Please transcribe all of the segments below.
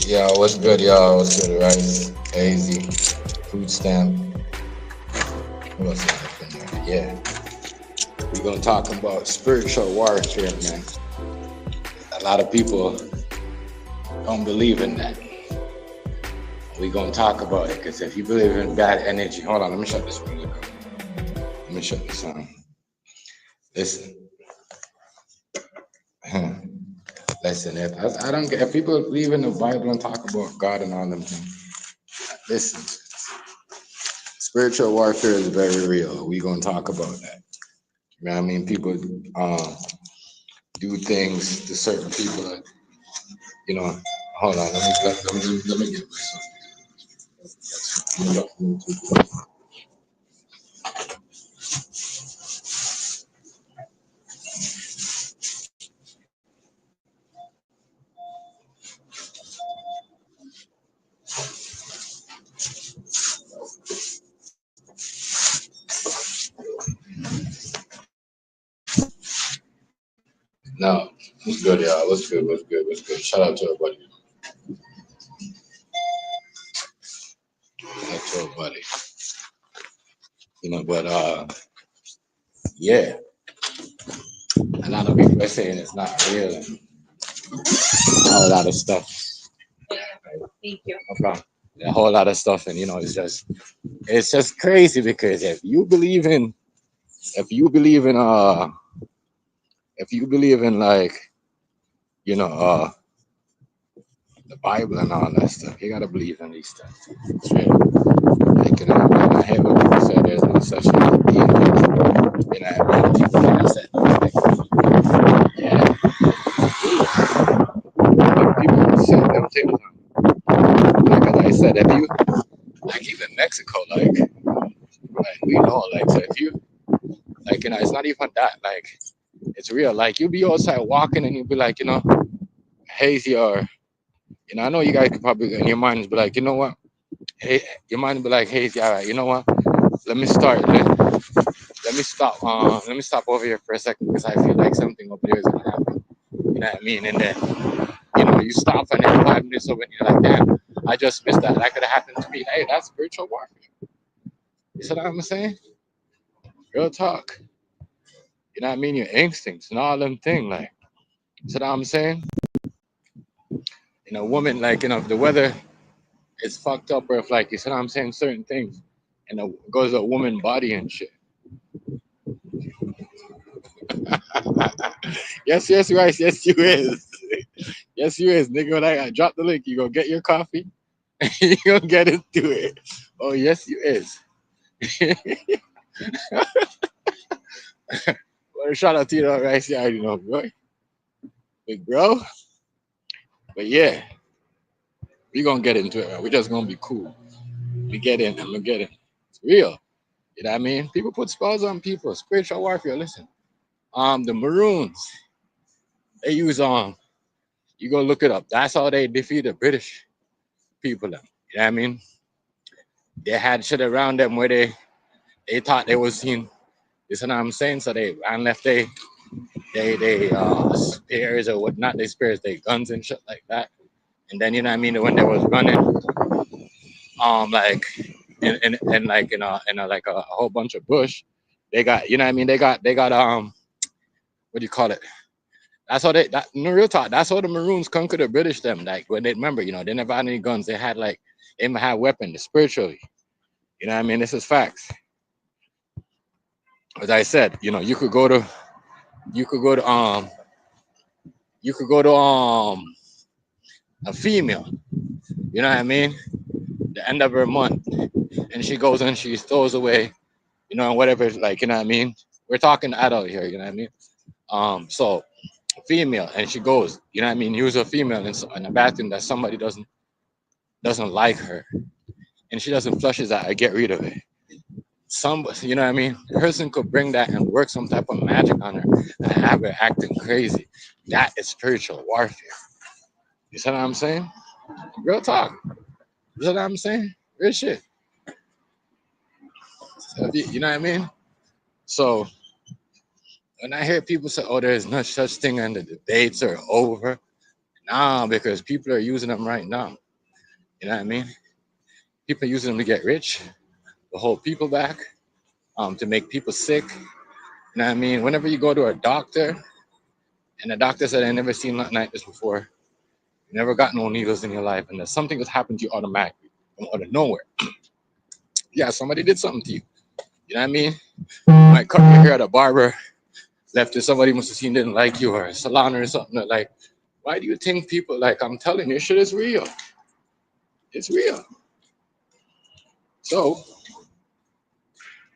Yeah, what's good, y'all? What's good, Rice, Hazy, Food Stamp. Who else is up in there? Yeah, we're gonna talk about spiritual warfare, man. A lot of people don't believe in that. We're gonna talk about it because if you believe in bad energy, hold on, let me shut this music up. Let me shut this on. Listen, listen. If I don't get if people believe in the Bible and talk about God and all them things, listen. Spiritual warfare is very real. We're gonna talk about that. You know what I mean? People um, do things to certain people that, you know, hold on, let me get myself. No, what's good, y'all? What's good? What's good? What's good? Shout out to everybody. Shout out to everybody. But yeah, a lot of people are saying it's not real and a whole lot of stuff. Thank you. No problem. A whole lot of stuff, and it's just crazy because if you believe in if you believe in like you know the Bible and all that stuff, you gotta believe in these stuff. It's real. Like, I hear what people say there's no such thing as demons. I mean, people that said, yeah, but people say them things. Like I said, if you like even Mexico, like we know, like so if you like it's not even that, like it's real. Like you be outside walking and you'll be like, hazy or I know you guys could probably in your minds be like, you know what? Hey, your mind be like, hazy, all right, you know what? Let me start. Let me stop. Let me stop over here for a second because I feel like something over there is gonna happen. You know what I mean? And then you stop and then 5 minutes over and you're like, damn, I just missed that. That could have happened to me. Hey, that's spiritual warfare. You see what I'm saying? Real talk. You know what I mean? Your instincts and all them thing. Like, you see what I'm saying? Woman, like, if the weather is fucked up or if like you see what I'm saying, certain things and it goes a woman body and shit. Yes, yes, Rice. Yes, you is. Yes, you is, nigga. When I drop the link, you go get your coffee. You gonna get into it. Oh, yes, you is. Well, shout out to you, though, Rice. Yeah, I already know, bro. Big bro. But yeah, we gonna get into it. Man. We just gonna be cool. We get in and we get in. It's real. You know what I mean? People put spells on people. Spiritual warfare. Listen. The Maroons. They use You go look it up. That's how they defeat the British people. Them. You know what I mean? They had shit around them where they thought they was seen. You know what I'm saying? So they ran left they spears or whatnot. They spears they guns and shit like that. And then you know what I mean when they was running, like in like in a like a whole bunch of bush, they got you know what I mean they got what do you call it? That's how that no real talk. That's how the Maroons conquered the British. Them like when they remember they never had any guns. They had like they even had weapons spiritually. You know what I mean? This is facts. As I said, you could go to you could go to a female. You know what I mean? The end of her month, and she goes and she throws away, whatever. Like you know what I mean? We're talking adult here. You know what I mean? So female, and she goes. You know what I mean? Use a female in a bathroom that somebody doesn't like her, and she doesn't flush it out. I get rid of it. You know what I mean? A person could bring that and work some type of magic on her and have her acting crazy. That is spiritual warfare. You see what I'm saying? Real talk. You know what I'm saying? Real shit. So, you know what I mean? So when I hear people say, "Oh, there's no such thing," and the debates are over, Nah, because people are using them right now. You know what I mean? People are using them to get rich, to hold people back, to make people sick. You know what I mean? Whenever you go to a doctor and the doctor said, I never seen nothing like this before, you never got no needles in your life, and there's something that's happened to you automatically from out of nowhere. Yeah, somebody did something to you. You know what I mean? You might cut your hair at a barber, left it, somebody must have seen didn't like you, or a salon or something. Like, why do you think people, like, I'm telling you, shit is real. It's real. So,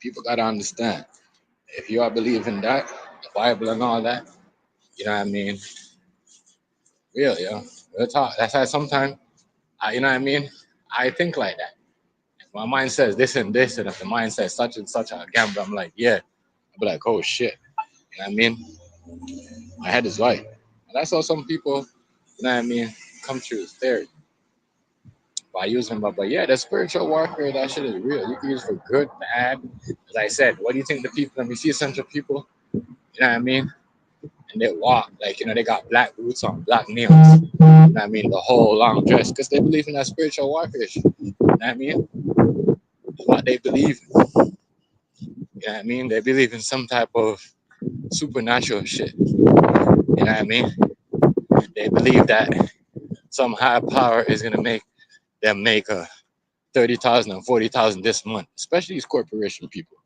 people got to understand. If you are believing that, the Bible and all that, you know what I mean? Real, yo. Real talk. That's why sometimes, you know what I mean? I think like that. If my mind says this, and if the mind says such and such, I gamble, I'm like, yeah. I'll be like, oh shit. You know what I mean? My head is right. And that's how some people, you know what I mean, come through there by using them. But yeah, the spiritual warfare, that shit is real. You can use it for good, bad. As I said, what do you think the people, let me see essential people, you know what I mean? And they walk, like, you know, they got black boots on, black nails. You know what I mean? The whole long dress, because they believe in that spiritual warfare shit. You know what I mean? What they believe in. You know what I mean? They believe in some type of supernatural shit. You know what I mean? They believe that some higher power is gonna make them make a 30,000 and 40,000 this month, especially these corporation people.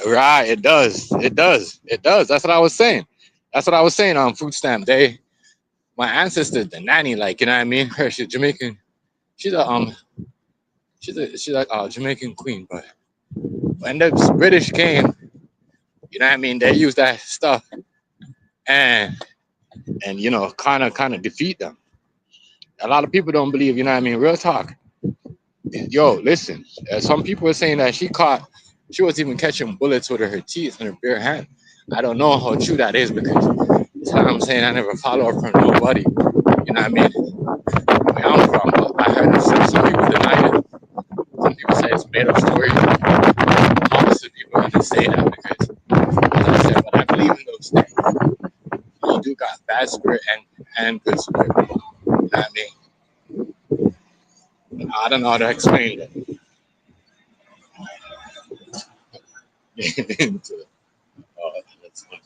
Right, it does. It does. It does. That's what I was saying. That's what I was saying on food stamp day. My ancestor, the nanny, like, you know what I mean? Her, she's Jamaican. She's a she's like a Jamaican queen, but when the British came, you know what I mean, they used that stuff and you know, kinda defeat them. A lot of people don't believe, you know what I mean? Real talk. Yo, listen. Some people are saying that she was even catching bullets with her teeth in her bare hand. I don't know how true that is because that's what I'm saying. I never follow up from nobody. You know what I mean? Where I'm from, but I heard some people deny it. Some people say it's made up story. Opposite people are gonna say that because, as I said, but I believe in those things. You do got bad spirit and good spirit. You know what I mean? I don't know how to explain it. Let's not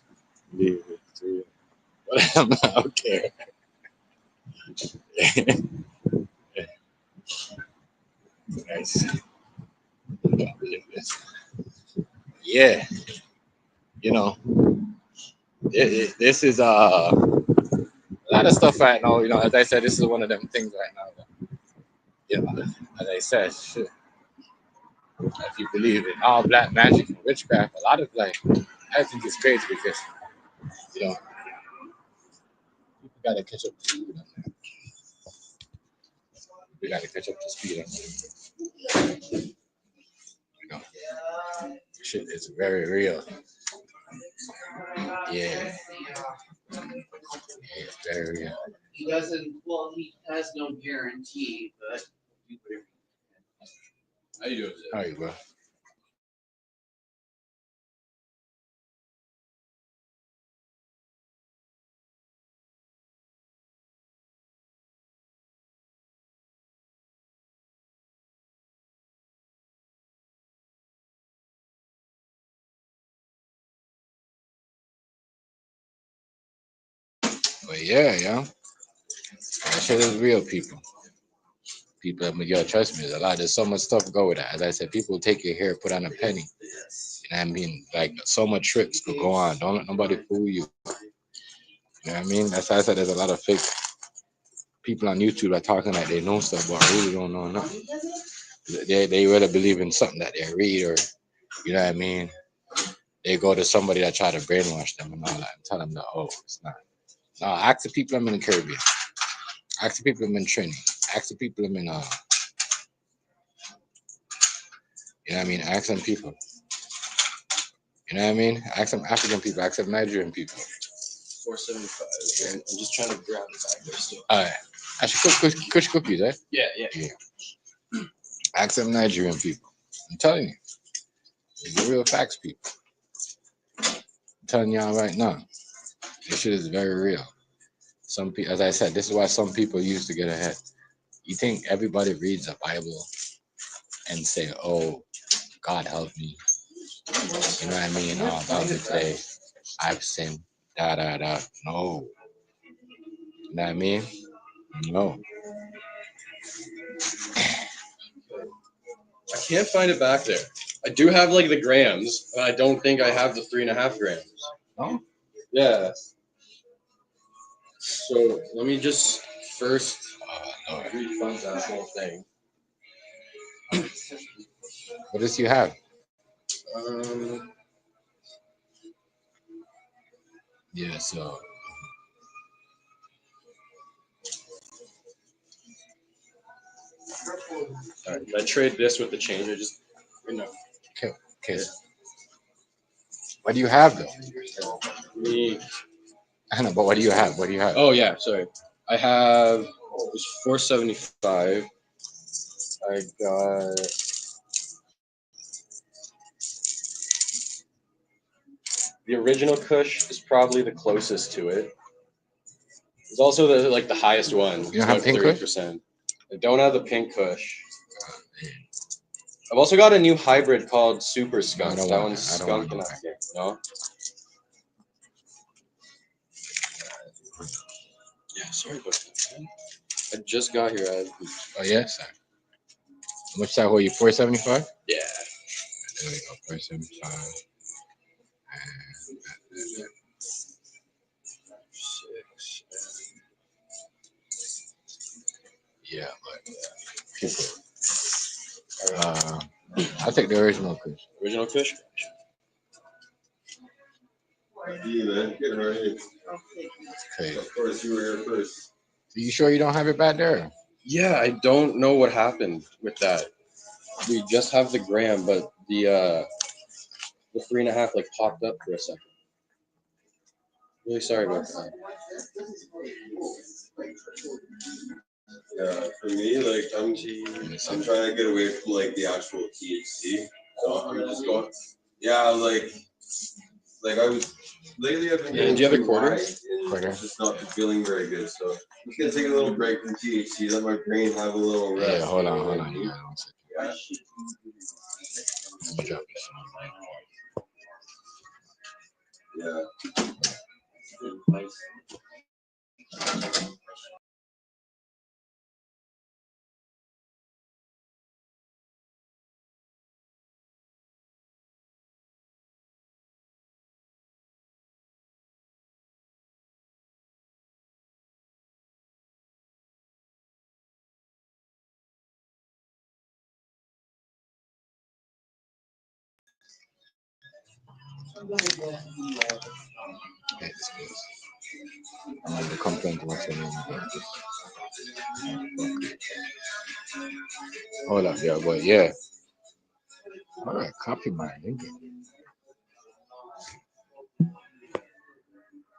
leave it to it. But I don't care. Nice. Can't believe this. Yeah, you know, this is a lot of stuff right now. You know, as I said, this is one of them things right now. That, you know, as I said, shit, if you believe in all black magic and witchcraft, a lot of like, I think it's crazy because you know people got to catch up to speed on that. We got to catch up to speed on that. You know, shit is very real. Yeah, it's very real. He doesn't. Well, he has no guarantee, but how you doing today? All right, bro. But yeah, yeah, that shit is real, people. People, I mean, yo, trust me, there's a lot. There's so much stuff go with that. As I said, people take your hair, put on a penny. And I mean, like, so much tricks could go on. Don't let nobody fool you. You know what I mean? That's why I said there's a lot of fake people on YouTube that talking like they know stuff, but really don't know nothing. They really believe in something that they read, or you know what I mean. They go to somebody that try to brainwash them and all that, and tell them that, oh, it's not. No, ask the people I'm in the Caribbean. Ask the people I'm in Trinity. Ask the people I'm in you know what I mean? Ask them people. You know what I mean? Ask some African people, ask some Nigerian people. 475. Okay? I'm just trying to grab the back there still. Alright. Actually, kush cookies, eh? Yeah, yeah. Ask some Nigerian people. I'm telling you, these are real facts, people. telling y'all right now, this shit is very real. Some people, as I said, this is why some people used to get ahead. You think everybody reads the Bible and say, "Oh, God help me," you know what I mean? Oh, God, today I've sinned. Da da da. No, you know what I mean? No. I can't find it back there. I do have like the grams, but I don't think I have the 3.5 grams. No? Yeah. So let me just first Oh, Lord. refund that whole thing. What does you have? Um, Yeah, so all right, I trade this with the change. I just, you know, okay. Okay. What do you have though? me. I know, but what do you have? What do you have? Oh yeah, sorry. I have it was 475. I got the original Kush is probably the closest to it. It's also the highest one. You don't have pink Kush? 30%. I don't have the pink Kush. I've also got a new hybrid called Super Skunk. don't That want one's that. I don't want skunk and no I think, no? Yeah, sorry about that, man. I just got here. Oh yes. How much that hold you? 475? Yeah. There we go. 475. Yeah, but people. I'll take the original Kush. Original Kush? Okay. Of course, you were here first. You sure you don't have it back there? Yeah, I don't know what happened with that. We just have the gram, but the 3.5 like popped up for a second. Really sorry about that. Yeah, for me, like I'm trying to get away from like the actual THC. So I'm just going. Yeah, like I was lately. I've been Yeah, getting do you have a too quarter? high and Quarter. just not feeling very good. So I'm just gonna take a little break from THC, let my brain have a little rest. Yeah, hold on. You got one second. Yeah. I'll drop this Yeah. Okay, this goes. I'm going to complain to what's your name about this. Hold up, yeah, but yeah. All right, copy my link.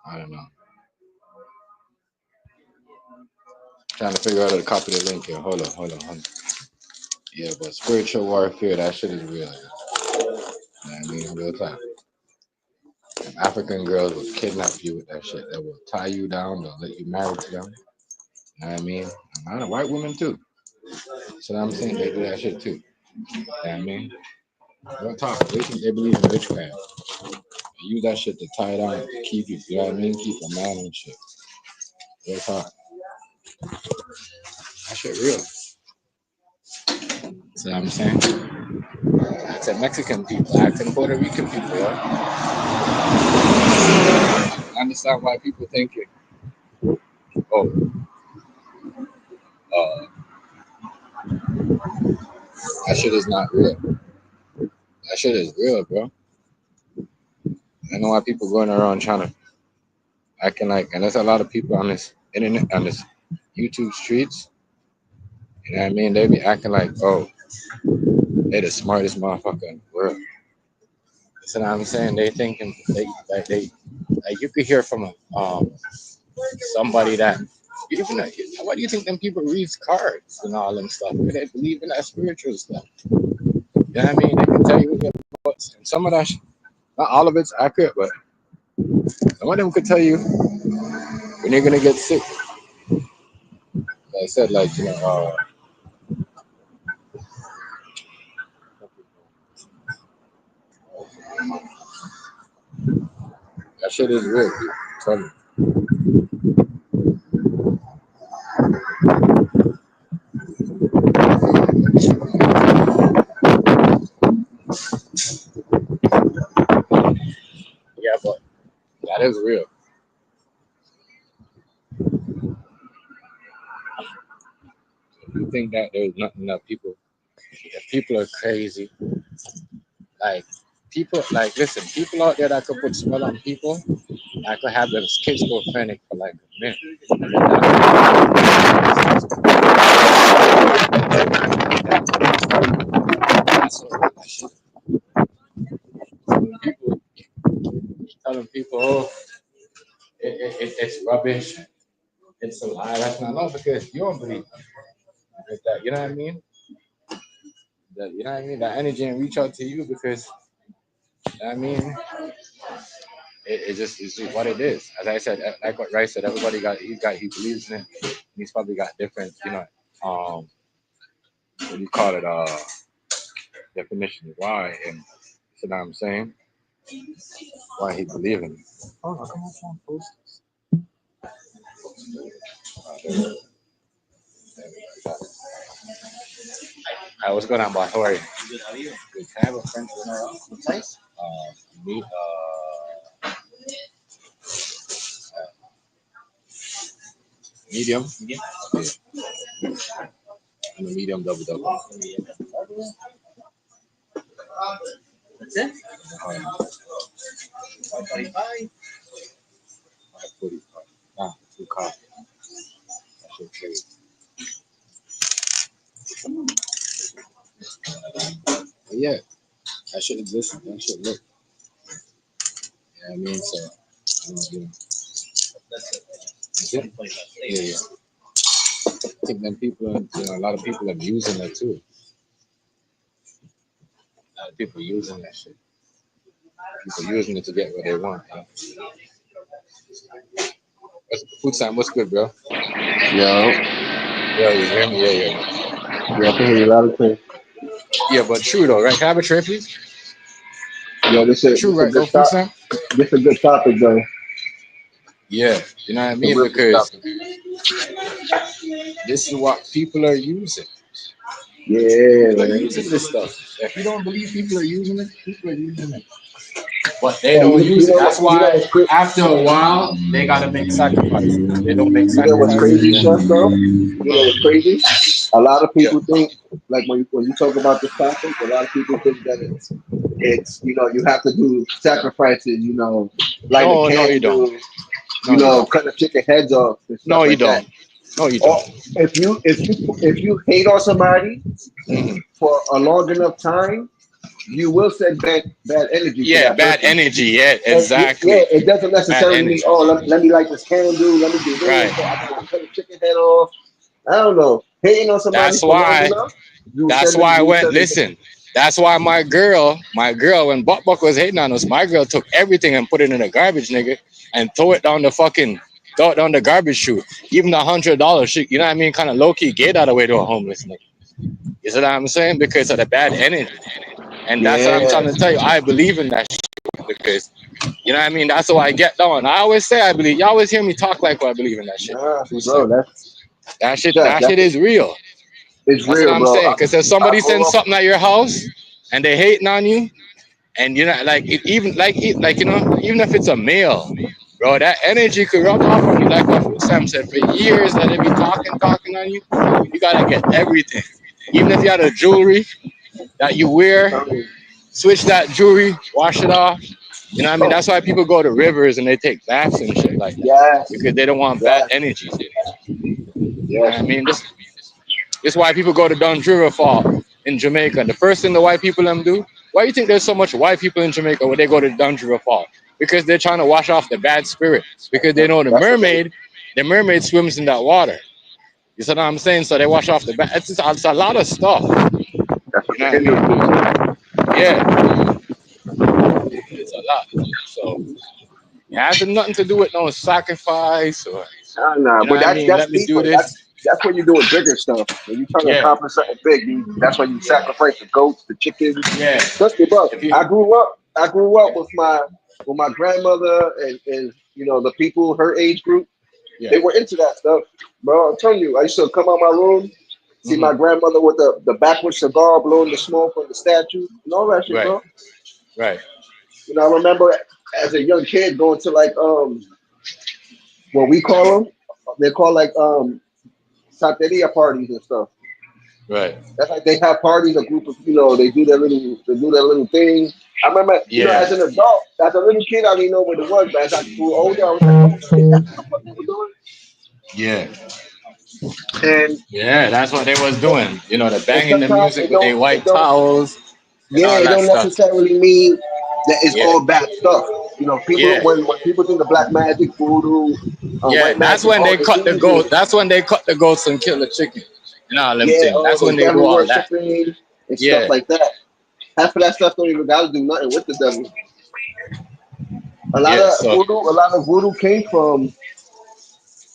I don't know. Trying to figure out how to copy the link here. Hold on. Yeah, but spiritual warfare, that shit is real. You know what I mean? Real time. African girls will kidnap you with that shit. They will tie you down. They'll let you marry to them. You know what I mean? And a white women too. So I'm saying they do that shit too. You know what I mean? Real talk. They believe in witchcraft. They use that shit to tie down, keep you. You know what I mean? Keep a man and shit. Real talk. That shit real. See what I'm saying? I said Mexican people acting Puerto Rican people, yo. I understand why people think it. Oh, that shit is not real. That shit is real, bro. I know why people going around trying to acting like, and there's a lot of people on this internet, on this YouTube streets. You know what I mean? They be acting like, oh, they the smartest motherfucker in the world. You know what I'm saying? They thinking like you could hear from somebody that even why do you think them people read cards and all them stuff? They believe in that spiritual stuff. You know what I mean? They can tell you what books and some of that, not all of it's accurate, but Some of them could tell you when you're gonna get sick. Like I said, like that shit is real. Dude. Tell me. Yeah, but that is real. You think that there's nothing that people, if people are crazy, like people, like listen, people out there that could put spell on people, that could have them schizophrenic for like a minute. That's what that shit. When people telling people, oh, it's rubbish, it's a lie. That's not no because you don't believe it. That, you know what I mean? That, you know what I mean? That energy and reach out to you because you know what I mean it just is what it is. As I said, like what Rice said, everybody he believes in it. He's probably got different, what do you call it? Definition why and you know what I'm saying? Why he believe in it. Oh, come on, post this. I was going on about how are you? Good, how are you? Good. Can I have a French vanilla slice? Meat, medium. Medium? Yeah. And a medium double double. That's it? 145. 545. Nah, 2 coffee. That should trade. But yeah, that should exist. That should look. You know what I mean? So, that's it. Yeah, yeah. I think then people, a lot of people are using it too. A lot of people using that shit. People using it to get what they want. Food time, what's good, bro? Yo, Yo, you hear me? Yeah. yeah, I can hear you loud and clear. Yeah, but true though, right? Can I have a tray, please? Yo, this But is true, this a right? No good food top. time? This a good topic though. Yeah, you know what I It's a mean? real good Because topic. this is what people are using. Yeah, People are man. using this stuff. If you don't believe people are using it, people are using it. But they And don't you use it. know That's what? You know why what's crazy? after a while they gotta make sacrifices. If they don't make You know what's sacrifices, crazy, then Chef? Though. You know what's crazy? A lot of yeah. people think, like when you talk about this topic, a lot of people think that it's you have to do sacrifices. Light a No, you don't. candle. No, you don't. Cut the chicken heads off and No, stuff you like that. don't. No, you Or don't. if you hate on somebody Mhm. for a long enough time, you will send bad energy to Yeah, that bad person. energy. Yeah, And yeah, exactly. it doesn't Bad necessarily mean, energy. oh, let me light this candle, let me do this, Right. so I gotta cut a chicken head off. I don't know. Hating on somebody That's for long why. enough, you That's send them, why I you went. send them. Listen. That's why my girl, when Buck was hating on us, my girl took everything and put it in the garbage, nigga, and throw it down the garbage chute. Even $100 shit, you know what I mean? Kind of low key, get that away to a homeless nigga. You see what I'm saying? Because of the bad energy. And that's what I'm Yeah, trying to tell you. I believe in that shit because you know what I mean. That's what I get down. I always say I believe. You always hear me talk like I believe in that shit. nah, True bro, story. that's That shit. Chef, That shit is real. it's That's what real, I'm bro. saying. Because if I somebody grew sends up. something at your house and they hating on you, and you know, like even if it's a male, bro, that energy could rub off on you. Like what Sam said, for years that they be talking on you. You gotta get everything. Even if you had a jewelry that you wear, switch that jewelry, wash it off. You know what I mean? Oh, That's why people go to rivers and they take baths and shit like that yes, because they don't want bad yes, energies in it. You know what yes. I mean? This is why people go to Dunn's River Fall in Jamaica. And the first thing the white people them do, why do you think there's so much white people in Jamaica when they go to Dunn's River Fall? Because they're trying to wash off the bad spirit. Because they know That's what they. the mermaid swims in that water. You see what I'm saying? So they wash off the bad. It's a lot of stuff. That's You what know the what I Hindus mean? do too. Yeah, it's a lot. So It has nothing to do with no sacrifice or Nah, you know but what I mean. that's Let me do deeper. this. That's when you're doing bigger stuff. When you're trying to Yeah, accomplish something big, that's when you sacrifice the goats, the chickens. yeah. Trust me, bro. If you, I grew up with my grandmother and the people her age group. yeah. They were into that stuff, bro. I'm telling you. I used to come out my room, see Hmm. my grandmother with the backwards cigar blowing the smoke from the statue and all that shit, Right, bro. right. I remember as a young kid going to like what we call them. They call like santeria parties and stuff. Right. That's like they have parties, a group of they do their little thing. I remember, Yeah. as an adult, as a little kid, I didn't know what it was, but as I grew older, I was like, oh shit, that's what the fuck they were doing. Yeah. And Yeah. That's what they was doing. You know, the and banging the sometimes music with their white towels and all it that don't stuff. necessarily mean that it's Yeah. all bad stuff. People Yeah. when people think of black magic, voodoo, Yeah. white That's magic, when all they they cut the think goat. is That's when they cut the goats and kill the chicken. And all them yeah, things. That's the when they do devil all that. worshiping and stuff Yeah. like that. Half of that stuff don't even gotta do nothing with the devil. A lot Yeah. of So voodoo, a lot of voodoo came from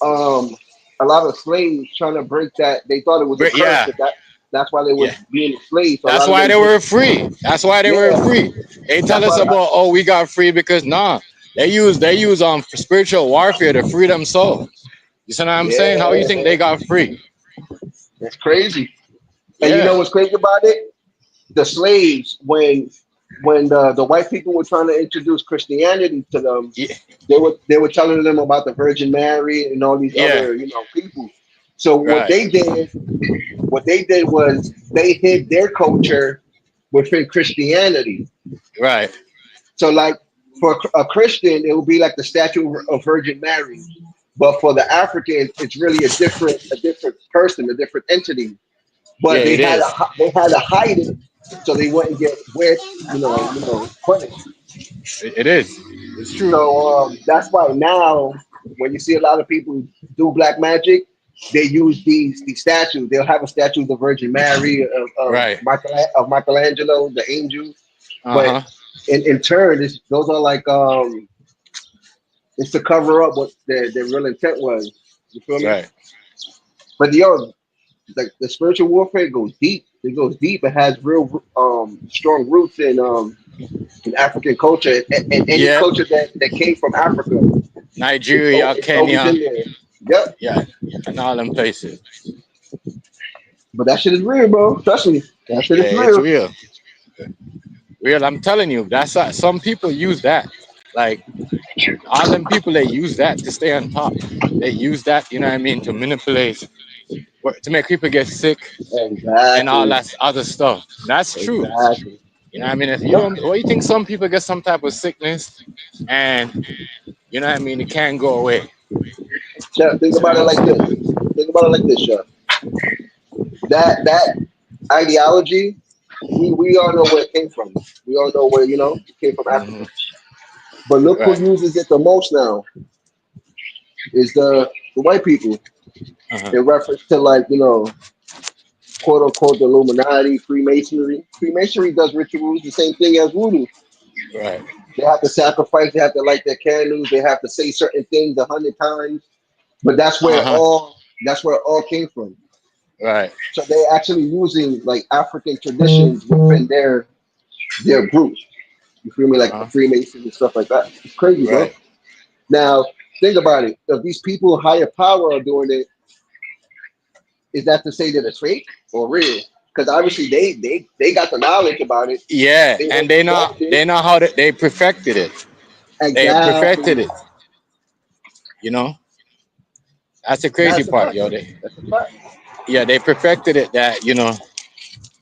um a lot of slaves trying to break that. They thought it was a curse. yeah. That's why they Yeah. was being enslaved. So a That's lot of why them they did. were free. That's why they were Yeah, free. They tell that's us why. about we got free because nah, they use spiritual warfare to free themselves. You see what I'm saying? How you Yeah, think they got free? it's crazy. And you know Yeah, what's crazy about it? The slaves, when the white people were trying to introduce Christianity to them, yeah, they were telling them about the Virgin Mary and all these yeah. other people. So Right, what they did was they hid their culture within Christianity. right. So like for a Christian, it would be like the statue of Virgin Mary, but for the African, it's really a different person, a different entity. Yeah, But it is. they had to hide it so they wouldn't get punished. It is. It's true. So that's why now when you see a lot of people do black magic, they use these statues. They'll have a statue of the Virgin Mary, Right. of Michelangelo, the angel. Uh But huh. in turn, those are like it's to cover up what their real intent was. You feel me? Right. But like the spiritual warfare goes deep. It goes deep. It has real strong roots in African culture and any Yeah. culture that came from Africa. Nigeria, It's always Kenya. in there. Yep. Yeah, and all them places. But that shit is real, bro. Trust me. That shit Yeah, is it's real. real. Real. I'm telling you. That's some people use that. Like all them people, they use that to stay on top. They use that, you know what I mean, to manipulate, to make people get sick and all Exactly. that other stuff. That's true. Exactly. You know what I mean? If you Yep. don't, what you think some people get some type of sickness and, you know what I mean, it can't go away. Chef, think You know about what it I'm like this. saying? Think about it like this, Chef. That ideology, we all know where it came from. We all know where, it came from Hmm. Africa. But look who Right. uses it the most now is the white people Uh-huh. in reference to like, quote unquote the Illuminati, Freemasonry. Freemasonry does rituals the same thing as voodoo. Right. They have to sacrifice, they have to light their candles, they have to say certain things 100 times. But Uh-huh. that's where it all came from. Right. So they're actually using like African traditions within their group. You feel me? Like the Uh-huh. Freemasons and stuff like that. It's crazy, bro. Right. Now, think about it. If these people higher power are doing it, is that to say that it's fake or real? Because obviously they got the knowledge about it. Yeah, They and understand it. they know how they perfected it. They perfected Exactly. it. You know, that's the crazy That's a part, fact. yo. That's a fact. Yeah, they perfected it. That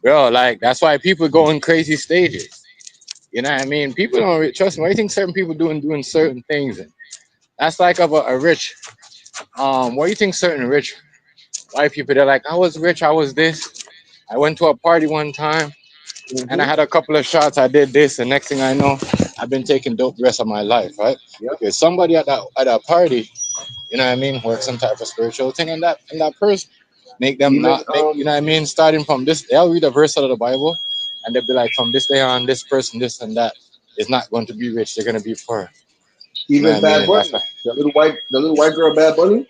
bro. Like that's why people go in crazy stages. You know what I mean? People don't trust me. I think certain people doing certain things. And that's like of a rich. What do you think? Certain rich white people. They're like, I was rich. I was this. I went to a party one time and I Hmm. had a couple of shots. I did this, and next thing I know, I've been taking dope the rest of my life, right? Yep. Because somebody at that party, you know what I mean, work some type of spiritual thing, and that person make them Even not make, you know what I mean, starting from this, they'll read a verse out of the Bible, and they'll be like, from this day on, this person, this and that is not going to be rich. They're going to be poor. You know Even what I mean? Bad And that's Bunny, the little white girl, Bad Bunny.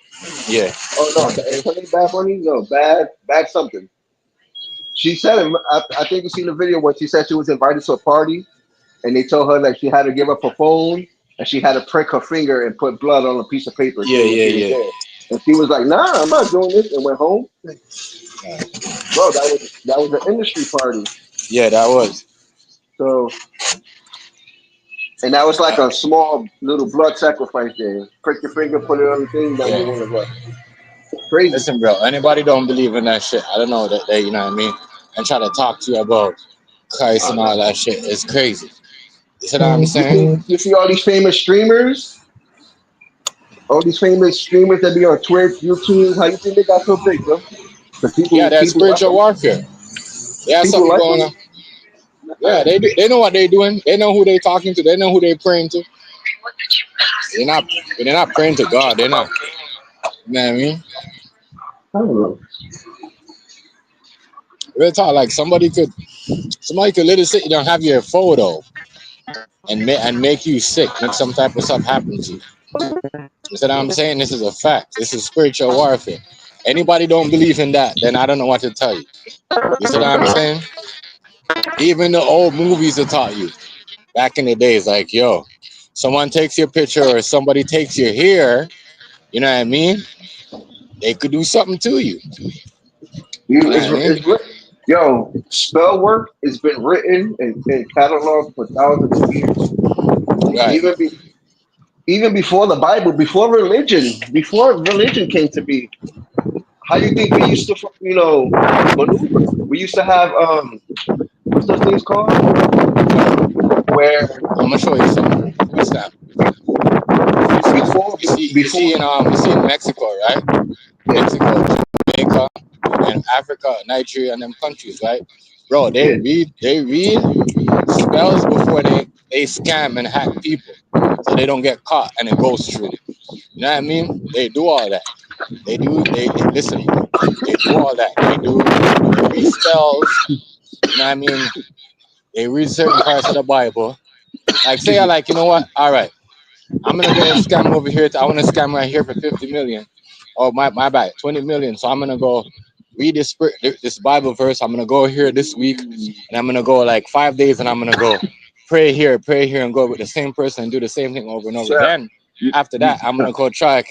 yeah. Oh no, is her name Bad Bunny? No, bad something. She said, I think you seen the video where she said she was invited to a party and they told her that she had to give up her phone and she had to prick her finger and put blood on a piece of paper Yeah, saying yeah, she was yeah. there. And she was like, "Nah, I'm not doing this," and went home. Bro, that was an industry party. Yeah, that was. So, and that was like a small little blood sacrifice there. Prick your finger, put it on the thing, now you Yeah. win the what? Crazy. Listen, bro. Anybody don't believe in that shit? I don't know that they, you know what I mean, and try to talk to you about Christ Oh, and all no. that shit. It's crazy. You see what I'm saying? You see all these famous streamers, all these famous streamers that be on Twitch, YouTube. How you think they got so big, bro? Because Yeah, people that's people like spiritual them. warfare. They have People something like going them. on. Yeah, they do. They know what they're doing. They know who they're talking to. They know who they're praying to. They're not. They're not praying to God. They're not. You know what I mean? I don't know. Real talk. Like somebody could literally sit down, have your photo, and make you sick, make some type of stuff happen to you. You see what I'm saying? This is a fact. This is spiritual warfare. Anybody don't believe in that, then I don't know what to tell you. You see what I'm saying? Even the old movies have taught you back in the days, like, yo, someone takes your picture or somebody takes your hair, you know what I mean? They could do something to you. You know what I mean? Yo, spell work has been written and cataloged for thousands of years. Right. Even be, even before the Bible, before religion came to be. How you think we used to, maneuver? We used to have what's those things called? Where I'm gonna show you something. What's that? before before You see in Mexico, right? yeah Mexico, Jamaica, and Africa, Nigeria, and them countries, right? Bro, yeah they read spells before they scam and hack people, so they don't get caught and it goes through. You know what I mean? They do all that. They listen. They do all that. They read spells. You know what I mean? They read certain parts of the Bible. Like say I like, you know what? All right, I'm gonna go scam over here. I want to scam right here for 50 million. Oh my bad, 20 million. So I'm gonna go read this Bible verse. I'm gonna go here this week, and I'm gonna go like 5 days, and I'm gonna go pray here, and go with the same person and do the same thing over and over. so Then after that, I'm gonna go try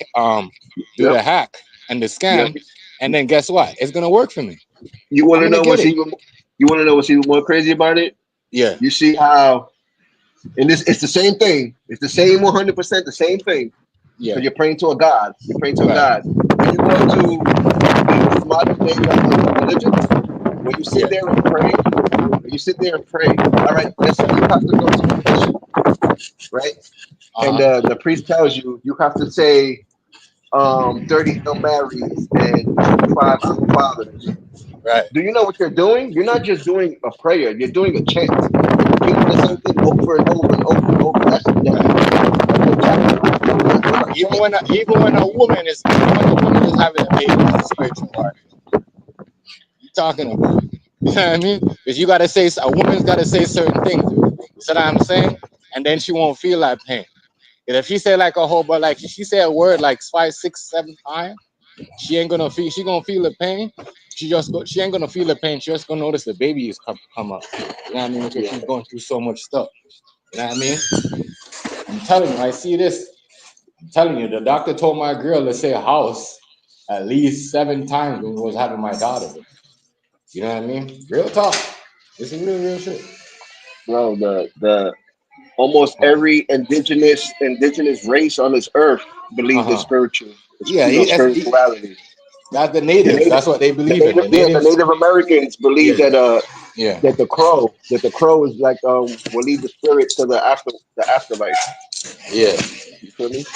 do yep the hack and the yep. scam, and then guess what? It's gonna work for me. You want I'm to gonna know get what's it. even you want to know what's even more crazy about it? Yeah. You see how and this it's the same thing. It's the same 100% the same thing. Yeah. Because you're praying to a God. You're praying to a Right. God. When you go to these modern day religions, when you sit Yeah. there and pray, all right, let's say you have to go to the bishop, right? And Uh-huh. the priest tells you you have to say 30 Hail Marys and 25 Our Fathers. Right. Do you know what you're doing? You're not just doing a prayer, you're doing a chant. You're repeating the same thing over and over and over and over. That's a chant. Those are Even chants. even when a woman is having a baby, it's a spiritual warfare. You talking about? You know what I mean? Because you gotta say a woman's gotta say certain things. You see what I'm saying? And then she won't feel that pain. And if she say like a whole, but like if she say a word like 5, 6, 7 times, she ain't gonna feel. She gonna feel the pain. She ain't gonna feel the pain. She just gonna notice the baby is come up. You know what I mean? Because Yeah. she's going through so much stuff. You know what I mean? I'm telling you, I see this. I'm telling you, the doctor told my girl to say house at least 7 times when we was having my daughter. You know what I mean? Real talk. This is real shit. Bro, the almost Uh every indigenous race on this earth believes in huh. spiritual, Yeah, spirituality. that's the The natives. native, That's what they believe in. The the natives. Native Americans believe Yeah, that yeah, that the crow is like will lead the spirit to the afterlife. yeah. You feel me?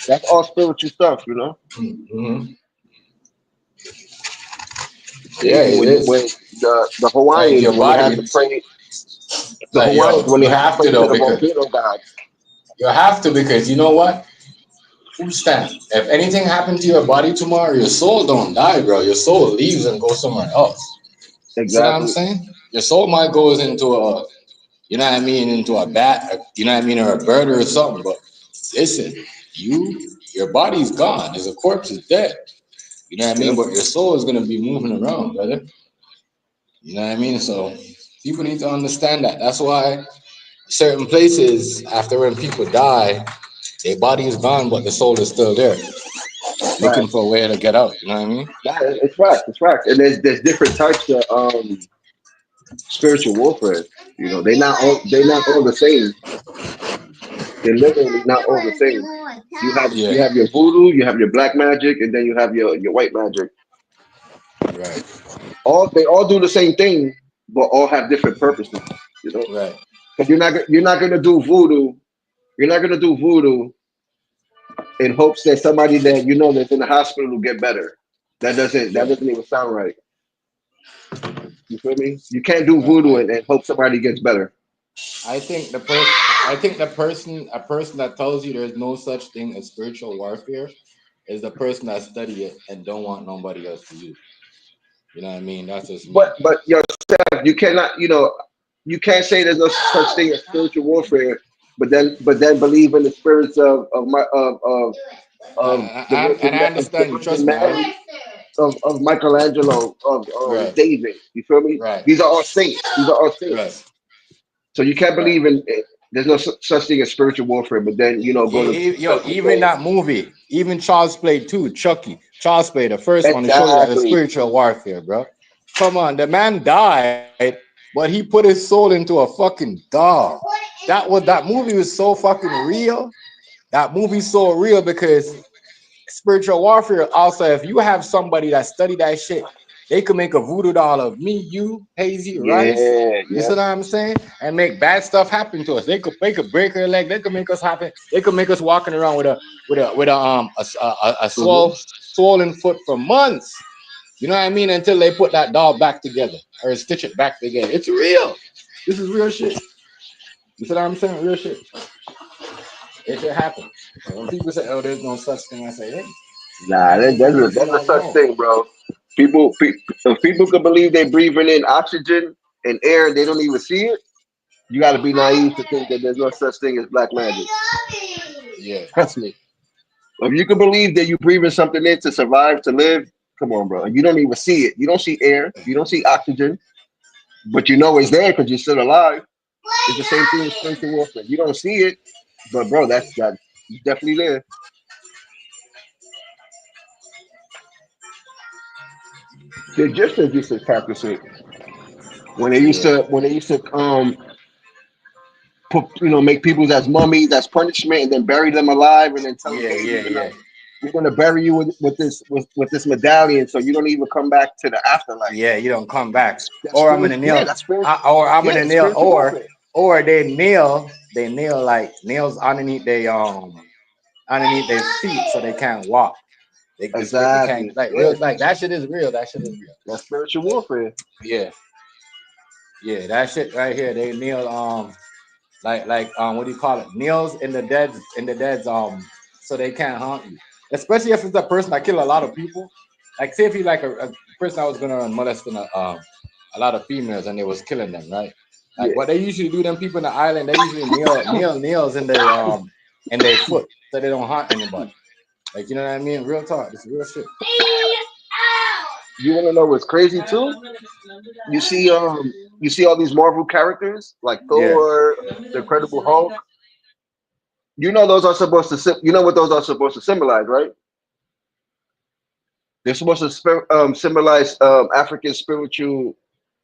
That's all spiritual stuff, you know. Mm-hmm. It's Yeah, crazy it when is. the Like Hawaiians your when they have to body. pray. The Like Hawaiians yo, when they you have to have to pray to though the because volcano gods. you have to because you know what? Who stand? If anything happened to your body tomorrow, your soul don't die, bro. Your soul leaves and goes somewhere else. You see what I'm Exactly. saying? Your soul might goes into a, you know what I mean, into a bat, you know what I mean, or a bird or something, but listen, your body's gone. There's a corpse is dead. You know what I mean? But your soul is gonna be moving around, brother. You know what I mean? So people need to understand that. That's why certain places, after when people die, their body is gone, but the soul is still there, Right. looking for a way to get out. You know what I mean? Nah, it's right. It's right. And there's different types of spiritual warfare. You know, they're not all the same. They're literally not all the same. Yeah, You have your voodoo, you have your black magic, and then you have your white magic. right, They all do the same thing, but all have different purposes. You know, right. because you're not gonna do voodoo. You're not gonna do voodoo in hopes that somebody that you know that's in the hospital will get better. That Yeah, doesn't even sound right. You feel me? You can't do right. voodoo and hope somebody gets better. I think a person that tells you there's no such thing as spiritual warfare is the person that study it and don't want nobody else to use. You know what I mean? That's just me. But yourself, you cannot, you can't say there's no such thing as spiritual warfare, but then believe in the spirits of the And Virgin I the understand you. Virgin Trust me. Mary, of Michelangelo, of Right, David. You feel me? right, These are all saints. These are all right, saints. So you can't right. believe in there's no such thing as spiritual warfare, but then go to Yo, church and even say that movie, even Charles Play 2, Chucky. Charles Play, the first one, to show you that the exactly. spiritual warfare, bro. Come on, the man died, but he put his soul into a fucking dog. That movie was so fucking real. That movie's so real because spiritual warfare also, if you have somebody that study that shit, they could make a voodoo doll of me, you, Hazy, Rice. Yeah, You see yeah. what I'm saying? And make bad stuff happen to us. They could break her leg. They could make us happen. They could make us walking around with a Hmm. swollen foot for months. You know what I mean? Until they put that doll back together or stitch it back together. It's real. This is real shit. You see what I'm saying? Real shit. It should happen. And when people say, "Oh, there's no such thing," I say, "Hey, Nah, that means you there's a don't such know." thing, bro. If people could believe they're breathing in oxygen and air and they don't even see it, you got to be naive to think that there's no such thing as black magic. Yeah, Trust me. If you can believe that you're breathing something in to survive, to live, come on, bro. You don't even see it. You don't see air. You don't see oxygen, but you know it's there because you're still alive. It's the same thing with spiritual warfare. You don't see it, but bro, that's definitely there. The Egyptians used to practice it yeah, when they used to make people as mummies as punishment and then bury them alive and then tell them, yeah, hey, yeah, yeah, we're gonna bury you with this medallion so you don't even come back to the afterlife. yeah. You don't come back, That's or I'm gonna spiritual. Yeah, nail, that's spiritual. or I'm Yeah, gonna it's nail, spiritual warfare. or they nail like nails underneath their feet so they can't walk. They can't Exactly. like Yeah, real like that shit is real. That shit is real. that's spiritual warfare. Yeah, yeah. That shit right here. They nail what do you call it? Nails in the dead's so they can't haunt you. Especially if it's a person that kill a lot of people. Like say if you like a person that was gonna molest a lot of females and they was killing them, right? Like Yeah. what they usually do, them people in the island, they usually nail nails in their foot so they don't haunt anybody. Like you know what I mean? Real talk, it's real shit. You want to know what's crazy too? You see, you see all these Marvel characters like Yeah, Thor, the Incredible Hulk. You know those are supposed to. You know what those are supposed to symbolize, right? They're supposed to symbolize African spiritual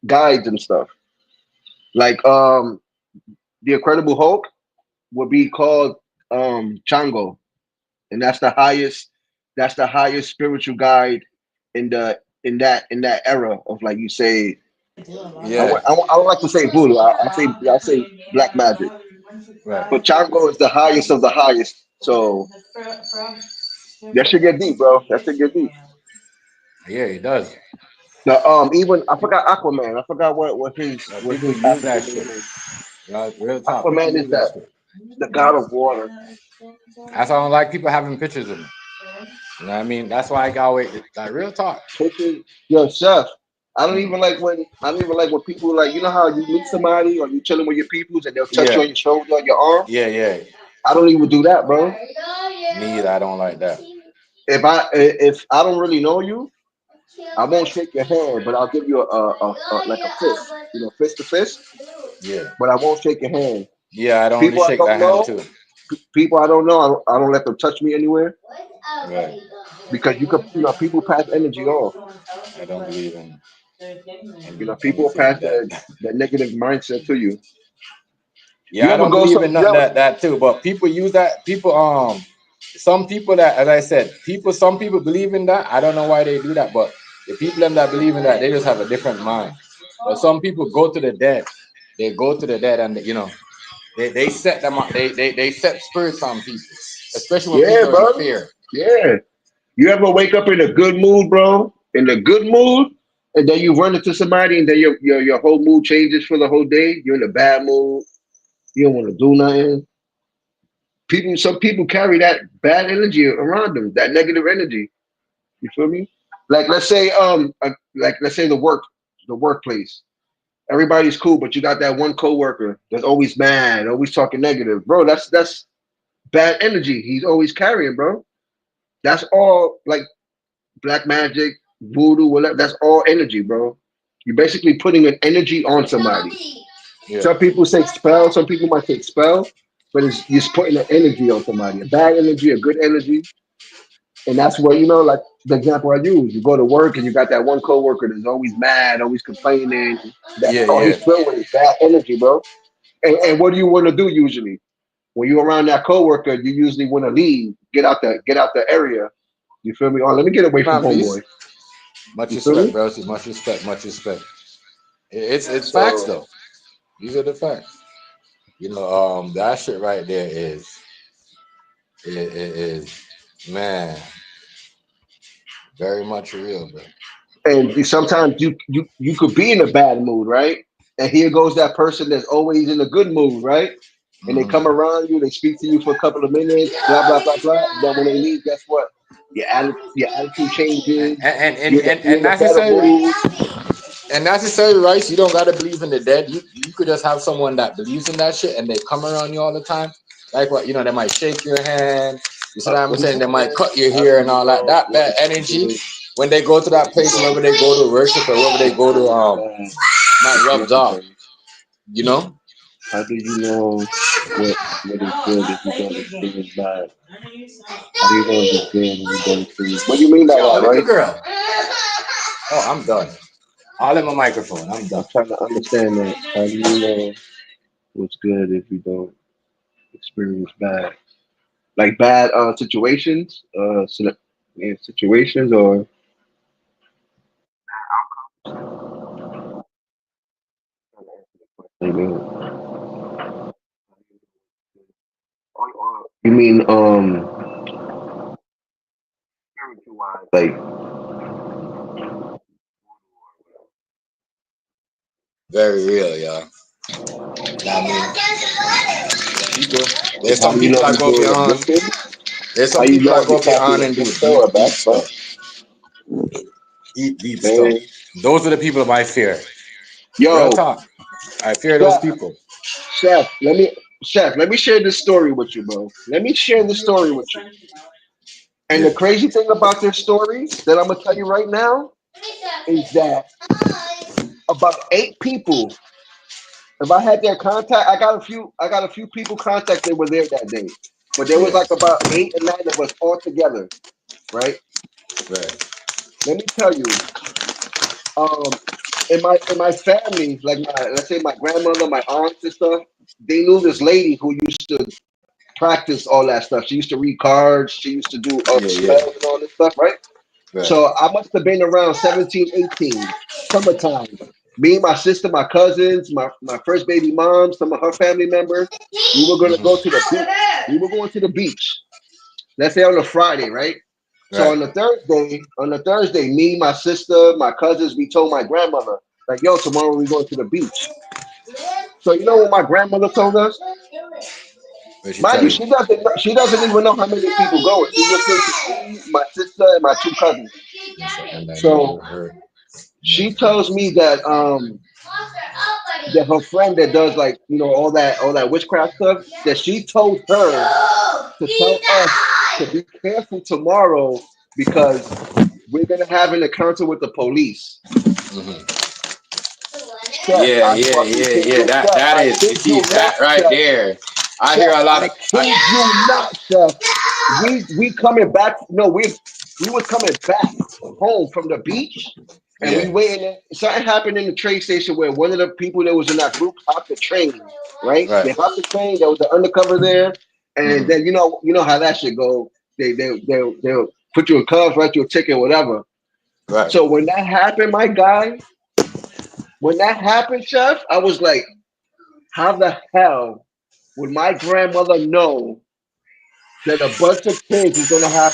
guides and stuff. Like the Incredible Hulk would be called Chango, and that's the highest. That's the highest spiritual guide in the in that era of like you say. yeah, I don't like to say voodoo. I say black magic. right. But Chango is the highest of the highest. So that should get deep, bro. That should get deep. Yeah, it does. The even I forgot Aquaman. I forgot what People his use that African shit. name is. Right? Real talk. People Aquaman is use that that shit. the god of water. That's why I don't like people having pictures of me. You know what I mean? That's why I always like real talk. Pictures, yo, chef. I don't even like when people like you know how you meet somebody or you chilling with your peoples and they'll touch you Yeah, on your shoulder or your arm. yeah, yeah. I don't even do that, bro. Me either. I don't like that. If I don't really know you, I won't shake your hand, but I'll give you a like a fist, fist to fist. Yeah. But I won't shake your hand. Yeah, I don't really People I shake don't that hand know, too. people I don't know, I don't let them touch me anywhere Right. because people pass energy off. I don't believe in People anything pass like that. that negative mindset to you. You Yeah, I ever don't go believe in some nothing yo? that too. But people use that. People some people that, as I said, some people believe in that. I don't know why they do that, but the people them that believe in that, they just have a different mind. But some people go to the dead. They go to the dead, and they set them up. They set spirits on people, especially when Yeah, people are in bro. fear. Yeah. You ever wake up in a good mood, bro? In a good mood, and then you run into somebody, and then your whole mood changes for the whole day. You're in a bad mood. You don't want to do nothing. Some people carry that bad energy around them, that negative energy. You feel me? Like let's say the workplace. Everybody's cool, but you got that one coworker that's always mad, always talking negative, bro. That's bad energy. He's always carrying, bro. That's all like black magic, voodoo, whatever. That's all energy, bro. You're basically putting an energy on somebody. Yeah, Some people say spell, some people might say spell, but it's you're just putting an energy on somebody, a bad energy, a good energy. And that's what, like the example I use. You go to work and you got that one coworker that's always mad, always complaining. That's yeah, all yeah. he's filled with is bad energy, bro. And what do you want to do usually? When you're around that coworker, you usually want to leave, get out the area. You feel me? Oh, let me get away from Man, please. homeboy. Much You feel respect, me? bro. Much respect. Much respect. It's facts So though. These are the facts. That shit right there is man very much real, bro. and sometimes you could be in a bad mood, right? And here goes that person that's always in a good mood, right? And they Hmm. come around you, they speak to you for a couple of minutes, blah blah blah blah. Then when they leave, guess what? Your attitude changes. You're And in a better necessarily mood. and necessarily, right? You don't gotta believe in the dead. You could just have someone that believes in that shit, and they come around you all the time. Like what they might shake your hand. You see what I'm What do you saying? They might say? cut your How hair do and you all that. know That what bad is energy considered when they go to that if you place, don't wherever they go to worship or wherever they go to bad might rubs off. significance? You know? How do you know what is good if you don't experience bad? How do you know if it's good when you don't experience? What do you mean by Yo, that, little right? girl. Oh, I'm done. All in my microphone. I'm I'm done. trying to understand that. How do you know what's good if you don't experience bad? Like bad situations, situations, or you mean like Very real, y'all. I mean, there's how some do you people know that you're go doing a beyond. good thing? There's How some you people know that if you're go beyond tapping a and do good spell or a deep bad spell? stuff. Deep stuff. Man, Those are the people I fear. Real yo, talk. I fear those chef, people. let me share this story with you, bro. Let me share this story with you. And the Yeah. crazy thing about this story that I'm gonna tell you right now is that about 8 people, if I had their contact, I got a few people contact that were there that day. But there was Yeah. like about 8 or 9 of us all together, right? Right. Let me tell you, um, in my family, like let's say my grandmother, my aunts and stuff, they knew this lady who used to practice all that stuff. She used to read cards, she used to do Yeah, yeah. spells and all this stuff, right? Right. So I must have been around 17, 18, summertime. Me, my sister, my cousins, my first baby mom, some of her family members, we were gonna go Hmm. to the beach. We were going to the beach. Let's say on a Friday, right? So Right. on the Thursday, me, my sister, my cousins, we told my grandmother, like, yo, tomorrow we're going to the beach. So you know what my grandmother told us? What she Mind tell you, you? she doesn't even know how many people going. She just thinks it's me, my sister, and my 2 cousins. And I never So heard. she Never heard. tells me that that her friend that does like all that witchcraft stuff, that she told her to tell us to be careful tomorrow because we're gonna have an encounter with the police. Mhm. Chef, Yeah, I yeah, fucking yeah, kid yeah. you, That Chef. that I is. You kid see you that not, right Chef. there. I hear Chef, a lot I of. kid you not, Chef. We coming back. No, we was coming back home from the beach, and we Yeah. waiting. Something happened in the train station where one of the people that was in that group hopped the train. Right? They Right. hopped the train. There was an undercover there, and Mhm. then you know how that should go. They'll put you in cuffs, write you a ticket, whatever. Right. So when that happened, my guy, when that happened, Chef, I was like, how the hell would my grandmother know that a bunch of kids is gonna have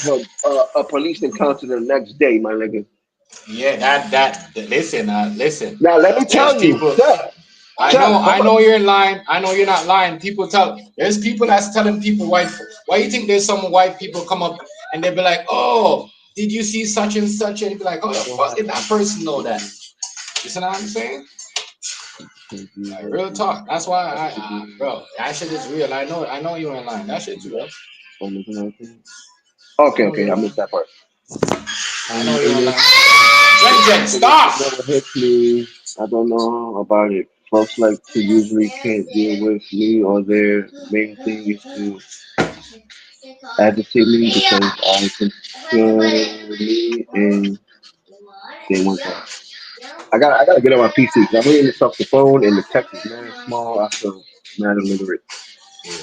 a police encounter the next day, my nigga? Yeah. Listen. Listen. Now let me There's tell you, people. Chef, Chef, I hold know up. you're in line. I know you're not lying. People tell. There's people that's telling people why you think there's some white people come up and they be like, oh, did you see such and such? And be like, oh, the fuck did that person know that? You see what I'm saying? Like real talk. That's why bro, that shit is real. I know you're in line. That shit's real. I Okay, know okay, you're I in line. missed that part. I know you're in It line. Jen, stop. never hits me. I don't know about it. Folks like to usually can't deal with me or their main thing is to agitate me because I control me and they want that. I gotta get on my PC because I'm reading this off the phone and the text is mad small. I feel mad illiterate. Yeah.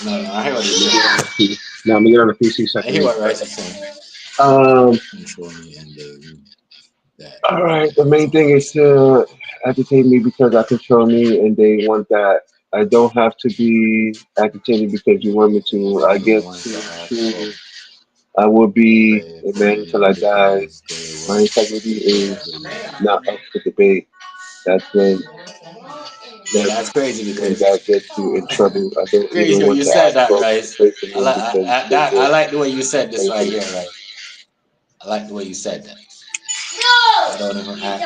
No, I hear what you're Let me saying. get on the PC. Now let me get on the PC so I I can hear read what it Rice better. is saying. Control me and that. All right. The main thing is to agitate me because I control me, and they want that. I don't have to be agitated because you want me to. I You guess want to to ask for true. I will be pray a for man until me I die. because they My will integrity is believe. not up for debate. That's when Yeah, that's that's crazy when because that gets you in trouble. I don't crazy even what want you to said ask that, folks to Rice. pray for me because they I will like the way you said this pray for right me. here, right? I like the way you said that. I don't even ask.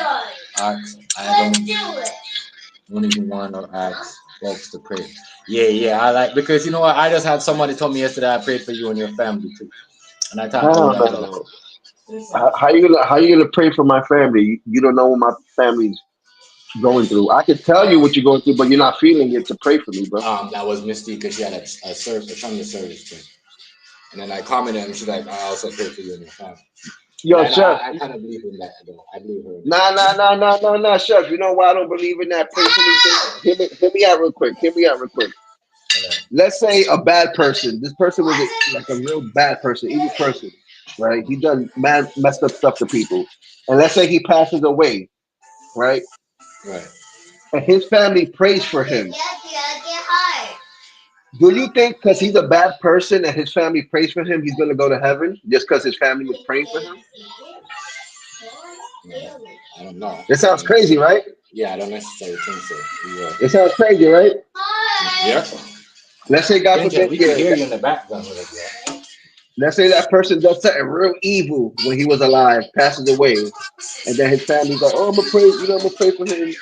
Don't even want to ask folks to pray. Yeah, yeah. I like because you know what? I just had somebody told me yesterday I prayed for you and your family too, and I thought that was Hell a hell of. no. How you gonna pray for my family? You don't know what my family's going through. I can tell you what you're going through, but you're not feeling it to pray for me, bro. That was Mystique because she had a service, a Sunday service thing, and then I commented and she's like, I also pray for you and your family, and Yo, Chef. I kind of believe in that though. I believe her in that. Nah, Chef. You know why I don't believe in that pray for me thing? Hear me out real quick. Hear me out real quick. Let's say a bad person. This person was like a real bad person, evil person, right? He done mad, messed up stuff to people, and let's say he passes away, right? Right. And his family prays for him. Do you think because he's a bad person and his family prays for him, he's gonna go to heaven just because his family was praying for him? I don't know. It sounds crazy, right? Yeah, I don't necessarily think so. Yeah. It sounds crazy, right? Yeah. Let's say, God Benja, forbid, we can yeah. hear you in the background. Like that. Let's say that person does something real evil when he was alive, passes away, and then his family go, "Oh, I'm gonna pray, I'm gonna pray for him.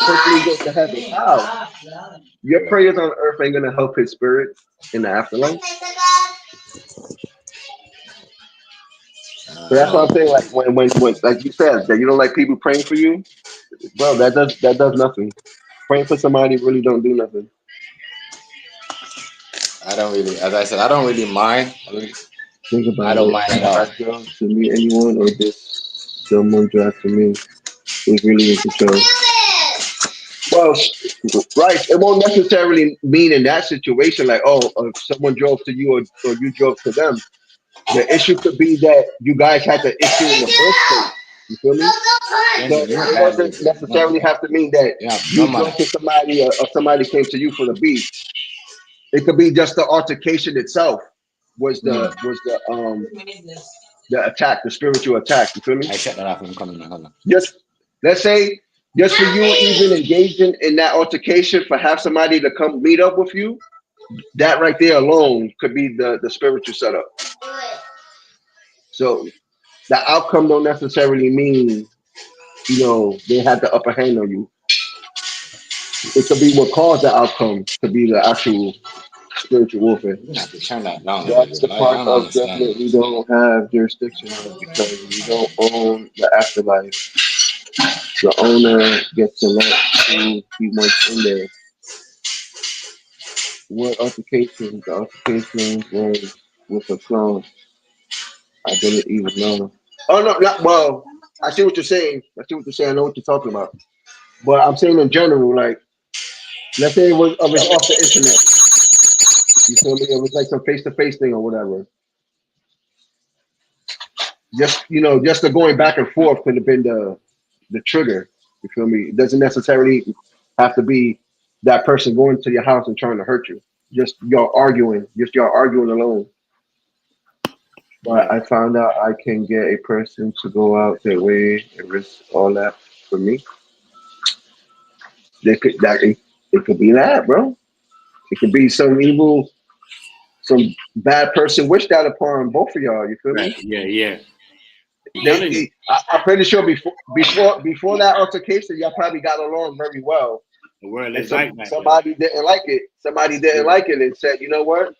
Hopefully, he goes to heaven." How? Your Right. prayers on earth ain't gonna help his spirit in the afterlife. So I that's don't what I'm know. saying. Like when, like you said, that you don't like people praying for you, bro. That does nothing. Praying for somebody really don't do nothing. I don't really, as I said, I don't really mind. Think I about don't it. mind at Did all. I drug to meet anyone, or did someone drive to me? Who's really in control? Well, right. It won't necessarily mean in that situation, like, oh, if someone drove to you or you drove to them. The issue could be that you guys had the issue in the first place. You feel me? So Benji, you're a it bad doesn't little boy. No, necessarily have to mean that yeah, no you man. drove to somebody or somebody came to you for the beef. It could be just the altercation itself was Mm. the attack, the spiritual attack. You feel me? I shut that off when I'm coming. Hold on. Just let's say just for you even engaging in that altercation for have somebody to come meet up with you, that right there alone could be the spiritual setup. So the outcome don't necessarily mean they had the upper hand on you. it could be what caused the outcome to be the actual spiritual warfare. You have to turn that down a That's little the bit. I part don't of understand definitely this. don't have jurisdiction on because you don't own the afterlife. The owner gets to let who he wants in there. What altercation? The altercation was with a clone. I didn't even know. Oh no, not well. I see what you're saying. I see what you're saying. I know what you're talking about. But I'm saying in general, like let's say it was off the internet. You feel me? It was like some face to face thing or whatever. Just just the going back and forth could have been the trigger. You feel me? It doesn't necessarily have to be that person going to your house and trying to hurt you. Just y'all arguing alone. But Yeah. I found out I can get a person to go out their way and risk all that for me. It could be that, bro. It could be some evil, some bad person wished that upon both of y'all. You feel Right. me? Yeah. I'm telling you. I'm pretty sure before that altercation, y'all probably got along very well. The world And is like that. somebody didn't like it. Somebody didn't like it and said, you know what?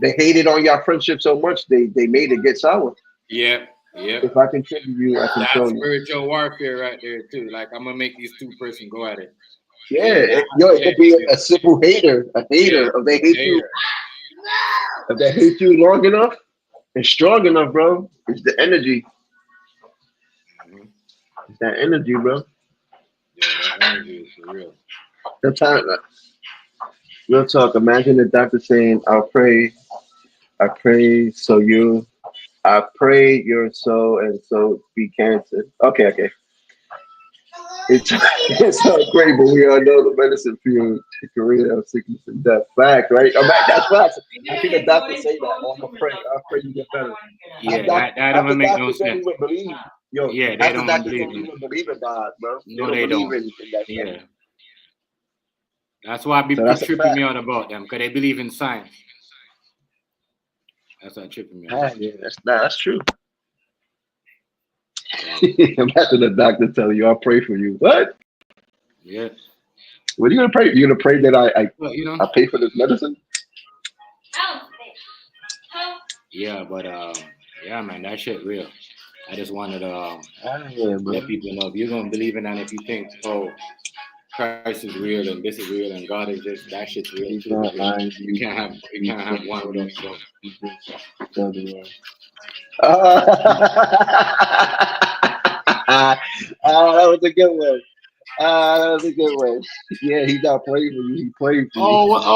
They hated on your friendship so much they made it get sour. Yeah. If I can trigger you, I can show That's you. spiritual warfare right there too. Like I'm gonna make these two person go at it. Yeah, Yeah. it could be a simple hater, Yeah. If they hate you, Hater. if they hate you long enough and strong enough, bro, it's the energy. Mhm. It's that energy, bro. Yeah, that energy is for real. Sometimes, real talk. Imagine the doctor saying, I pray I pray your soul and so be cancer." Okay. It's it's not great, but we all know the medicine field in Korea of sickness and death. Fact, right? That's facts. I think the doctor say that. Oh, I pray you get better. Yeah, that Half the don't make no doctors don't sense. even believe. Yo, Yeah, they half the don't doctors believe don't in it. even believe in God, bro. They No, don't they believe don't. in that stuff. Yeah. That's why So people that's a tripping me fact. out about them, because they believe in science. That's what tripping me out. Ah, yeah, that's true. So, Imagine the doctor tell you, "I'll pray for you." What? yeah. What are you gonna pray? You gonna pray that But I pay for this medicine? yeah, but yeah, man, that shit real. I just wanted to Ah, yeah, let bro. people know if you're gonna believe in that, if you think, oh, Christ is real and this is real and God is this, that shit's real He's too. not Because lying. you can't have one without the other. He just tell the world. Ah, that was a good one. That was a good one. Yeah, he not praying for you. He praying for you.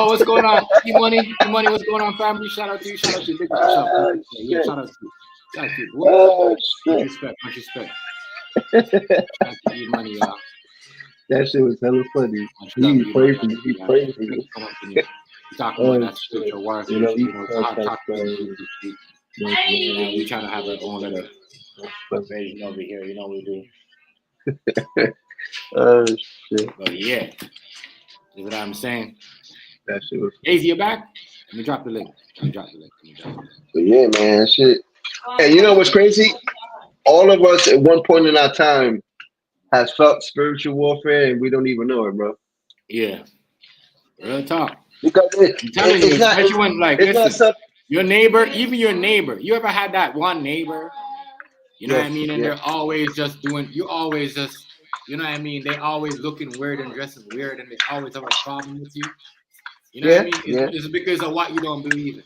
What's going on? E-Money, what's going on, family? Shout out to you, big up yourself. Ah, Yeah, shit. shout out to you. Oh, Much shit. respect. Shout out to E-Money, y'all. That shit was hella funny. Much love, He E-Money. praying for you. He Yeah, praying for you. come up in here. We talking about Oh, that shit. spiritual warfare. You know, he It's a hot contact topic. stories. And we trying to have our own little version over here. You know we do. Oh, shit. But yeah, is what I'm saying. That shit was. Daisy, you back? Let me drop the link. But yeah, man, shit. And you know what's crazy? All of us at one point in our time has felt spiritual warfare, and we don't even know it, bro. Yeah, real talk. Because I'm telling you, especially when like it's not listen, something. your neighbor, even your neighbor. You ever had that one neighbor? You know what I Yes, mean? And yes. they're always just doing. You always just. You know what I mean? They always looking weird and dressing weird, and they always have a problem with you. You know what I mean? It's because of what you don't believe in.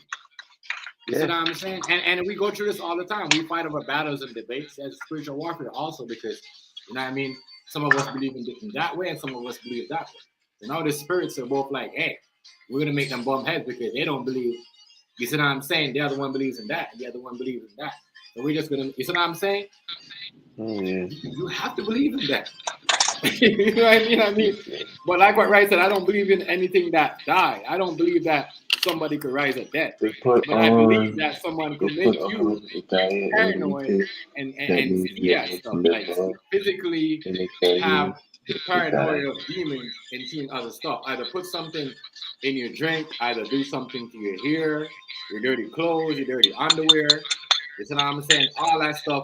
You see what I'm saying? And we go through this all the time. We fight over battles and debates as spiritual warfare also because, you know what I mean? Some of us believe in that way and some of us believe that way. And all the spirits are both like, hey, we're going to make them bump heads because they don't believe. You see what I'm saying? The other one believes in that. And the other one believes in that. So we're just going to, you see what I'm saying? Oh, yeah. You have to believe in that. You know what I mean? But like what Ray said, I don't believe in anything that died. I don't believe that somebody could rise a dead. But I believe that someone could make you paranoid and see that stuff. Like physically have paranoia of demons and seeing other stuff. Either put something in your drink, either do something to your hair, your dirty clothes, your dirty underwear. You see what I'm saying? All that stuff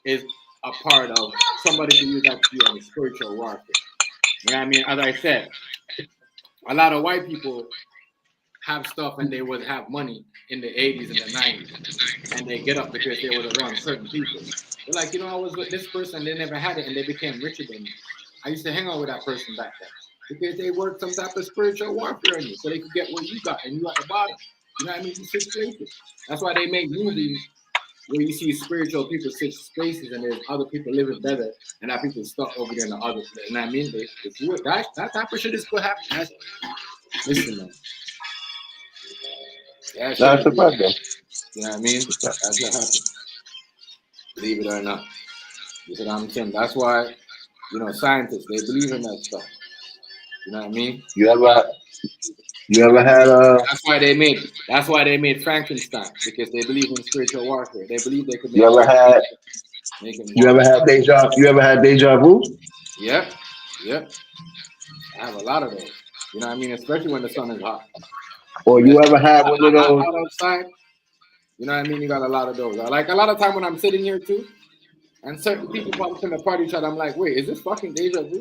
is a part of somebody can use that to be on the spiritual warfare. You know what I mean? As I said, a lot of white people have stuff and they would have money in the 80s and the 90s, and they get up because they were around certain people. They're like, I was with this person, they never had it, and they became richer than me. I used to hang out with that person back then because they worked some type of spiritual warfare on you, so they could get what you got, and you at the bottom. You know what I mean? You switch places. That's why they make movies where you see spiritual people switch spaces, and there's other people living better, and that people stuck over there in the other. You know what I mean? That type of shit is what happens. Listen, man. Yeah, That's the fact, though. you know what I mean? That's what happens. Believe it or not. You see what I'm saying? That's why, scientists, they believe in that stuff. You know what I mean? You ever had That's why they made Frankenstein, because they believe in spiritual warfare. They believe they could make you ever had deja vu? Yep. I have a lot of those. You know what I mean? Especially when the sun is hot. Or you ever had one of those? Outside, you know what I mean? You got a lot of those. Like a lot of time when I'm sitting here too, and certain people pop up in the party chat, I'm like, wait, is this fucking deja vu?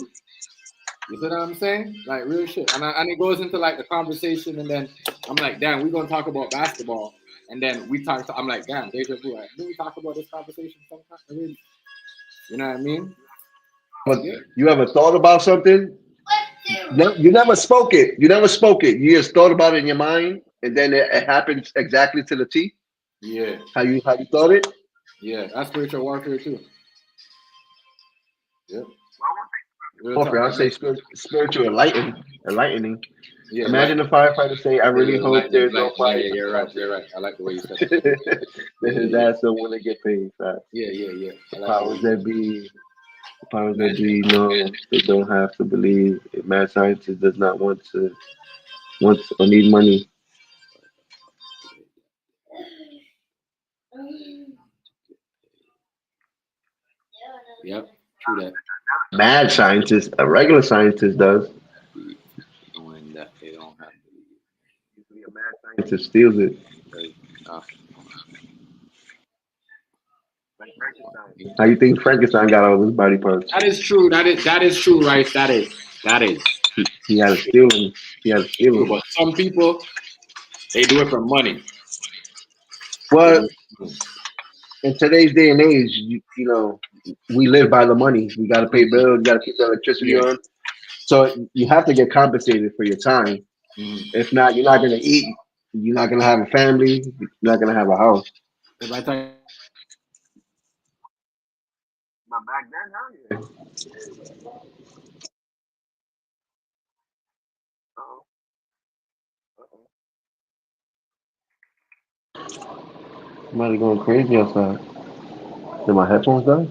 You see what I'm saying? Like real shit. And it goes into like the conversation, and then I'm like, damn, we're gonna talk about basketball. And then I'm like, damn, deja vu. Like, didn't we talk about this conversation sometime? I mean, you know what I mean? But you ever thought about something? No, you never spoke it. You just thought about it in your mind, and then it happens exactly to the T. Yeah. How you thought it? Yeah, that's spiritual warfare too. Yep. Warfare, I'll say spiritual enlightening. Yeah, Imagine the firefighter say, "I really hope there's no fire." Yeah, you're right. I like the way you said it. Then his ass don't want to get paid. Fast. Yeah. Powers that be. No, they don't have to believe. Mad scientist does not want or need money. Yep, true that. Mad scientist, a regular scientist does. Knowing that they don't have to Usually a mad scientist steals it. How you think Frankenstein got all his body parts? That is true. That is true, right? That is. He had to steal him. But some people, they do it for money. Well, in today's day and age, we live by the money. We got to pay bills. We got to keep the electricity on. So you have to get compensated for your time. If not, you're not going to eat. You're not going to have a family. You're not going to have a house. If I tell you, but back then, hell yeah. Somebody going crazy outside. Did my headphones die?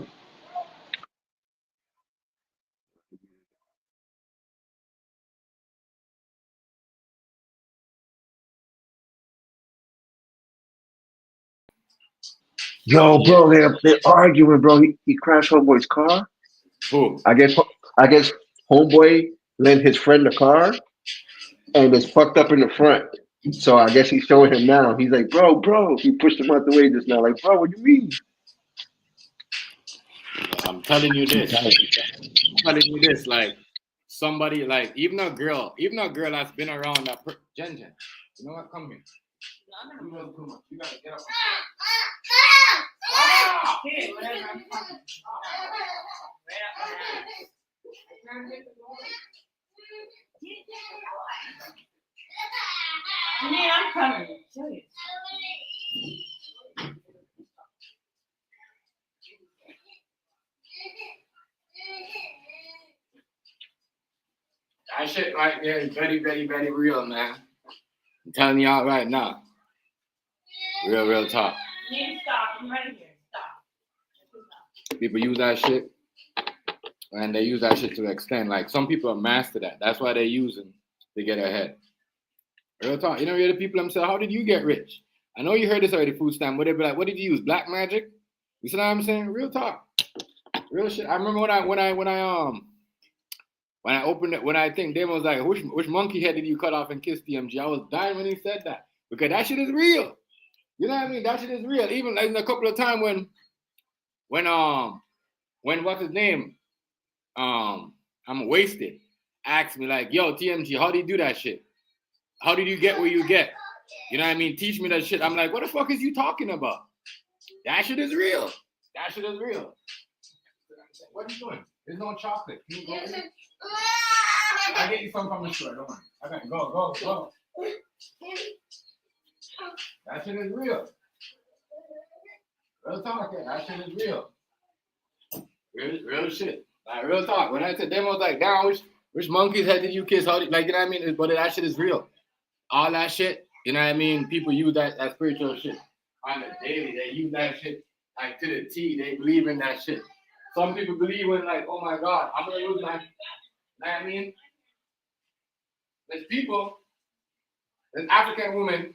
Yo, bro, they're arguing, bro. He crashed homeboy's car. who? I guess homeboy lent his friend the car, and it's fucked up in the front. So I guess he's showing him now. He's like, bro. He pushed him out the way just now. Like, bro, what do you mean? I'm telling you this. Like somebody, like even a girl that's been around that. Jen, you know what? Come here. You know too much. You gotta get up. Okay, whatever, I'm coming. I'm coming. Show you. That shit right there is very, very, very real, man. I'm telling y'all right now. Real talk. You need to stop. I'm right here. Stop. People use that shit, and they use that shit to extend. Like some people are master that. That's why they're using to get ahead. Real talk. You know, the people themselves. How did you get rich? I know you heard this already. Food stamp. What they be like? What did you use? Black magic? You see what I'm saying? Real talk. Real shit. I remember when I opened it. When I think Damon was like, which monkey head did you cut off and kiss TMG? I was dying when he said that because that shit is real. You know what I mean? That shit is real. Even like a couple of times when what's his name? I'm wasted. ask me like, yo, TMG, how do you do that shit? How did you get where you get? You know what I mean? Teach me that shit. I'm like, what the fuck is you talking about? That shit is real. That shit is real. What are you doing? There's no chocolate. Can you go get it? I'll get you some from the store. Don't worry. Okay, go. That shit is real. Real talk, yeah. That shit is real. Real shit. Like, real talk. When I said them, I was like, damn, which monkey's head did you kiss? How like, you know what I mean? But that shit is real. All that shit, you know what I mean? People use that spiritual shit on the daily. They use that shit like to the T. They believe in that shit. Some people believe in like, oh my God, I'm gonna lose my, you know what I mean? There's people, there's African women,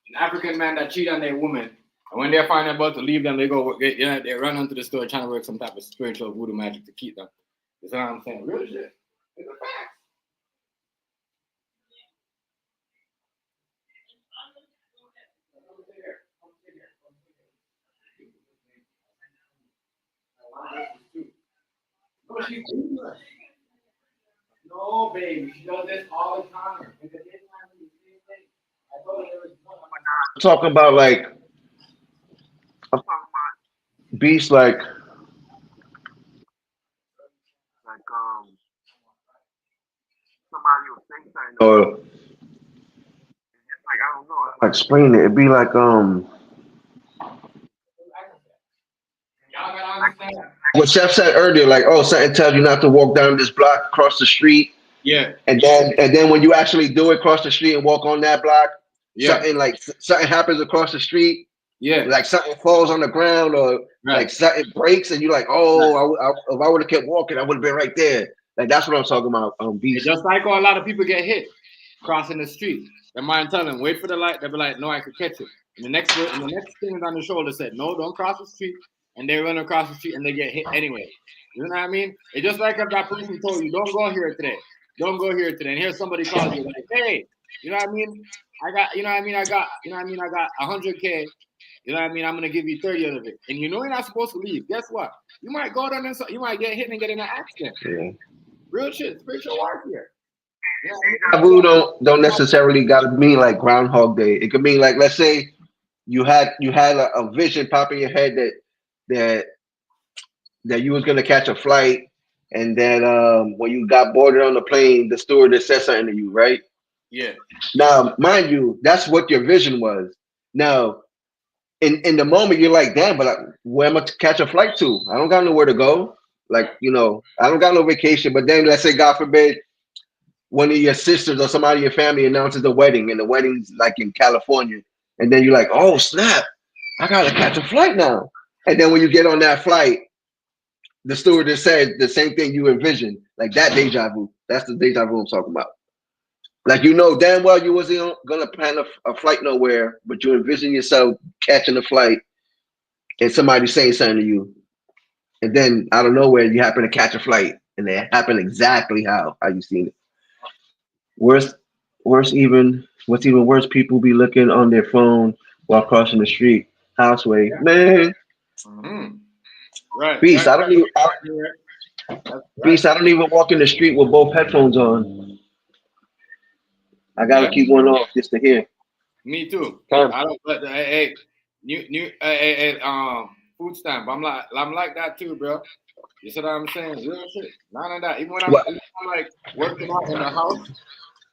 an African man that cheat on their woman, and when they're finally about to leave them, they go, you know, they run onto the store trying to work some type of spiritual voodoo magic to keep them. You know what I'm saying? Real shit. It's a fact. No, she's dangerous. No, baby, she does this all the time. I told her there was one. Talking about like beasts like somebody will say something or like I don't know how to explain it. It'd be like Y'all gotta understand. what Chef said earlier, like, oh, something tells you not to walk down this block, cross the street, Yeah, and then when you actually do it, cross the street and walk on that block, yeah, something happens across the street, yeah. like something falls on the ground or Right. like something breaks, and you're like, oh, if I would have kept walking, I would have been right there. Like that's what I'm talking about. It's Beast. just like a lot of people get hit crossing the street. Their mind tell them, wait for the light. They'll be like, no, I could catch it. And the next thing is on the shoulder said, no, don't cross the street. And they run across the street and they get hit anyway. You know what I mean? It's just like if that person told you, don't go here today. Don't go here today. And here somebody calls you like, hey, you know what I mean? I got 100K. You know what I mean? I'm gonna give you 30 of it. And you know you're not supposed to leave. Guess what? You might go down and you might get hit and get in an accident. Yeah. Real shit, spiritual warfare. You know Taboo don't necessarily gotta mean like Groundhog Day. It could mean like, let's say you had a vision pop in your head that you was gonna catch a flight, and then when you got boarded on the plane, the stewardess said something to you, right? Yeah. Now, mind you, that's what your vision was. Now, in the moment, you're like, damn, but where am I to catch a flight to? I don't got nowhere to go. Like, you know, I don't got no vacation. But then, let's say, God forbid, one of your sisters or somebody in your family announces a wedding, and the wedding's like in California, and then you're like, oh snap, I gotta catch a flight now. And then when you get on that flight, the stewardess said the same thing you envisioned, like that deja vu. That's the deja vu I'm talking about. Like, you know damn well you wasn't gonna plan a flight nowhere, but you envision yourself catching a flight and somebody saying something to you, and then out of nowhere you happen to catch a flight, and it happened exactly how you seen it. What's even worse, people be looking on their phone while crossing the street. Houseway, man. Mm-hmm. Right. Beast, Right. I don't even Beast, I don't even walk in the street with both headphones on. I gotta keep one off just to hear. Me too. Come. I don't. But food stamp. I'm like that too, bro. You see what I'm saying? Real shit. None of that. Even when I'm like working out in the house,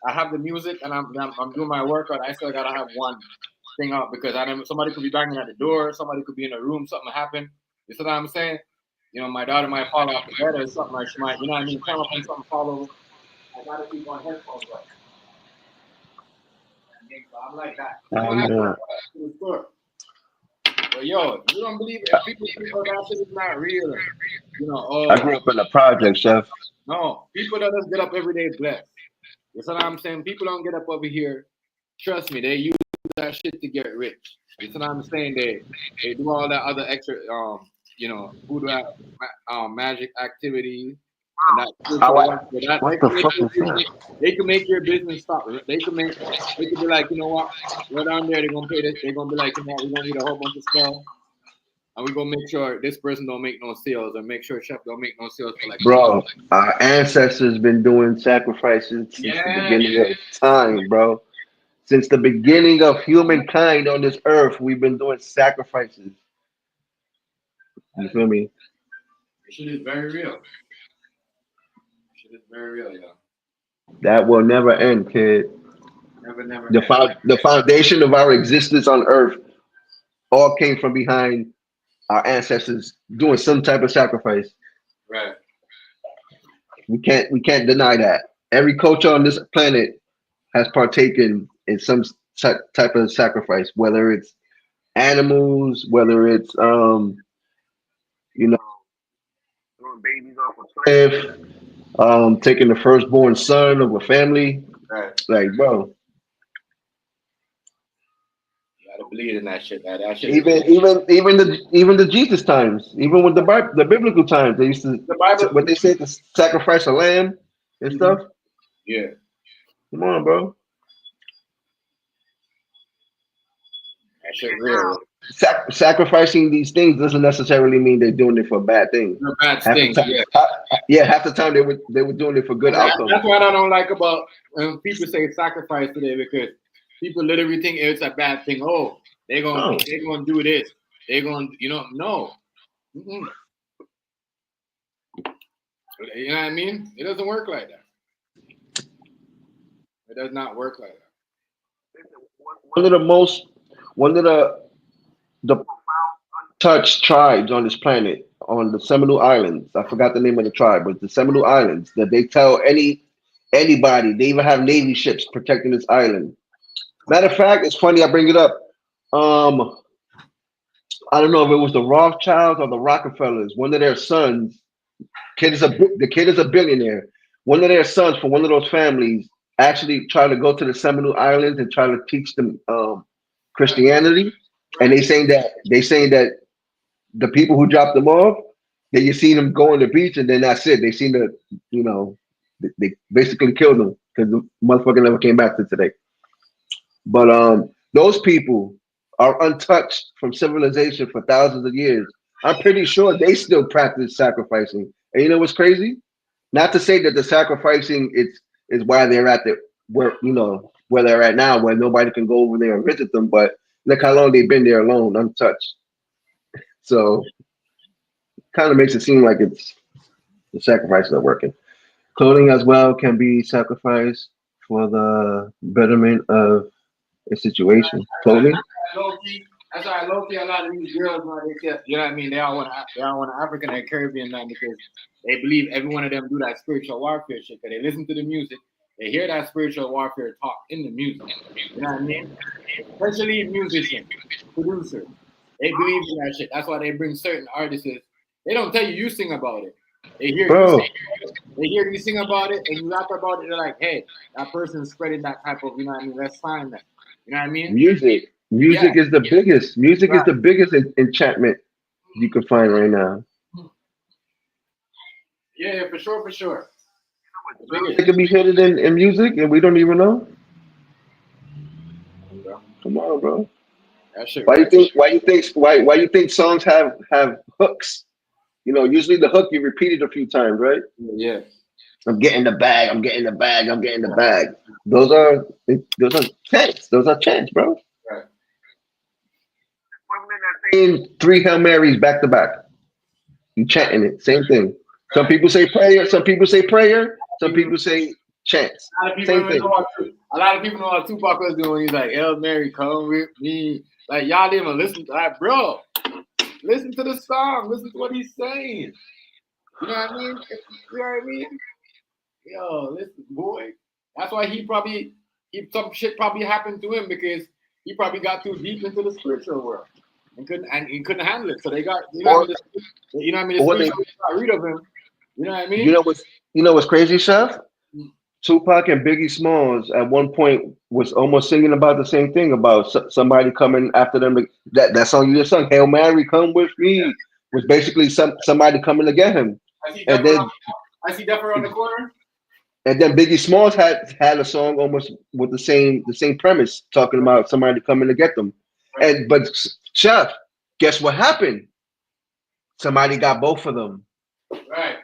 I have the music and I'm doing my workout. I still gotta have one thing out because somebody could be banging at the door, somebody could be in a room, something happen. You see what I'm saying? You know, my daughter might fall off the bed or something, like she might, you know what I mean, come up and something fall over. I gotta keep on headphones right. So I'm like that. But yo, you don't believe it. If people think that shit is not real. You know, I grew up in the project, Chef. No, people that just get up every day blessed. You see what I'm saying? People don't get up over here. Trust me, they use that shit to get rich. You see what I'm saying? They do all that other extra voodoo magic activities. And that, they can make your business stop. They can be like, you know what? We're down there, they're gonna pay this, they're gonna be like, you know, we're gonna need a whole bunch of stuff. and we gonna make sure this person don't make no sales, or make sure Chef don't make no sales for like. Bro, our ancestors been doing sacrifices since the beginning of time, bro. Since the beginning of humankind on this earth, we've been doing sacrifices. You feel me? Shit is very real. Shit is very real, yo. That will never end, kid. Never. The foundation of our existence on earth all came from behind our ancestors doing some type of sacrifice. Right. We can't deny that. Every culture on this planet has partaken in some type of sacrifice, whether it's animals, whether it's you know, throwing babies off a cliff, taking the firstborn son of a family. Right. Like, bro, You gotta believe in that shit, man. That shit. even the Jesus times, even with the biblical times, they used to The Bible. what they said to sacrifice a lamb and stuff. Yeah. Come on, bro. That shit real. Sacrificing these things doesn't necessarily mean they're doing it for bad things. No bad Half the things. time, Yeah. half the time they were doing it for good outcomes. That's what I don't like about when people say sacrifice today, because people literally think it's a bad thing. Oh, they're gonna do this. They're gonna, no. Mm-mm. You know what I mean? It doesn't work like that. It does not work like that. One of the untouched tribes on this planet, on the Seminole Islands. I forgot the name of the tribe, but the Seminole Islands, that they tell anybody, they even have Navy ships protecting this island. Matter of fact, it's funny I bring it up. I don't know if it was the Rothschilds or the Rockefellers. One of their sons, the kid is a billionaire. One of their sons from one of those families actually tried to go to the Seminole Islands and try to teach them Christianity. And they saying that the people who dropped them off, that you see them go on the beach and then that's it. They seem to, they basically killed them because the motherfucker never came back to today. But those people are untouched from civilization for thousands of years. I'm pretty sure they still practice sacrificing. And you know what's crazy? Not to say that the sacrificing is why they're at where they're at now, where nobody can go over there and visit them, but look how long they've been there alone, untouched. So kind of makes it seem like it's the sacrifice not working. Clothing as well can be sacrificed for the betterment of a situation. Clothing. That's why low-key a lot of these girls, they say, you know what I mean? They all want African and Caribbean man because they believe every one of them do that spiritual warfare shit. Because they listen to the music, they hear that spiritual warfare talk in the music. You know what I mean? Especially musicians, producers. They believe in that shit. That's why they bring certain artists. They don't tell you sing about it. They hear you sing about it and you rap about it. They're like, hey, that person's spreading that type of, you know what I mean? Let's find that. You know what I mean? Music is the biggest. Music is the biggest enchantment you can find right now. Yeah, for sure. It could be hidden in music and we don't even know. Come on, bro. Why you think songs have hooks? Usually the hook you repeat it a few times, right? Yeah. I'm getting the bag. I'm getting the bag. I'm getting the bag. Those are chants. Those are chants, bro. Right. Saying 3 Hail Marys back to back. You chanting it. Same thing. Some people say prayer. Some people say prayer. Some people say chants. Same thing. A lot of people know what Tupac was doing. He's like, Hail Mary, come with me. Like, y'all didn't even listen to that, bro. Listen to the song. Listen to what he's saying. You know what I mean? You know what I mean? Yo, listen, boy. That's why some shit probably happened to him because he probably got too deep into the spiritual world and he couldn't handle it. So they got, you know what I mean? The spiritual got rid of him. You know what I mean? You know what's crazy, Chef? Tupac and Biggie Smalls at one point was almost singing about the same thing about somebody coming after them. That song you just sung, Hail Mary, come with me, was basically somebody coming to get him. I see Duffer on the corner. And then Biggie Smalls had a song almost with the same premise, talking about somebody coming to get them. But Chef, guess what happened? somebody got both of them. Right.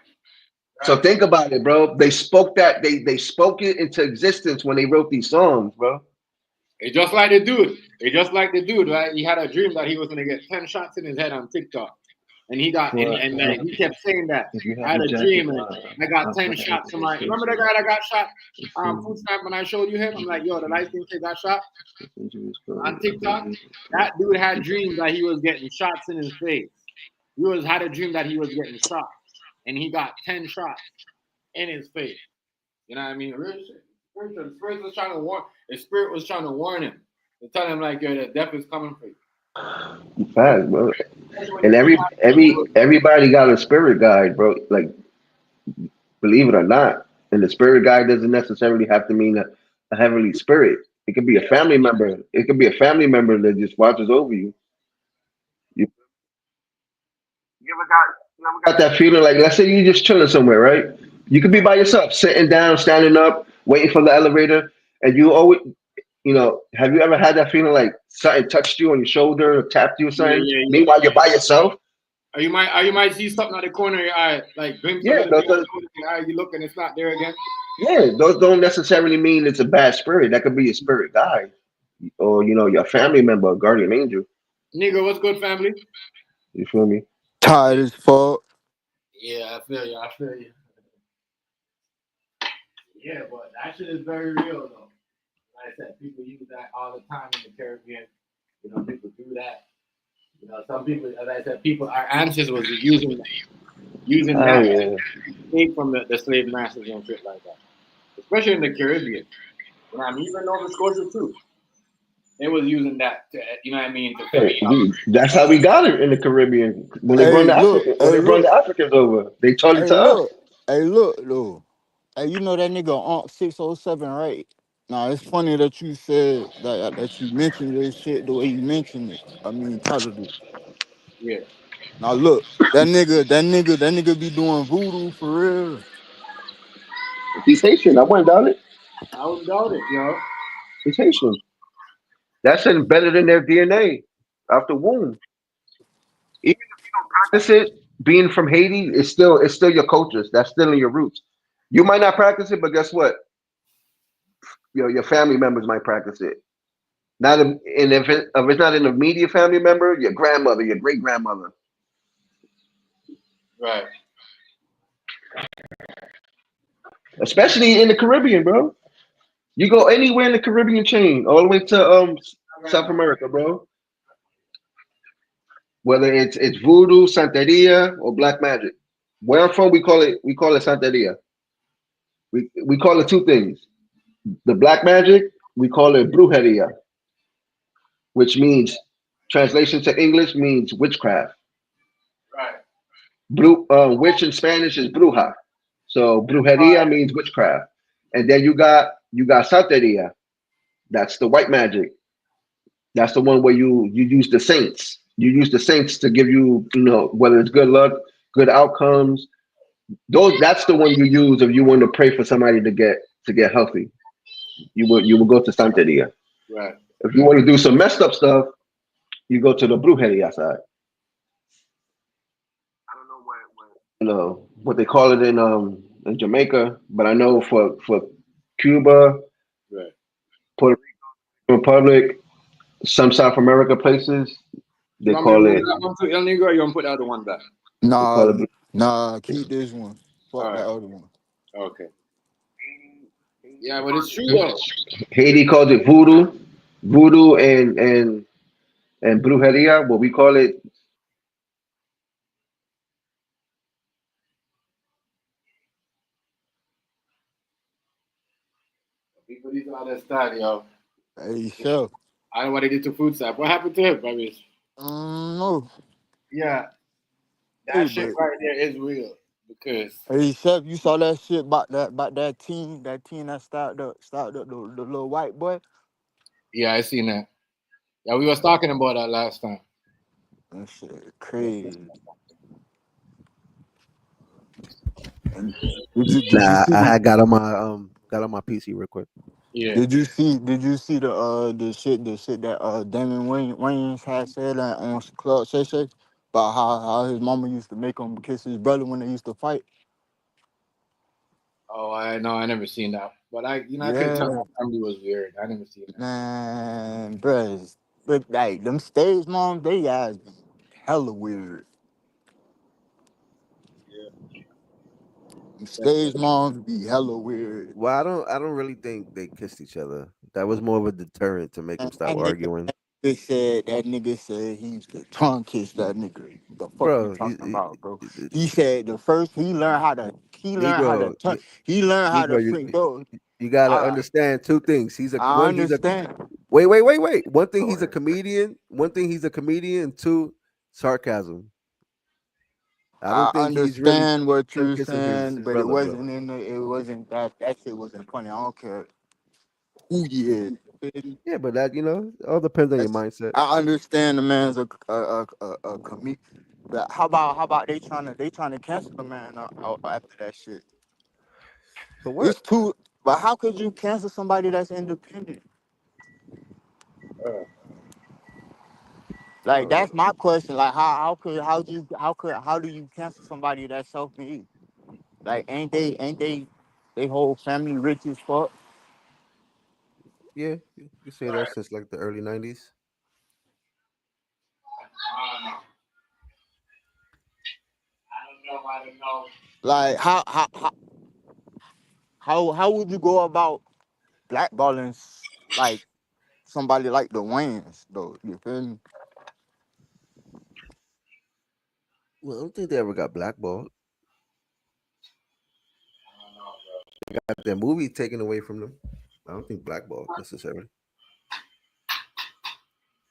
So think about it, bro. They spoke that they spoke it into existence when they wrote these songs, bro. It's just like the dude. It's just like the dude, right? He had a dream that he was gonna get 10 shots in his head on TikTok. And he got and he kept saying that. If you I have had a a jacket, dream and I got 10 shots. I'm like, remember the guy that got shot food stamp when I showed you him? I'm like, yo, the light skin kid got shot on TikTok. That dude had dreams that he was getting shots in his face. Had a dream that he was getting shot. And he got 10 shots in his face. You know what I mean? The spirit was trying to warn. The spirit was trying to warn him, to tell him like, "Yo, the death is coming for you." Facts, bro. And everybody got a spirit guide, bro. Like, believe it or not, and the spirit guide doesn't necessarily have to mean a heavenly spirit. It could be a family member. It could be a family member that just watches over you. You ever got that feeling like, let's say you just chilling somewhere, right? You could be by yourself, sitting down, standing up, waiting for the elevator, and you always, have you ever had that feeling like something touched you on your shoulder or tapped you or Yeah, something? yeah, yeah. Meanwhile, you're by yourself. Or you might see something at the corner of your eye, like glimpse of Yeah, it at the corner of your eye. You look and it's not there again. yeah, those don't necessarily mean it's a bad spirit. That could be a spirit guide, or your family member, a guardian angel. Nigga, what's good, family? You feel me? Tired as fuck. Yeah, I feel you. I feel you. Yeah, but that shit is very real though. Like I said, people use that all the time in the Caribbean. People do that. Some people, as I said, our ancestors was using Oh that yeah. escape from the slave masters and shit like that. Especially in the Caribbean. Even Nova Scotia too. They was using that to, you know what I mean, to Hey, that's how we got it in the Caribbean. When they Hey, brought the look, African, when hey, they brought the look, Africans over, they taught it hey, to us. look, hey, look, though. Hey, you know that nigga Aunt 607, right? Now, it's funny that you said that you mentioned this shit the way you mentioned it. I mean, titled it. yeah. Now, look, that nigga be doing voodoo for real. He's Haitian. I went down it. I would doubt it, yo. He's Haitian. That's embedded in their DNA after womb. Even practice it, being from Haiti, it's still your culture. That's still in your roots. You might not practice it, but guess what? Your family members might practice it. And if it's not an immediate family member, your grandmother, your great grandmother. Right. Especially in the Caribbean, bro. You go anywhere in the Caribbean chain, all the way to South America, bro. Whether it's voodoo, santeria, or black magic. Where I'm from, we call it santeria. We call it two things. The black magic, we call it brujeria, which means translation to English means witchcraft. Right. Witch in Spanish is bruja. So brujeria Right. means witchcraft. And then you got santeria. That's the white magic. That's the one where you use the saints. You use the saints to give you, whether it's good luck, good outcomes. That's the one you use if you want to pray for somebody to get healthy. You will go to Santeria. Right. If you want to do some messed up stuff, you go to the brujeria side. What they call it in Jamaica, but I know for Cuba, Right. Puerto Rico, Republic, some South America places, You they want me to call move it that one to El Negro or you want to put the other one back? they Nah, call it nah, keep this one. All Fuck that right. other one. Okay. Yeah, but it's true though. Haiti calls it voodoo and brujeria. What we call it, People need to understand, yo. Hey, chef. I know what they did to food stamp. What happened to him, baby? No. Yeah, Hey, that shit but right there is real because hey, chef, you saw that shit about that team that started the little white boy. yeah, I seen that. Yeah, we was talking about that last time. That shit crazy. And did you Nah, see I the had got on my PC real quick. Yeah. did you see the shit that Damon Wayans had said on Club Shay Shay? About how his mama used to make him kiss his brother when they used to fight. Oh, I know. I never seen that, but I could tell Yeah, my family was weird. I never seen that. man, bruh. But like them stage moms, they guys be hella weird. Them stage moms be hella weird. Well, I don't really think they kissed each other. That was more of a deterrent to make them And stop arguing. that nigga said he used to tongue kiss that nigga. The fuck you Bro, talking about, bro? He said the first he learned how to Negro, tongue, he learned how to Negro, freak bro. you gotta I understand two things. He's a I one. He's a understand. wait. One thing, Go he's a ahead. comedian. One thing, he's a comedian. And two, sarcasm. I I don't think he's really understand what tongue you're kissing his saying, but it brother, bro. wasn't in the, it wasn't that shit wasn't funny. I don't care who you is. Yeah, but that it all depends on your mindset. I understand the man's a comedian. But how about they trying to cancel the man after that shit? For what? It's too. But how could you cancel somebody that's independent? Like Uh, that's my question. Like how do you cancel somebody that's self made? Like they whole family rich as fuck. yeah, you could say that since like the early '90s. I don't know. I don't know. I don't know. Like how would you go about blackballing like somebody like the Wayans though? You feel me? Well, I don't think they ever got blackballed. I don't know, bro. Got their movie taken away from them. I don't think blackballed necessarily.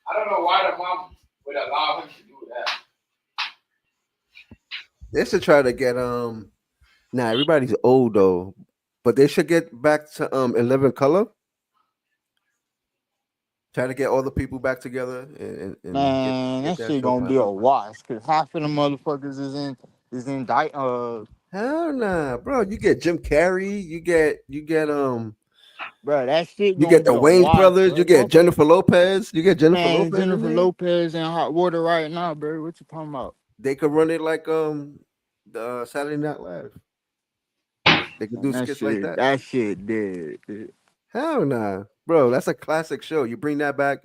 I don't know why the mom would allow him to do that. They should try to get Nah, everybody's old though, but they should get back to 11 color. Try to get all the people back together and Man, get that that shit show gonna be a popping. wash because half of the motherfuckers is in Hell nah, bro. You get Jim Carrey. bro, that shit You gonna get be the a Wayne's wash, brothers. bro. You get Motherfucker, Jennifer Lopez. You get Jennifer man, Lopez in Jennifer there. Lopez in hot water right now, bro. What you talking about? They could run it like the Saturday Night Live. They could Man, do that skits like shit, that. that shit dead. Dude. Hell nah, bro. That's a classic show. You bring that back.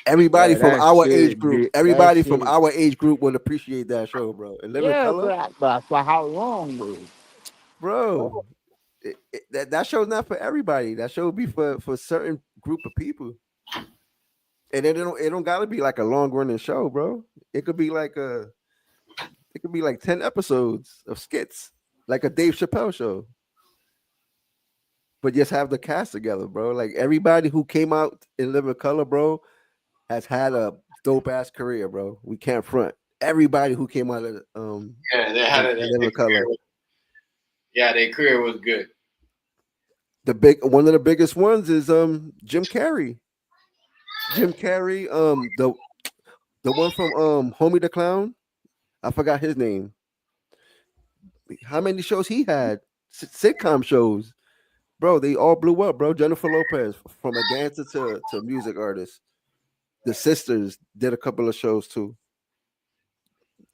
Everybody Bro, from that our age shit group. did. That Everybody from shit. our age group would appreciate that show, bro. And Living Yeah, Color, but for how long, though? bro. That show's not for everybody. That show would be for certain group of people. And it don't gotta be like a long running show, bro. It could be like a it could be like 10 episodes of skits, like a Dave Chappelle show. But just have the cast together, bro. Like everybody who came out in Living Color, bro, has had a dope ass career, bro. We can't front. Everybody who came out of Yeah, they had it. in Living Color. Yeah, their career was good. The big one of the biggest ones is Jim Carrey. Jim Carrey, the one from Homie the Clown. I forgot his name. How many shows he had? Sitcom shows, bro. They all blew up, bro. Jennifer Lopez, from a dancer to music artist. The sisters did a couple of shows too.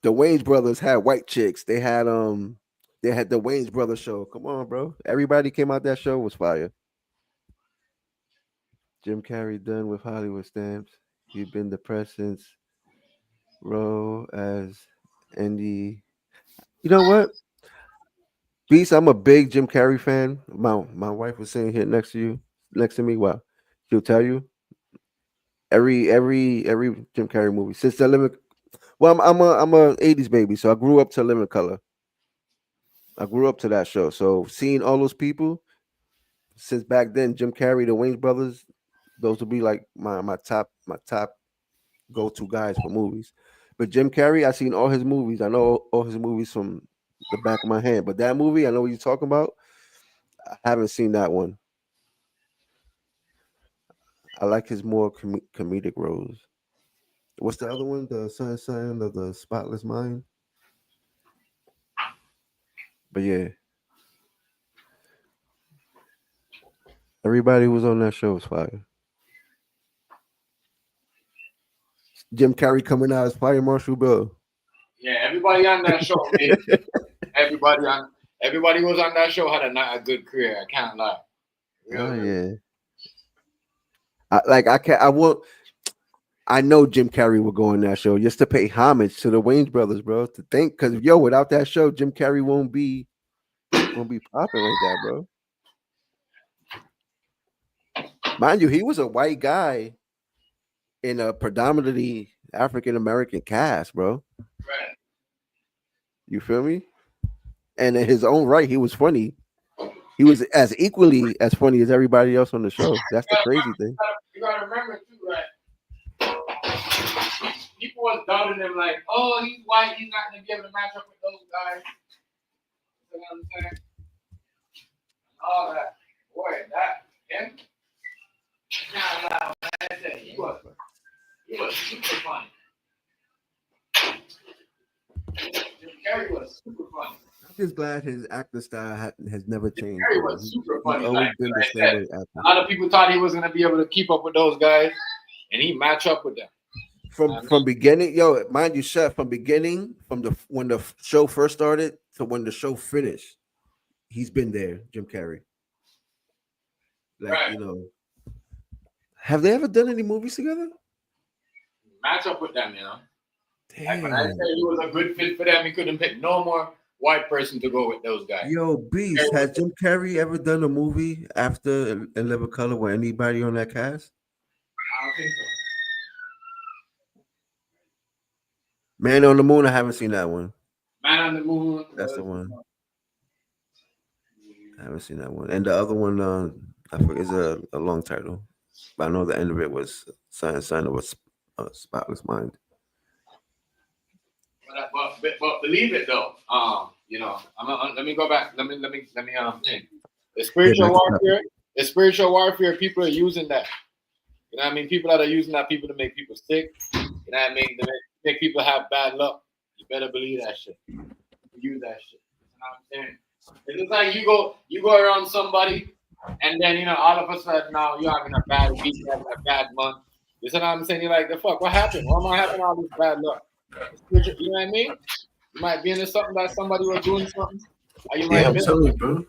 The Wayne's brothers had white chicks. They had the Wayne's Brothers show. Come on, bro. Everybody came out that show was fire. Jim Carrey done with Hollywood stamps. He's been depressed since role as Andy. You know what? Beast, I'm a big Jim Carrey fan. My wife was sitting here next to you, next to me. Wow, she'll tell you every Jim Carrey movie since the Living. Well, I'm a '80s baby, so I grew up to Living Color. I grew up to that show, so seeing all those people since back then, Jim Carrey, the Wayne's brothers, those would be like my top go to guys for movies. But Jim Carrey, I seen all his movies. I know all his movies from the back of my hand. But that movie, I know what you're talking about. I haven't seen that one. I like his more comedic roles. What's the other one? The Sunshine of the Spotless Mind. But yeah, everybody who was on that show was fire. Jim Carrey coming out as Fire Marshal Bill. Yeah, everybody on that show, man. Everybody who was on that show had a good career. I can't lie. Oh yeah. I can't. I won't. I know Jim Carrey will go on that show just to pay homage to the Wayans brothers, bro. To think, because without that show, Jim Carrey won't be popping like that, bro. Mind you, he was a white guy in a predominantly African American cast, bro. Right. You feel me? And in his own right, he was funny. He was as equally as funny as everybody else on the show. That's the crazy thing. You gotta remember too, right? People was doubting him like, oh, he's white, he's not gonna be able to match up with those guys. You know what I'm saying? All that. Boy, that him. Nah, man, I said he was super funny. Jim Carrey was super funny. I'm just glad his acting style has never changed. Carrey was super funny. He's always been the same way acting. A lot of people thought he was gonna be able to keep up with those guys, and he match up with them. From beginning, mind you, Chef, from when the show first started to when the show finished, he's been there, Jim Carrey. Like, right. Have they ever done any movies together? Match up with them, Damn. Like when I said he was a good fit for them, he couldn't pick no more white person to go with those guys. Yo, Beast, has Jim Carrey ever done a movie after In Living Color with anybody on that cast? I don't think so. Man on the Moon, I haven't seen that one. Man on the Moon. That's the one. I haven't seen that one. And the other one, I forget, is a long title. But I know the end of it was Sign of a Spotless Mind. But believe it though. Let me go back. Let me think. The spiritual warfare, people are using that. You know what I mean? People that are using that, people to make people sick. You know what I mean? To make people have bad luck. You better believe that shit. Use that shit. You know what I'm saying? It's just like you go around somebody, and then all of a sudden now you're having a bad week, you're having a bad month. You know what I'm saying? You're like, the fuck, what happened? Why am I having all this bad luck? You know what I mean? You might be into something that somebody was doing something. Or you might I'm telling you, bro.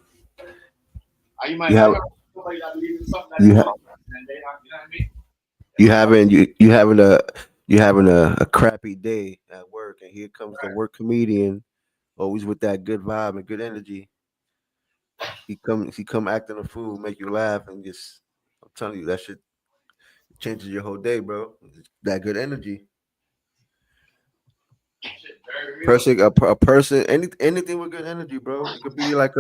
Or you might have somebody that believes in something that's wrong, and they not, you know what I mean? You having a crappy day at work, and here comes the work comedian, always with that good vibe and good energy. He come acting a fool, make you laugh, and just I'm telling you that shit changes your whole day, bro. That good energy. A person, anything with good energy, bro. It could be like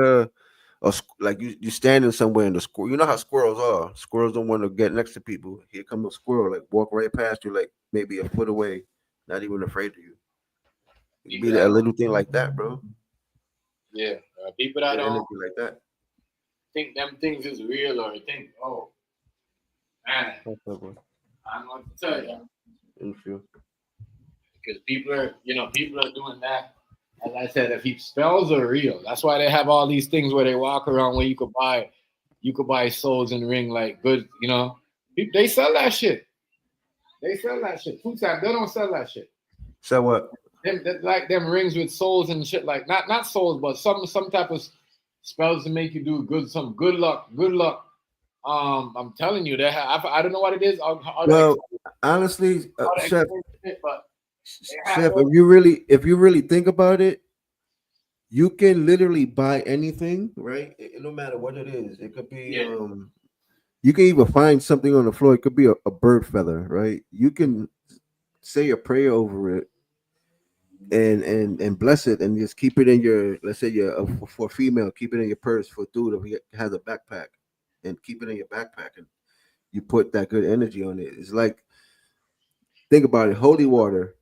like you standing somewhere in the squirrel. You know how squirrels are. Squirrels don't want to get next to people. Here comes a squirrel, like walk right past you, like maybe a foot away, not even afraid of you. It could be a little thing like that, bro. Yeah, people that don't energy like that think them things is real or think, oh man, I don't know what to tell you. Because people are doing that. As I said, if spells are real, that's why they have all these things where they walk around where you could buy souls and ring like good, They sell that shit. Food time, they don't sell that shit. So what? Them rings with souls and shit, like not souls, but some type of spells to make you do some good luck. I'm telling you, I don't know what it is. Honestly, Chef, if you really think about it, you can literally buy anything, right? No matter what it is. It could be you can even find something on the floor. It could be a bird feather, right? You can say a prayer over it and bless it and just keep it in your, let's say for female, keep it in your purse. For dude, if he has a backpack, and keep it in your backpack, and you put that good energy on it. It's like, think about it, holy water.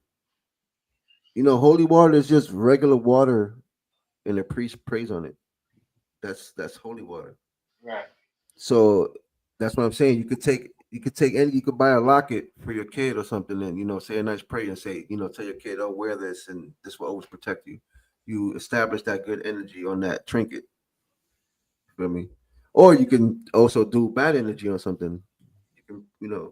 Holy water is just regular water, and a priest prays on it. That's holy water. Right. So that's what I'm saying. You could buy a locket for your kid or something, and say a nice prayer and say, tell your kid, oh, wear this, and this will always protect you. You establish that good energy on that trinket. You feel me? Or you can also do bad energy on something. You can,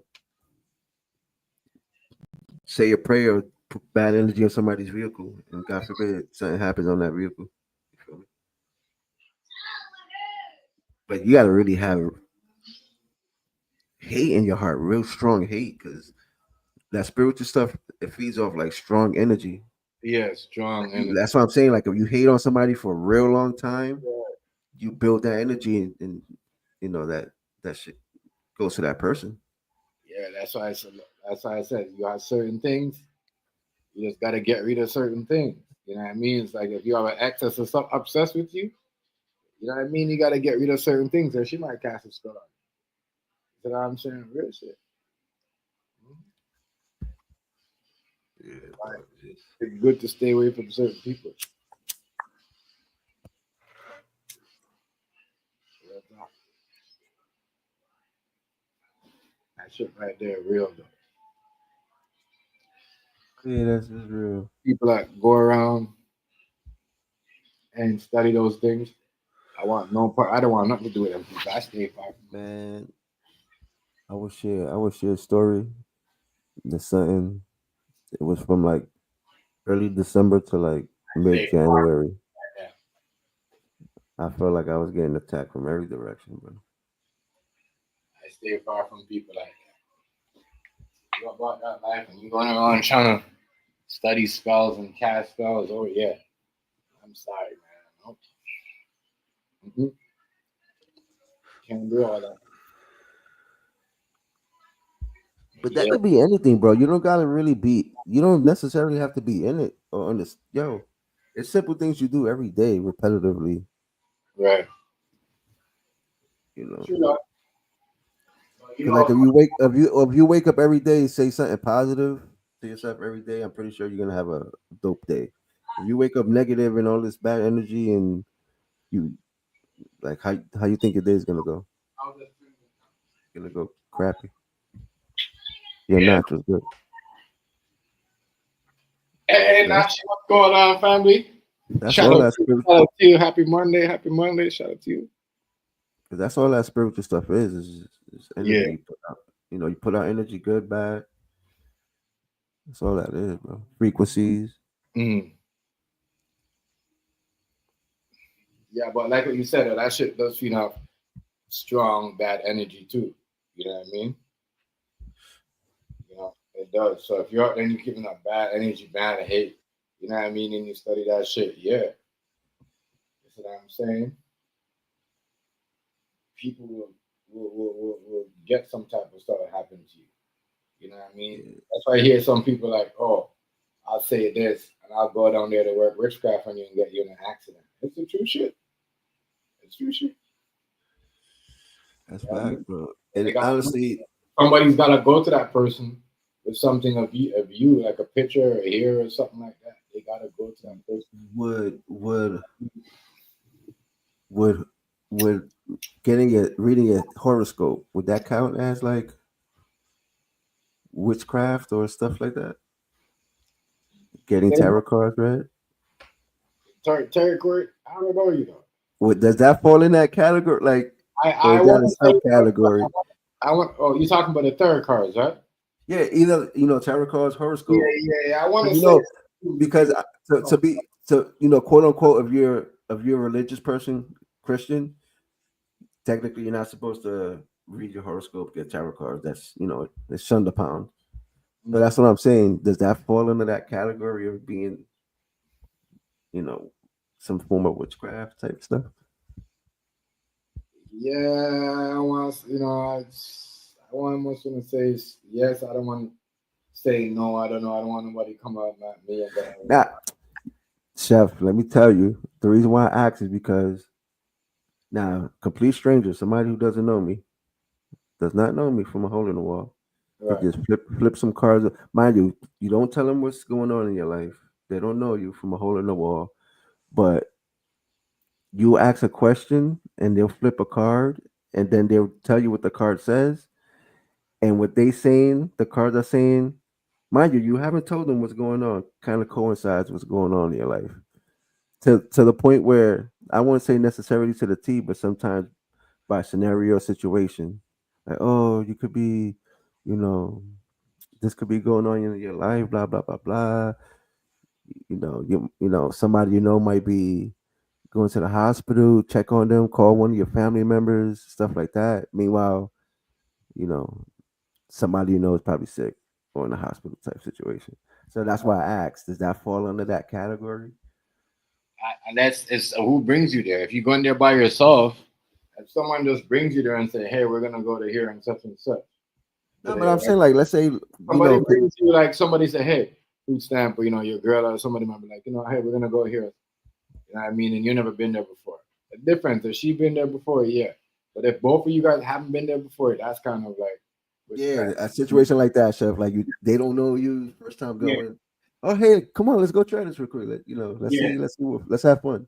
say a prayer, put bad energy on somebody's vehicle, and God forbid something happens on that vehicle. You feel me? But you got to really have hate in your heart, real strong hate, because that spiritual stuff it feeds off like strong energy. Yeah, strong energy. That's what I'm saying. Like if you hate on somebody for a real long time, you build that energy, and you know that shit goes to that person. Yeah, that's why I said. That's why I said you got certain things. You just got to get rid of certain things. You know what I mean? It's like if you have an ex that's so obsessed with you, you know what I mean? You got to get rid of certain things, or she might cast a spell on you. You know what I'm saying? Real shit. Yeah, Like, but it's- it's good to stay away from certain people. Real talk. That shit right there, real though. yeah, that's real, People that go around and study those things, I want no part. I don't want nothing to do with them people. I stay far from them. man. I would share a story. There's something. It was from like early December to like mid Stay far January. from them. I felt like I was getting attacked from every direction, bro. I stay far from people like that. You about that life and you going around trying to study spells and cast spells. Oh yeah, I'm sorry, man. Nope. Can't do all that. But that Yeah, could be anything, bro. You don't gotta really be. You don't necessarily have to be in it or on this. Yo, it's simple things you do every day, repetitively. right. You know, You know, you 'cause like know, if you wake up every day, say something positive to yourself every day. I'm pretty sure you're gonna have a dope day. If you wake up negative and all this bad energy, and you like how you think your day is gonna go? Gonna go crappy. Your yeah. natural's good. Hey, That's Nachi, what's going on, family? that's Shout all out that to you. spirit. Shout out to you. Happy Monday. Happy Monday. Shout out to you. Cause that's all that spiritual stuff is Yeah. energy you put out. You know, you put out energy, good, bad. That's all that is, bro. Frequencies. Mm. Yeah, but like what you said, that shit does feed off strong bad energy too. You know what I mean? You know, it does. So if you're out there and you're giving up bad energy, bad hate, you know what I mean, and you study that shit, yeah. You see what I'm saying? People will get some type of stuff that happen to you. You know what I mean? Yeah, That's why I hear some people like, oh, I'll say this and I'll go down there to work witchcraft on you and get you in an accident. It's the true shit. It's true shit. that's You know what I fact, mean? bro. And they And got honestly, somebody's got to go to that person with something of you, like a picture or hair or something like that. They got to go to that person. would would would would getting it reading a horoscope, would that count as like witchcraft or stuff like that? Getting tarot cards read? Terry Court, I don't know you know. Does that fall in that category? Like, or I is that want to a say, subcategory? I want. Oh, you talking about the third cards, right? Yeah, either tarot cards, Yeah, horoscope. I want to You say know, because quote unquote, if you're a religious person, Christian, technically you're not supposed to read your horoscope, get tarot cards. That's it's shunned upon. So that's what I'm saying. Does that fall into that category of being, you know, some form of witchcraft type stuff? yeah, I want. I almost want to say yes. I don't want to say no. I don't know. I don't want nobody to come out at me and then. Now, Chef, let me tell you, the reason why I ask is because now, complete stranger, somebody who doesn't know me, does not know me from a hole in the wall. Could Right. just flip some cards. Mind you, you don't tell them what's going on in your life. They don't know you from a hole in the wall. But you ask a question and they'll flip a card and then they'll tell you what the card says. And what they saying, the cards are saying, mind you, you haven't told them what's going on. Kind of coincides what's going on in your life. To the point where I won't say necessarily to the T, but sometimes by scenario situation. Like, oh, you could be, you know, this could be going on in your life, blah blah blah blah. You know somebody you know might be going to the hospital, check on them, call one of your family members, stuff like that. Meanwhile, you know, somebody you know is probably sick or in a hospital type situation. So that's why I asked, does that fall under that category? And that's it's who brings you there. If you go in there by yourself, if someone just brings you there and say, "Hey, we're gonna go to here and such and such," No, but today, I'm right? saying like let's say Somebody brings you like somebody say, "Hey, food stamp," or your girl or somebody might be like, "Hey, we're gonna go here." You know what I mean? And you've never been there before. The difference if she been there before, yeah. But if both of you guys haven't been there before, that's kind of like, yeah, a situation like that, chef, like they don't know you first time yeah, going. Oh, hey, come on, let's go try this real quick. yeah. Let's see, let's have fun.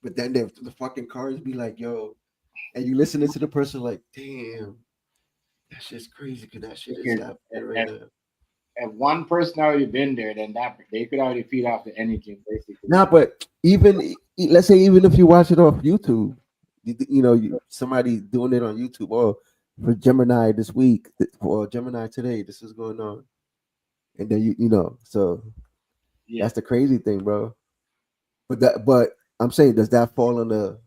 But then the fucking cars be like, yo, and you listening to the person like, damn, that shit's crazy because that shit is Because happening right now. if one person already been there, then that they could already feed off the energy basically. Nah, but let's say even if you watch it off YouTube, somebody doing it on YouTube or for Gemini this week or Gemini today, this is going on, and then so Yeah. that's the crazy thing, bro. But I'm saying, does that fall under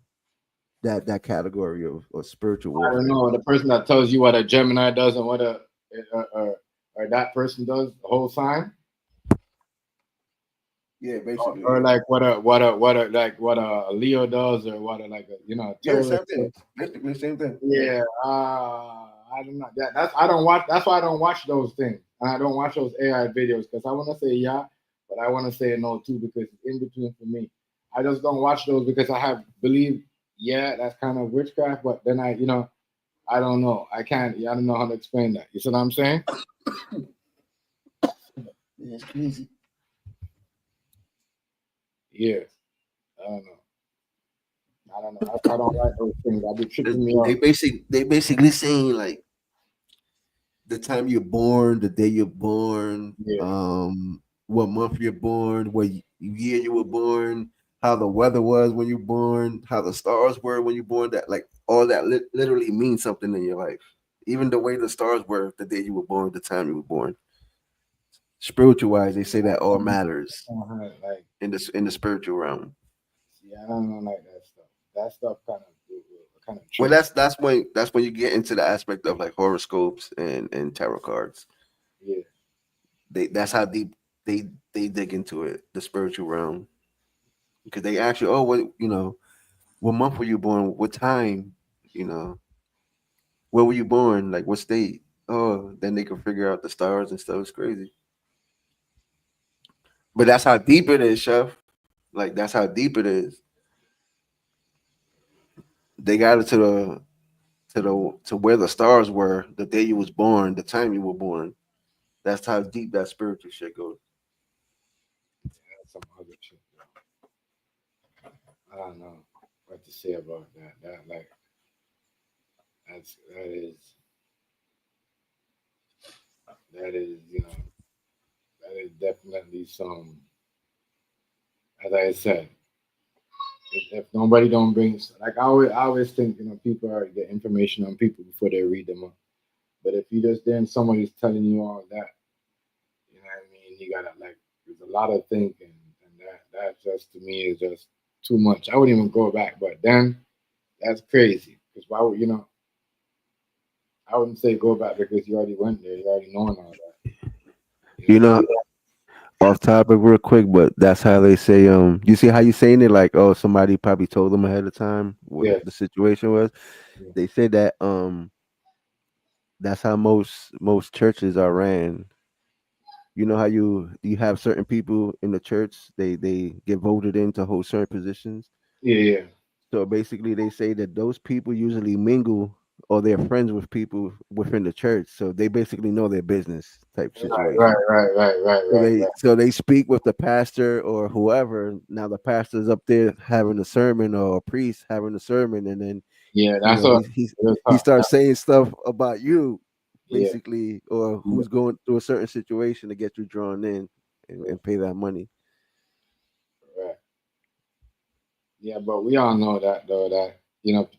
that category of spiritual I don't warfare? know the person that tells you what a Gemini does and what or that person does the whole sign. Yeah, basically. Or like what a Leo does, or what a Yeah, terrorist. same thing. Basically, same thing. Yeah, I don't know. That's I don't watch. That's why I don't watch those things. And I don't watch those AI videos because I want to say yeah, but I want to say no too because it's in between for me. I just don't watch those because I have believe yeah that's kind of witchcraft, but then I don't know. I can't. I don't know how to explain that. You see what I'm saying? Yeah, it's crazy. Yeah. I don't know. I don't know. I don't like those things. I be tripping me They off. basically saying like the time you're born, the day you're born, Yeah. what month you're born, what year you were born, how the weather was when you were born, how the stars were when you were born. That like all that literally means something in your life. Even the way the stars were the day you were born, the time you were born. Spiritual wise, they say that all matters Like in the spiritual realm. yeah, I don't know like that stuff. That stuff kind of Well, tricky. that's when you get into the aspect of like horoscopes and tarot cards. Yeah. That's how deep they dig into it, the spiritual realm, because they ask you, oh, what month were you born? What time? You know, where were you born? Like what state? Oh, then they can figure out the stars and stuff. It's crazy, but that's how deep it is, chef. Like that's how deep it is. They got it to where the stars were the day you was born, the time you were born. That's how deep that spiritual shit goes. That's some other shit. I don't know what to say about that. That is that is definitely some. As I said, if nobody don't bring like I always think people are get information on people before they read them. But if you just then somebody's telling you all that, you know what I mean, you gotta like there's a lot of thinking, and that just to me is just too much. I wouldn't even go back, but then that's crazy because why would I wouldn't say go back because you already went there, you already knowing all that. You You know? know, off topic real quick, but that's how they say. You see how you saying it like, oh, somebody probably told them ahead of time what Yeah, the situation was. yeah, They say that that's how most churches are ran. You know how you have certain people in the church, they get voted in to hold certain positions. yeah. So basically, they say that those people usually mingle or they're friends with people within the church. So they basically know their business type Right, situation. right, right, right, So right, they right. so they speak with the pastor or whoever. Now the pastor's up there having a sermon or a priest having a sermon, and then Yeah, you that's know what. he starts saying stuff about you, Yeah, basically, or yeah, who's going through a certain situation to get you drawn in yeah, and pay that money. right. Yeah, but we all know that though that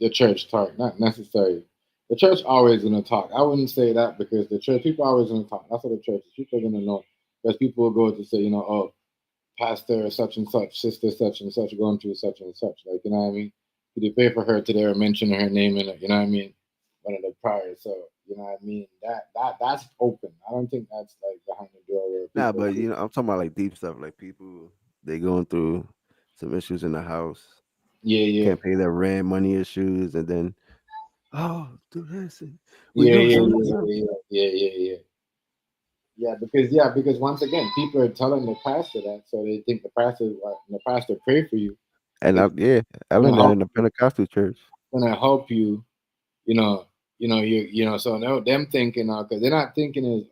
the church talk not necessary. the church always gonna talk. I wouldn't say that because the church people always gonna talk. That's what the church is. People are gonna know because people will go to say, oh, pastor such and such, sister such and such, going through such and such. Like, you know what I mean? Did you pay for her today or mention her name in it? You know what I mean? One of the prior. So, you know what I mean? That's open. I don't think that's like behind the door where Nah, people but do. I'm talking about like deep stuff, like people they going through some issues in the house, Yeah, yeah. can't pay their rent, money issues, and then do this, and we Yeah, know yeah, so and yeah, so. yeah, yeah, yeah, yeah. Because once again, people are telling the pastor that, so they think the pastor pray for you And is I gonna learned that help in the Pentecostal church. you, so now them thinking, because they're not thinking is,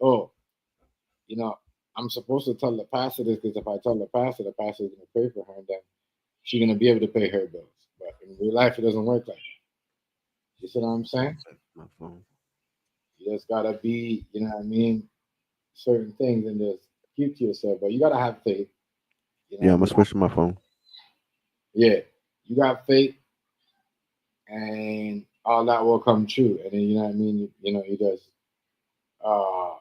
you know, I'm supposed to tell the pastor this because if I tell the pastor is gonna pray for her, and then she's gonna be able to pay her bills. But in real life, it doesn't work like that. You see what I'm saying? My phone. You just gotta be, you know what I mean, certain things and just keep to yourself. But you gotta have faith. You know Yeah, what I I'm gonna mean? switch to my phone. Yeah, you got faith, and all that will come true. And then you know what I mean. You just uh,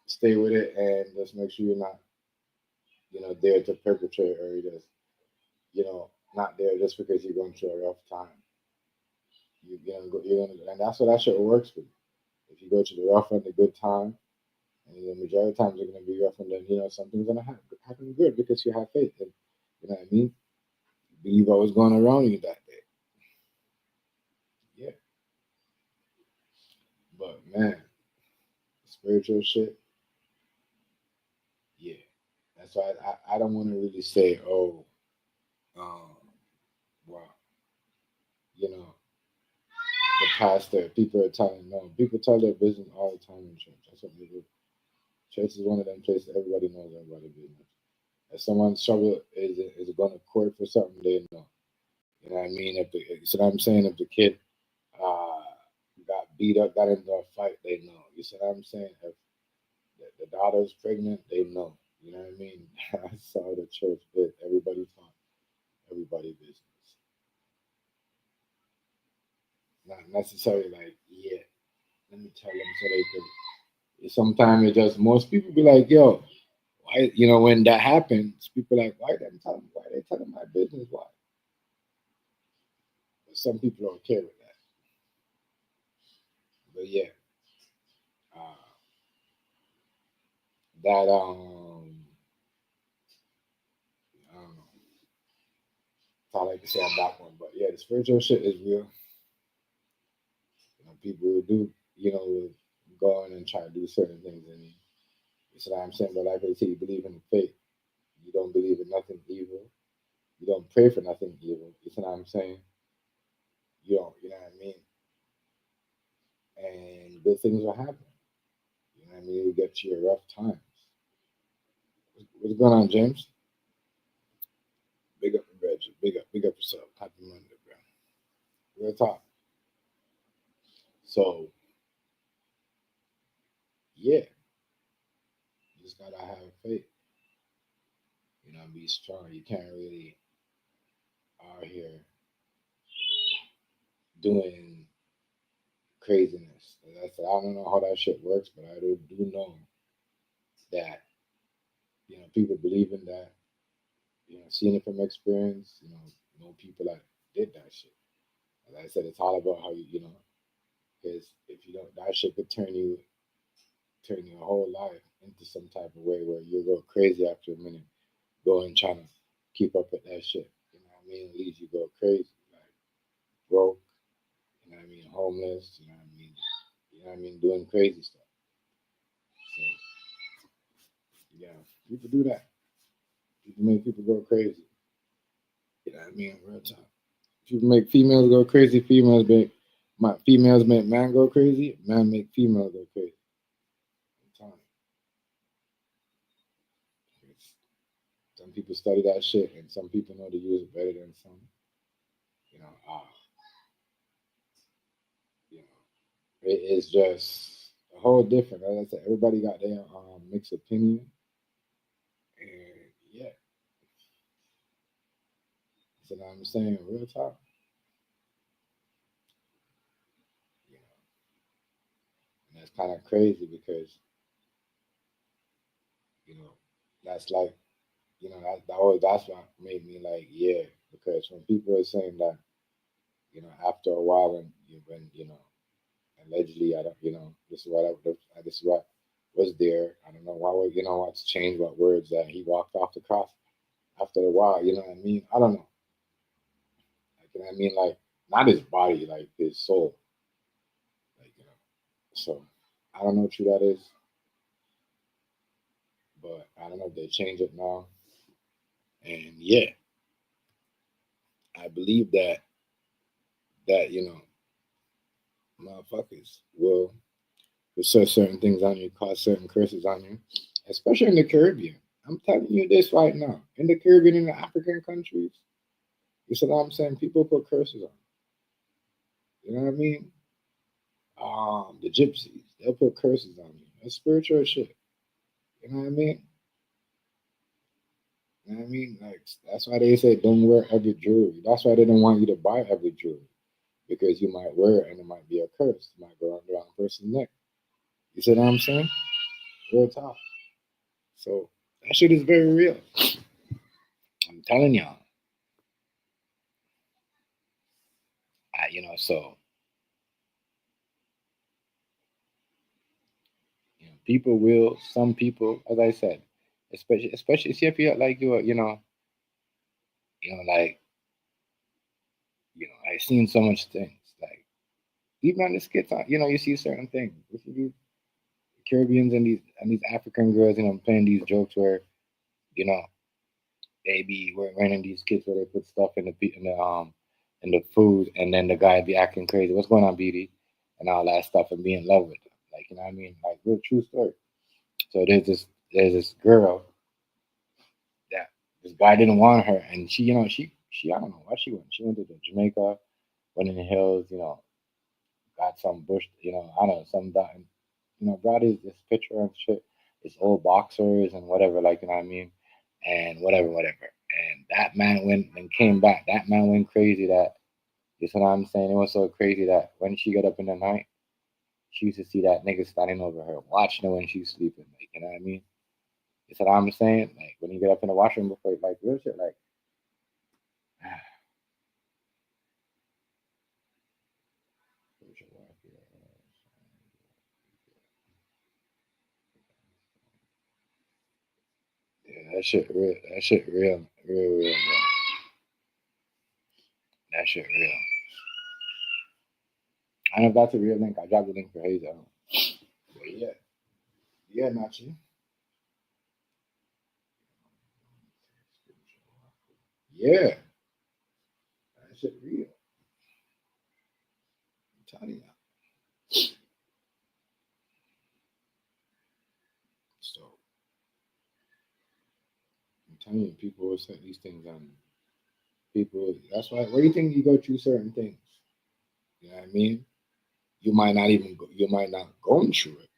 stay with it and just make sure you're not, there to perpetrate or you just, not there just because you're going through a rough time. And that's what that shit works for you. If you go to the rough and the good time, and the majority of times you're gonna be rough, and then something's gonna happen good because you have faith, and you know what I mean. You believe what was going around you that day. Yeah, but man, spiritual shit. Yeah, that's why I don't want to really say, um, well, you know, the pastor. People are telling no. People tell their business all the time in church. That's what they do. Church is one of them places everybody knows everybody's business. If someone's trouble is going to court for something, they know. You know what I mean? You see what I'm saying? If the kid uh, got beat up, got into a fight, they know. You see what I'm saying? If the daughter's pregnant, they know. You know what I mean? That's how the church is. Everybody taught everybody business. Not necessarily like, yeah, let me tell them so they could. Sometimes it just, most people be like, yo, why, when that happens, people like, why they telling my business? Why? But some people don't care with that. But yeah, uh, that, I don't know. That's all I can say on that one. But yeah, the spiritual shit is real. People will do, will go in and try to do certain things. And you see what I'm saying? But like I say, you believe in faith. You don't believe in nothing evil. You don't pray for nothing evil. You see what I'm saying? You don't, you know what I mean? And good things will happen. You know what I mean? You get to your rough times. What's going on, James? Big up, Reggie. Big up yourself. Happy Monday, bro. Real talk. So, yeah, you just gotta have faith. Be strong. You can't really out here doing craziness. I don't know how that shit works, but I do know that people believe in that. Seeing it from experience. Know people that did that shit. As I said, it's all about how because if you don't, that shit could turn your whole life into some type of way where you go crazy after a minute, going trying to keep up with that shit. You know what I mean? It leaves you go crazy, like broke. You know what I mean? Homeless. You know what I mean? Doing crazy stuff. So yeah, people do that. People make people go crazy. You know what I mean? Real time. People make females go crazy. Females make man go crazy. Man make female go crazy. I'm telling you. Some people study that shit, and some people know to use it better than some. You know, uh, you know, it is just a whole different. Like I said, everybody got their mixed opinion, and yeah, so now I'm saying real talk. kind of crazy because that's like that's what made me like because when people are saying that after a while when allegedly I don't this is what was there. I don't know why would what's changed what words that he walked off the cross after a while. You know what I mean? I don't know. Like, like not his body, like his soul. Like so I don't know what true that is, but I don't know if they change it now. And I believe that motherfuckers will set certain things on you, cause certain curses on you, especially in the Caribbean. I'm telling you this right now. In the Caribbean, in the African countries, you see what I'm saying? People put curses on. You know what I mean? The gypsies, they'll put curses on you. That's spiritual shit. You know what I mean? You know what I mean? Like that's why they say don't wear every jewelry. That's why they don't want you to buy every jewelry. Because you might wear it and it might be a curse. It might go on the wrong person's neck. You see what I'm saying? Real talk. So that shit is very real. I'm telling y'all. So people will. Some people, as I said, especially see if you like like I've seen so much things like even on the skits. You see certain things. You see these Caribbeans and these African girls, playing these jokes where you know they be running these kids where they put stuff in the food, and then the guy be acting crazy. What's going on, BD? And all that stuff, and be in love with them. Like what I mean? Like real true story. So there's this girl that this guy didn't want her, and she I don't know why she went. She went to Jamaica, went in the hills, got some bush, I don't know, some dot, brought this picture and shit, his old boxers and whatever, like you know what I mean, and whatever. And that man went and came back. That man went crazy. That you know what I'm saying? It was so crazy that when she got up in the night, she used to see that nigga standing over her, watching her when she's sleeping. Like you know what I mean? You know what I'm saying? Like when you get up in the washroom before, like real shit, like. Yeah, that shit real. That shit real, bro. That shit real. I don't know if that's a real link. I dropped the link for Hazel. But Nachi. Yeah, that shit real. I'm telling you. So I'm telling you, people will set these things on people. That's why. Where do you think you go through certain things? You know what I mean? You might not even go. You might not go through it.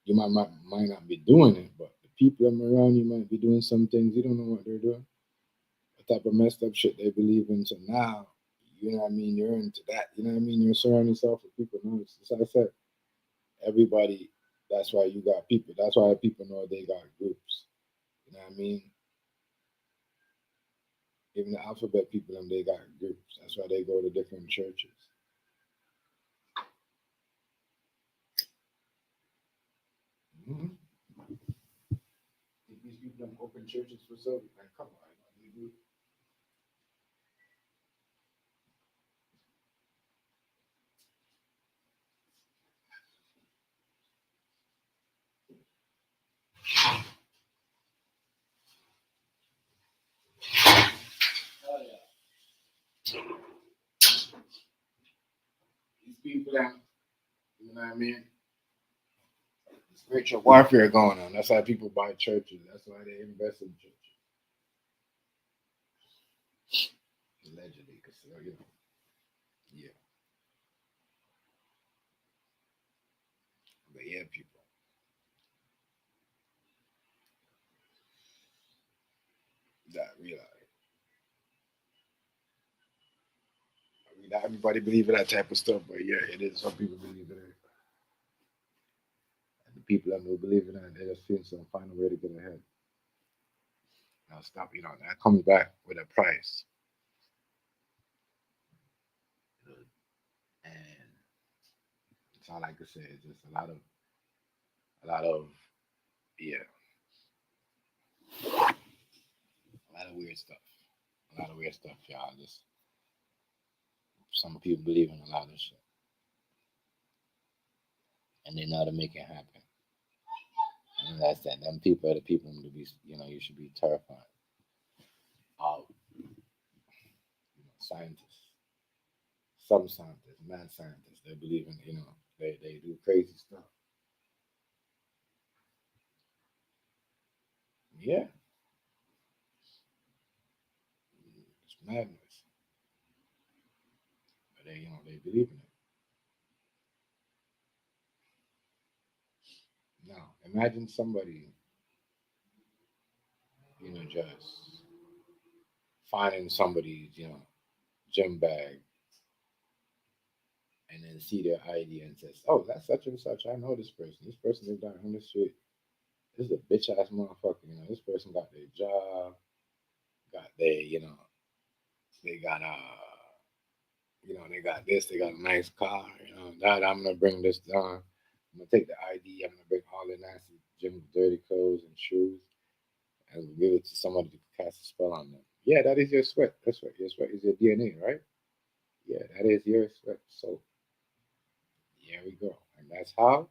You might not be doing it, but the people around you might be doing some things. You don't know what they're doing. What type of messed up shit they believe in. So now, you know what I mean? You're into that. You know what I mean? You're surrounding yourself with people. No, it's like I said, everybody. That's why you got people. That's why people know they got groups. You know what I mean? Even the alphabet people, they got groups. That's why they go to different churches. Mm-hmm. These people don't open churches for service. Like, come on, you do. Oh yeah. These people that, you know what I mean? Spiritual warfare going on. That's why people buy churches. That's why they invest in churches. Allegedly, because yeah. But yeah, people that realize. I mean, not everybody believe in that type of stuff, but yeah, it is. Some people believe in it. people that who believe in it, they just feel so find a way to get ahead. Now stop, that comes back with a price. And that's all I can say is just a lot of yeah. A lot of weird stuff. Y'all. Just some people believe in a lot of shit. And they know how to make it happen. And that's that. Them people are the people to be, you should be terrified of. Scientists. Some scientists, mad scientists, they believe in, they do crazy stuff. Yeah. It's madness. But they believe in it. Now, imagine somebody, just finding somebody's, gym bag and then see their ID and says, oh, that's such and such. I know this person. This person is down on the street. This is a bitch ass motherfucker. This person got their job, got their, they got they got this, they got a nice car, that I'm gonna bring this down. I'm gonna take the ID, I'm gonna bring all the nasty gym dirty clothes and shoes and give it to somebody to cast a spell on them. Yeah, that is your sweat. That's right. Your sweat is your DNA, right? Yeah, that is your sweat. So here we go. And that's how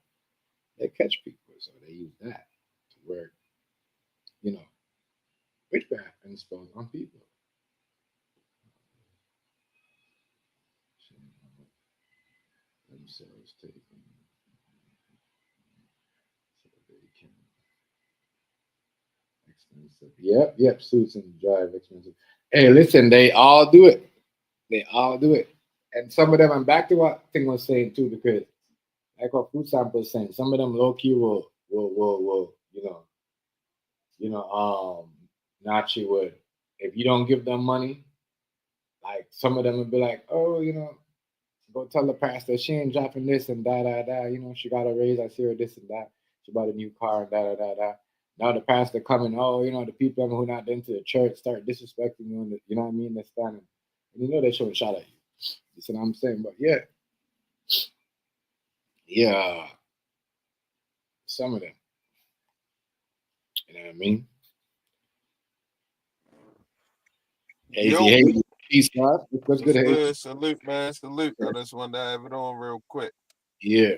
they catch people. So they use that to work, witchcraft and spells on people. Themselves taken so they can expensive. Yep, suits and drive expensive. Hey, listen, they all do it. And some of them, I'm back to what Thing was saying too, because like what Food Sample was saying, some of them low key will Nachi would, if you don't give them money, like some of them would be like, oh, go tell the pastor she ain't dropping this and da. She got a raise. I see her this and that. She bought a new car and da. Now the pastor coming, the people who not into the church start disrespecting you, you know what I mean? They're standing. And they showing shot at you. You see what I'm saying? But yeah. Some of them. You know what I mean? Hey, peace, God. What's good, Good. Salute, man. Salute. I just wanted to have it on real quick. Yeah.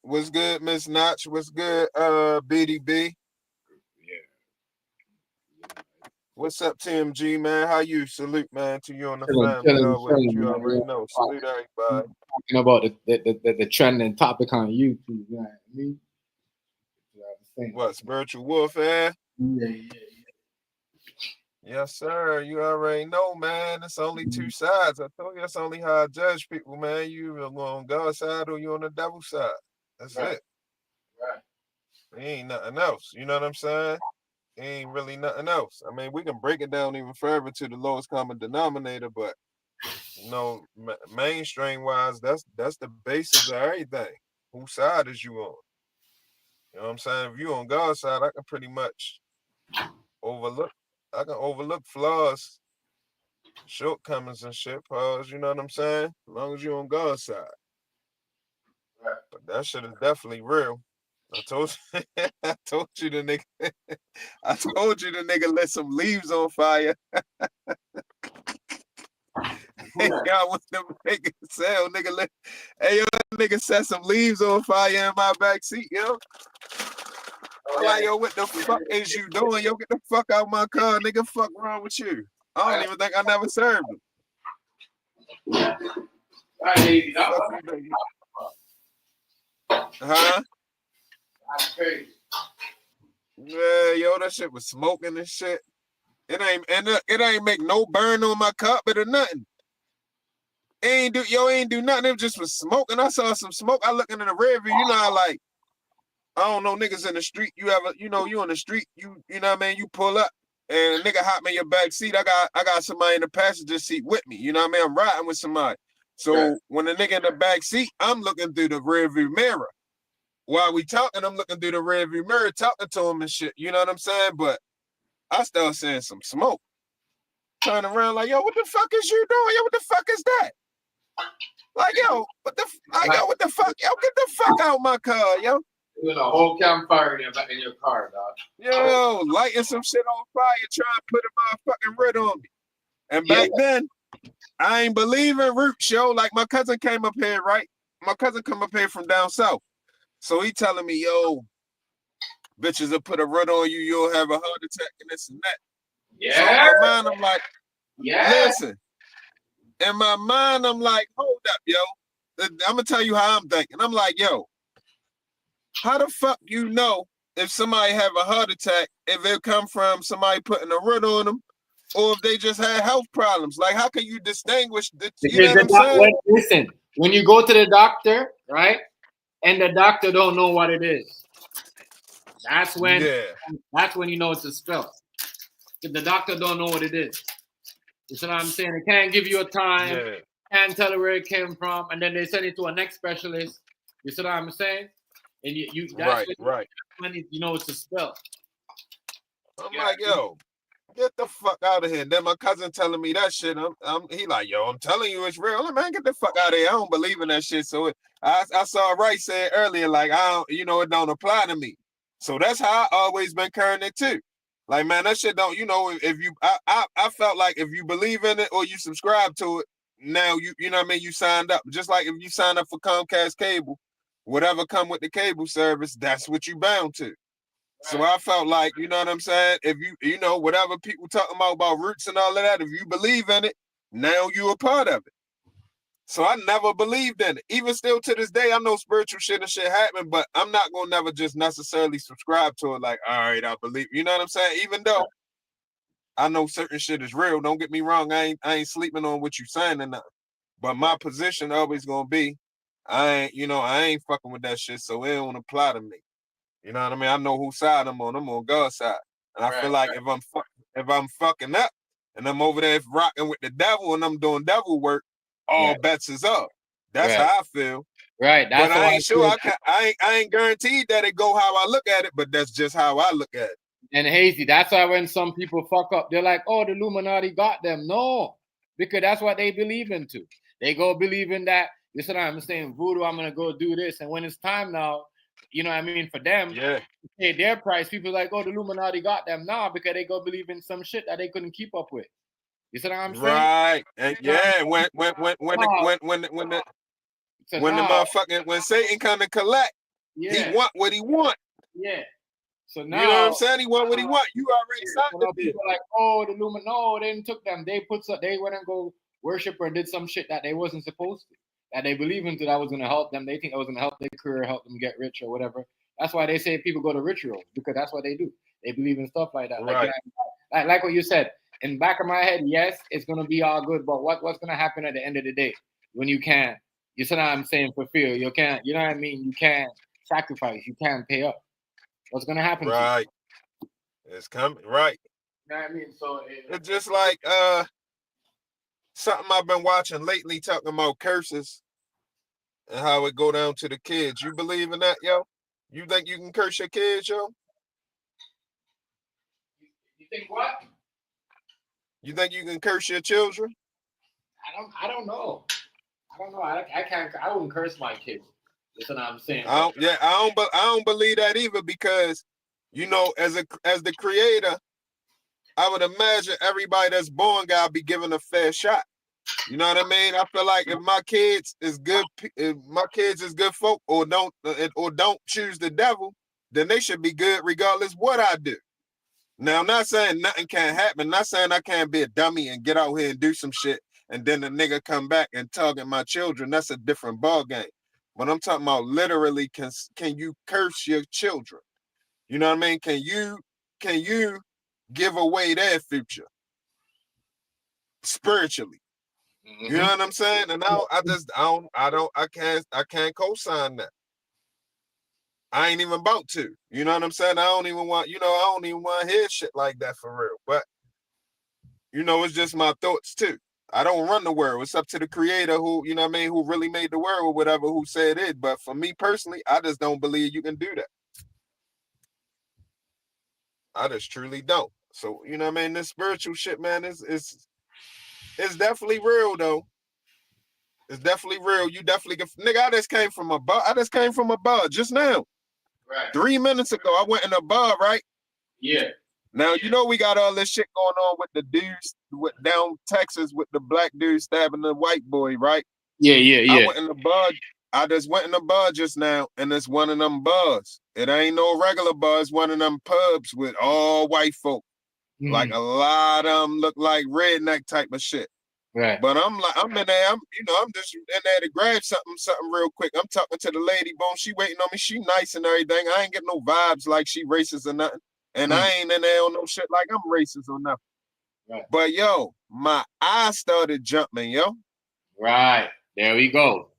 What's good, Miss Notch? What's good, BDB? Yeah. What's up, TMG, man? How you? Salute, man, to you and the Chilling, family. man. You already know. Salute everybody. Talking about the trending topic on YouTube, you know what I mean? What, spiritual warfare? Yeah. Yes, sir. You already know, man. It's only two sides. I told you that's only how I judge people, man. You on God's side or you on the devil's side. That's it. Right. Ain't nothing else. You know what I'm saying? Ain't really nothing else. I mean, we can break it down even further to the lowest common denominator, but mainstream wise, that's the basis of everything. Whose side is you on? You know what I'm saying? If you on God's side, I can pretty much overlook flaws, shortcomings and shit, pause. You know what I'm saying? As long as you on God's side. Right. But that shit is definitely real. I told you the nigga. I told you the nigga lit some leaves on fire. Hey, y'all want them niggas sell, nigga. Hey, yo, that nigga set some leaves on fire in my back seat, yo. I'm like, yo, what the fuck is you doing? Yo, get the fuck out of my car, nigga. Fuck wrong with you? I don't even think I never served him. Huh? That's crazy. Yeah, yo, that shit was smoking and shit. It ain't make no burn on my carpet or nothing. Ain't do nothing. It just was smoking. I saw some smoke. I looking in the rear view. You know how like I don't know niggas in the street. You on the street. You know what I mean. You pull up and a nigga hop me in your back seat. I got somebody in the passenger seat with me. You know what I mean. I'm riding with somebody. So when the nigga in the back seat, I'm looking through the rear view mirror. while we talking, I'm looking through the rearview mirror, talking to him and shit. You know what I'm saying? But I start seeing some smoke. Turn around like, yo, what the fuck is you doing? Yo, what the fuck is that? Like, yo, what the fuck? Yo, get the fuck out my car, yo. Doing a whole campfire in your car, dog. Yo, lighting some shit on fire, trying to put a motherfucking rid on me. And back then, I ain't believe in roots, yo. Like my cousin came up here, right? My cousin come up here from down south. So he telling me, yo, bitches will put a rut on you, you'll have a heart attack and this and that. Yeah. So in my mind, I'm like, Yeah. listen. In my mind, I'm like, hold up, yo. I'm gonna tell you how I'm thinking. I'm like, yo, how the fuck you know if somebody have a heart attack, if it come from somebody putting a rut on them, or if they just had health problems? Like, how can you distinguish the, you know what I'm saying? Listen, when you go to the doctor, right, and the doctor don't know what it is, that's when you know it's a spell. If the doctor don't know what it is, you see what I'm saying? They can't give you a time, can't tell you where it came from, and then they send it to a next specialist. You see what I'm saying? And you that's when you know it's a spell. I'm like, yo, get the fuck out of here. Then my cousin telling me that shit. He like, yo, I'm telling you it's real. Like, man, get the fuck out of here. I don't believe in that shit. So I saw Ray say earlier, like, it don't apply to me. So that's how I always been carrying it too. Like, man, that shit don't, if you, I felt like if you believe in it or you subscribe to it, now you know what I mean, you signed up. Just like if you sign up for Comcast cable, whatever come with the cable service, that's what you bound to. So I felt like, you know what I'm saying? If you know, whatever people talking about roots and all of that, if you believe in it, now you a part of it. So I never believed in it. Even still to this day, I know spiritual shit and shit happen, but I'm not gonna never just necessarily subscribe to it. Like, all right, I believe. You know what I'm saying? Even though I know certain shit is real. Don't get me wrong. I ain't sleeping on what you saying or nothing. But my position always gonna be, I ain't fucking with that shit, so it don't apply to me. You know what I mean? I know whose side I'm on God's side. And I feel like if I'm fucking up and I'm over there rocking with the devil and I'm doing devil work, all bets is up. That's how I feel. Right. That's but I ain't sure. I ain't guaranteed that it go how I look at it, but that's just how I look at it. And Hazy, that's why when some people fuck up, they're like, oh, the Illuminati got them. No, because that's what they believe into. They go believe in that. This is what I'm saying, voodoo, I'm going to go do this. And when it's time now, you know what I mean, for them, to pay their price, people like, oh, the Illuminati got them now because they go believe in some shit that they couldn't keep up with. You see what I'm saying? Right. And when Satan come to collect, he want what he want. Yeah. So now, you know what I'm saying? He want what he want. You already signed the deal. People like, oh, the Illuminati, no, they didn't took them. They went and go worship and did some shit that they wasn't supposed to. That they believe into that was going to help them. They think that was going to help their career, help them get rich or whatever. That's why they say people go to rituals, because that's what they do. They believe in stuff like that. Right. Like what you said, in the back of my head, yes, it's going to be all good, but what's going to happen at the end of the day when you can't, you see what I'm saying, fulfill, you can't, you know what I mean? You can't sacrifice, you can't pay up. What's going to happen? Right. To you? It's coming, right. You know what I mean? So it's just like something I've been watching lately talking about curses and how it go down to the kids. You believe in that, yo? You think you can curse your kids, yo? You think what? You think you can curse your children? I don't know. I wouldn't curse my kids. That's what I'm saying. I don't believe that either, because, you know, as the creator, I would imagine everybody that's born gotta be given a fair shot. You know what I mean? I feel like if my kids is good folk or don't choose the devil, then they should be good regardless what I do. Now, I'm not saying nothing can't happen. I'm not saying I can't be a dummy and get out here and do some shit and then the nigga come back and target my children. That's a different ball game. But I'm talking about literally, can you curse your children? You know what I mean? Can you give away their future spiritually? Mm-hmm. You know what I'm saying? And now I can't co-sign that. I ain't even about to. You know what I'm saying? I don't even want to hear shit like that for real. But, you know, it's just my thoughts too. I don't run the world. It's up to the creator who, you know what I mean, who really made the world or whatever, who said it. But for me personally, I just don't believe you can do that. I just truly don't. So, you know what I mean? This spiritual shit, man, it's definitely real though. It's definitely real. You definitely can, nigga, I just came from a bar just now. Right. 3 minutes ago, I went in a bar, right? Yeah. Now, you know we got all this shit going on with the dudes down Texas with the black dude stabbing the white boy, right? Yeah. I went in the bar. I just went in the bar just now, and it's one of them bars. It ain't no regular bar. It's one of them pubs with all white folk. Mhm. Like a lot of them look like redneck type of shit. Right. But I'm in there. I'm just in there to grab something real quick. I'm talking to the lady, boom. She waiting on me. She nice and everything. I ain't getting no vibes like she racist or nothing. And I ain't in there on no shit like I'm racist or nothing. Right. But yo, my eyes started jumping, yo. Right. There we go.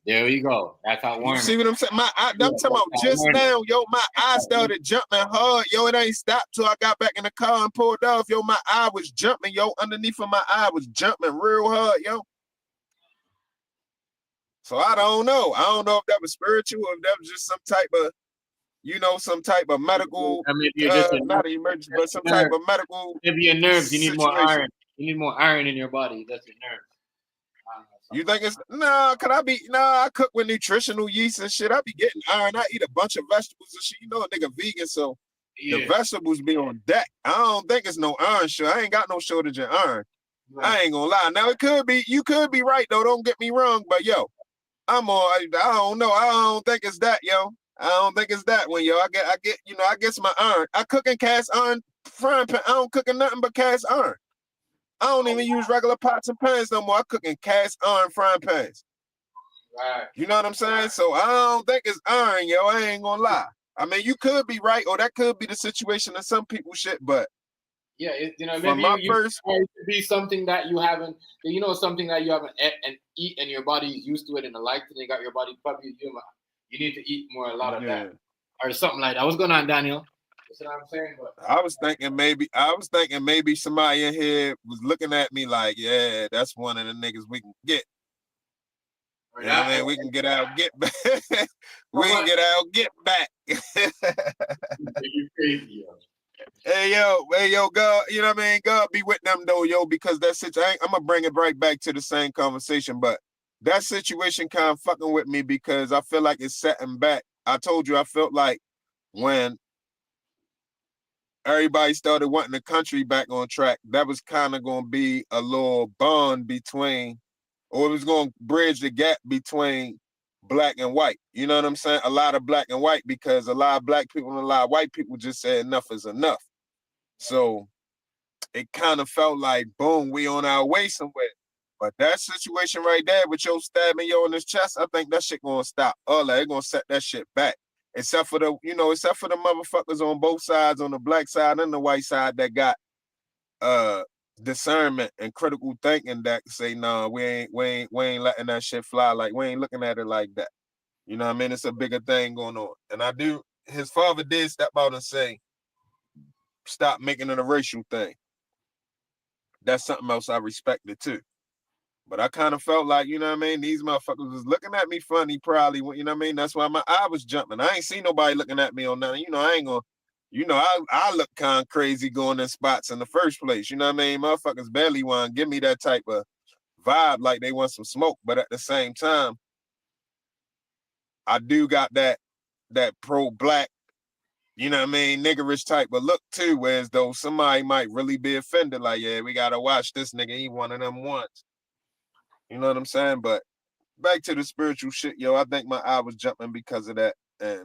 That's how You Warner. see what I'm saying? I'm talking about just now, yo, my eye started jumping hard. Yo, it ain't stopped till I got back in the car and pulled off. Yo, my eye was jumping, yo. Underneath of my eye was jumping real hard, yo. So I don't know. I don't know if that was spiritual or if that was just some type of, some type of medical, I mean, you're just not emergency, but some type of medical. Maybe your nerves. You need more situation. iron. You need more iron in your body. That's your nerves. You think it's I cook with nutritional yeast and shit. I be getting iron. I eat a bunch of vegetables and shit. You know a nigga vegan, so the vegetables be on deck. I don't think it's no iron shit. I ain't got no shortage of iron. Right. I ain't gonna lie. Now it could be, you could be right though. Don't get me wrong, but yo, I don't know. I don't think it's that, yo. I don't think it's that one, yo. I get my iron. I cook in cast iron frying pan. I don't cook in nothing but cast iron. I don't even use regular pots and pans no more. I cook in cast iron frying pans. Right. You know what I'm saying? So I don't think it's iron, yo. I ain't gonna lie. I mean, you could be right, or that could be the situation of some people shit, but yeah, maybe it could be something that you haven't, something that you haven't eat and your body is used to it and liked it and got your body probably, you need to eat more, a lot of that, or something like that. What's going on, Daniel? You know what I'm saying? But I was thinking maybe somebody in here was looking at me like, yeah, that's one of the niggas we can get. You know what I mean? We can get out, get back. We can get out, get back. You crazy, yo. Hey yo, God, you know what I mean? God be with them though, yo, because that situation, I'm gonna bring it right back to the same conversation, but that situation kind of fucking with me because I feel like it's setting back. I told you I felt like when everybody started wanting the country back on track, that was kind of going to be a little bond between, or it was going to bridge the gap between black and white. You know what I'm saying? A lot of black and white, because a lot of black people and a lot of white people just said enough is enough. So it kind of felt like, boom, we on our way somewhere. But that situation right there with your stabbing yo in his chest, I think that shit going to stop. They're going to set that shit back. Except for the motherfuckers on both sides, on the black side and the white side, that got discernment and critical thinking that say, nah, we ain't letting that shit fly. Like, we ain't looking at it like that. You know what I mean? It's a bigger thing going on. And his father did step out and say, stop making it a racial thing. That's something else I respected too. But I kind of felt like, you know what I mean, these motherfuckers was looking at me funny probably, you know what I mean? That's why my eye was jumping. I ain't seen nobody looking at me on nothing. I ain't gonna, I look kind of crazy going in spots in the first place. You know what I mean? Motherfuckers barely want to give me that type of vibe like they want some smoke. But at the same time, I do got that pro-black, you know what I mean, niggerish type of look too, whereas though somebody might really be offended, like, yeah, we gotta watch this nigga, he one of them ones. You know what I'm saying? But back to the spiritual shit, yo. I think my eye was jumping because of that. And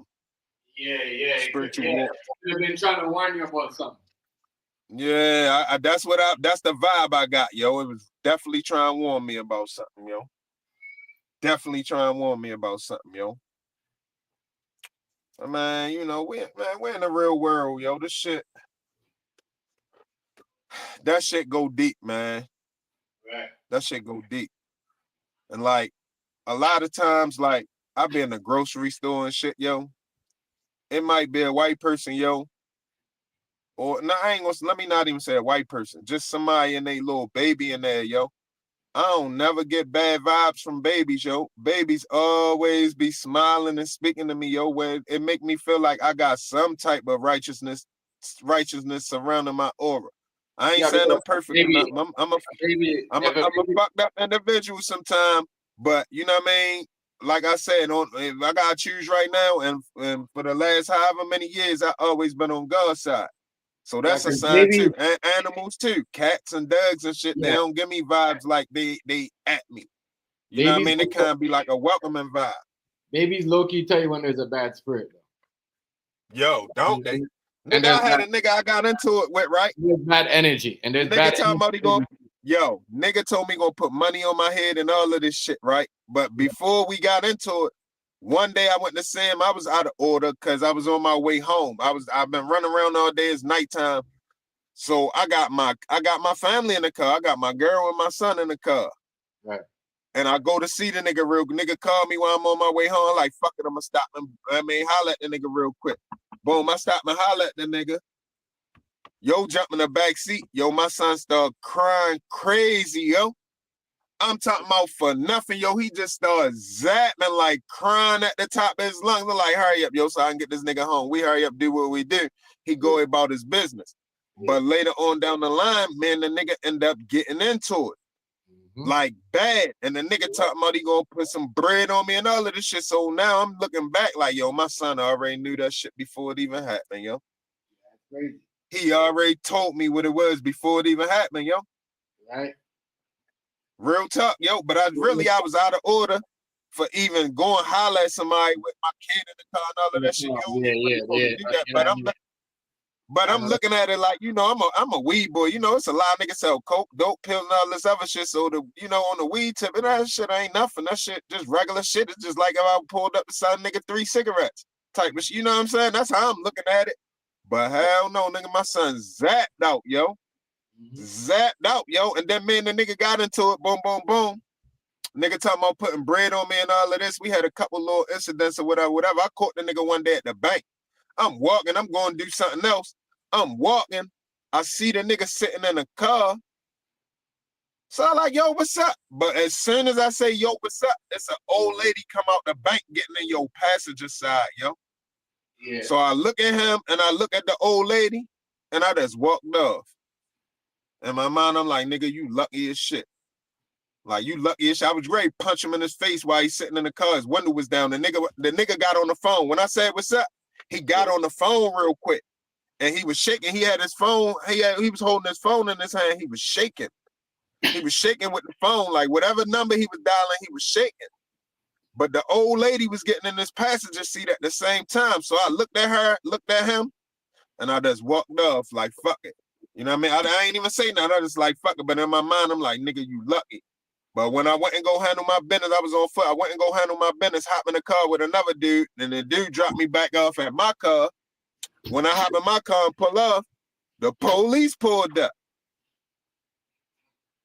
spiritual. Yeah. They've been trying to warn you about something. Yeah, that's the vibe I got, yo. It was definitely trying to warn me about something, yo. Definitely trying to warn me about something, yo. Man, we're in the real world, yo. This shit, that shit go deep, man. Right. That shit go deep. And like a lot of times, like I be in the grocery store and shit, yo. It might be a white person, yo. Or no, let me not even say a white person, just somebody and they little baby in there, yo. I don't never get bad vibes from babies, yo. Babies always be smiling and speaking to me, yo, where it make me feel like I got some type of righteousness surrounding my aura. I ain't saying I'm perfect or nothing. I'm a fucked up individual sometime, but you know what I mean? Like I said, if I gotta choose right now, and for the last however many years, I always been on God's side. So that's a sign too. And animals too, cats and dogs and shit. They don't give me vibes like they at me. You know what I mean? They kind of be like a welcoming vibe. Babies low key tell you when there's a bad spirit. Yo, don't they? Nigga, I had a nigga I got into it with, right? There's bad energy, and there's bad energy. Yo, nigga told me gonna put money on my head and all of this shit, right? But before we got into it, one day I went to see him. I was out of order because I was on my way home. I've been running around all day. It's nighttime. So I got my family in the car. I got my girl and my son in the car. Right. And I go to see the nigga called me while I'm on my way home. I'm like, fuck it, I'm gonna stop him. Holler at the nigga real quick. Boom, I stop and holler at the nigga. Yo, jump in the back seat. Yo, my son started crying crazy, yo. I'm talking about for nothing, yo. He just started zapping, like crying at the top of his lungs. I'm like, hurry up, yo, so I can get this nigga home. We hurry up, do what we do. He go about his business. But later on down the line, man, the nigga end up getting into it. Like bad. And the nigga talking about he gonna put some bread on me and all of this shit. So now I'm looking back like, yo, my son already knew that shit before it even happened, yo. That's crazy. He already told me what it was before it even happened, yo. Right. Real talk, yo. But I was out of order for even going holler at somebody with my kid in the car and all of that shit. Yo, But I'm looking at it like, you know, I'm a weed boy. You know, it's a lot of niggas sell coke, dope, pills, and all this other shit. So on the weed tip, and that shit ain't nothing. That shit just regular shit. It's just like if I pulled up beside a nigga 3 cigarettes type of shit. You know what I'm saying? That's how I'm looking at it. But hell no, nigga, my son zapped out, yo. Zapped out, yo. And then me and the nigga got into it. Boom, boom, boom. Nigga talking about putting bread on me and all of this. We had a couple little incidents or whatever. I caught the nigga one day at the bank. I'm walking. I'm going to do something else. I'm walking. I see the nigga sitting in a car. So I'm like, yo, what's up? But as soon as I say, yo, what's up? It's an old lady come out the bank getting in your passenger side, yo. Yeah. So I look at him and I look at the old lady and I just walked off. In my mind, I'm like, nigga, you lucky as shit. Like, you lucky as shit. I was ready to punch him in his face while he's sitting in the car. His window was down. The nigga got on the phone. When I said, what's up? He got on the phone real quick. And he was shaking. He had his phone. He was holding his phone in his hand. He was shaking. He was shaking with the phone. Like, whatever number he was dialing, he was shaking. But the old lady was getting in this passenger seat at the same time. So I looked at her, looked at him, and I just walked off like, fuck it. You know what I mean? I ain't even say nothing. I just like, fuck it. But in my mind, I'm like, nigga, you lucky. But when I went and go handle my business, I was on foot. I went and go handle my business, hop in the car with another dude, and the dude dropped me back off at my car. When I hop in my car and pull off, the police pulled up.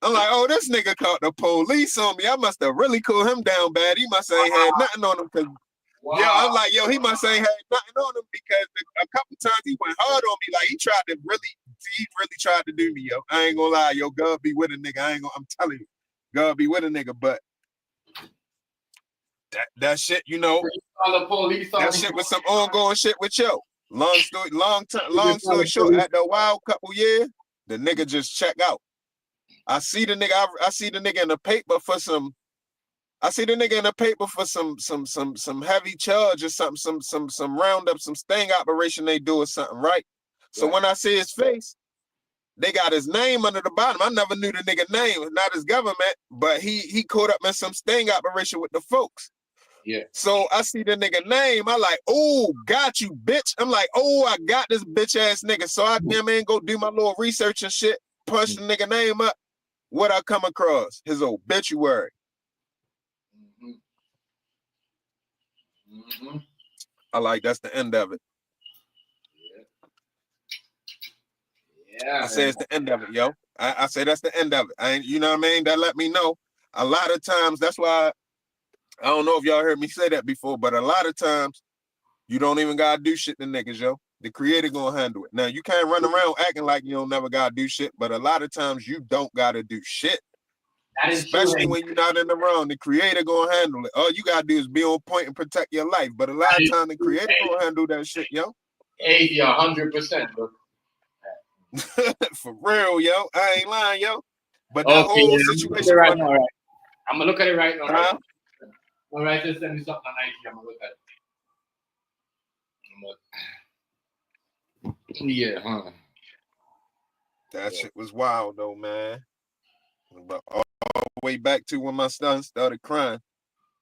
I'm like, oh, this nigga caught the police on me. I must have really cooled him down bad. He must ain't had nothing on him. Yo, I'm like, yo, he must ain't had nothing on him because a couple times he went hard on me. Like, he really tried to do me, yo. I ain't gonna lie, yo, God be with a nigga. I'm telling you, God be with a nigga. But that shit, you know, that shit was some ongoing shit with yo. Long story short, after a while, couple years, the nigga just check out. I see the nigga in the paper for some. I see the nigga in the paper for some heavy charge or something, some roundup, some sting operation they do or something, right? So when I see his face, they got his name under the bottom. I never knew the nigga name, not his government, but he caught up in some sting operation with the folks. Yeah. So I see the nigga name. I like, oh, got you, bitch. I'm like, oh, I got this bitch ass nigga. So I go do my little research and shit, punch the nigga name up. What I come across? His obituary. I like that's the end of it. Yeah. I say it's the end of it, yo. I say that's the end of it. You know what I mean? That let me know. A lot of times, that's why I don't know if y'all heard me say that before, but a lot of times you don't even gotta do shit to niggas, yo. The creator gonna handle it. Now you can't run around acting like you don't never gotta do shit, but a lot of times you don't gotta do shit. That is true. Especially when you're not in the wrong. The creator gonna handle it. All you gotta do is be on point and protect your life. But a lot of time the creator gonna handle that shit, yo. Hey, you're 100%, bro. For real, yo. I ain't lying, yo. But that Okay, whole yeah, situation right now, right? I'm gonna look at it right now. Huh? All right, just send me something on IG. I'm gonna look at it. Yeah, huh? That shit was wild though, man. But all the way back to when my son started crying,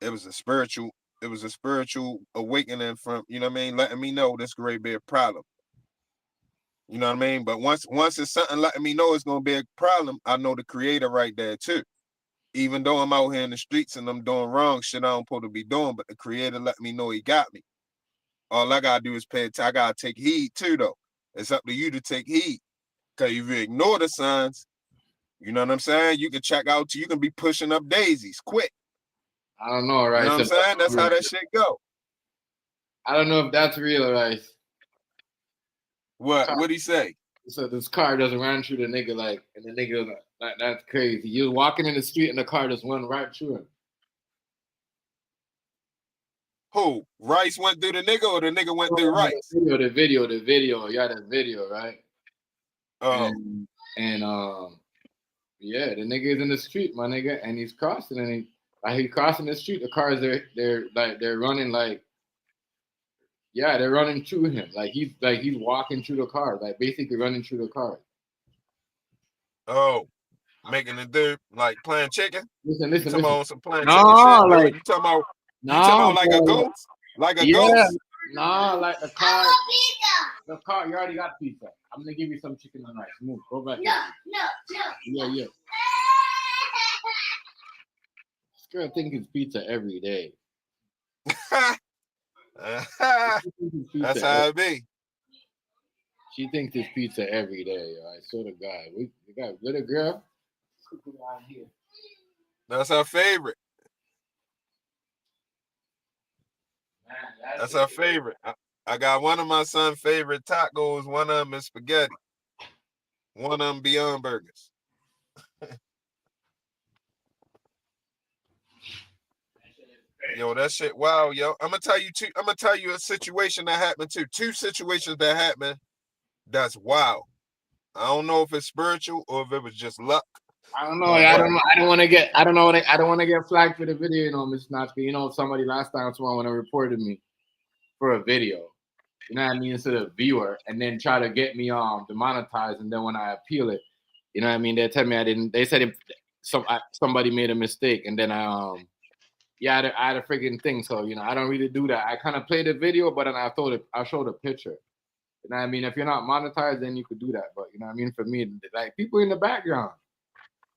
it was a spiritual awakening from, you know what I mean, letting me know this could be a problem. You know what I mean? But once it's something letting me know it's gonna be a problem, I know the creator right there too. Even though I'm out here in the streets and I'm doing wrong shit I don't supposed to be doing, but the creator let me know he got me. All I gotta do is pay attention. I gotta take heed too, though. It's up to you to take heed. Cause if you ignore the signs, you know what I'm saying? You can check out, you can be pushing up daisies quick. I don't know, right? You know what I'm saying? That's how that shit go. I don't know if that's real, right? What'd he say? So this car just ran through the nigga, like, and the nigga was like, that's crazy. You was walking in the street and the car just went right through him. Who? Rice went through the nigga or the nigga went through Rice? The video. Yeah, the video, right? Oh. Yeah, the nigga is in the street, my nigga, and he's crossing, and he's crossing the street. The cars, they're running like, yeah, they're running through him. Like he's walking through the car, like basically running through the car. Oh, making it do like playing chicken. Listen. Talking about some playing chicken shit. Like you talking about like a ghost, like a ghost. Nah, like the car. The car, you already got pizza. I'm gonna give you some chicken and rice. Move, go back. No. Yeah. This girl thinks it's pizza every day. That's how it be. She thinks it's pizza every day. I swear to God, we got little girl. That's her favorite. That's her favorite. I got one of my son's favorite tacos. One of them is spaghetti. One of them Beyond Burgers. Yo, that shit, wow, yo. I'm gonna tell you a situation that happened too. Two situations that happened. That's wow. I don't know if it's spiritual or if it was just luck. I don't know. I don't want to get flagged for the video, you know, Miss Natsky. You know, somebody last time someone reported me for a video. You know what I mean? Instead of viewer, and then try to get me demonetized, and then when I appeal it, you know what I mean? They tell me I didn't. They said somebody made a mistake, and then I had a freaking thing. So you know, I don't really do that. I kind of play the video, but then I showed a picture. You know what I mean? If you're not monetized, then you could do that. But you know what I mean? For me, like people in the background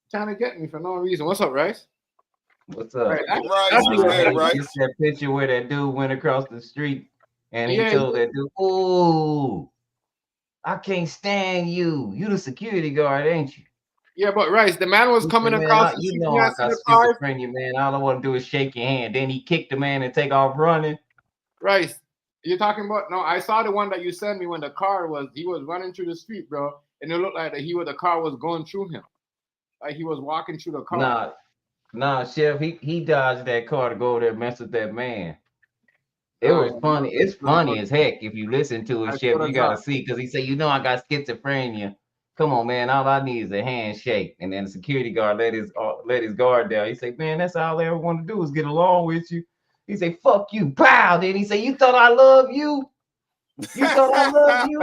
trying to get me for no reason. What's up, Rice? What's up? Right. It's that picture where that dude went across the street and he told that dude, "Ooh, I can't stand you. You the security guard, ain't you?" Yeah, but Rice, the man was coming across. You know I got schizophrenia, man. All I want to do is shake your hand. Then he kicked the man and take off running. Rice, you're talking about? No, I saw the one that you sent me when he was running through the street, bro, and it looked like the car was going through him, like he was walking through the car. Nah, Chef, he dodged that car to go over there and mess with that man. It was funny. It's funny as heck if you listen to it, Chef. You gotta see, because he said, "You know, I got schizophrenia. Come on, man. All I need is a handshake." And then the security guard let his guard down. He said, "Man, that's all I ever want to do is get along with you." He said, "Fuck you, pow." Then he said, "You thought I love you? You thought I love you?"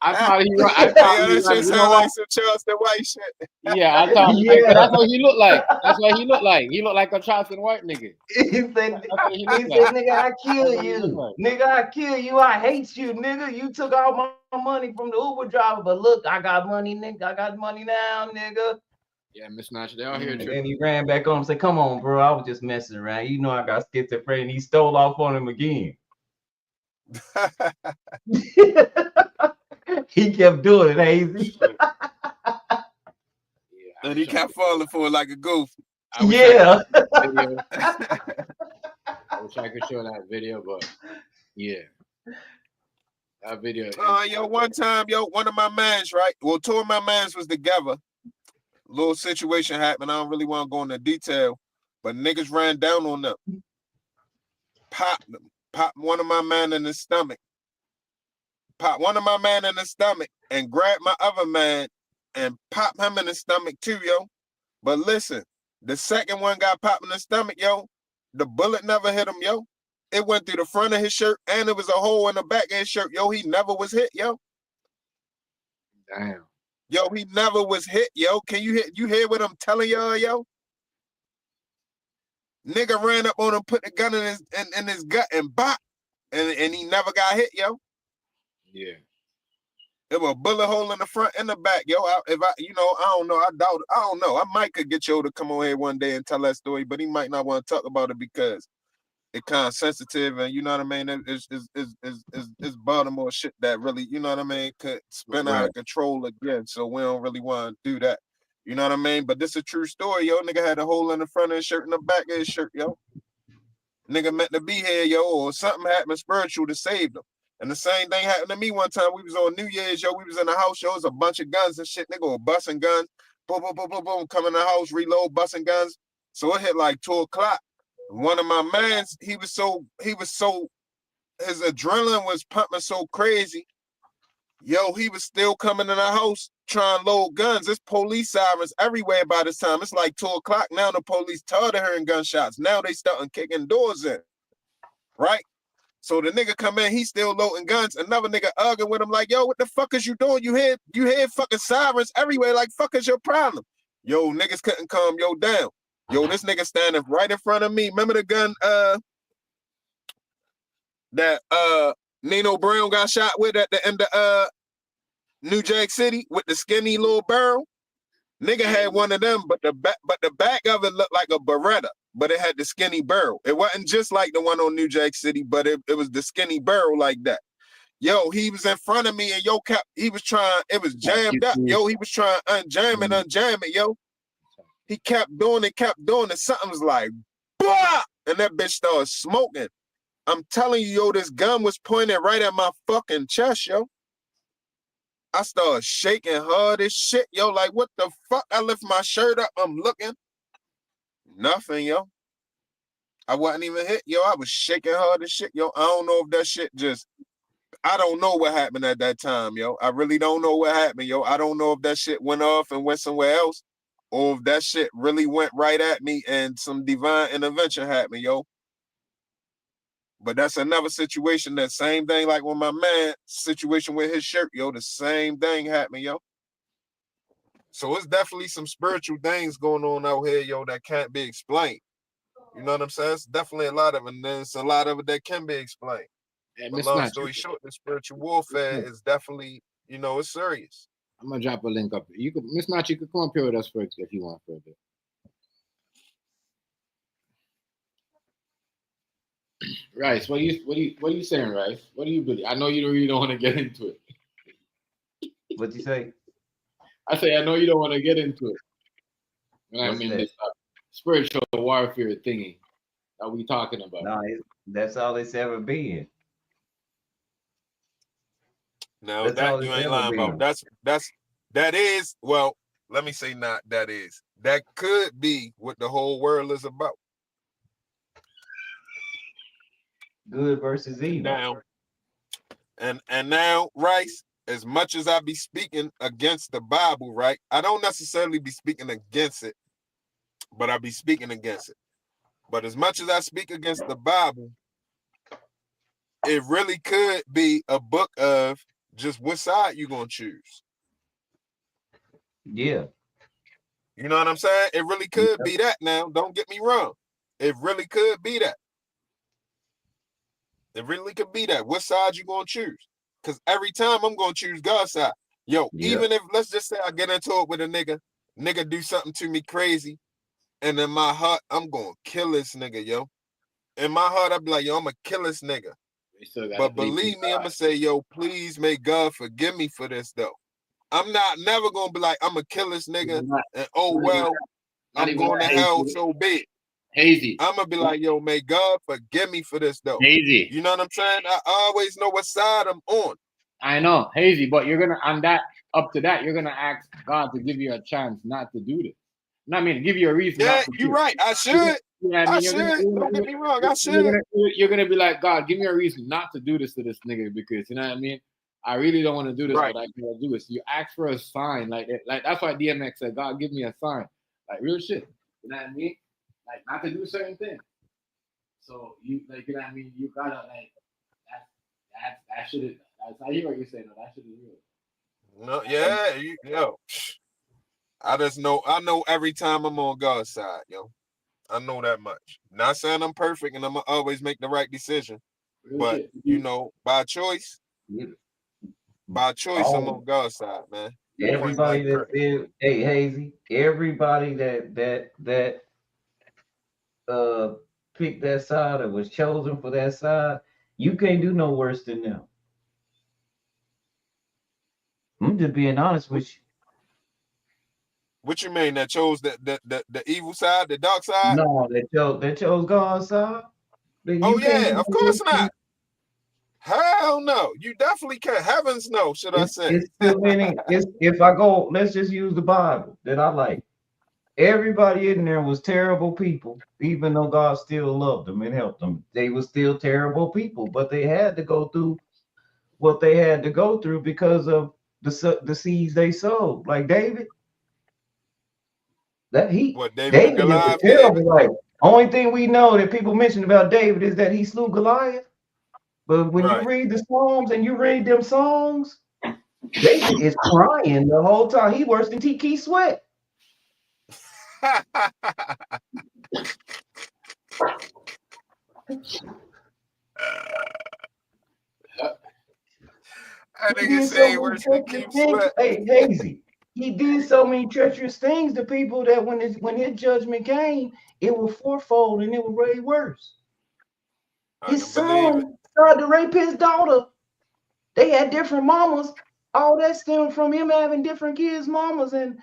I thought he like some Charleston White shit. Yeah, I thought that's what he looked like. That's what he looked like. He looked like a Charleston White nigga. He said, "Nigga, I kill you. Nigga, I kill you. I hate you, nigga. You took all my money from the Uber driver, but look, I got money, nigga. I got money now, nigga." Yeah, Miss Nash, they all here. And then he ran back on and said, "Come on, bro. I was just messing around. You know I got schizophrenia." He stole off on him again. He kept doing it, Hazy. And he kept falling for it like a goof. I wish I could show that video, but yeah. That video. One time, one of my mans, right? Well, two of my mans was together. little situation happened. I don't really want to go into detail, but niggas ran down on them, popped one of my man in the stomach, and grabbed my other man and popped him in the stomach too, yo. But listen, the second one got popped in the stomach, yo. The bullet never hit him, yo. It went through the front of his shirt, and there was a hole in the back of his shirt, yo. He never was hit, yo. Damn. Yo, he never was hit, yo. Can you hear what I'm telling y'all, yo? Nigga ran up on him, put the gun in his gut and bop, and he never got hit, yo. Yeah. There was a bullet hole in the front and the back, yo. I don't know. I doubt it. I don't know. I might could get Yo to come on here one day and tell that story, but he might not want to talk about it because it's kind of sensitive, and you know what I mean. It's Baltimore shit that really, you know what I mean, could spin out of control again. So we don't really want to do that. You know what I mean? But this is a true story, yo. Nigga had a hole in the front of his shirt and the back of his shirt, yo. Nigga meant to be here, yo, or something happened spiritual to save them. And the same thing happened to me one time. We was on New Year's, yo. We was in the house, yo. It was a bunch of guns and shit. Nigga was busting guns. Boom, boom, boom, boom, boom. Come in the house, reload, busting guns. So it hit like 2 o'clock. One of my mans, his adrenaline was pumping so crazy. Yo, he was still coming in the house trying to load guns. There's police sirens everywhere by this time. It's like 2 o'clock. Now the police tired of hearing gunshots. Now they starting kicking doors in. Right? So the nigga come in, he still loading guns. Another nigga arguing with him like, yo, what the fuck is you doing? You hear fucking sirens everywhere. Like, fuck is your problem? Yo, niggas couldn't calm yo down. Yo, this nigga standing right in front of me. Remember the gun that Nino Brown got shot with at the end of New Jack City with the skinny little barrel? Nigga had one of them, but the back of it looked like a Beretta, but it had the skinny barrel. It wasn't just like the one on New Jack City, but it was the skinny barrel like that. Yo, he was in front of me and yo it was jammed up. Yo, he was trying to unjam it, yo. He kept doing it. Something was like, bah! And that bitch started smoking. I'm telling you, yo, this gun was pointed right at my fucking chest, yo. I started shaking hard as shit, yo. Like, what the fuck? I lift my shirt up. I'm looking. Nothing, yo. I wasn't even hit, yo. I was shaking hard as shit, yo. I don't know if that shit I don't know what happened at that time, yo. I really don't know what happened, yo. I don't know if that shit went off and went somewhere else, or if that shit really went right at me and some divine intervention happened, yo. But that's another situation. That same thing, like when my man situation with his shirt, yo, the same thing happened, yo. So it's definitely some spiritual things going on out here, yo, that can't be explained. You know what I'm saying? It's definitely a lot of it, and there's a lot of it that can be explained. But long story short, the spiritual warfare is definitely, you know, it's serious. I'm gonna drop a link up. You could, Miss Notch, you could come up here with us for if you want for a bit. Rice, what are you saying, Rice? What do you believe? I know you really don't want to get into it. What'd you say? I say I know you don't want to get into it. I mean, this spiritual warfare thingy that we talking about. No, that's all it's ever been. No, that you ain't lying about. That is, well, let me say not that is. That could be what the whole world is about. Good versus evil. Now, and now, Rice, as much as I be speaking against the Bible, right? I don't necessarily be speaking against it, but I be speaking against it. But as much as I speak against the Bible, it really could be a book of just what side you gonna choose. Yeah. You know what I'm saying? It really could be that now. Don't get me wrong. It really could be that. It really could be that. What side you gonna choose? Because every time I'm gonna choose God's side. Yo, even if, let's just say I get into it with a nigga do something to me crazy, and in my heart, I'm gonna kill this nigga, yo. In my heart, I'll be like, yo, I'm gonna kill this nigga. But believe me, I'm gonna say, yo, please may God forgive me for this, though. I'm never gonna be like, I'm gonna kill this nigga, and oh, well, I'm going to hell, so be it. Hazy. I'm gonna be like, yo, may God forgive me for this, though. Hazy. You know what I'm saying? I always know what side I'm on. I know, Hazy, but you're gonna on that Up to that, you're gonna ask God to give you a chance not to do this. No, I mean, give you a reason Yeah, not to do you're it. right. I should. Yeah, I I mean, should. Don't get me wrong. I you're should. gonna you're gonna be like, God, give me a reason not to do this to this nigga because you know what I mean. I really don't want to do this, Right. but I gotta do it. So you ask for a sign, like that's why DMX said, God, give me a sign, like real shit. You know what I mean? Like not to do certain things. So you like, you know what I mean? You gotta like that shit is. I hear what you're saying. Though. That shit is real. No, yeah, yo. I know every time I'm on God's side, yo. I know that much. Not saying I'm perfect and I'm gonna always make the right decision, Real but shit. you know, by choice, I'm on God's side, man. Everybody that said, hey Hazy, everybody that picked that side or was chosen for that side, you can't do no worse than them. I'm just being honest with you. What you mean that chose the evil side, the dark side? No, they chose God's side. Oh yeah, of course not. Hell no. You definitely can't. Heavens no, should I say? It's still meaning. If I go, let's just use the Bible that I like. Everybody in there was terrible people, even though God still loved them and helped them. They were still terrible people, but they had to go through what they had to go through because of the seeds they sowed. Like David, David was terrible. Like only thing we know that people mention about David is that he slew Goliath. But when you read the Psalms and you read them songs, David is crying the whole time. He worse than T. Keith Sweat. That nigga say worse than Keith Sweat. Hey, Hazy, he did so many treacherous things to people that when his judgment came, it was fourfold and it was way worse. His son tried to rape his daughter. They had different mamas. All that stemmed from him having different kids' mamas and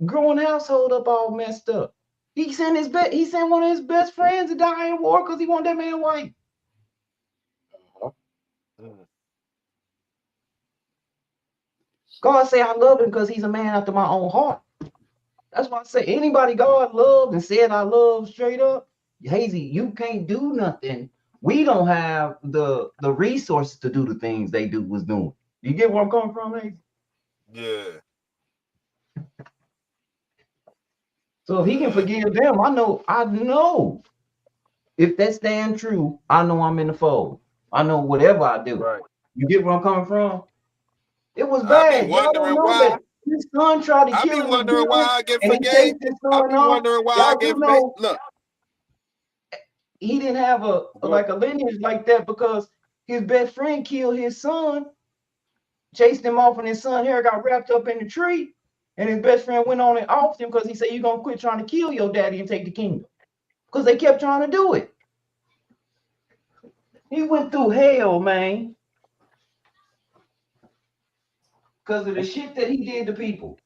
growing household up all messed up. He sent one of his best friends to die in war because he wanted that man white. God say I love him because he's a man after my own heart. That's why I say anybody God loved and said I love straight up, Hazy, you can't do nothing. We don't have the resources to do the things they was doing. You get where I'm coming from, Hazy? Yeah. So if he can forgive them, I know. If that's damn true, I know I'm in the fold. I know whatever I do. Right. You get where I'm coming from? It was bad. Y'all don't know that his son tried to kill him. I be wondering why I get forgave. I be wondering why I get forgave. Look. He didn't have a lineage like that because his best friend killed his son, chased him off, and his son hair got wrapped up in the tree. And his best friend went on and offed him because he said, you're going to quit trying to kill your daddy and take the kingdom. Because they kept trying to do it. He went through hell, man. Because of the shit that he did to people.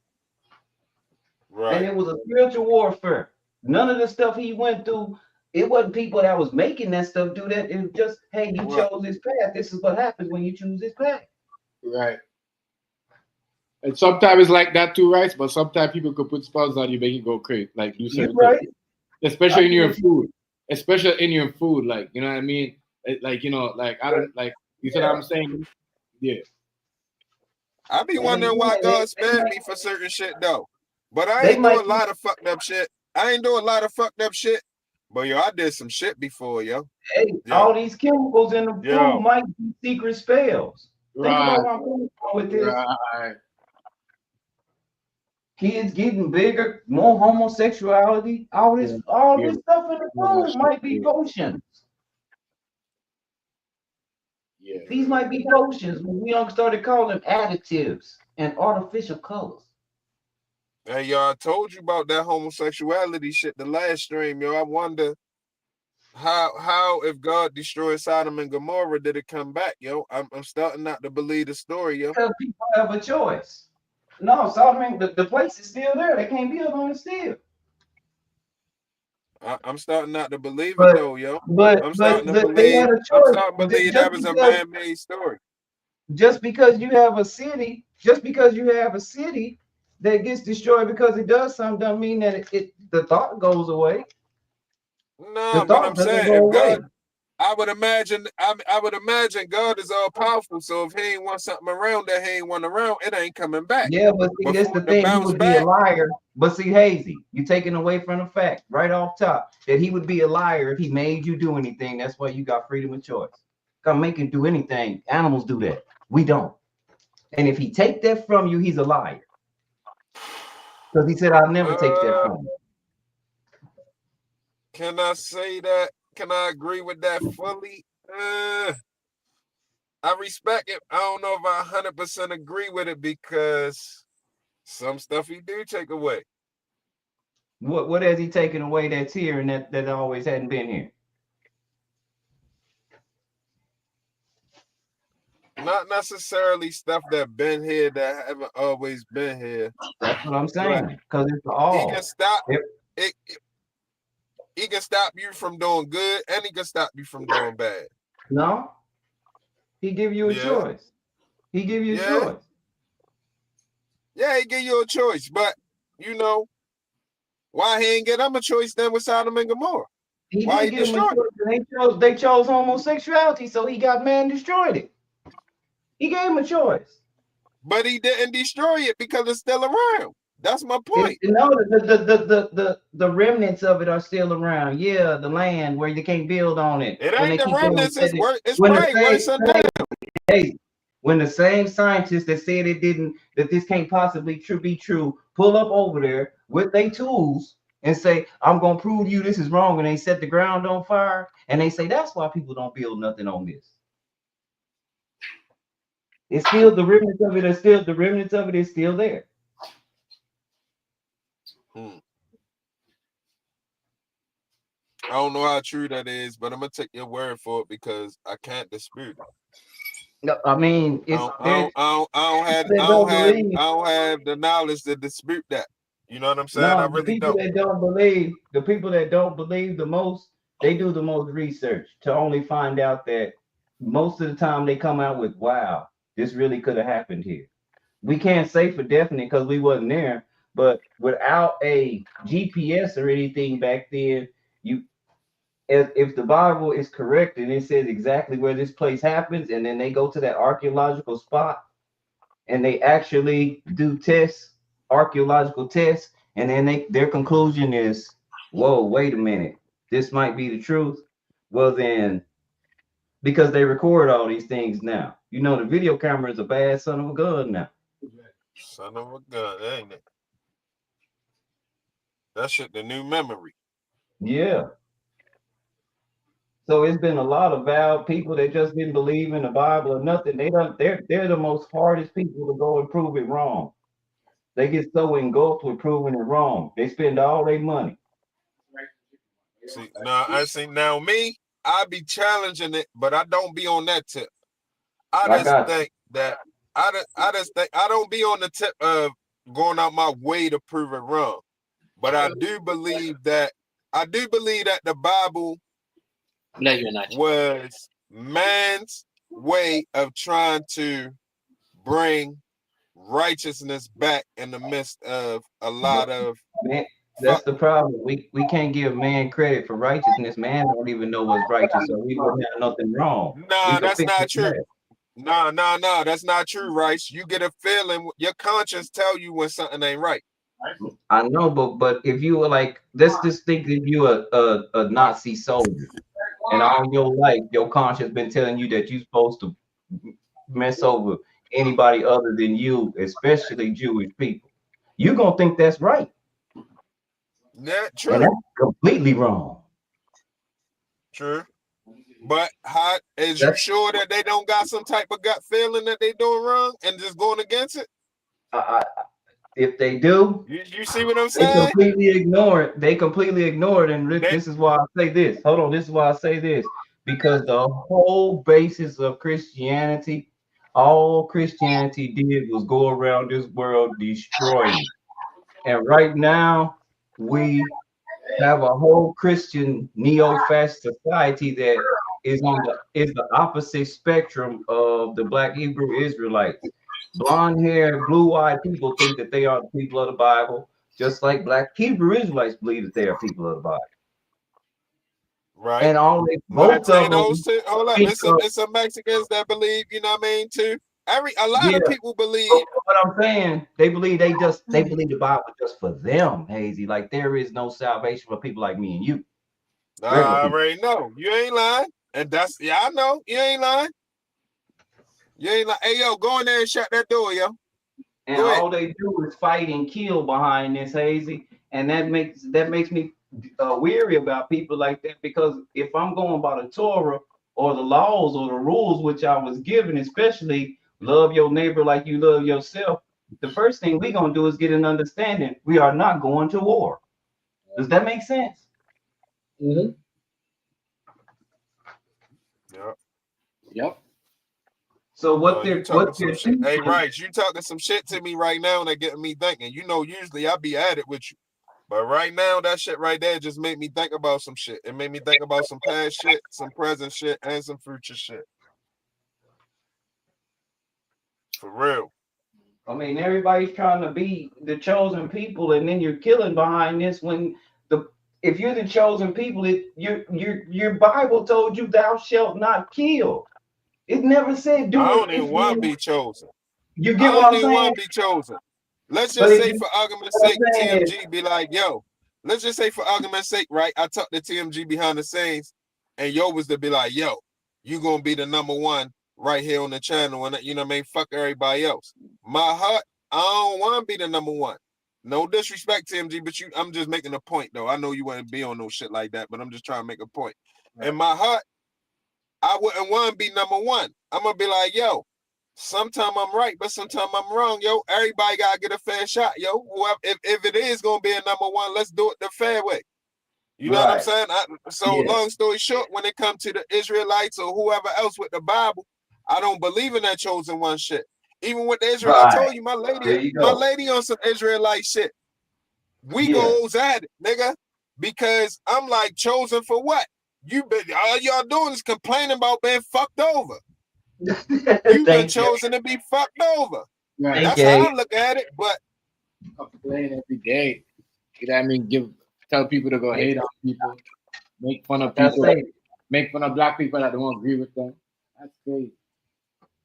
Right. And it was a spiritual warfare. None of the stuff he went through, it wasn't people that was making that stuff do that. It was just, hey, you chose this path. This is what happens when you choose this path. Right. And sometimes it's like that too, right? But sometimes people could put spells on you, make you go crazy. Like you said, right. Especially in your food. Especially in your food, like you know what I mean? Like you know, like I don't like you said what I'm saying? Yeah. I be wondering why God spared me for certain shit though. But I ain't do a lot of fucked up shit. But yo, I did some shit before, yo. Hey, all these chemicals in the food might be secret spells. Think about where I'm coming from with this. Right. Kids getting bigger, more homosexuality, all this stuff in the food might be potions. Yeah. These might be potions. We started calling them additives and artificial colors. Hey, y'all, I told you about that homosexuality shit the last stream, yo. I wonder how if God destroyed Sodom and Gomorrah, did it come back, yo? I'm starting not to believe the story, yo. Because people have a choice. No, Sodom, the place is still there. They can't be up on it still. I'm starting not to believe it though, yo. I'm starting to believe they had a choice. that was a man-made story. just because you have a city, that gets destroyed because it does something, doesn't mean that the thought goes away. The No, but I'm thought doesn't saying go if away. God, I would imagine God is all powerful. So if he ain't want something around that he ain't want around, it ain't coming back. Yeah, but see, But that's for the it to thing. He bounce would be a back, liar. But see, Hazy, you taking away from the fact right off top that he would be a liar if he made you do anything. That's why you got freedom of choice. Can't make him do anything. Animals do that. We don't. And if he take that from you, he's a liar. Because he said, "I'll never take that from you." can I say that? Can I agree with that fully? I respect it. I don't know if I 100% agree with it because some stuff he do take away. What has he taken away that's here and that always hadn't been here? Not necessarily stuff that been here that haven't always been here. That's what I'm But saying. Because it's he all. can stop If- it. He can stop you from doing good, and he can stop you from doing bad. No, he give you a choice. He give you a choice. Yeah, he give you a choice, but you know why he ain't get him a choice then with Sodom and Gomorrah? He Why did he give him a destroyed it? choice. They chose homosexuality, so he got mad and destroyed it. He gave him a choice. But he didn't destroy it because it's still around. That's my point. No, the remnants of it are still around. Yeah, the land where you can't build on it. It When ain't they the keep on remnants. saying it, It's when probably worse than that. hey, when the same scientists that said that this can't possibly be true, pull up over there with their tools and say, "I'm gonna prove to you this is wrong," and they set the ground on fire, and they say that's why people don't build nothing on this. It's still the remnants of it is still there. I don't know how true that is, but I'm gonna take your word for it because I can't dispute it. No, I mean, I don't have the knowledge to dispute that. You know what I'm saying? No, I really don't. The people that don't believe the most, they do the most research to only find out that most of the time they come out with, "Wow, this really could have happened here." We can't say for definite because we wasn't there, but without a GPS or anything back then, if the Bible is correct and it says exactly where this place happens, and then they go to that archaeological spot and they actually do archaeological tests, and then their conclusion is, "Whoa, wait a minute, this might be the truth." Well, then, because they record all these things now, the video camera is a bad son of a gun now. Son of a gun, ain't it? That shit the new memory. Yeah. So it's been a lot of vowed people that just didn't believe in the Bible or nothing. They're the most hardest people to go and prove it wrong. They get so engulfed with proving it wrong. They spend all their money. See, now me, I be challenging it, but I don't be on that tip. I just think I don't be on the tip of going out my way to prove it wrong. But I do believe that the Bible was man's way of trying to bring righteousness back in the midst of a lot of That's the problem. We can't give man credit for righteousness. Man don't even know what's righteous, so we wouldn't have nothing wrong. Nah, that's not true. No, that's not true, Rice. You get a feeling, your conscience tell you when something ain't right. I know, but if you were like, let's just think if you a Nazi soldier, and all your life your conscience been telling you that you're supposed to mess over anybody other than you, especially Jewish people, you're gonna think that's right. Yeah, true. And that's completely wrong. True. But how is you sure that they don't got some type of gut feeling that they doing wrong and just going against it? If they do, you see what I'm saying? They completely ignore it. And this is why I say this. Hold on, this is why I say this. Because the whole basis of Christianity, all Christianity did was go around this world destroying. And right now, we have a whole Christian neo-fascist society that is the opposite spectrum of the Black Hebrew Israelites. Blonde hair, blue-eyed people think that they are the people of the Bible, just like Black Hebrew Israelites believe that they are people of the Bible. Right. And both of them. Hold up. It's some Mexicans that believe, you know what I mean, too. A lot of people believe. What I'm saying, they believe the Bible just for them, Hazy. Like there is no salvation for people like me and you. I already know. You ain't lying. And I know. You ain't lying. You ain't like, hey, yo, go in there and shut that door, yo. And all they do is fight and kill behind this, Hazy. And that makes me weary about people like that, because if I'm going by the Torah or the laws or the rules which I was given, especially love your neighbor like you love yourself, the first thing we're going to do is get an understanding. We are not going to war. Does that make sense? Mm-hmm. Yep. So what they're hey, right, you talking some shit to me right now and that getting me thinking. You know, usually I be at it with you, but right now that shit right there just made me think about some shit. It made me think about some past shit, some present shit, and some future shit. For real. I mean, everybody's trying to be the chosen people, and then you're killing behind this. When if you're the chosen people, your Bible told you thou shalt not kill. It never said do it. I don't even want to be chosen. You get what I'm saying? I don't even want to be chosen. Let's just say for argument's sake, TMG be like, yo, let's just say for argument's sake, right? I talked to TMG behind the scenes, and yo was to be like, yo, you gonna be the #1 right here on the channel, and you know what I mean? Fuck everybody else. My heart, I don't want to be the #1. No disrespect, TMG, but I'm just making a point though. I know you wouldn't be on no shit like that, but I'm just trying to make a point. Right. In my heart, I wouldn't want to be #1. I'm gonna be like, yo, sometime I'm right, but sometime I'm wrong, yo. Everybody gotta get a fair shot, yo. If it is gonna be a #1, let's do it the fair way. You know what I'm saying? Long story short, when it comes to the Israelites or whoever else with the Bible, I don't believe in that chosen one shit. Even with the Israel, I told you, my lady on some Israelite shit. We goes at it, nigga, because I'm like, chosen for what? All y'all doing is complaining about being fucked over. You've been chosen to be fucked over. Right. That's how I look at it. But complain every day. You know what I mean? Tell people to go hate on people, make fun of people, make fun of black people that don't agree with them. That's crazy.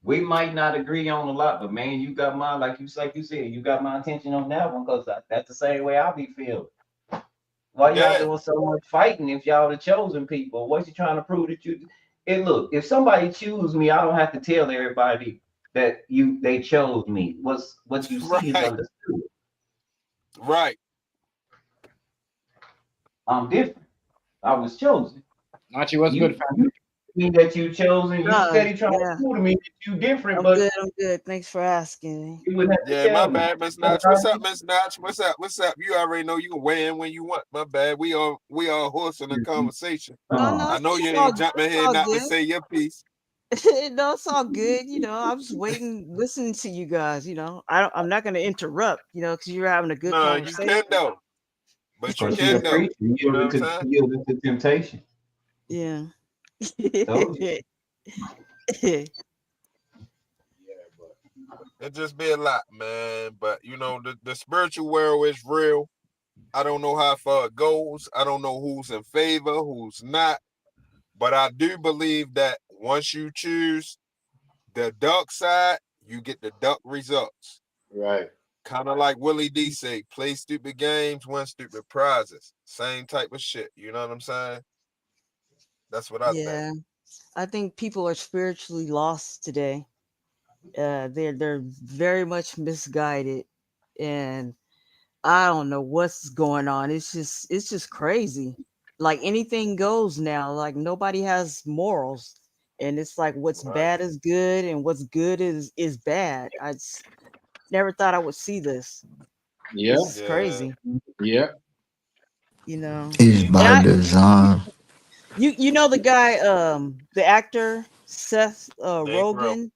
We might not agree on a lot, but man, you got my like you said, you got my attention on that one, because that's the same way I be feeling. Why y'all doing so much fighting if y'all the chosen people? What you trying to prove that you? And look, if somebody choose me, I don't have to tell everybody that they chose me. What you see is understood. Right. I'm different. I was chosen. Nachi, what's good, family? Mean that you chosen. You steady trying to prove to me that you different. I'm good. Thanks for asking. My bad, Miss Notch. What's up, Miss Notch? What's up? You already know you can weigh in when you want. My bad. We are horse in the conversation. I know you ain't jumping here not to say your piece. No, it's all good. You know, I'm just waiting, listening to you guys. You know, I'm not going to interrupt. You know, because you're having a good conversation. You can though. But you can though. You know what I'm saying? To temptation. Yeah. It just be a lot, man. But you know, the spiritual world is real. I don't know how far it goes. I don't know who's in favor, who's not. But I do believe that once you choose the dark side, you get the dark results. Right. Kind of like Willie D say, play stupid games, win stupid prizes. Same type of shit. You know what I'm saying? That's what I think. I think people are spiritually lost today. They're very much misguided, and I don't know what's going on. It's just crazy. Like anything goes now. Like nobody has morals, and it's like what's bad is good, and what's good is bad. I just never thought I would see this. Yeah, it's crazy. Yeah, you know, it's by design. You know the guy, the actor Seth Rogen.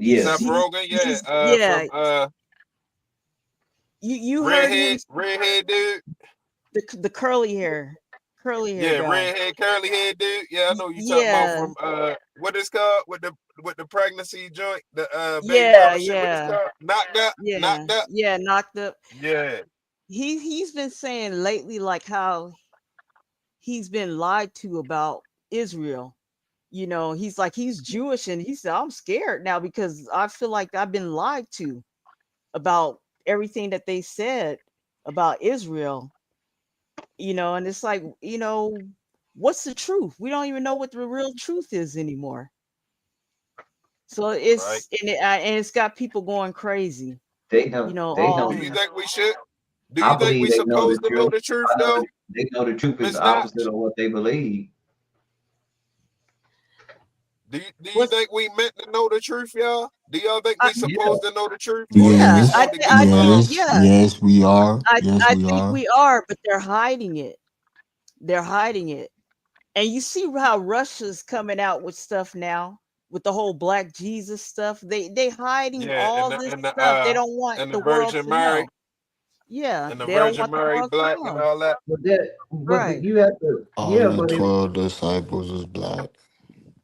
Seth Rogen, yeah. You heard him. Redhead dude. The curly hair. curly hair Yeah, guy. red head, curly head dude. Yeah, I know you talking about Yeah, from what it's called with the pregnancy joint, the baby yeah, mama shit. What it's yeah, called? Knocked up, yeah, knocked up. yeah. Knocked up. Yeah, He's been saying lately like how he's been lied to about Israel. You know, he's like he's Jewish and he said I'm scared now because I feel like I've been lied to about everything that they said about Israel. You know, and it's like, you know, what's the truth? We don't even know what the real truth is anymore. So right. and it's got people going crazy. They You know. know, They Do know. you all think we should? Do you I think believe we they know the supposed to know truth. the truth I know though, they know the truth is Miss the opposite Notch? of what they believe. Do you what's think we meant to know the truth, y'all? Do y'all think I, we Yeah. supposed to know the truth, or do we yeah, supposed to get the Yes, yeah, yes, we are. Yes, I we think are. we are, but they're hiding it. They're hiding it. And you see how Russia's coming out with stuff now with the whole Black Jesus stuff. They hiding yeah, all this stuff. They don't want and the the world Virgin to Mary know. Yeah, and the they don't Virgin want the Mary world to black and know. all that. Right, You have to. All Yeah, the but 12 disciples is black. right.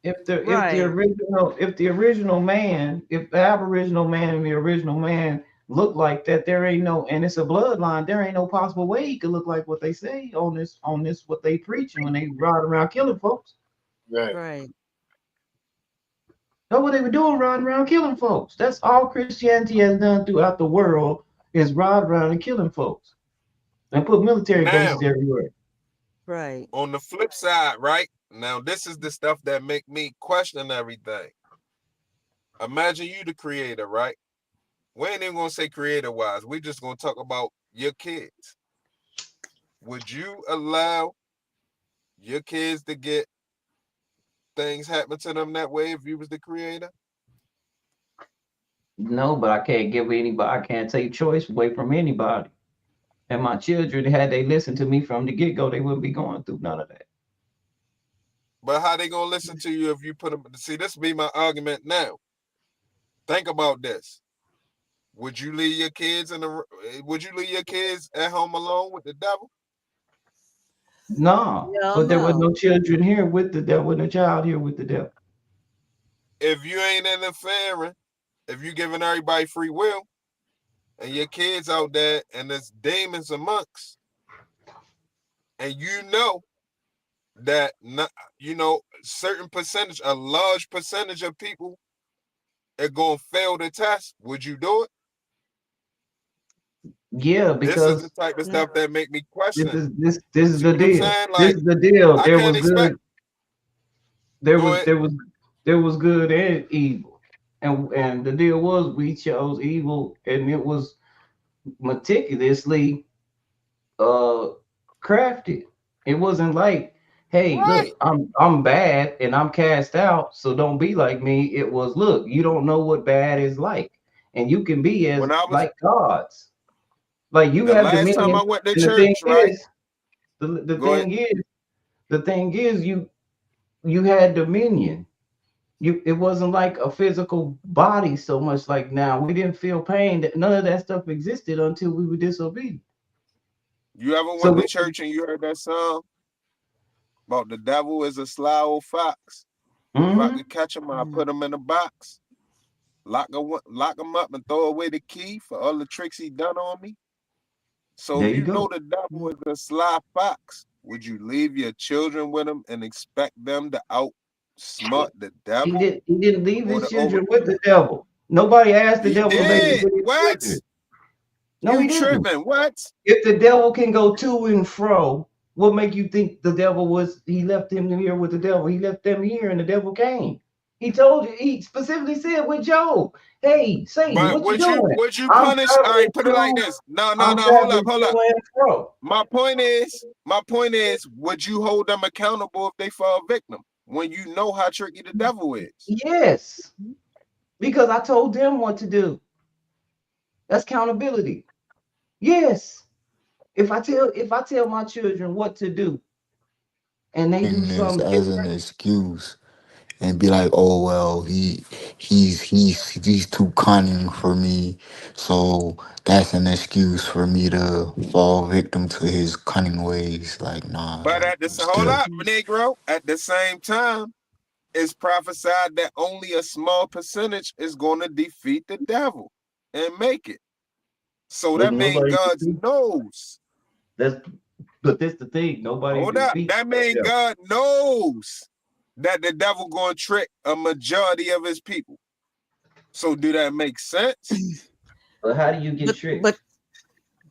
if the original man, if the Aboriginal man and the original man look like that, there ain't no, and it's a bloodline. There ain't no possible way he could look like what they say on this what they preaching when they ride around killing folks. Right. Right. That's what they were doing, riding around killing folks. That's all Christianity has done throughout the world is ride around and killing folks and put military Now, bases everywhere. Right. on the flip side, right? Now, this is the stuff that make me question everything. Imagine you the creator, right? We ain't even gonna say creator wise. We just gonna talk about your kids. Would you allow your kids to get things happen to them that way if you was the creator? No, but I can't give anybody. I can't take choice away from anybody. And my children, had they listened to me from the get go, they wouldn't be going through none of that. But how they gonna listen to you if you put them? See, this be my argument now. Think about this. Would you leave your kids Would you leave your kids at home alone with the devil? No, Hell but there was no. no children here with the devil, no child here with the devil. If you ain't interfering, if you giving everybody free will, and your kids out there and there's demons amongst, and you know that certain percentage, a large percentage of people are gonna fail the test, would you do it? Yeah, This is the because type of stuff that make me question. this is See the what I'm deal. saying? This Like, is the deal. I can't expect. Go ahead. There was good and evil, and the deal was we chose evil, and it was meticulously crafted. It wasn't like, hey, Right. look, I'm bad and I'm cast out, so don't be like me. It was, look, you don't know what bad is like, and you can be as When I was like gods. Like you the have last time I dominion, went to and the thing church, right? is, the Go ahead. thing is, you had dominion. It wasn't like a physical body so much like now. We didn't feel pain. That none of that stuff existed until we were disobedient. You ever So went to church and you heard that song about the devil is a sly old fox? If I could catch him, I'll put him in a box, lock him up, and throw away the key for all the tricks he done on me. So there if you you know go. the devil is a sly fox, would you leave your children with him and expect them to outsmart the devil? He didn't leave Or his to over? children with the devil. Nobody asked the He devil to make it did. with his What? children. No, You he didn't. tripping? What? If the devil can go to and fro, what make you think the devil he left him here with the devil? He left them here and the devil came. He told you, he specifically said with Job, hey, Satan, But what you would you doing? would you I'm punish? All traveling right, put it like to, this. No. I'm Hold up, traveling hold up. to and fro. My point is, would you hold them accountable if they fall victim when you know how tricky the devil is? Yes, because I told them what to do. That's accountability. Yes. If I tell my children what to do and they do And this something as an different, excuse. and be like, oh well, he's too cunning for me, so that's an excuse for me to fall victim to his cunning ways. Like, nah, But like at the hold still. up, Negro. At the same time, it's prophesied that only a small percentage is going to defeat the devil and make it. So But that means nobody God defeats. knows. But this the thing. Nobody Hold up. defeats That the means devil. God knows that the devil going to trick a majority of his people. So do that make sense? But how do you get tricked?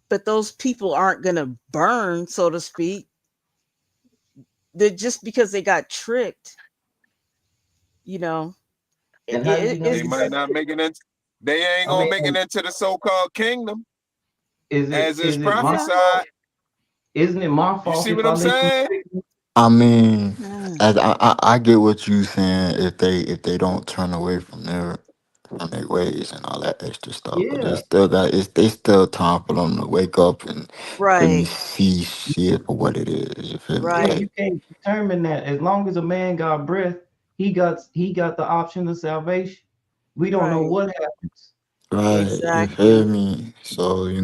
But those people aren't gonna burn, so to speak. They're just because they got tricked, you know. And how do you know They you might got not tricked? make it into. They ain't I gonna mean, make it into the so-called kingdom is as is it my prophesied. fault? Isn't it my You fault see if what I I'm let you saying? trick me? I mean, Mm. I get what you saying if they don't turn away from their ways and all that extra stuff, but Yeah. they still time for them to wake up and feel me Right, see shit for what it is. You feel me? Yeah, right, Like, you can't determine that. As long as a man got breath, he got the option of salvation. We don't know right. what happens. right, you feel Exactly. me? So, you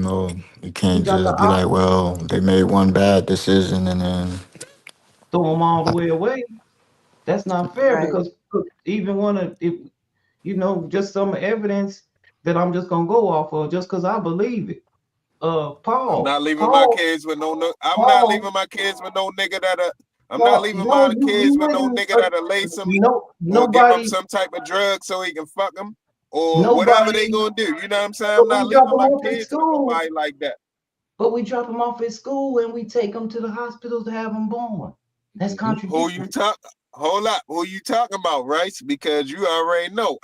He can't got the just be like, option well, they made one bad decision and then to throw him all the way away. That's not fair Right. because even one of if just some evidence that I'm just gonna go off of just because I believe it. I'm Paul, not leaving my Paul, kids with no. I'm not Paul, leaving my kids with no nigga that. I'm not Paul. leaving No, my you kids with no wouldn't. nigga that'll lace them No, or give them nobody, some type of drug so he can fuck them or whatever they nobody. gonna do. You know what I'm saying? I'm But not we drop leaving them my off at kids with school. nobody like that. But we drop them off at school and we take them to the hospital to have them born. That's Who contradictory. you talk? Hold up. Who you talking about, right? Because you already know.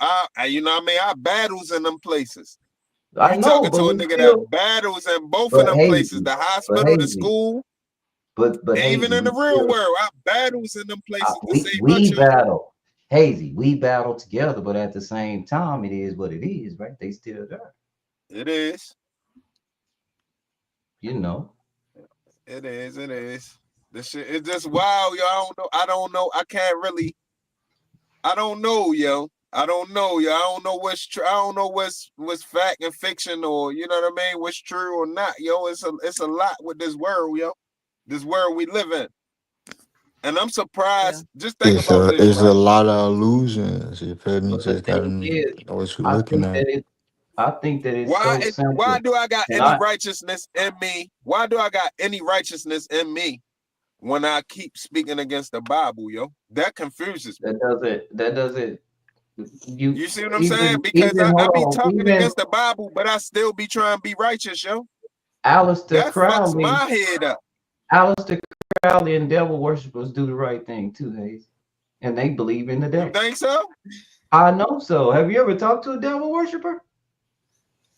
You know what I mean? I battles in them places. I You know, talking but to a we nigga still, that battles in both of but them places, hazy, the but hospital, the hazy, school, but even hazy, in we the real still, world. I battles in them places to save my we children. battle. Hazy, we battle together, but at the same time, it is what it is, right? They still there. It is. You know. It is. It is. This shit is just wild, yo. I don't know. I can't really. I don't know, yo. I don't know, yo. I don't know what's true. I don't know what's fact and fiction, or you know what I mean, what's true or not, yo. It's a lot with this world, yo. This world we live in, and I'm Yeah. surprised. Just think about this, it's a right? lot of illusions. You feel me? But the Just gotta thing know is, what you're I looking think at. that it, I think that it's so Why simple. do I got And any righteousness in me? Why do I got any righteousness in me when I keep speaking against the Bible, yo? That confuses me. that doesn't. You see what I'm saying? Because Even I hold be on, talking even against the Bible, but I still be trying to be righteous, yo. Aleister That fucks Crowley, my head up. Aleister Crowley and devil worshippers do the right thing too, Hayes. And they believe in the You devil. think so? I know so. Have you ever talked to a devil worshiper?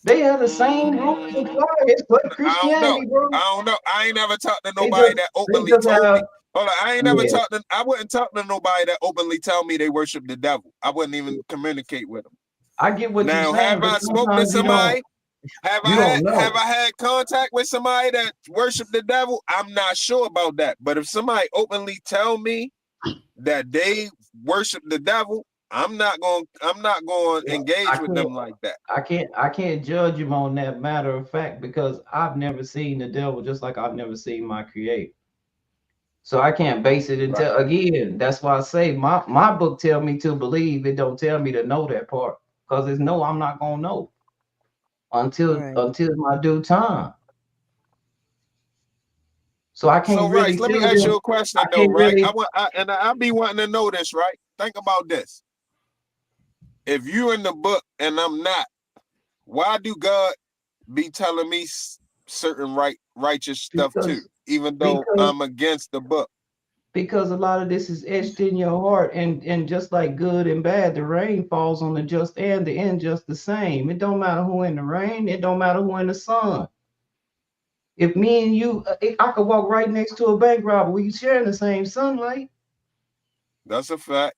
They have the same rules and flag. It's like I don't know. Christianity, bro. I don't know. I ain't never talked to They nobody just that they openly just told have me. Hold on, I ain't never yeah. talked to. I wouldn't talk to nobody that openly tell me they worship the devil. I wouldn't even communicate with them. I get what you're Now, saying, have but I spoken to sometimes somebody? you don't know. Have I had contact with somebody that worship the devil? I'm not sure about that. But if somebody openly tell me that they worship the devil, I'm not going to engage with them like that. I can't judge him on that matter of fact because I've never seen the devil just like I've never seen my creator. So I can't base it until again. That's why I say my book tell me to believe. It don't tell me to know that part because it's no. I'm not gonna know until my due time. So I can't So, Rice, really let me tell ask them. you a question I though, can't right? really. I'll be wanting to know this, right? Think about this. If you in the book and I'm not, why do God be telling me certain righteous stuff too, even though I'm against the book? Because a lot of this is etched in your heart, and just like good and bad, the rain falls on the just and the unjust the same. It don't matter who in the rain. It don't matter who in the sun. If me and you, I could walk right next to a bank robber. We sharing the same sunlight. That's a fact.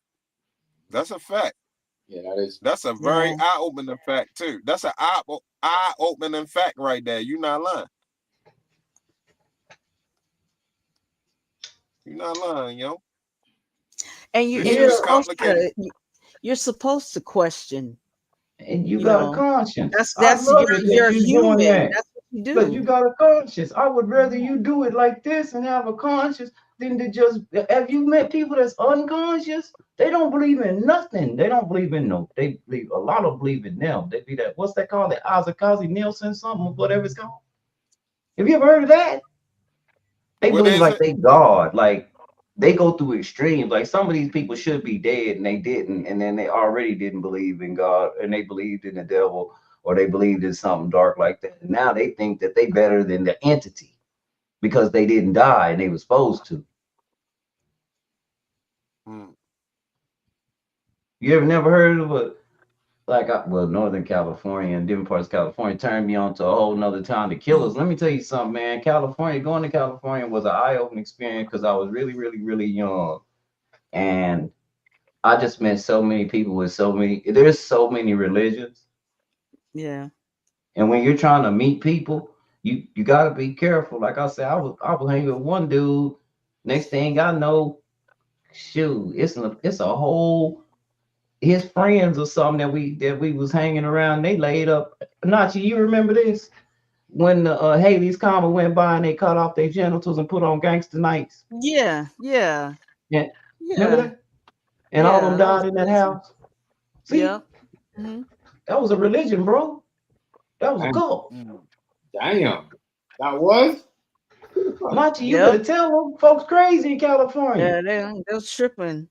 That's a fact. Yeah, that is. That's a very eye-opening fact too. That's an eye-opening fact right there. You're not lying. You're not lying, yo. and you This and shit you're is Yeah, supposed complicated. to you're supposed to question. and you You got a know, conscience. I that's love it that you're you're doing human. that. That's what you But you do. got a conscience. I would rather you do it like this and have a conscience than to just. Have you met people that's unconscious? They don't believe in nothing. They don't believe in no. They believe a lot of believe in them. They be that. What's that called? The Ozakazi Nielsen something, whatever it's called. Have you ever heard of that? They What believe is like it? they God. Like they go through extremes. Like some of these people should be dead and they didn't, and then they already didn't believe in God and they believed in the devil or they believed in something dark like that. And now they think that they better than the entity because they didn't die and they were supposed to. Hmm. You ever never heard of a like well, Northern California and different parts of California turned me on to a whole nother town, the killers. Let me tell you something, man. California, going to California was an eye-opening experience because I was really, really, really young. And I just met so many people with there's so many religions. Yeah. And when you're trying to meet people, you gotta be careful. Like I said, I was hanging with one dude. Next thing I know, shoot, it's a whole his friends or something that we was hanging around. They laid up. Nachi, you remember this? When the Haley's Comet went by and they cut off their genitals and put on gangster nights. Yeah. Yeah. Yeah, remember Yeah. that? And all of them Yeah. That was died in that crazy. house. See, Yep. Hmm. that was a religion, bro. That was a And cult. Damn. That was? Machi, you Yep. better tell them folks crazy in California. Yeah. They was tripping.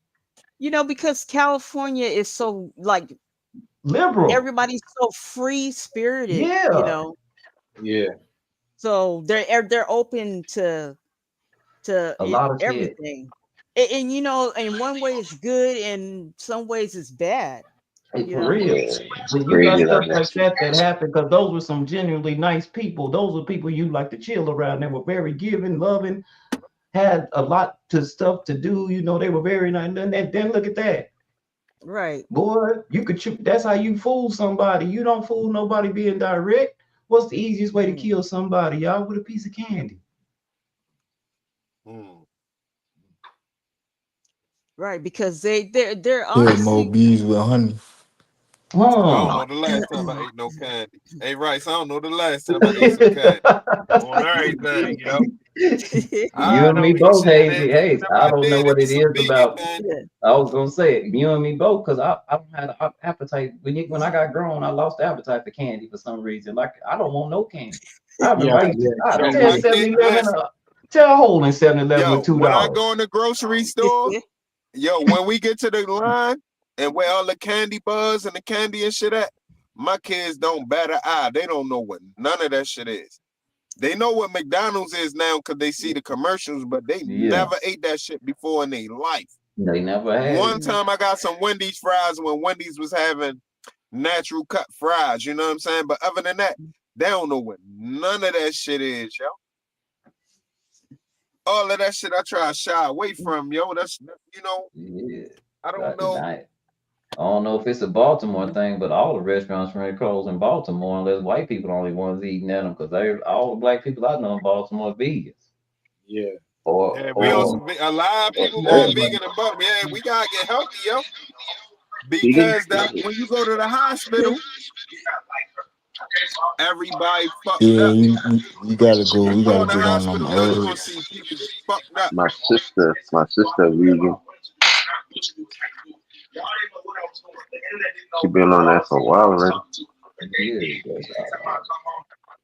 You know, because California is so like Liberal. everybody's so free spirited. You Yeah. know, Yeah. so they're open to A lot of shit. everything. And you know, in one way it's good, and some ways it's bad. Hey, You for know. real. Yeah, it's When you crazy got that stuff much. like that happened, because those were some genuinely nice people. Those were people you like to chill around. They were very giving, loving, had a lot to stuff to do. You know, they were very nice. And then look at that. Right. Boy, you could that's how you fool somebody. You don't fool nobody being direct. What's the easiest way to Mm. kill somebody, y'all? With a piece of candy. Hmm. Right. Because they're Yeah, more honestly. bees with honey. I don't Huh. know the last time I ate no candy. Hey, Rice, I don't know the last time I ate some candy. On everything, yo. You I and me don't eat both, shit, and then Hazy. Hey, if I I don't know did, it what was it some is vegan about. candy. Yeah. I was gonna say it, you and me both, because I don't have an appetite. When I got grown, I lost the appetite for candy for some reason. Like I don't want no candy. I remember Yeah, I used to yeah. I'd Yo, Same tell my here. kid, 7-Eleven, listen, tell a hole in 7-Eleven with yo, when I $2. go in the grocery store, yo, when we get to the line and where all the candy bars and the candy and shit at, my kids don't bat an eye. They don't know what none of that shit is. They know what McDonald's is now because they see the commercials, but they Yeah, never ate that shit before in their life. they never had One it. time I got some Wendy's fries when Wendy's was having natural cut fries, you know what I'm saying? But other than that, they don't know what none of that shit is, yo. All of that shit I try to shy away from, yo. That's, you know, Yeah, I don't know. I don't know if it's a Baltimore thing, but all the restaurants from closed in Baltimore, unless white people are the only ones eating at them, because all the black people I know in Baltimore are vegans. Yeah. Or Yeah, we on or some, a lot of people going Damn. vegan and butter. Yeah, we gotta get healthy, yo. Vegan? Because that when you go to the hospital, everybody fucked Yeah, up. you gotta go. When We you go gotta in the get on them hospital, yo, you're gonna herbs. see people fucked up. My sister vegan. She been on that for a while already. yeah,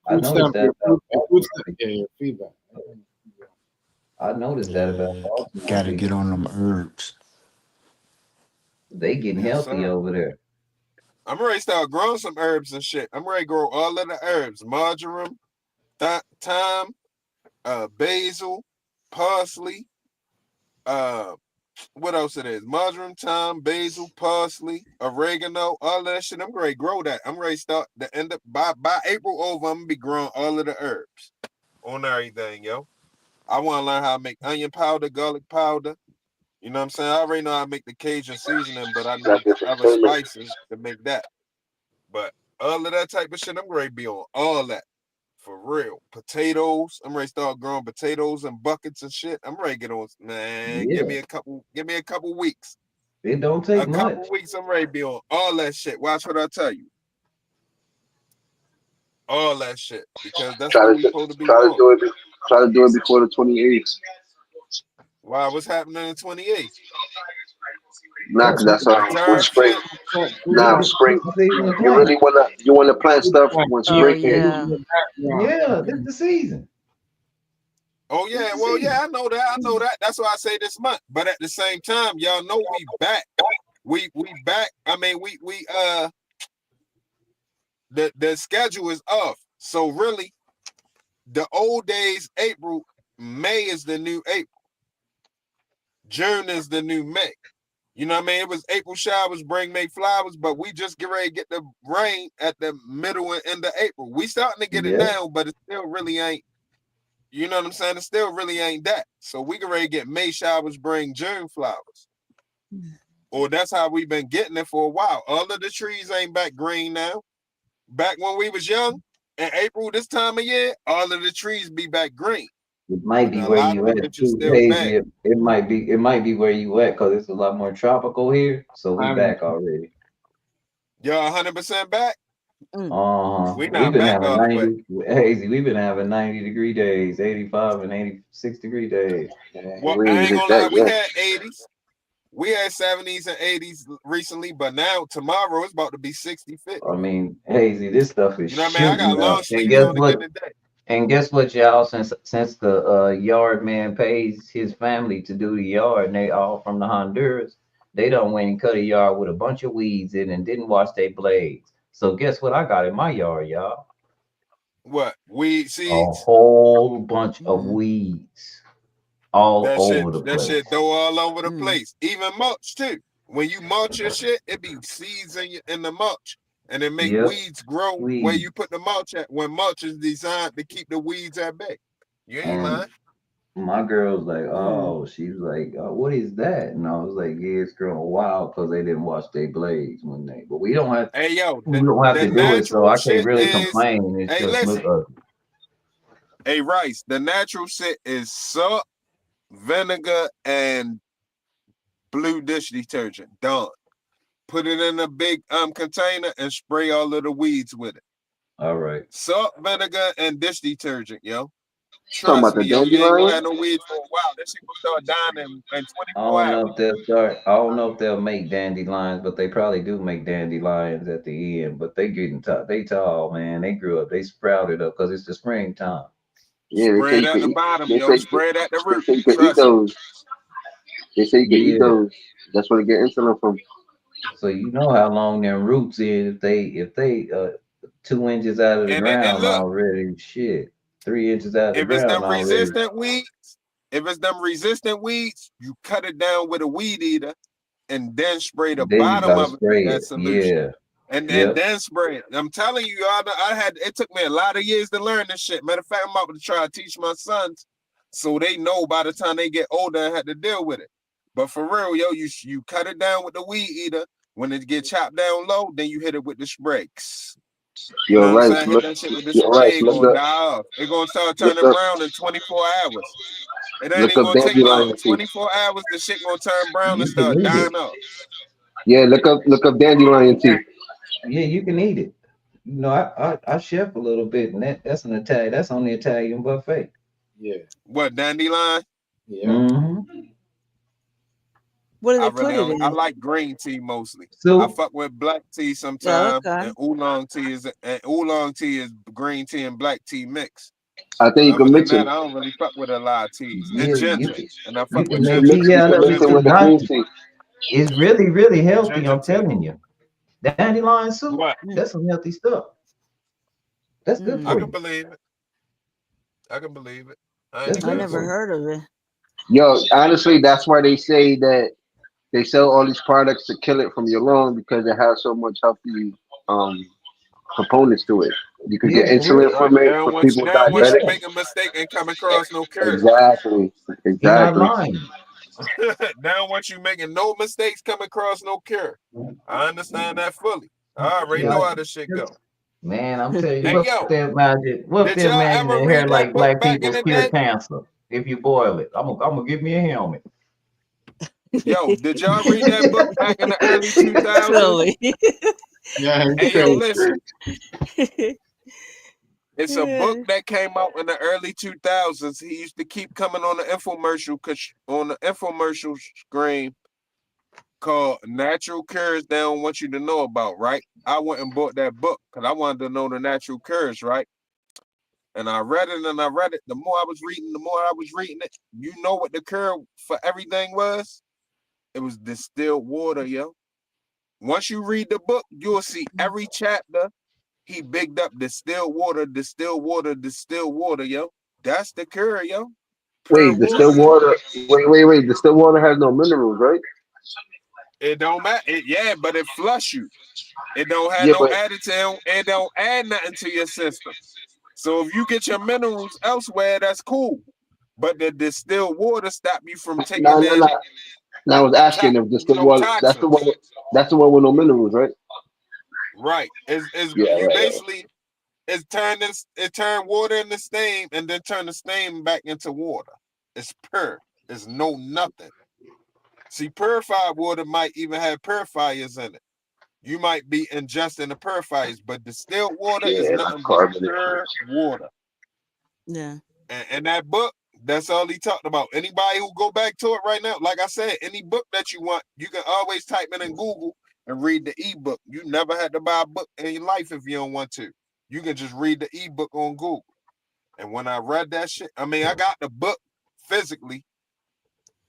I Food noticed stamp, that your about food Baltimore. stamp, yeah, your feedback. I noticed that about Yeah, Baltimore gotta get people. on them herbs. They getting Yes, healthy sir. over there. I'm ready to start growing some herbs and shit. I'm ready to grow all of the herbs: marjoram, thyme, basil, parsley. What else it is? Marjoram, thyme, basil, parsley, oregano, all of that shit. I'm ready to grow that. I'm ready to start the end up by April over. I'm gonna be growing all of the herbs on everything, yo. I want to learn how to make onion powder, garlic powder. You know what I'm saying? I already know how to make the Cajun seasoning, but I need the other spices to make that. But all of that type of shit, I'm ready to be on all that. For real. Potatoes. I'm ready to start growing potatoes and buckets and shit. I'm ready to get on. Man, Yeah, give me a couple weeks. it don't A take couple much. weeks, I'm ready to be on all that shit. Watch what I tell you. All that shit. Because that's Try what to we do- supposed to be try to doing. do it. Try to do it before the 28th. Wow, what's happening in 28th? Nah, cause that's when Turn spring. shit. Nah, spring. You really wanna plant stuff when Oh spring hit. yeah. Yeah, this is the season. Oh yeah, well yeah, I know that. That's why I say this month. But at the same time, y'all know we back. We back. I mean, we the schedule is off. So really, the old days, April, May is the new April. June is the new May. You know what I mean? It was April showers bring May flowers, but we just get ready to get the rain at the middle and end of April. We starting to get it now, but it still really ain't. You know what I'm saying? It still really ain't that. So we get ready to get May showers bring June flowers. Or that's how we've been getting it for a while. All of the trees ain't back green now. Back when we was young, in April this time of year, all of the trees be back green. It might be Now, a where lot you of at them bitches too, still Hazy. bad. It might be where you at because it's a lot more tropical here. So we back already. Y'all 100% back? We We've not been back having all the way. 90 Hazy. We've been having 90-degree days, 85 and 86-degree days. Well, I ain't gonna lie, we had 80s. We had 70s and 80s recently, but now tomorrow it's about to be 65. I mean, Hazy, this stuff is You know what I mean? I got shooting long up. And sleeves guess on what? again today. And guess what, y'all? Since the yard man pays his family to do the yard, and they all from the Honduras, they done went and cut a yard with a bunch of weeds in and didn't wash their blades. So guess what I got in my yard, y'all? What? Weed A seeds? whole bunch of weeds all over the That place. shit throw all over the place. Even mulch too. When you mulch your shit, it be seeds in the mulch. And it make weeds grow where you put the mulch at when mulch is designed to keep the weeds at bay. You ain't And lying. my girl's like, oh, she's like, what is that? And I was like, yeah, it's growing wild because they didn't wash their blades one day. But we don't have, Hey yo, we don't have the to do it, so natural I can't shit really is, complain. It's hey just look listen, ugly. hey Rice, the natural shit is salt, vinegar, and blue dish detergent. Done. Put it in a big container and spray all of the weeds with it. All right. Salt, vinegar, and dish detergent, yo. Talking about Trust the me, yo, you ain't gonna dandelion? have no weeds for a while. That shit gonna start dying in I 24 don't know hours. if they'll start. I don't know if they'll make dandelions, but they probably do make dandelions at the end. But they getting tall. They tall, man. They grew up. They sprouted up because it's the springtime. Yeah, they say Spray it you at can the eat. bottom, They yo. say Spray it at the they root. say you can eat Trust me. those. They say you can eat Yeah. those. That's where they get insulin from. So you know how long their roots is if they 2 inches out of the And ground look, already. Shit, 3 inches out of the if it's ground them already. resistant weeds, you cut it down with a weed eater and then spray the Then you bottom gotta of it with spray that it. solution. Yeah. And Yep. then spray it. I'm telling you, it took me a lot of years to learn this shit. Matter of fact, I'm about to try to teach my sons so they know by the time they get older and have to deal with it. But for real, yo, you cut it down with the weed eater. When it get chopped down low, then you hit it with the sprays. You know You're what I'm right. saying? Hit that shit with the You're right. spray, it gonna die off. It gonna start turning brown in 24 hours. It ain't Look even up gonna take long. dandelion tea. 24 hours, the shit gonna turn brown and You can start eat it. dying off. Yeah, look up dandelion tea. Yeah, you can eat it. You know, I chef a little bit, and that's an Italian. That's on the Italian buffet. Yeah. What, dandelion? Yeah. Mm-hmm. What do they put it I in? like green tea mostly. So I fuck with black tea Yeah, sometimes, okay. and oolong tea is green tea and black tea mix. I think you Other can than mix that, it. I don't really fuck with a lot of teas. yeah, And you ginger, can and I you fuck can with make ginger. tea You out can of mix it it if with you the got green to. tea. It's really, really healthy. Ginger I'm tea. telling you. Dandelion soup. What? That's some healthy stuff. That's good I for can you. believe it. I can believe it. I ain't That's even I good gonna never for say. you. heard of it. Yo, honestly, that's why they say that they sell all these products to kill it from your lung because it has so much healthy um components to it. You could get Yeah, for insulin real. Right. from They it don't for want you. people They don't want Yeah, you to diabetic. make a mistake and come across no curve. Exactly. you're not Exactly. lying. They don't want you making no mistakes, come across no cure. I understand that fully. I already Yeah, know how this shit go. Man, I'm telling you, Hey what yo, they imagine? What did they y'all imagine ever that hair read that like book black back in people the cure day? cancer if you boil it? I'm gonna give me a helmet. Yo, did y'all read that book back in the early 2000s? Silly. Yeah, it's Hey yo, crazy. listen. It's a book that came out in the early 2000s. He used to keep coming on the infomercial screen called Natural Cures They Don't Want You to Know About, right? I went and bought that book because I wanted to know the natural cures, right? And I read it and I read it. The more I was reading it, you know what the cure for everything was? It was distilled water, yo. Once you read the book, you'll see every chapter he bigged up distilled water, yo. That's the cure, yo. Pure Wait, the water. still water. Wait. The still water has no minerals, right? It don't matter. Yeah, but it flush you. It don't have Yeah, no but additive. It don't add nothing to your system. So if you get your minerals elsewhere, that's cool. But the distilled water stop you from taking no. in Now I was asking if the still water. toxins. That's the one with no minerals, right? Right. Is Yeah, you right. basically it turned water into steam and then turn the steam back into water. It's pure. It's no nothing. See, purified water might even have purifiers in it. You might be ingesting the purifiers, but distilled water is Yeah, like nothing but carbon. pure water. Yeah. And that book, that's all he talked about. Anybody who go back to it right now, like I said, any book that you want, you can always type it in Google and read the ebook. You never had to buy a book in your life if you don't want to. You can just read the ebook on Google. And when I read that shit, I mean, I got the book physically,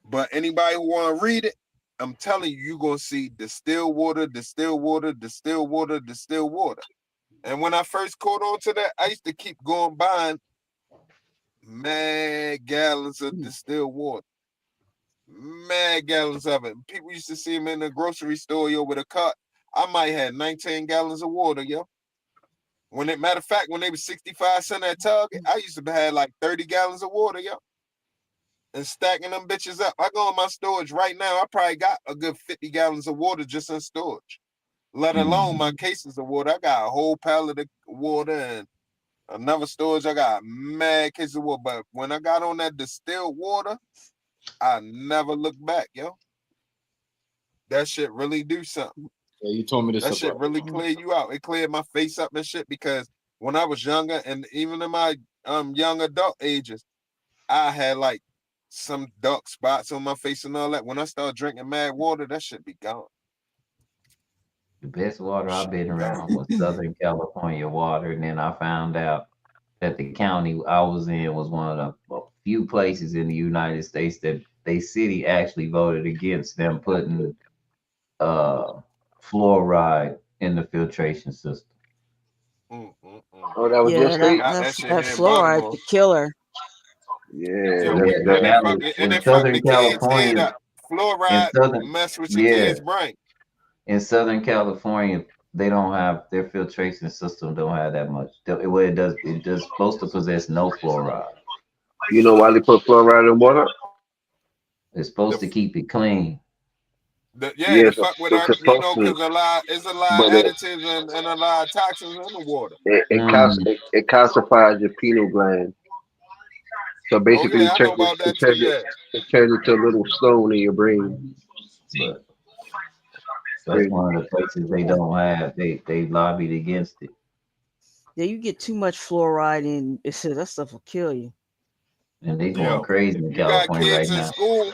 but anybody who want to read it, I'm telling you, you're going to see distilled water. And when I first caught on to that, I used to keep going buying mad gallons of distilled water. Mad gallons of it. People used to see them in the grocery store, yo, with a cart. I might have 19 gallons of water, yo. Matter of fact, when they was 65 cents at Target, I used to have like 30 gallons of water, yo. And stacking them bitches up. I go in my storage right now, I probably got a good 50 gallons of water just in storage. Let alone my cases of water. I got a whole pallet of water and another storage. I got mad cases of water. But when I got on that distilled water, I never looked back, yo. That shit really do something. Yeah, you told me this That shit about. really clear you out. It cleared my face up and shit because when I was younger and even in my young adult ages, I had like some dark spots on my face and all that. When I started drinking mad water, that shit be gone. The best water I've been around was Southern California water, and then I found out that the county I was in was one of the few places in the United States that they city actually voted against them putting fluoride in the filtration system. Oh, that was your Yeah, state. Got that shit that here in fluoride Baltimore. the killer. Yeah, Yo, that's Yeah, and that. it that fuck was and in it fuck the Southern kids' head California. up. In Fluoride Southern, mess with your yeah, kids' brain. in Southern California, they don't have their filtration system. Don't have that much. Well, it does. It does supposed to possess no fluoride. You know why they put fluoride in water? It's supposed to keep it clean. Yeah, Yeah, to fuck with it's our, supposed to, because it's a lot but of additives and a lot of toxins in the water. Mm. it calcifies your pineal gland. So Oh basically, yeah, I know about that too. Yeah. it turns into a little stone in your brain. But that's Crazy. one of the places they don't have. They lobbied against it. Yeah, you get too much fluoride in it said that stuff will kill you. And they going Yo, crazy in you got California right kids in now. school.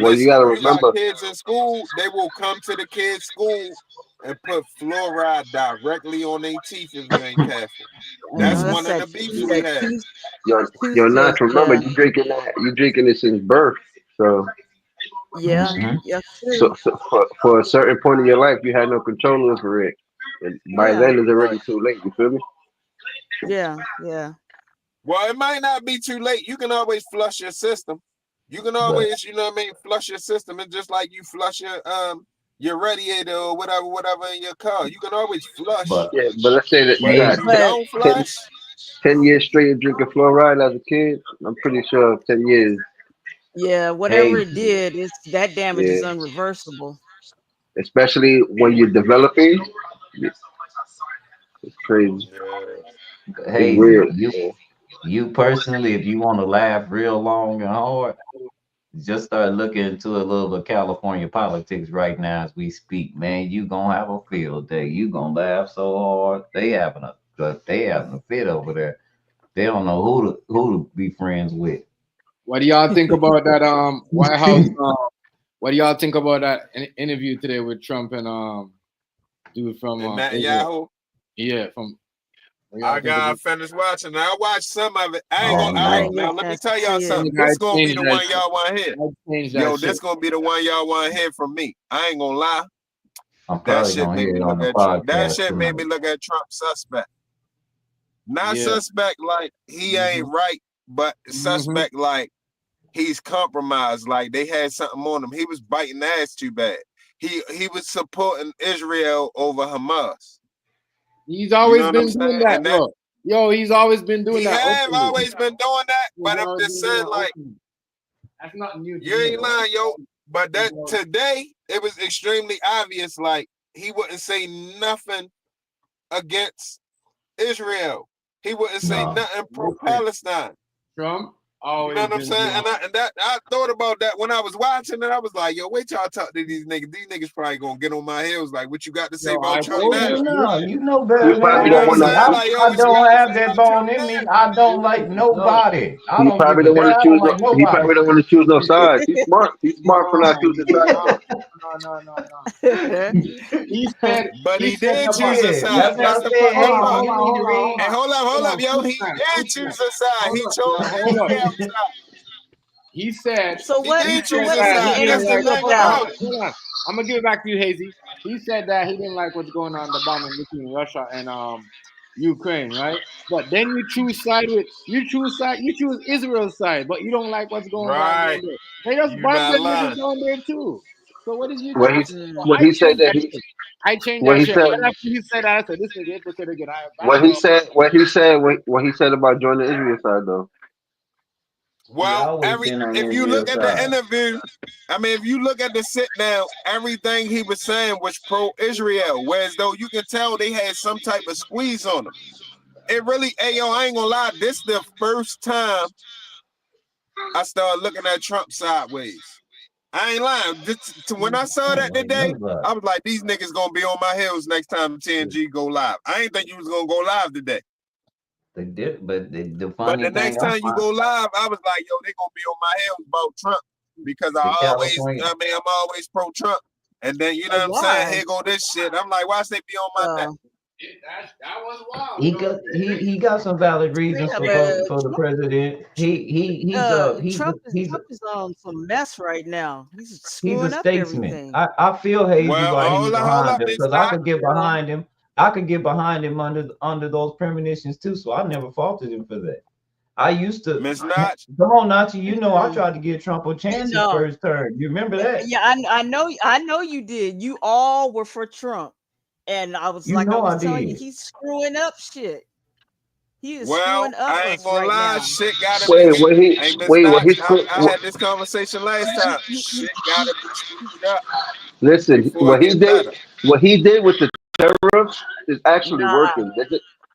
Well, you Listen, gotta you got remember. kids in school. They will come to the kids' school and put fluoride directly on their teeth if you ain't careful. That's That's one of Mm-hmm. the beefs we had. You're not. toothpaste. Remember, Yeah. you drinking that. You drinking it since birth. So, Yeah. Mm-hmm. Yeah, true. for a certain point in your life, you had no control over it. And by Yeah. then, it's already too late. You feel me? Yeah. Yeah. Well, it might not be too late. You can always flush your system. You can But always, you know what I mean, flush your system. It's just like you flush your radiator or whatever in your car. You can always flush. but Yeah, but let's say that you But if got hey, you 10, don't 10, flush, 10 years straight of drinking fluoride as a kid. I'm pretty sure 10 years. Yeah. Whatever hey, it did, it's that damage Yeah, is unreversible. especially when you're developing. Crazy. Yeah. It's Hey, weird. you personally, if you want to laugh real long and hard, just start looking into a little bit of California politics right now as we speak, man. You gonna have a field day. You gonna laugh so hard. They having a fit over there. They don't know who to be friends with. What do y'all think about that White House? What do y'all think about that interview today with Trump and dude from Netanyahu? Yeah, from. I got finished watching. I watched some of it. I ain't Oh, gonna. no. All right, now let me tell y'all something. This gonna be the one y'all want to hear. Yo, this gonna be the one y'all want to hear from me. I ain't gonna lie. I'm That probably shit gonna made hear me it on look the at Trump. That podcast shit made me tonight. look at Trump suspect. Not Yeah. suspect like he ain't right, but suspect like he's compromised. Like they had something on him. He was biting ass too bad. He was supporting Israel over Hamas. He's always You know what been I'm doing saying? that, And bro. Yo, he's always been doing he that. have openly. always been doing that, but He's I'm always just been doing saying, that like, openly. That's not new to you me, ain't bro. lying, yo. But that today, it was extremely obvious, like, he wouldn't say nothing against Israel. He wouldn't say No. nothing pro-Palestine. Trump You always know what I'm been saying? doing And I thought about that when I was watching it. I was like, yo, wait till I talk to these niggas. These niggas probably gonna get on my heels. Like, what you got to say Yo, about I Trump told now? you. No, you know better You than probably You that, know don't what I'm want Hazy. to saying? choose. Like, yo, I what you don't got to have say that about Trump bone in now? me. I don't like nobody. I He don't give probably a don't want damn. to I choose don't no. like He nobody. probably don't want to choose no sides. He's smart. He's smart for not No, choosing sides. no. He said. But he said did the choose a Yeah, side. that's what part. That's I the said, part. Hold Hazy. up. You need to read. Hey, hold up, yo. Hold He did choose a side. He chose Hold up. Israel side. He said. So He what? did He choose said a What is that the he side. didn't That's the interview like. thing about? about it. Hold on. I'm gonna give it back to you, Hazy. He said that he didn't like what's going on, the bombing between Russia and Ukraine, right? But then you choose Israel's side, but you don't like what's going on down Right. there. They just You bomb not them niggas lying. down there too. So what is you When he talking about? when he said that he I changed when that he shit. said Right after he said that, I said this nigga hypocrite again. I what back he up. said what he said about joining the Israel side though. He Well, always been on if you look Israel's at the side. interview, I mean, if you look at the sit down, everything he was saying was pro-Israel, whereas though you can tell they had some type of squeeze on them. It really, hey yo, I ain't gonna lie, this the first time I started looking at Trump sideways. I ain't lying. When I I saw don't that like today, nobody. I was like, these niggas gonna be on my heels next time TNG go live. I ain't think you was gonna go live today. They did, but the But funny the thing next I time you find, go live, I was like, yo, they gonna be on my heels about Trump because the California, I'm always pro-Trump. And then you know what I'm saying? Why? Here go this shit. I'm like, watch they be on my neck. That was wild. he got some valid reasons Yeah, for but voting for the president. Trump is on some mess right now. He's He's a screwing up statesman. everything. I feel hazy Well, why he's hold behind up, him Miss because I Dot. could get behind him. I could get behind him under those premonitions too. So I never faulted him for that. I used to Miss Notch. come on, Nachi. You know I Mm, tried to give Trump a chance his no, first term. You remember that? yeah, I know you did. You all were for Trump, and I was You like I know was I telling you, did. he's screwing up shit. He is Well, screwing up I ain't us gonna right lie, now. shit gotta be. Hey, Miss What Notch, he I had this conversation last time. Shit gotta be screwed up listen before it get better. what he did with the tariffs is actually Nah, working.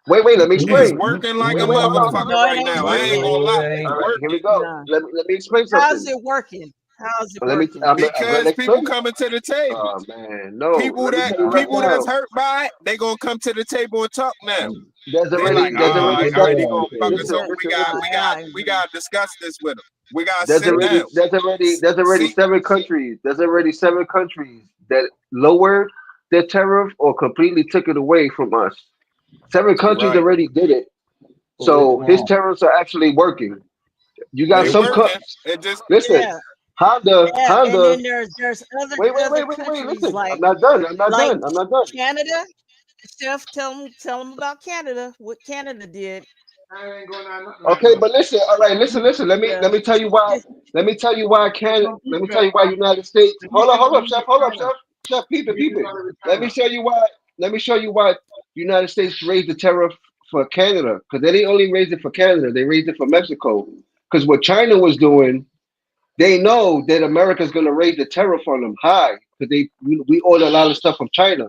Wait, let me It's explain. working like a Wait, hold on. motherfucker no, it right ain't now. I ain't working. gonna lie, No, it it's All ain't. right, here we working. go. Nah, Let me explain how's something. it working? How's it Let me working? I'm gonna Because people explain. coming to the table. Oh man, no. Let me tell you right People that's now. hurt by it, they gonna come to the table and talk now. There's They like, already They gonna get all their right, he ass gonna fuck us table. listen, over. listen, listen. We gotta discuss this with him. We gotta There's sit down. already See, seven countries. There's already 7 countries that lowered their tariff or completely took it away from us. 7 countries right. already did it. For which So his one? tariffs are actually working. You got They some working. It just listen, Yeah, and Honda. then there's other Wait. countries Listen, I'm like not done. I'm not like done. I'm not done. Canada. Steph, tell them about Canada. What Canada did. I ain't going on nothing right Okay, now. but listen. All right, listen. Yeah. Let me tell you why. Let me tell you why Canada. Some Let me people tell you why United States. the Hold people up, Chef. Chef, peep the it, peep people it. gonna Let me retire. show you why. Let me show you why United States raised the tariff for Canada because they didn't only raise it for Canada. They raised it for Mexico because what China was doing, they know that America's going to raise the tariff on them high because we order a lot of stuff from China.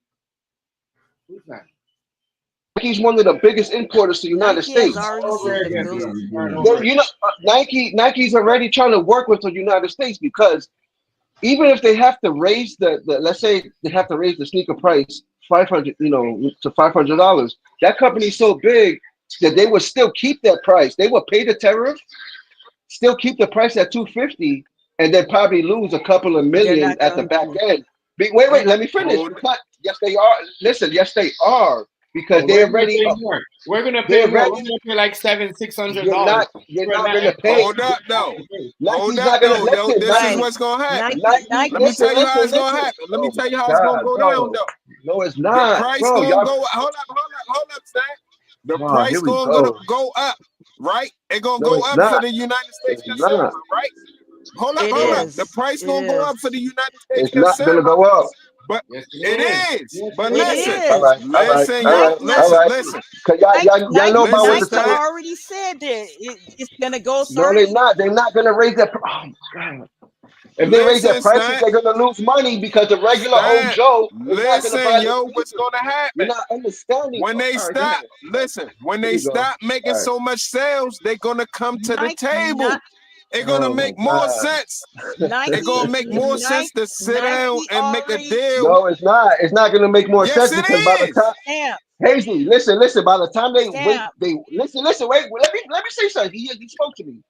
Who's that? Nike's one of the biggest importers to the United Nike has States. already Over said again, that those. You know, Nike's already trying to work with the United States because even if they have to raise the let's say they have to raise the sneaker price 500, you know, to $500, that company's so big that they would still keep that price. They would pay the tariff, still keep the price at 250, and then probably lose a couple of They're million not at the going back to. end. Wait, They're let not. me finish. Hold it. Yes, they are. Listen, yes, they are because Well, they we're gonna already, pay more. We're gonna they pay more. We're already. gonna pay like $600 You're for not that. gonna pay. Hold up, though. Hold Nike's up, not gonna though. listen. This is Nike, Right. what's gonna happen. Nike. Let me tell you how it's gonna listen. happen. Let me Oh tell my you how it's gonna God, go down, bro. though. No, it's The not, price bro. gonna Y'all, go. Hold up, Stan. The oh, here price we gonna go. go up, right? It gonna No, go it's up for not. the United States It's consumer, not. right? Hold It up. The is. price It gonna go is. up for the United States It's not gonna consumer, go up. but Yes, it it is. is. Yes, But it It is. listen, All is. right, all right, all yo, right, all right. listen. Cause y'all know about what the Listen, Nike Stan. tariff. already said that it's gonna go. No, they're Sorry. not. They're not gonna raise that. Oh my God. If they raise their Listen, prices, Stan. they're gonna lose money because the regular old Stan. Joe is not gonna Listen, buy the yo, what's sneakers. gonna You're happen? not understanding. When they All right, go stop, ahead. listen, when Here they we go. stop making All right. so much sales, they're gonna come to the Nike. table. It's gonna Oh my make more God. sense. It's Nike. gonna make more sense to sit down Nike and make a already. deal. No, it's not. It's not gonna make more Yes, sense it because by the is. time Stamp. Hazy, listen. By the time they wait, Stamp. they listen. Wait, let me say something. He spoke to me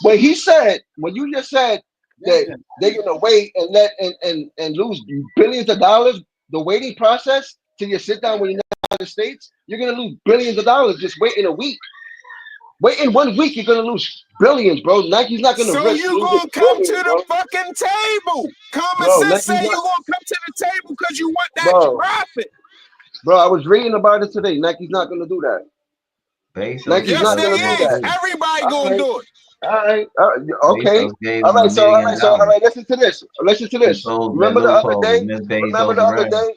when he said when you just said that they're gonna wait and let and lose billions of dollars. The waiting process till you sit down with the United States, you're gonna lose billions of dollars just waiting a week. Wait in 1 week, you're gonna lose billions, bro. Nike's not gonna So risk you losing gonna come to billions, the bro. fucking table. Common Bro, sense Nike's say you not, gonna come to the table because you want that bro. profit. Bro, I was reading about it today. Nike's not gonna do that. Nike's Yes, not they gonna do is. that. Everybody All gonna right, do it. okay. Bezos gave All him right, $1 million. listen to this. Listen to He this. closed that Remember the other loophole, and day? Miss Remember Bezos the other ran. day?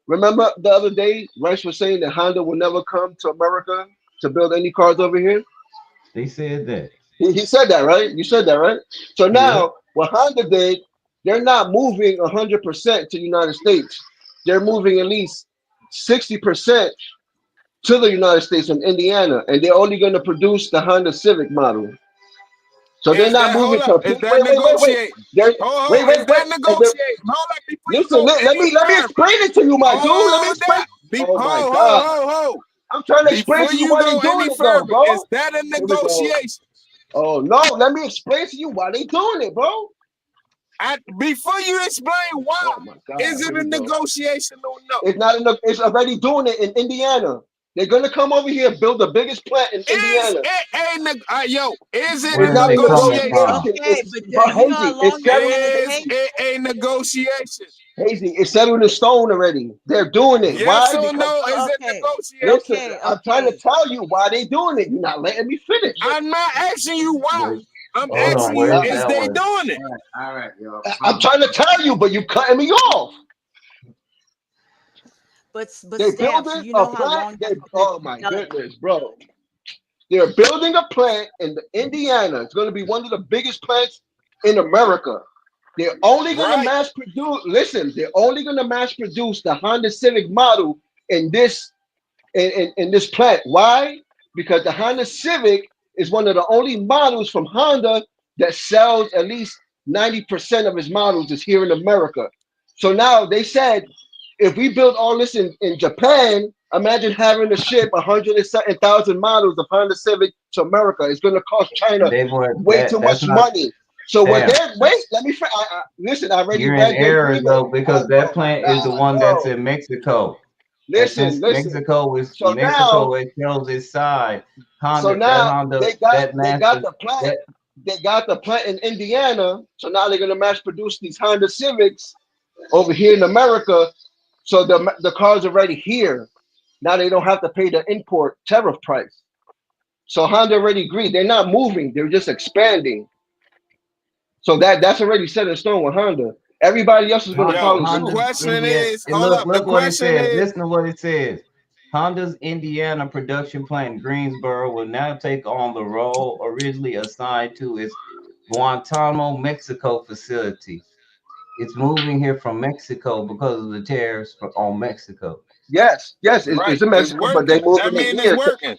Remember the other day? Rice was saying that Honda will never come to America to build any cars over here. They said that. He said that, right? You said that, right? So Yeah. now, what Honda did, they're not moving 100% to the United States. They're moving at least 60% to the United States from Indiana, and they're only going to produce the Honda Civic model. So they're Is not that moving hold up? complete. Is that Wait. negotiating? They're, Is wait. that And they're, negotiating? Hold up before you listen, go let any me further. explain it to you, my dude. Let me Hold explain. up. Oh my God. Ho. I'm trying to explain Before to you you why they go doing any it though, further, is bro. that a Here we go. negotiation? Oh no, let me explain to you why they doing it, bro. Before you explain why, Oh my God. is it Here we a go. negotiation or no? It's not enough. It's already doing it in Indiana. They're gonna come over here and build the biggest plant in Is Indiana. it is it It's a Where's not a they coming negotiation? from? negotiation. Okay, It's but but you know how Hazy. It's long they're settled. gonna Is take. it a negotiation? Hazy. It's settled in stone already. They're doing it. Yes Why? or Because no? Is it Okay, negotiation? listen, okay, I'm trying to okay. tell you why they doing it. You're not letting me finish. I'm not asking you why. Where, I'm Oh hold on, asking my you, where's God. is that they one? doing it? All right, yo. I'm trying to tell you, but you cutting me off. But They're stamps. building You a know how plant. long that's gonna Oh my take. goodness, bro. They're building a plant in Indiana. It's going to be one of the biggest plants in America. They're only going to Right. mass produce. Listen, they're only going to mass produce the Honda Civic model in this in this plant. Why? Because the Honda Civic is one of the only models from Honda that sells at least 90% of its models is here in America. So now they said if we build all this in Japan, imagine having to ship 100,000 models of Honda Civic to America. It's going to cost China They were way too that's much not money. So what damn. they're wait, let me listen. I already You're in read the error agreement. though, because that Oh my plant is the God, one that's bro! in Mexico. And Listen, since listen. So Mexico now, it shows its side, so now Honda that they got master the plant. that They got the plant in Indiana. So now they're going to mass produce these Honda Civics over here in America. So the cars are already here. Now they don't have to pay the import tariff price. So Honda already agreed. They're not moving. They're just expanding. So that's already set in stone with Honda. Everybody else is going to Yo, follow the suit. Honda's question Indiana. is, And hold up. The look what it question says. is, Listen to what it says. Honda's Indiana production plant in Greensboro will now take on the role originally assigned to its Guantanamo, Mexico facility. It's moving here from Mexico because of the tariffs on Mexico. Yes, yes, Right. it's in It's Mexico, but they working. That moving it mean it's here working.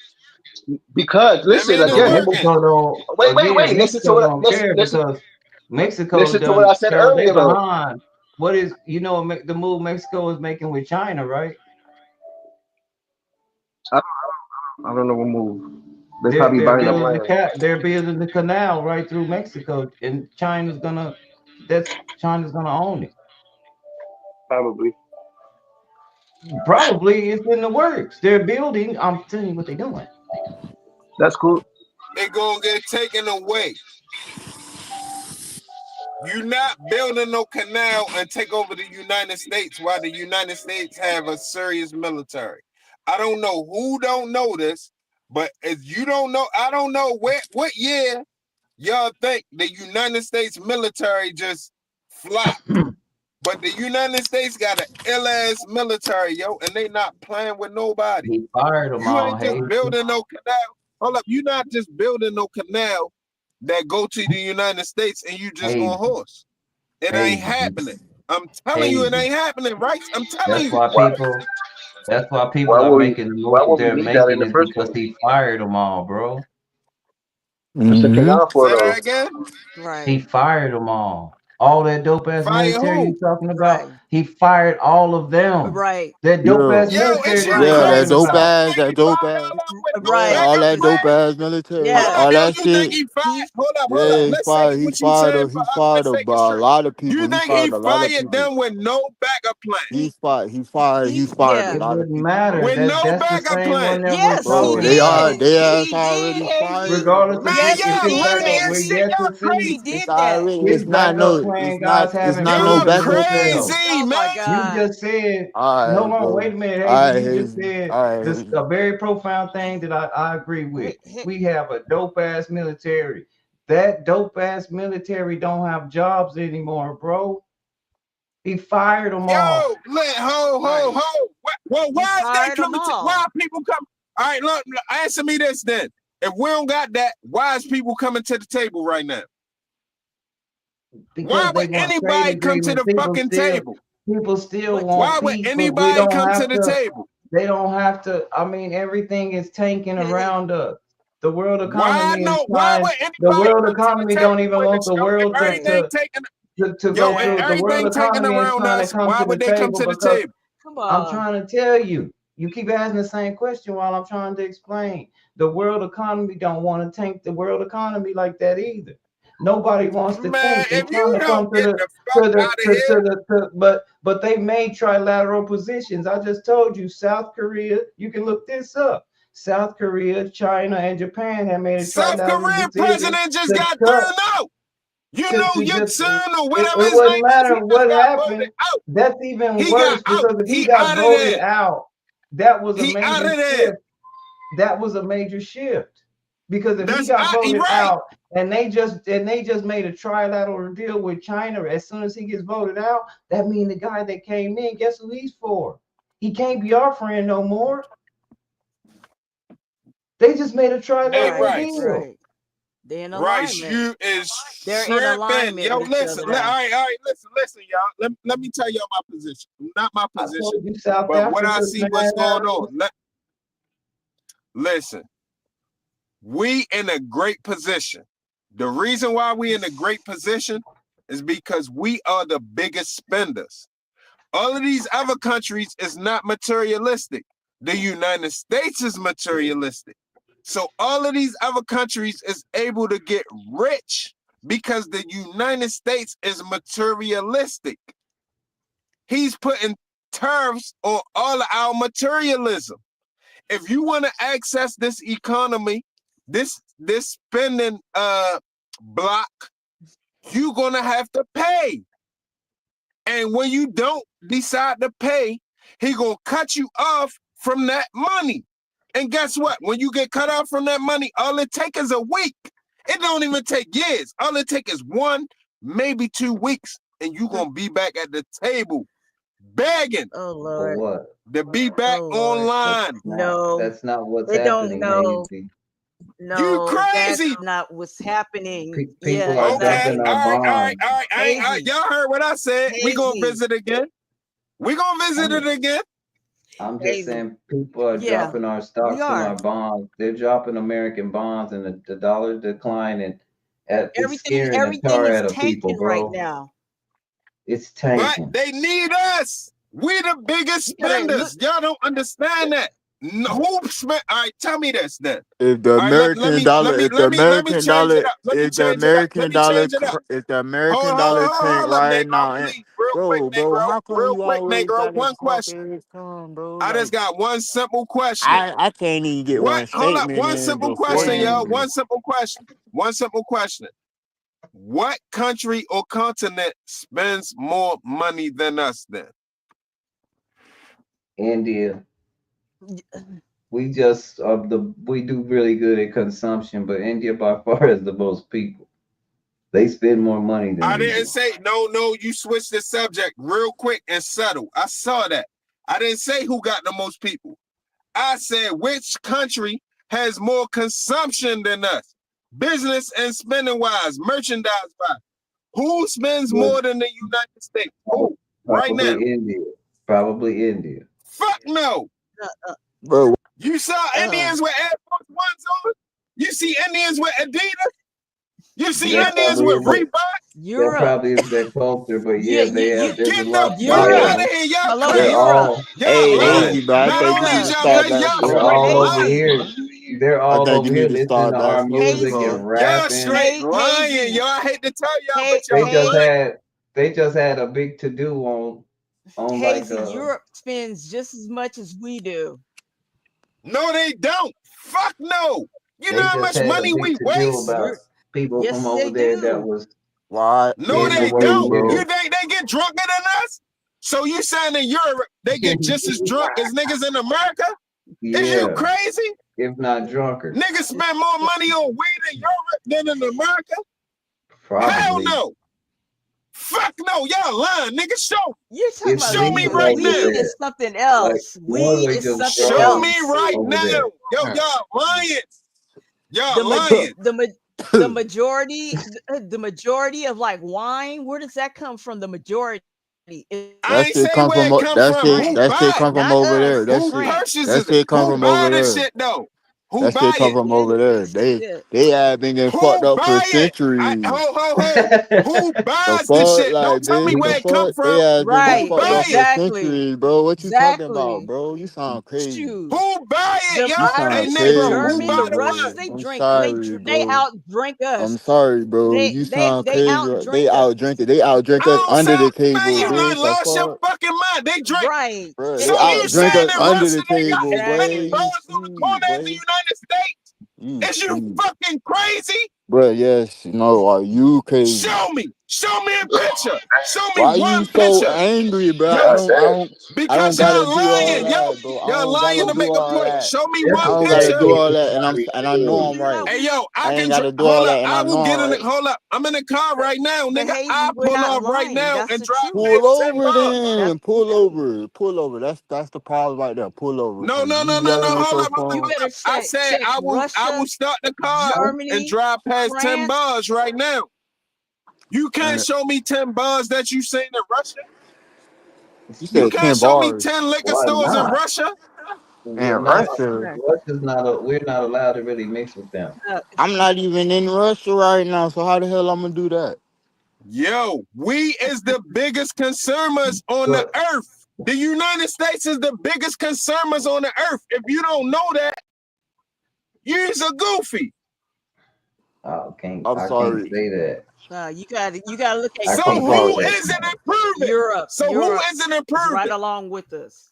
because That listen mean it's But again. They move. working. Mexico don't, Wait. again, Listen to Mexico what. don't Listen, care listen, because Mexico listen to what I done said showed they earlier, though. behind. What is, you know, the move Mexico is making with China, right? I don't know what move. They They're probably they're buying up building the land. they're building the canal right through Mexico, and China's gonna own it. Probably. Probably it's in the works. They're building. I'm telling you what they're doing. That's cool. It gonna get taken away. You not building no canal and take over the United States while the United States have a serious military. I don't know who don't know this, but if you don't know, I don't know what year y'all think the United States military just flopped. But the United States got an ill-ass military, yo, and they not playing with nobody. He fired them You all. ain't just Hey, building no canal. Hold up, you not just building no canal that go to the United States and you just on hey, horse. It ain't happening. I'm telling you, it hey. ain't happening, right? I'm telling That's you. why Why? people. That's why people Why are would we? making the Why move would we they're need that in making the is first because place? he fired them all, bro. What's the Mm-hmm. canal for Say though? that again. He Right. fired them all. All that dope ass Fire military who? you talking about, Right. he fired all of them. Right. That dope Yeah. ass Yo, is military you that you Yeah, Right. that talking crazy? dope So about. you ass, think that he dope fired ass. all of them with no Yeah, Right. all backup that dope plan? ass military, Hold Yeah. up, all yo, that you think shit. he fired? Hold up, hold up. Yeah, Let's say what you saying for he us. fired Let's take a it straight. lot of You people. He think he fired a lot of fired people. them with no backup plan? He He fired a It yeah. lot of wouldn't people. matter. With no That's the backup same plan. one that we're Yes, he Oh, talking did. about. they ass He already did. fired. Regardless of Man, if Yes, it's y'all a he money backup, and we're did. shit. yet Y'all to see. He crazy. did that. His backup plan, guys It's haven't not no Y'all proven backup themselves. plan. crazy, Oh my man. You God. just said, All hold right, on, bro. wait a minute, All Hazy. right, You just Hazy. said All right, this Hazy. a very profound thing that I agree with. We have a dope ass military. That dope ass military don't have jobs anymore, bro. He fired them all. Yo, ho. Right. Well, He why is they fired them coming to? Why all. are people come? All right, look, answer me this then. If we don't got that, why is people coming to the table right now? Why Because they would want trade anybody come to agreements. the fucking table? People still But want Why would peace, but we anybody don't come to have the to. table? They don't have to. I mean, everything is tanking around us. The world Why economy is no? Why trying. would The anybody world come to the economy table don't even when want the world if right. everything taken? to Yo, go if through. The world everything taken economy is around trying to us, come why to would the they come table to the because table? Come I'm on. trying to tell you. You keep asking the same question while I'm trying to explain. The world economy don't want to tank the world economy like that either. Nobody wants to Man, tank. They if trying you to come don't get the fuck out of here, but they made trilateral positions. I just told you South Korea, you can look this up. South Korea, China, and Japan have made a South trilateral Korean decision president just to got cut thrown out. You to, know, to Yun just Sun or it whatever his wouldn't name is, he matter just what got voted happened. out. That's even He got worse out. because if he He got out of voted there. out, that was a He out major of there. shift. That was a major shift. Because if he That's got he voted right. out and they just made a trilateral deal with China, as soon as he gets voted out, that means the guy that came in, guess who he's for? He can't be our friend no more. They just made a Hey, trilateral right. deal. Right. They're in Right, alignment. you is They're in tripping. alignment Yo, with each listen, other all now. right, listen, y'all. Let me tell y'all my position. Not my I position, told you South but what I Africa's see mad what's at going us. on. Listen, we in a great position. The reason why we in a great position is because we are the biggest spenders. All of these other countries is not materialistic. The United States is materialistic. So all of these other countries is able to get rich because the United States is materialistic. He's putting tariffs on all of our materialism. If you want to access this economy, this spending block, you're gonna have to pay. And when you don't decide to pay, he gonna cut you off from that money. And guess what? When you get cut off from that money, all it takes is a week. It don't even take years. All it takes is 1, maybe 2 weeks, and you're gonna be back at the table begging. Oh For Lord. what? To be back online. No. That's not what's They don't happening, know. Hazy. You No, that's crazy. not what's happening. People Yeah, are Okay, dumping all our right. bonds. Y'all heard what I said. We gonna Hazy. visit again. We gonna visit it again. I'm just Hey, saying people are yeah, dropping our we stocks and are. our bonds. They're dropping American bonds and the dollar declining. It's scaring the Everything tar is out of people, tanking right bro. now. It's But tanking. they need us. We the biggest You gotta look. spenders. Y'all don't understand that. Who spent? All right, tell me this then. If the All right, American dollar, if the let me American change it dollar, up. Let me if the change it up. Let American me dollar, change it up. if the American dollar tank Hold up, right Negro, now, please. Real quick, bro, Negro. how come Real you quick, always Negro. gotta One talk question. every time, bro? I just Like, got one simple question. I can't even get What? one Hold up. statement One in simple before question, y'all. you. One simple question. One simple question. What country or continent spends more money than us then? India. We just we do really good at consumption, but India by far is the most people. They spend more money than I we didn't do. say no, you switched the subject real quick and subtle. I saw that. I didn't say who got the most people. I said which country has more consumption than us? Business and spending wise, merchandise wise. Who spends But more than the United States? Who? Right now. probably India. Probably India. Fuck no. Bro, You saw Indians with Air Force Ones on? You see Indians with Adidas? You see That Indians probably with is their, Reebok? that Europe. probably is their culture, but Yeah, yeah, there's a Get lot the of fuck Europe. out of bios. here. Y'all Hello, They're crazy. Europe. all Y'all hey, lying. Angie, bro, I Not think you only need is to Europe. y'all start lying, that y'all shit, They're straight all bro. over lying. here. They're I all think you over here need to listening start to that our shit, music Hazy. bro. and Y'all rapping. straight lying. Hazy. Y'all, I hate to tell y'all, Hey, but y'all lying. They just had a big to do on like Hazy. Europe spends just as much as we do. No, they don't. Fuck no. You know they how just much had a money big we to do waste? about You're, people from yes, over they there that do. was Why? No, getting Yes, they they away do, don't. with You bro. it. think they get drunker than us? So you saying in Europe they get just as drunk as niggas in America? Is you Yeah, crazy? if not drunker. Niggas spend more money on weed in Europe than in America? Hell Probably. no. Fuck no. Y'all lying, nigga. You're talking It's about Show me legal right over weed now. there. is something Like else. Weed Norway is just something Show grows me else. right over now. there. Yo, y'all lying. The Y'all ma- lying. the majority of like wine, where does that come from? The majority is I That ain't shit say come where from it come from. Who that shit buy it? come from not over there. us, That Who shit purchases that it? shit come Who from buy over the there. shit though? Who That shit buy come it? from over there. Yeah. They have been getting fucked Who up for buy it? centuries. Ho. Who The buys this fuck, shit? Don't like tell me bitch, the where it come fuck, they from. have been getting Who Right. fucked buy up for it? Exactly. centuries, bro. What you talking about, Exactly. bro? You sound crazy. Shoot. Who buy it, The yo? You Hey, sound Irish, the Negro, who German, crazy, buy the the bro. Russians, wine? they I'm drink. sorry, They bro. outdrink I'm us. sorry, bro. They You they sound they crazy. They outdrink us. outdrink it. They outdrink I us don't under the sound, man, table, you Right. bitch. done The lost your fuck, fucking mind. They drink. Right. bro. So They you outdrink saying us in under Russia the they got table, as many boy. Exactly. You bars on the see, corner as the boy. United States? You Is you see. fucking crazy? Bro, yes, no, are you crazy? Show me. Show me a picture. Show me Why you one so picture. angry, bro? Yo, I don't because gotta y'all do all lying, yo. that, bro. I Y'all don't lying gotta to do make a all point. that. Show me That's I one a don't bad gotta picture. do thing all for that, somebody and to I know do. I'm right. Hey, yo, I ain't gotta do all that, and I I will know get I'm in it. right. Hold up. I'm in the car right now, But nigga. Hazy, I'll we're pull not off right lying. now That's and the drive truth. Pull past 10 over bars. That's then. Pull over. That's the problem right there. Pull over. No, Cause no, you no, no, no. yelling with Hold your up, hold up, you phone. hold better up. I said check I will Russia, start the car and Germany, drive past 10 France. bars right now. You can't And show me 10 bars that you seen in Russia. you You said can't 10 show me bars 10 liquor Why stores in not? Russia. in We're not. Russia. Right. Russia's not. We're not allowed to really mix with them. Uh, I'm not even in Russia right now, so how the hell I'm gonna do that? Yo, we is the biggest consumers on the But earth. The United States is the biggest consumers on the earth. If you don't know that, you's a goofy. I'm I can't sorry. say that. you gotta look at I So I'm can't Europe. say who sorry. that. isn't Man. improving? Europe, So who Europe isn't is right improving? along with us.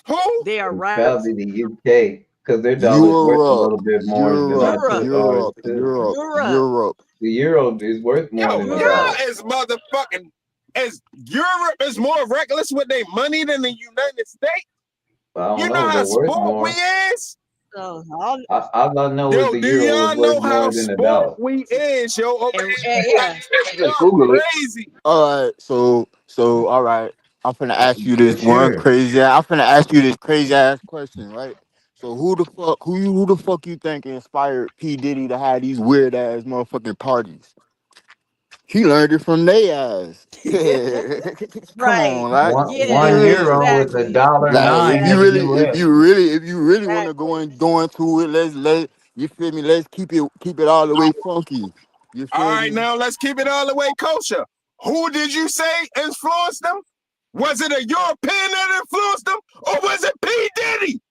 Who? They are It's right. probably the UK because their dollar's worth a Europe, little bit more than Europe, ours Europe, Europe, too. Europe, Europe, Europe. The euro is worth more Yo, than the Europe. dollar. y'all is motherfucking. As Europe is more reckless with their money than the United States. I don't You know know. how They're worth sport we more. is? So, All I know is Yo, the do euro is y'all worth know how more than the sport dollar. we is, yo, over and, there in and the yeah, United States? Just Y'all Google it. crazy. All right, so all right. I'm finna ask you For this one sure. crazy. I'm finna ask you this crazy ass question, right? So who the fuck you think inspired P Diddy to have these weird ass motherfucking parties? He learned it from their ass. Come Right. on, like One if you Yeah, euro is really, a exactly. dollar like nine in the US. if you really want to Exactly. go into it, let you feel me. Let's keep it all the way funky. You All feel right, me? now let's keep it all the way kosher. Who did you say influenced them? Was it a European that influenced them, or was it P. Diddy?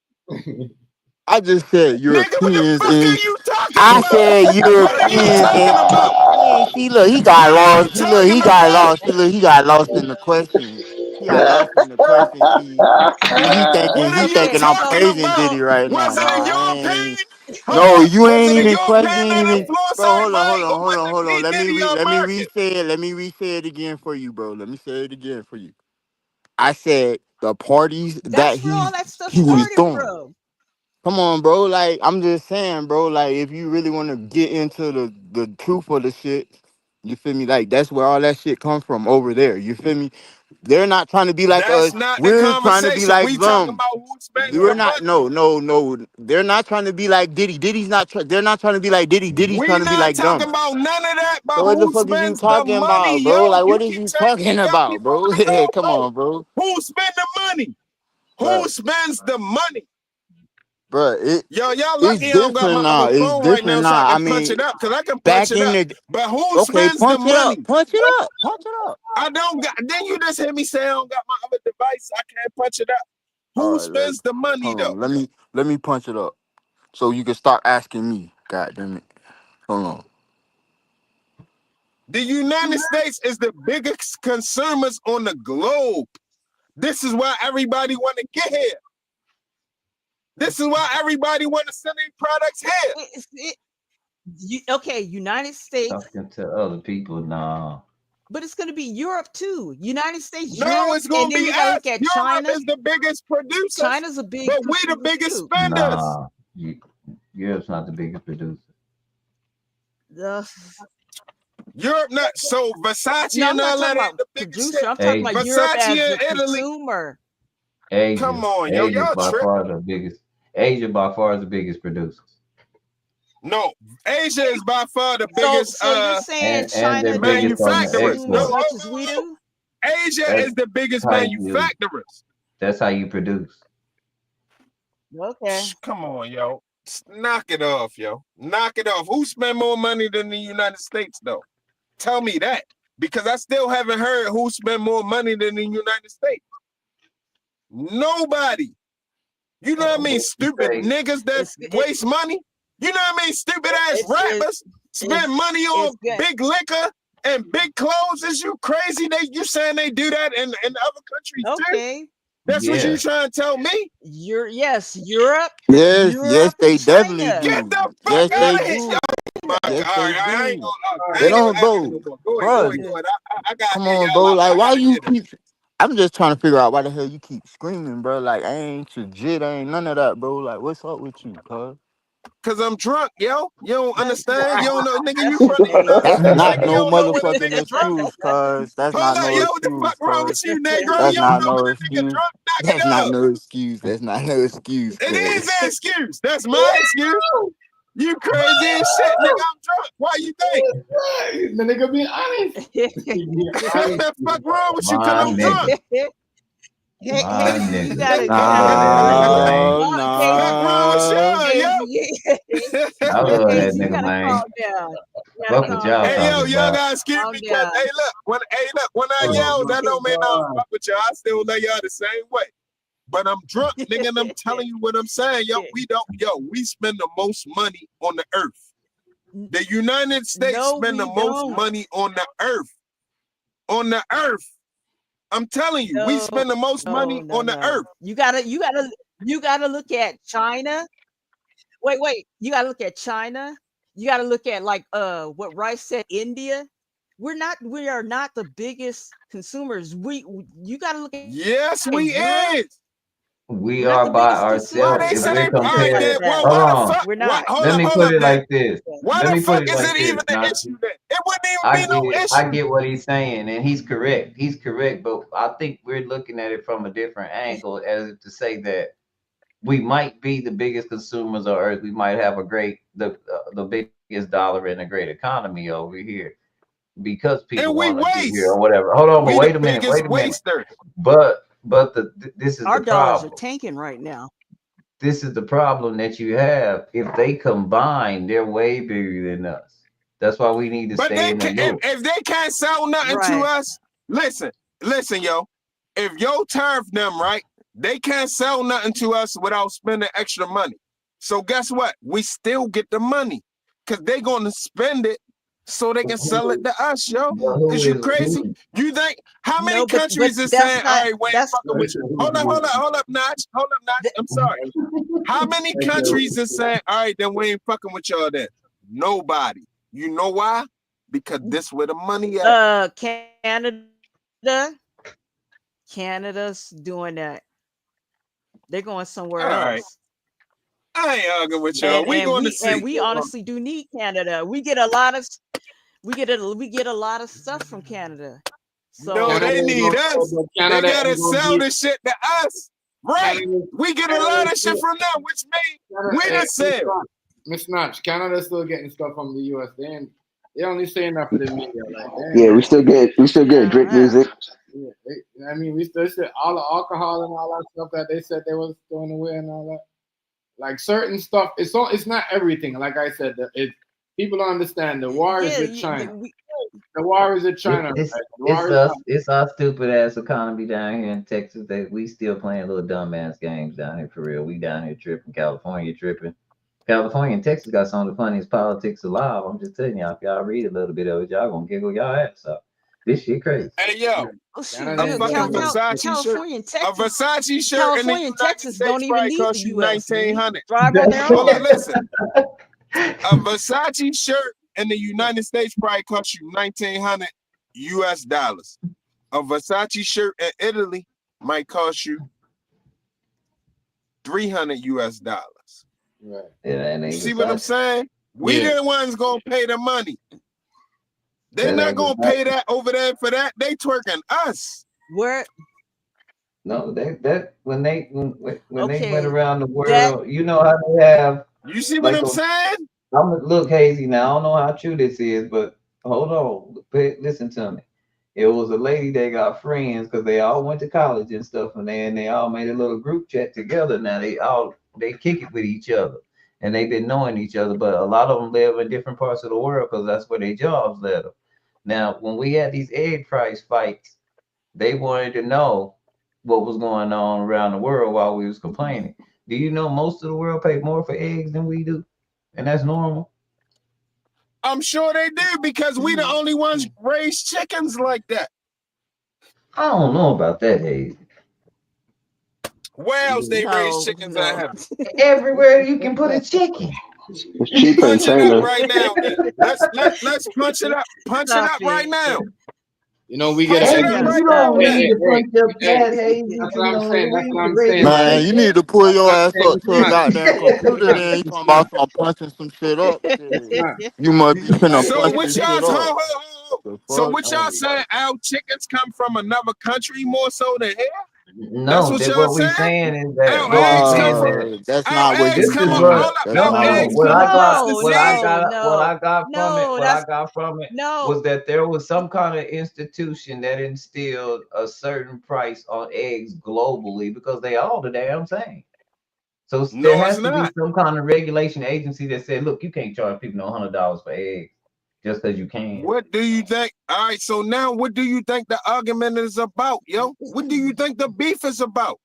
I just said Nigga, what the Europeans fuck and are you talking I about? said What are you Europeans and talking about? see, look, he What got are you lost. See, look, talking he got about? lost. See, look, he got lost in the question. He got lost in the question. See, What are he you thinking Okay, I'm so talking praising about? Diddy right now. Was it No, a I European? ain't. Hold No, up. you Was ain't it a even question. European Ain't that even, influenced bro. everybody, or was it Hold on. P. Diddy Let me American? re-say it. Let me re-say it again for you, bro. Let me say it again for you. I said the parties that that's where all that stuff he was started throwing. from. Come on, bro. Like I'm just saying, bro. Like if you really want to get into the truth of the shit, you feel me? Like that's where all that shit comes from over there. You feel me? They're not trying to be like That's us. not the We're trying to be conversation. like We talking them. about who spends We're the not. money. No. They're not trying to be like Diddy. Diddy's not. They're not trying to be like Diddy. Diddy's We trying to be not like talking them. about none of that, but So what the who fuck is you spends the talking money, about, bro? yo? Like You what is keep you taking, talking yo, about, keep bro? moving the Come goalpost. on, bro. Who spend the money? Who Bro, spends the money? bro. Yo, y'all It's lucky I don't got different my now. other It's phone right now different so I now. I can punch mean, it up, because I can punch back it in up. the But who okay, spends the punch it up, money? punch it up. I don't got, then you just hear me say I don't got my other device. I can't punch it up. All Who right, spends the money, hold though? on. Let me punch it up so you can start asking me. God damn it. Hold on. The United States is the biggest consumers on the globe. This is why everybody want to get here. This is why everybody want to send their products here. Okay, United States, Talking to other people, nah. but it's going to be Europe too. United States, No, Europe, it's gonna and then be you got to us. look at Europe China. is the biggest producers, China's a big but we the consumer biggest too. spenders. Nah. Europe's not the biggest producer. The, Europe not so Versace no, I'm and not all talking that ain't about the biggest producer. shit. I'm talking about Asia. Europe Versace as and a Italy. consumer. Come Asia. on, yo, Asia y'all by tripping. far the biggest. Asia by far is the biggest producers. No, Asia is by far the So, biggest so you're saying And China they're biggest doesn't on the manufacturers. consume No, as export. much as we do? Asia That's is the biggest how you manufacturers. that's how you produce. Okay. Come on, yo. Knock it off, yo. Knock it off. Who spend more money than the United States, though? Tell me that. Because I still haven't heard who spend more money than the United States. Nobody. You know what I mean? What you Stupid say? niggas that waste money. You know what I mean? Stupid ass rappers spend money on good. big liquor and big clothes. Is you crazy? You saying they do that in other countries too? Okay. That's what you Yeah. trying to tell me? Yes, Europe. Yes, Europe they and definitely China. Get do. the fuck Yes, they out of here. do. Oh my God. Yes, All they right, I ain't do. gonna They I ain't don't, gonna ask you bro. no more. Go ahead, Bro, go ahead. I gotta come get on, y'all bro. out. Like, I why gotta you get them. keep? I'm just trying to figure out why the hell you keep screaming, bro. Like, I ain't legit. I ain't none of that, bro. Like, what's up with you, cuz? Cause I'm drunk, yo. You don't understand? You don't know, nigga, you That's from the okay. United That's States, not nigga. You no don't know when a motherfucking nigga drunk. excuse, cuz. That's Hold not up, no yo, what the excuse, fuck wrong cuz. with you, Negro? That's You don't not know no when a nigga excuse. drunk? Knock it That's not up. no excuse. That's not no excuse, It cuz. is an excuse. That's my excuse. You crazy as shit, nigga. I'm drunk. Why you think? The nigga being honest. What the fuck wrong with you? Cause My I'm drunk. nigga. My You nigga. gotta, I love that nigga, man. Fuck wrong with y'all, yo? I love Casey, that you nigga, gotta man. calm down. You gotta Fuck what calm y'all Hey, down. yo, talking y'all about. gotta excuse Calm me, cause down. when I yell, that don't mean I don't God. fuck with y'all. I still love y'all the same way. But I'm drunk, nigga, and I'm telling you what I'm saying, yo. We spend the most money on the earth. The United States No, spend the we most don't. money on the earth. On the earth. I'm telling you, we spend the most money on the No. earth. You gotta look at China. Wait. You gotta look at China. You gotta look at like what Rice said, India. We are not the biggest consumers. You gotta look at Yes, we Europe. is. We We're not are the by biggest Why ourselves. they consumers. If Let's say, we're just all put it right like compared, then, that. well, hold why the on. fuck? We're Why, not. Let me hold put up it then. like this. Why Let the me put fuck it is like it this. even an Not issue then? It wouldn't even be no I issue. get what he's saying, and he's correct. He's correct, but I think we're looking at it from a different angle, as if to say that we might be the biggest consumers on earth. We might have the biggest dollar and a great economy over here. because people And we want to get here waste. or whatever. Hold on, but We the wait a minute, biggest waster. But this is Our the dollars are problem. tanking right now. This is the problem that you have. If they combine, they're way bigger than us. That's why we need to But stay they in the can, loop. if they can't sell nothing to Right. us, listen, yo. If your tariff them right, they can't sell nothing to us without spending extra money. So guess what? We still get the money because they're gonna spend it so they can sell it to us, yo. But who Is you is crazy? who? You think how many No, but countries is that's saying, not all right, we ain't that's fucking with you? Hold up, Notch. Hold up, Notch. I'm sorry. How many countries is saying, all right, then we ain't fucking with y'all then? Nobody. You know why? Because this where the money at. Canada's doing that. They're going somewhere All right. else. I ain't arguing with y'all. We going to see. We honestly do need Canada. We get a lot of stuff from Canada. So No, they need us. They gotta sell the shit to us. Right. We get a lot of shit from them, which means we the sell. Miss Notch, Canada's still getting stuff from the US. They only saying that for the media. Like, Yeah, we still get Drake music. Yeah, I mean, we still said all the alcohol and all that stuff that they said they was throwing away and all that. Like certain stuff, it's not everything. Like I said, people don't understand. The war is with China. The war is with China. It's our stupid ass economy down here in Texas that we still playing little dumbass games down here for real. We down here tripping, California tripping. California and Texas got some of the funniest politics alive. I'm just telling y'all, if y'all read a little bit of it, y'all gonna giggle y'all ass up. This shit crazy. Hey yo, a fucking Versace California and shirt, a Texas, Versace shirt California in and the Texas United don't States even probably need cost the you US. $1,900. Drive on their Hold on, own. listen. A Versace shirt in the United States probably cost you $1,900 US. A Versace shirt in Italy might cost you $300 US. Right. Yeah, you see what I'm saying? We the ones gonna pay the money. They're not gonna pay that over there for that. They twerking us. Where? No, that when they Okay, went around the world, you know how they have. You see what I'm saying? I'm gonna look hazy now. I don't know how true this is, but hold on, listen to me. It was a lady that got friends because they all went to college and stuff, and they all made a little group chat together. Now they kick it with each other, and they've been knowing each other. But a lot of them live in different parts of the world because that's where their jobs led them. Now, when we had these egg price fights, they wanted to know what was going on around the world while we was complaining. Do you know most of the world pay more for eggs than we do? And that's normal. I'm sure they do because we the only ones raise chickens like that. I don't know about that, Hazy. Where else they raise chickens at heaven? Everywhere you can put a chicken. It's cheaper in Punch it China. up right now. Then. Let's punch it up. Punch it up right now. You know, we get punch it it. up right now. That's what I'm saying. That's what I'm saying. Man, you need to pull your ass up to a goddamn computer. Then you talking about some punching some shit up. You must be finna So punch what some y'all shit up. So what y'all saying? Our chickens come from another country more so than here? No, that's what we saying is that our eggs come from. That's our not what eggs you come mean. on. What I got from it No. was that there was some kind of institution that instilled a certain price on eggs globally because they all the damn same. So there has to be some kind of regulation agency that said, look, you can't charge people no $100 for eggs just because you can. What do you think? All right, so now what do you think the argument is about, yo? What do you think the beef is about?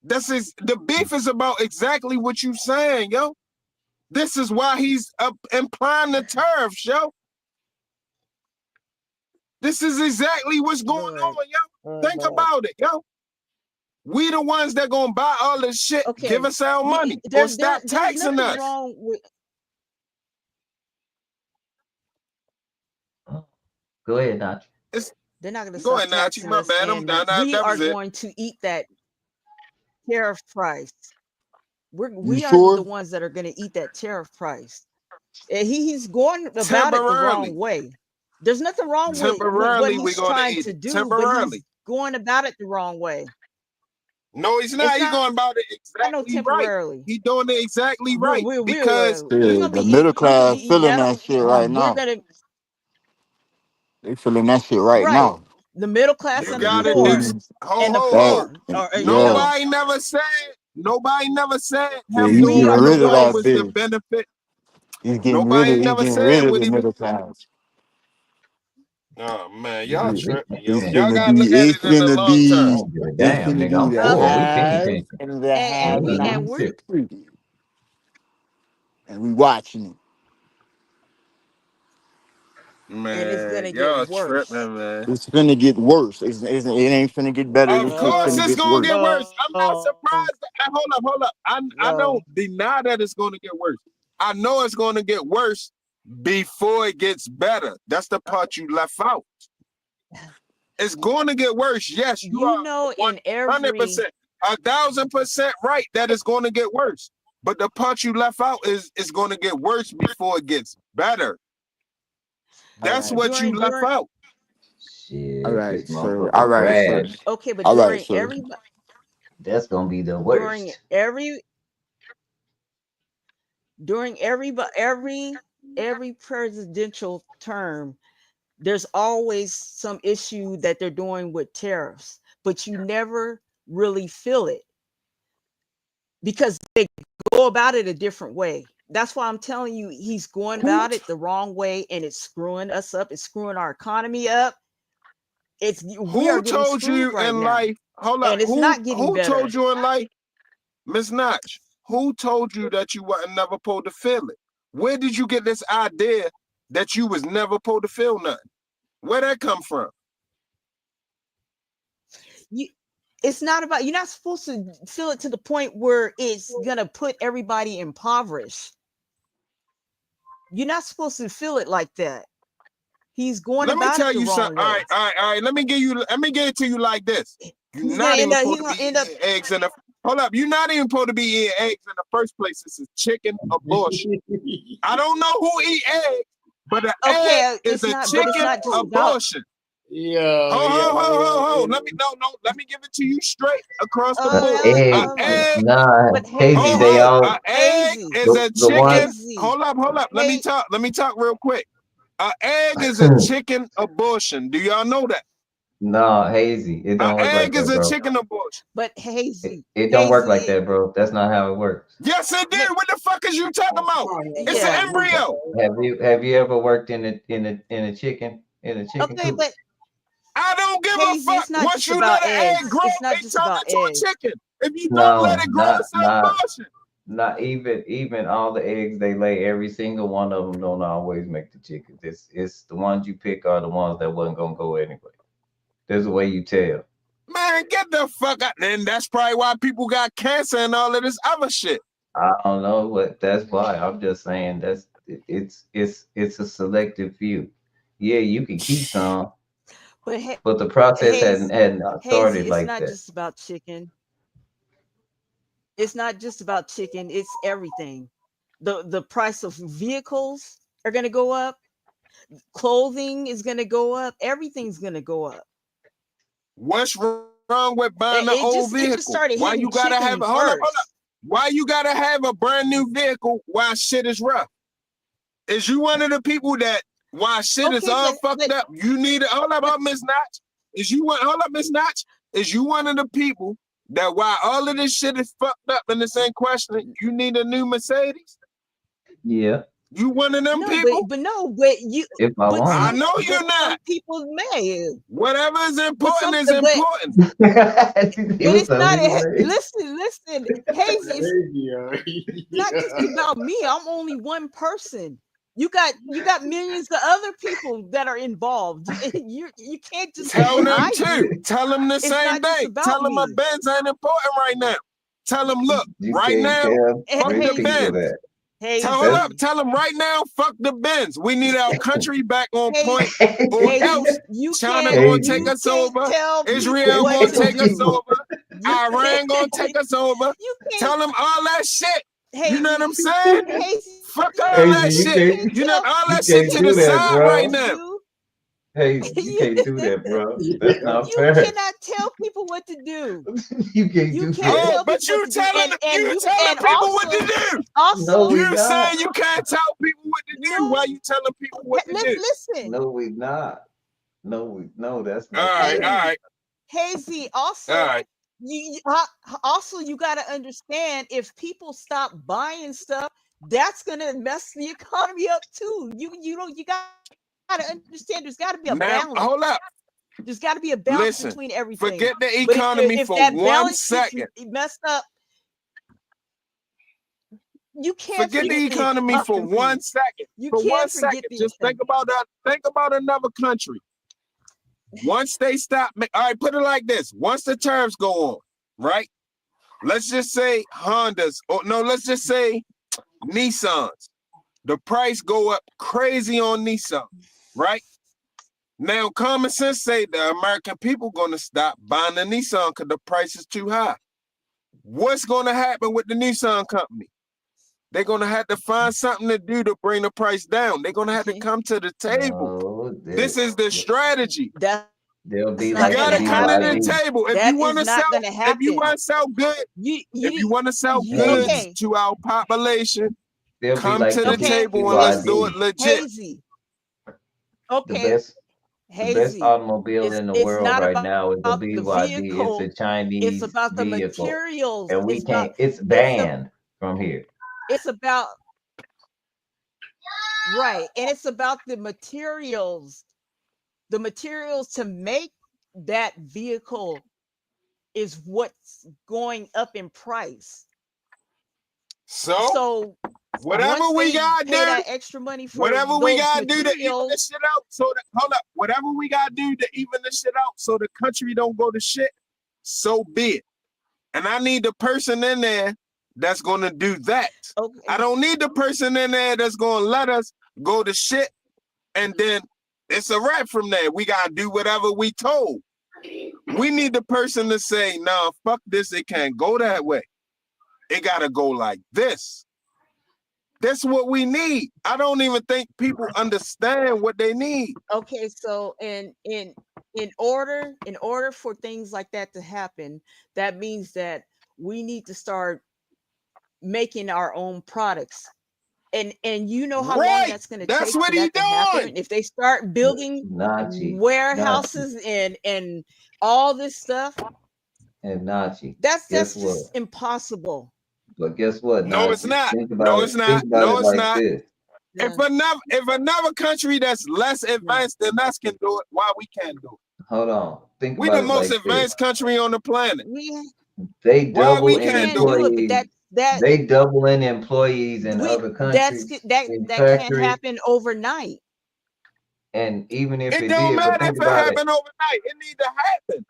The beef is about exactly what you saying, yo. This is why he's implying the tariffs, yo. This is exactly what's going on, yo. Think about it, yo. We the ones that gonna buy all this shit, give us our money, or stop taxing us. Wrong with... Go ahead, Nachi. They're not going to go stop ahead, taxing Nachi. My us, bad. I'm and done. we That are was it. going to eat that tariff price. We are sure? the ones that are going to eat that tariff price. He's going about it the wrong way. There's nothing wrong with what he's trying to do, but he's going about it the wrong way. No, he's not. He's going about it exactly right. He's doing it exactly right because the middle class feeling that shit right now. They feeling that shit right Right. now. The middle class You and the gotta You feel do. poor me? and the Ho. poor, or you know, Nobody never said. Nobody never said Yeah, him he's we doing getting what are he rid of doing that blessed. was the bitch. benefit. He's Nobody never getting said rid of what the he was. middle class. Oh man, y'all He- tripping, yo. It's Y'all finna gotta be, look at it's it in the finna long I term. be, don't give a it's damn, finna nigga. be I'm the poor. We penny haves pinching. and the and we and have-nots, we're Shit. and we watching it. and it's Man, gonna get y'all worse. tripping, man. It's finna get worse. It ain't finna get better. Of This shit course finna No, it's get gonna worse. get worse. I'm not no, surprised. Hold up. I no. don't deny that it's gonna get worse. I know it's gonna get worse before it gets better. That's the part you left out. It's gonna get worse. Yes, you You are know, in every 100%, 1,000% right that it's gonna get worse. But the part you left out is it's gonna get worse before it gets better. All That's right, what you left out. all Shit, right, this sir. All motherfucker right, sir. crashed. okay, but All right, sir. That's gonna be the during worst. every presidential term, there's always some issue that they're doing with tariffs, but you never really feel it because they go about it a different way. That's why I'm telling you, he's going about it the wrong way, and it's screwing us up. It's screwing our economy up. We are Who getting told screwed you right in now, life? Hold up. and it's not getting Who better. told you in life, Miss Notch? Who told you that you wasn't never supposed to feel it? Where did you get this idea that you was never supposed to feel nothing? Where that come from? It's not about, you're not supposed to feel it to the point where it's gonna put everybody impoverished. You're not supposed to feel it like that. He's going Let me about tell it the you something. wrong All way. right. Let me give it to you like this. You're He's not gonna even end up. supposed He's to gonna be end up. eating eggs in the hold up. You're not even supposed to be eating eggs in the first place. This is chicken abortion. I don't know who eat eggs, but an Okay, egg is it's a not. But it's chicken not just about. abortion. Ho. Let me give it to you straight across the board. An egg. Nah, But Hazy, they all An egg Hazy, is a the one. chicken. Hazy. Hold up. Let me talk real quick. An egg is a chicken abortion. Do y'all know that? No, Hazy, it An don't work like egg is that, a bro. chicken abortion. But Hazy, It don't work like Hazy. that, bro. That's not how it works. Yes, it did. What the fuck is you talking about? It's an Yeah. embryo. Have you ever worked in a chicken Okay, coop? but I don't give a Hazy, fuck. it's not Once just you about let an egg eggs. grow, It's not it just turns about into a eggs. chicken. If you don't No, let it grow, it's an abortion. not even all the eggs they lay. Every single one of them don't always make the chickens. It's the ones you pick are the ones that wasn't gonna go anyway. There's a way you tell. Man, get the fuck out. And that's probably why people got cancer and all of this other shit. I don't know what that's why. I'm just saying it's a selective few. Yeah, you can keep some, but the process hadn't started Hazy, it's like not that. just about chicken. It's not just about chicken. It's everything. The price of vehicles are gonna go up. Clothing is gonna go up. Everything's gonna go up. What's wrong with buying an It old just vehicle? started Why hitting you gotta have chicken a hold up? first. Why you gotta have a brand new vehicle while shit is rough? Is you one of the people that while shit is Okay, all but fucked up, you need it? Hold up, Miss Notch. Hold up, Miss Notch? Is you one of the people that while all of this shit is fucked up and this ain't questioning, you need a new Mercedes? Yeah, You one of them no, people? but you. if I But want I it. know but you're some not. people may. Whatever is But important is but important. but it's Some not. people say. Listen, Hazy. It's not just about me. I'm only one person. You got millions of other people that are involved. You can't just say Tell them I too. do. Tell them the It's same not just thing. about Tell them a me. Benz ain't important right now. Tell them, look, You right can't now, tell fuck the rich people Benz. that. Hazy. Tell them right now, fuck the Benz. We need our country back on Hazy. point, or else You China can't gonna take us can't over, tell Israel people what gonna to take us do. over, You Iran gonna can't. take us over. You can't. Tell them all that shit. Hazy. You know what I'm saying? Hazy. Fuck all that Hazy, shit. You know Tell all you that shit can't to the do that, side right bro. now. you. Hey, you can't do that, bro. That's not You fair. cannot tell people what to do. You can't You do can't that. tell But people you what to do. telling people what to do. No, we You not. saying you can't tell people what to do. Why you telling people what to do? Listen. No, we not. No, that's All not right, all correct. right, Hazy, all also, right. you got to understand, if people stop buying stuff, that's gonna mess the economy up too. You got to understand. There's got to be a Now, balance. hold up. There's got to be a balance Listen, between everything. forget the But economy if for that 1 balance gets second. messed up, you can't Forget the forget the economy for economy. 1 second. You For 1 can't forget second. the Just think economy. about that. Think about another country. Once they stop, all right, put it like this. Once the tariffs go on, right? Let's just say Hondas, or no, let's just say Nissans. The price go up crazy on Nissan, right? Now, common sense say the American people gonna stop buying the Nissan because the price is too high. What's gonna happen with the Nissan company? They're gonna have to find something to do to bring the price down. They're gonna have to come to the table. No, This is the strategy. They'll be You not like gotta gonna come to the happen. table. If That you want is to not sell, gonna if you happen. want to sell good, if you want to sell goods Okay. to our population, They'll be come like to the the Okay, table and let's do it BYD, legit. Hazy. the Okay, best Hazy. automobile in the It's world not right about now is the the BYD. It's vehicle. a It's Chinese about the vehicle, materials. and we It's about can't. It's banned from here. it's about right, and it's about the materials. The materials to make that vehicle is what's going up in price. So So whatever once we they gotta pay that do, extra money for whatever we those gotta do to even the materials, shit out. So that hold up, whatever we gotta do to even the shit out, so the country don't go to shit. So be it. And I need the person in there that's gonna do that. okay, I don't need the person in there that's gonna let us go to shit, and then it's a wrap from there. We gotta do whatever we told. We need the person to say, "Nah, fuck this. It can't go that way. It gotta go like this." That's what we need. I don't even think people understand what they need. okay. So in order for things like that to happen, that means that we need to start making our own products. And you know how long Right. that's going to That's take what for he that to happen doing. if they start building Nachi, warehouses and all this stuff. and Nachi. That's Guess what? just impossible. But guess what, No, it's Nachi? not. Think about No, it. it's not. Think about No, it it's like not. this. If another country that's less advanced than us can do it, why we can't do it? Hold on. Think We about the it most like this. advanced country on the planet. They Why double we in can't Can't do it? do it, but employees. that They double in employees in we other countries, in that can't factories, happen overnight. and even if It it don't did, but matter think if it about it. happen overnight. It need to happen.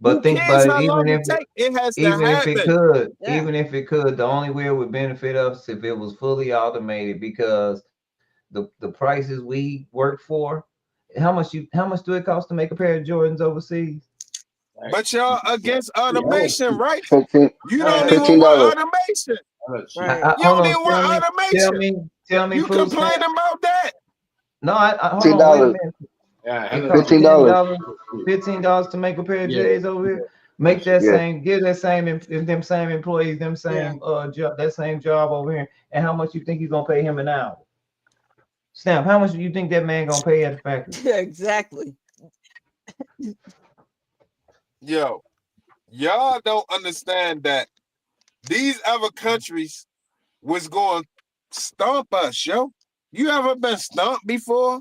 But Who think cares about it. how Even long if it take? It has to even if it happen. could, Yeah. even if it could, the only way it would benefit us if it was fully automated, because the prices we work for, how much do it cost to make a pair of Jordans overseas? But y'all against automation, right? $15. You don't even want $15. automation. Right. You Hold don't on, even want automation. tell me, You food stamp. complain about that. No, hold on, wait a $10. minute. Yeah, It costs $15. $15 to make a pair of Yeah. J's over here. Make that Yeah. give that same them same employees, them same job, that same job over here. And how much you think he's gonna pay him an hour? Stamp, how much do you think that man gonna pay at the factory? Yeah, exactly. Yo, y'all don't understand that these other countries was going to stomp us, yo. You ever been stomped before?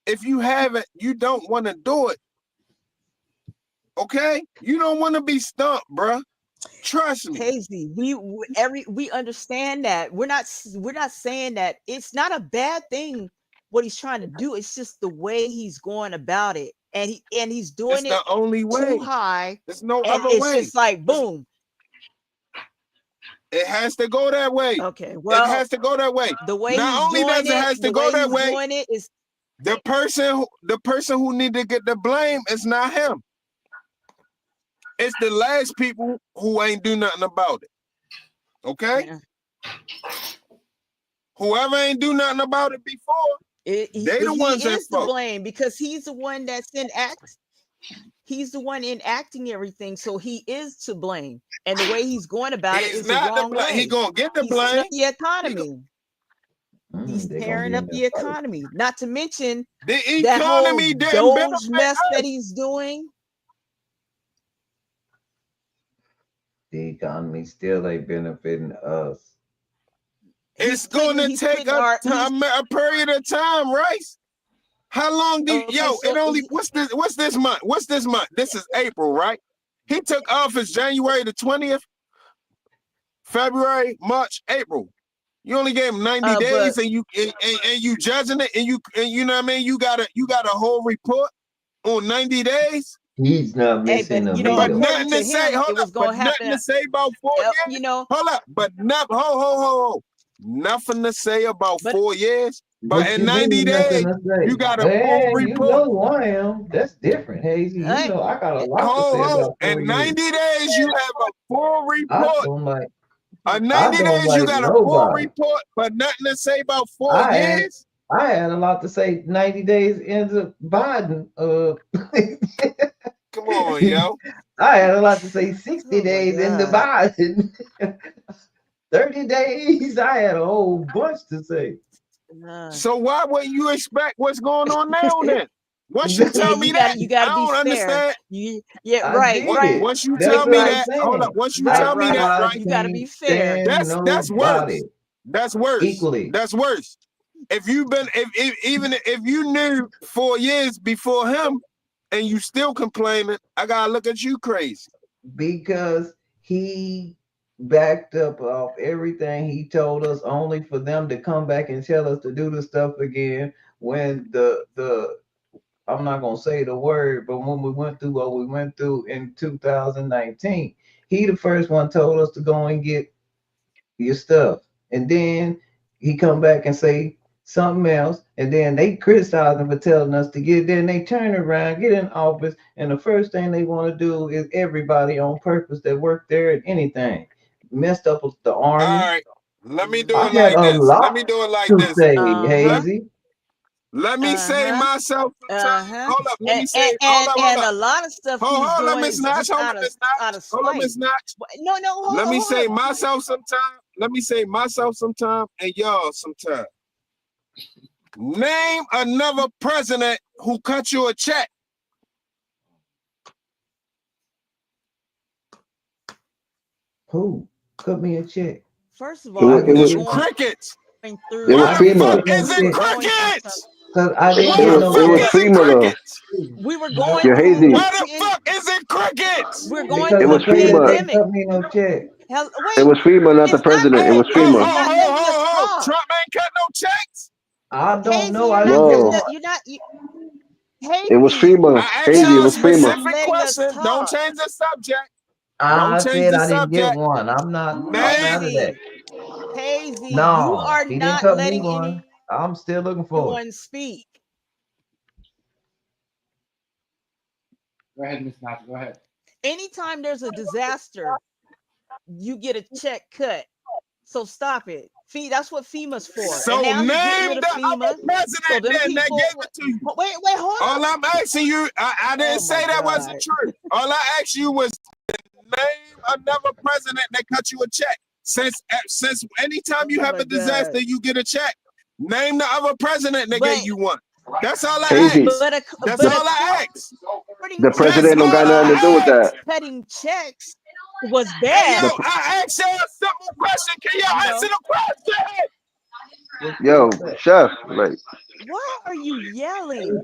If you haven't, you don't want to do it. Okay? You don't want to be stomped, bruh. Trust me. Hazy, we understand that. We're not saying that it's not a bad thing what he's trying to do. It's just the way he's going about it, and he's doing It's the only way. too high. There's no And other it's way. just like boom. It has to go that way. Okay, well, it has to go that way. The way Not he's only doing does it has to go that way, doing it is the person who need to get the blame is not him. It's the last people who ain't do nothing about it. Okay? Yeah. Whoever ain't do nothing about it before, they the ones he that is to fault. blame because he's the one that's he's the one enacting everything, so he is to blame. And the way he's going about it He's is the not the wrong blame. way. He gonna get the He's blame. not the economy. He's They gonna tearing be up in the there first. economy. Not to mention The that whole economy didn't Doge benefit mess that us. he's doing. The economy still ain't benefiting us. It's going to take a period of time, Rice. How long do you, Okay, yo, so it only, what's this month? What's this month? This is April, right? He took office January the 20th, February, March, April. You only gave him 90 days and you judging it and you know what I mean? You got a whole report on 90 days. He's not missing a But meal. nothing to say, hold up, but nothing to say about 4 years. You know, hold up, but ho. Nothing to say about 4 years. But in 90 days, you got a full report. You know who I am. That's different, Hazy. You know I got a lot to say about 4 In years. 90 days, you have a full I report. don't like. In I 90 don't days, you like got a full nobody. report, but nothing to say about 4 years. I had a lot to say. 90 days into Biden. Come on, yo. I had a lot to say. 60 days into Biden. 30 days. I had a whole bunch to say. So why wouldn't you expect what's going on now then? Once you tell me that, I don't understand. Right. Once you tell me that, hold up. Once you tell me that, right? You gotta be fair. That's worse. That's worse. Equally. That's worse. If you've been, even if you knew 4 years before him, and you still complaining, I gotta look at you crazy. Because he backed up off everything he told us, only for them to come back and tell us to do the stuff again when the I'm not gonna say the word, but when we went through what we went through in 2019, he the first one told us to go and get your stuff, and then he come back and say something else, and then they criticize him for telling us to get. Then they turn around, get in office, and the first thing they want to do is everybody on purpose that worked there and anything messed up with the army. All right, let me do I it had like a this. lot Let me do it like to this. say, Hazy. Let me say myself sometime. Hold up, let me say. And Hold up. a lot of stuff Hold he's up, doing Miss is Notch. just Hold out up, Miss of Notch. Hold up, Miss spite. Notch. No, hold Let on, me hold say on. myself sometime. Let me say myself sometime, and y'all sometime. Name another president who cut you a check. Who cut me a check? First of It all, was- we it were was- going Crickets. through. It was Why the FEMA. fuck is it crickets? Because I didn't Why get the no fuck It was is check. it FEMA though. crickets? We were going You're through. hazy. Why the fuck is it crickets? We're going Because It through was a the president FEMA. didn't pandemic. cut me no check. Hell, It wait, was FEMA, not the it's not. president. It was Hazy, FEMA. you're not letting us talk. Trump ain't cut no checks. I don't Hazy, know. you're I not. didn't get Whoa. one. You're not. It was Hazy, FEMA. I asked Hazy, it you a was you're not FEMA. specific letting us question. Don't talk. change the subject. I Don't change said the I didn't get subject. one. I'm not out of that. Hazy, you No, are he didn't not cut me letting one. I'm still looking for it. anyone speak. Go ahead, Miss Notch. Go ahead. Anytime there's a disaster, you get a check cut. So stop it. That's what FEMA's for. So And now he's getting name rid of the FEMA. other president So them then that people. gave it to you. Wait, hold All on. I'm asking you, I didn't Oh say my that God. wasn't true. All I asked you was name another president that cut you a check. Since anytime you Oh have my a disaster, God. you get a check. Name the other president that gave you one. That's all I Hazy. asked. That's But all I asked. The president don't got nothing to do with that. cutting checks was Hey, bad. yo, I asked y'all a simple question. Can y'all answer the question? Yo, chef, like Why are you yelling?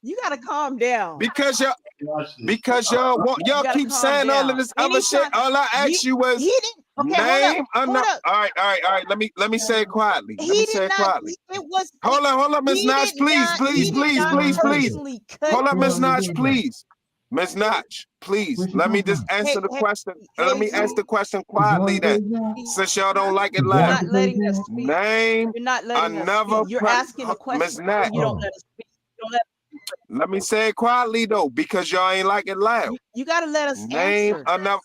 You gotta calm down. Because y'all gotta keep calm saying all of down. this other shit. All I asked you was he didn't. Okay, name hold enough. up. All right. Let me say it quietly. Let He me did say it not. quietly. It was. Hold on, Miss He Notch, did please. not. He did not personally cut. Hold up, Miss you. Notch, please. Miss Notch, please. Let me just answer the question. Let me ask the question quietly then. Since y'all don't like it You're loud. not letting us speak. Name You're not letting us another speak. You're asking a Miss question. Notch. You don't let us speak. You don't Let me say it quietly though, because y'all ain't like it loud. you gotta let us Name answer. another.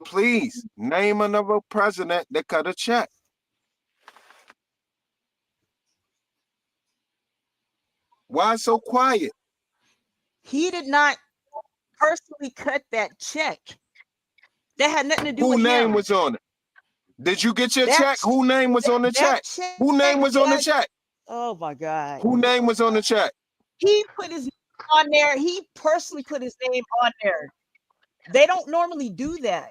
Please name another president that cut a check. Why so quiet? He did not personally cut that check. That had nothing to do Who with name him. was on it? Did you get your That check? Who name was on the check? Who name was on the check. check? Oh my God. Who name was on the check? He put his name on there. He personally put his name on there. They don't normally do that.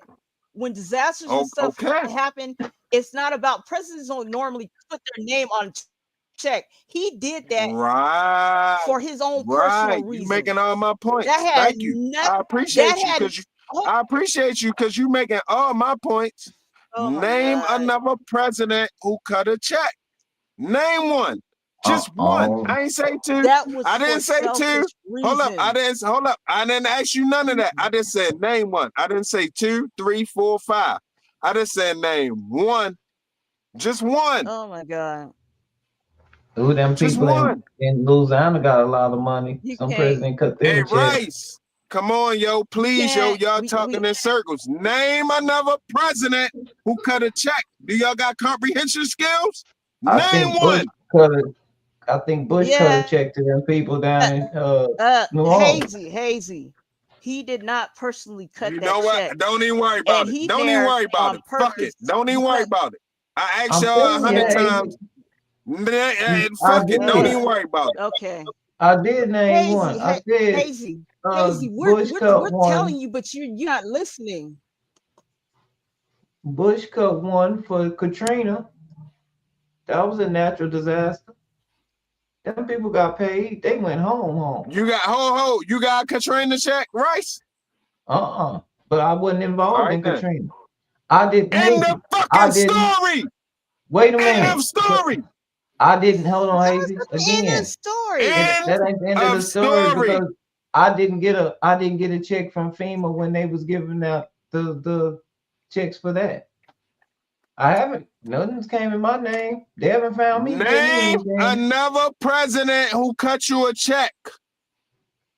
When disasters and stuff happen, it's not about presidents don't normally put their name on check. He did that for his own personal reason. You making all my points. That has Thank you. I appreciate you because I appreciate you because you making all my points. Name another president who cut a check. Name one. Just one. I ain't say two. I didn't say two. Hold up. I didn't ask you none of that. I just said name one. I didn't say 2, 3, 4, 5. I just said name one. Just one. Oh my God. Ooh, them Just people one. in Louisiana got a lot of money. Some president cut their Hey, check. Rice. Come on, yo, please, yo, y'all talking in circles. Name another president who cut a check. Do y'all got comprehension skills? Name one. I think Bush cut a check to them people down in New Orleans. Hazy. He did not personally cut You that know what? check. Don't even worry about it. Don't even worry about it. Fuck it. Don't even worry about it. I asked y'all 100 times. Fuck it. Don't even worry about it. Okay. I did name one. I said Hazy, Bush we're cut one. telling you, but you're not listening. Bush cut one for Katrina. That was a natural disaster. Them people got paid. They went home. You got you got Katrina check, Rice? But I wasn't involved in Katrina. I didn't. End the fucking story. Wait a minute. End of story. I didn't. Hold on, Hazy. Again. End of story. That ain't the end of the story because I didn't get a check from FEMA when they was giving out the checks for that. I haven't. Nothing's came in my name. They haven't found me. Name another president who cut you a check.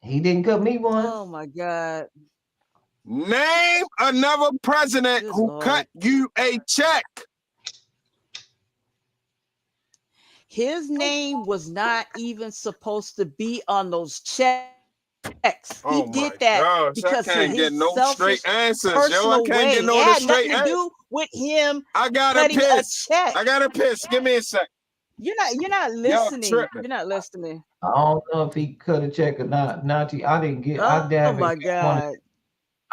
He didn't cut me one. Oh my God. Name another president who cut you a check. His name was not even supposed to be on those checks. He did that because I can't of get his no selfish, straight answers, personal yo. I can't way. get no It had straight nothing to do with him. I gotta cutting piss. a check. I gotta piss. Give me a sec. You're not listening. You're not listening. I don't know if he cut a check or not. Nachi, I didn't get. Oh my God.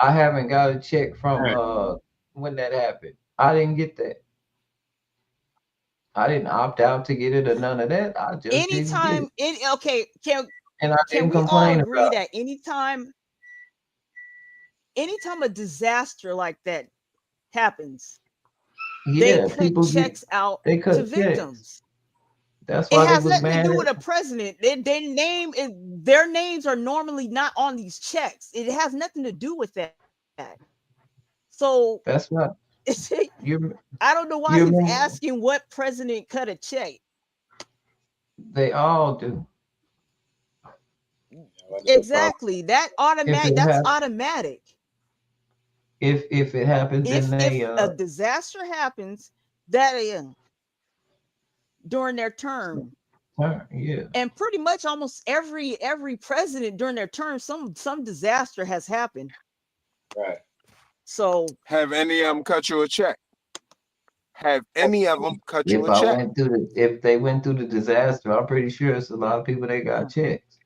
I haven't got a check from when that happened. I didn't get that. I didn't opt out to get it or none of that. I just Anytime. didn't get it. Okay. And I didn't Can we all complain agree about that anytime a disaster like that happens, Yeah, they people cut checks out they cut to checks. victims? That's It why they has was nothing to mad. do with a president. Their names are normally not on these checks. It has nothing to do with that. So That's not. I don't know why he's asking what president cut a check. They all do. Exactly. That's happens- automatic. If it happens, If then they a disaster happens, that during their term. Yeah. And pretty much almost every president during their term, some disaster has happened. Right. So have any of them cut you a check? Have any of them cut you If a I check? went through if they went through the disaster, I'm pretty sure it's a lot of people that got checks.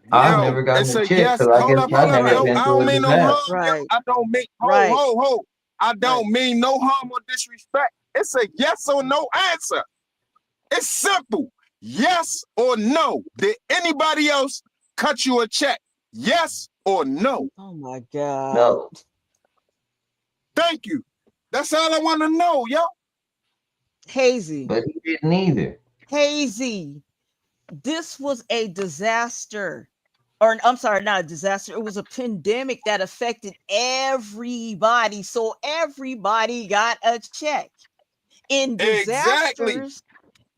Yo, I've never gotten it's a a check yes. because I Hold guess up, I hold up, never yo. been I through don't a mean no disaster. harm, yo. I don't mean ho. I don't mean no harm or disrespect. It's a yes or no answer. It's simple. Yes or no. Did anybody else cut you a check? Yes or no? Oh my God. No. Thank you. That's all I want to know, yo. Hazy. But he didn't either. Hazy. This was a disaster. Or I'm sorry, not a disaster. It was a pandemic that affected everybody. So everybody got a check. In disasters.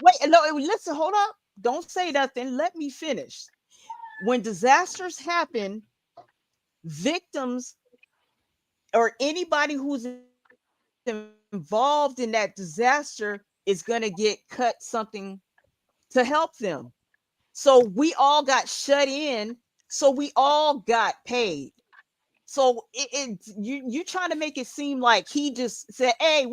Wait, no, listen, hold up. Don't say nothing. Let me finish. When disasters happen, victims or anybody who's involved in that disaster is going to get cut something to help them. So we all got shut in. So we all got paid. So you trying to make it seem like he just said, "Hey,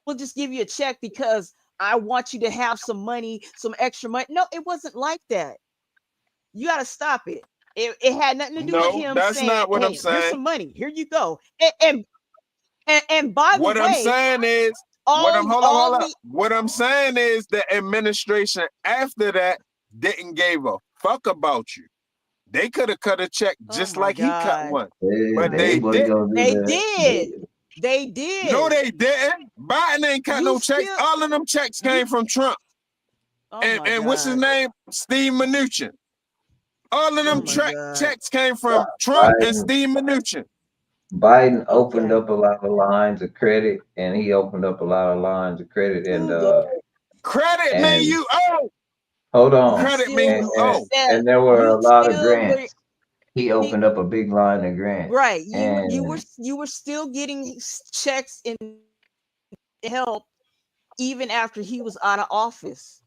will just give you a check because I want you to have some money, some extra money. No, it wasn't like that. You got to stop it. It had nothing to do with No, him that's saying, not what I'm "Hey, here's saying. some money. Here you go." And by the What I'm way, saying is, all hold up. the What I'm saying is the administration after that didn't give a fuck about you. They could have cut a check oh just my like he cut God, one, but They they wasn't didn't. gonna do they that. did. They No, did. they didn't. Biden ain't cut You no checks. still All of them checks you. came from Trump. Oh my And what's his God. name? Steve Mnuchin. All of Oh them my God. checks came from Trump and Biden Steve Mnuchin. Biden opened Okay. up a lot of lines of credit, and he opened up a lot of lines of credit, Who the Credit mean and you owe. hold you on, Credit mean and still you and, owe. said and there were you a lot of still were grants. He he, opened up a big line of grants, right. and You were still getting checks and help even after he was out of office.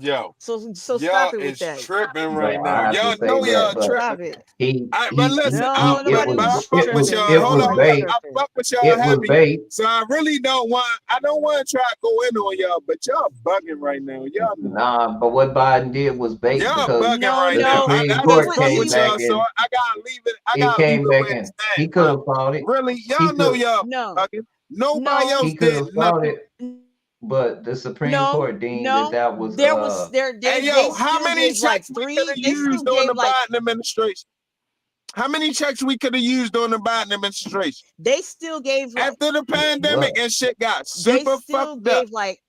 Yo, So y'all stop it with is that. tripping no, right now. I have to Y'all say know that, y'all but Stop tripping. it. But listen, No, it nobody I was fuck with tripping. y'all. it Hold was on, Nobody's bait. I tripping. fuck with y'all It was heavy. bait. So I really don't want. I don't want to try to go in on y'all, but y'all bugging right now. Y'all know. Nah, but what Biden did was bait Y'all because bugging No, right the now. no. Supreme I Court just He fuck came with back y'all, was so and I gotta leave it. I he gotta leave came it back where it and stands. he could have fought it. Really, He y'all know could y'all no, bugging. Nobody no, else he could did have fought nothing. it, but the Supreme no, Court deemed that no. that was There was Hey, they yo, how still many gave like checks we could have they still used on gave the like Biden administration? How many checks we could have used on the Biden administration? they still gave like After the pandemic what and shit got they super still fucked up. gave like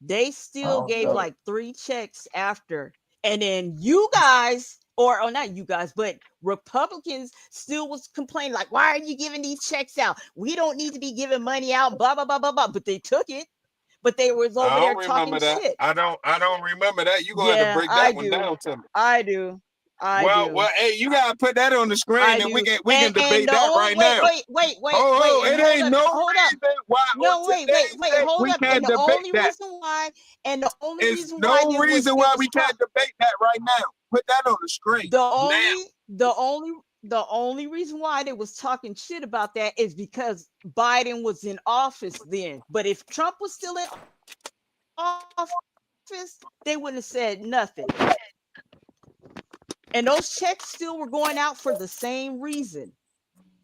they I still don't gave know. like 3 checks after. And then you guys, or not you guys, but Republicans still was complaining, like, why are you giving these checks out? We don't need to be giving money out, blah, blah, blah, blah, blah. But they took it. But they was over I there don't talking remember that. shit. I don't remember that. You gonna have to Yeah, break I that one do. down to me. I do. I Well, do. hey, you gotta put that on the screen I and we do. can And debate the that only right now. and It hold ain't up, no hold up. reason why on No, today's date hold we up. can't debate that. And the only It's reason why no it was reason it why was we can't debate that right now. Put that on the screen now. the only reason why they was talking shit about that is because Biden was in office then. But if Trump was still in office, they wouldn't have said nothing. And those checks still were going out for the same reason.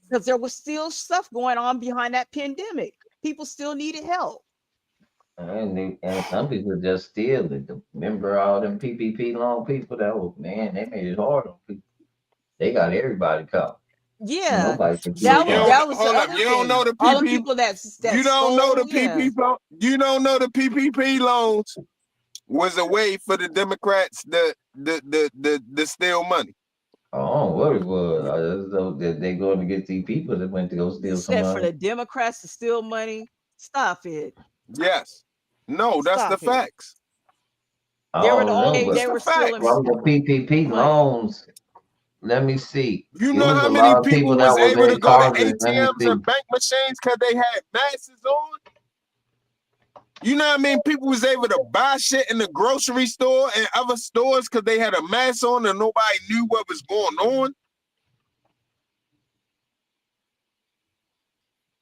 Because there was still stuff going on behind that pandemic. People still needed help. And some people just steal it. Remember all them PPP loan people that was, man, they made it hard on people. They got everybody caught. Yeah, Nobody can So keep you don't quiet. that was the hold up. other You don't thing. know the All the PP. people that You don't know the stole, yeah. PPP. You don't know the PPP loans was a way for the Democrats to steal money. Oh, what it was. I just know that they going to get these people that went to go You steal some said for money. the Democrats to steal money. Stop it. Yes. No, that's the Stop it. facts. I They were the don't know, only but they It's the were stealing facts. from the PPP money. loans, let me see. You It know was how a many lot of people people that was was able to in go to Congress. Let me ATMs see. and bank machines because they had masks on? You know what I mean? People was able to buy shit in the grocery store and other stores because they had a mask on and nobody knew what was going on.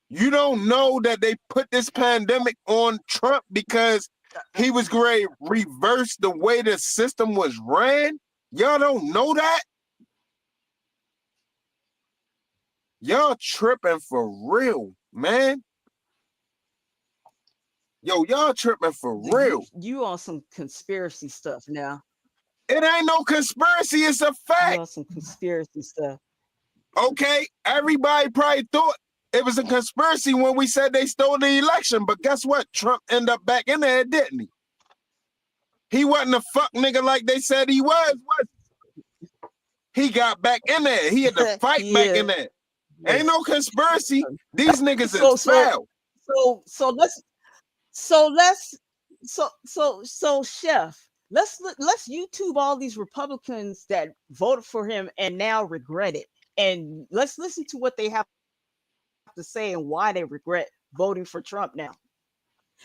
You don't know that they put this pandemic on Trump because he was going to reverse the way the system was ran? Y'all don't know that? Y'all tripping for real, man. Yo, y'all tripping for real. You on some conspiracy stuff now. It ain't no conspiracy, it's a You fact. on some conspiracy stuff. Okay, everybody probably thought it was a conspiracy when we said they stole the election, but guess what? Trump ended up back in there, didn't he? He wasn't a fuck nigga like they said he was he? He got back in there. He had to fight back in there. Ain't no conspiracy. These niggas is foul. So Chef, let's YouTube all these Republicans that voted for him and now regret it, and let's listen to what they have to say and why they regret voting for Trump now.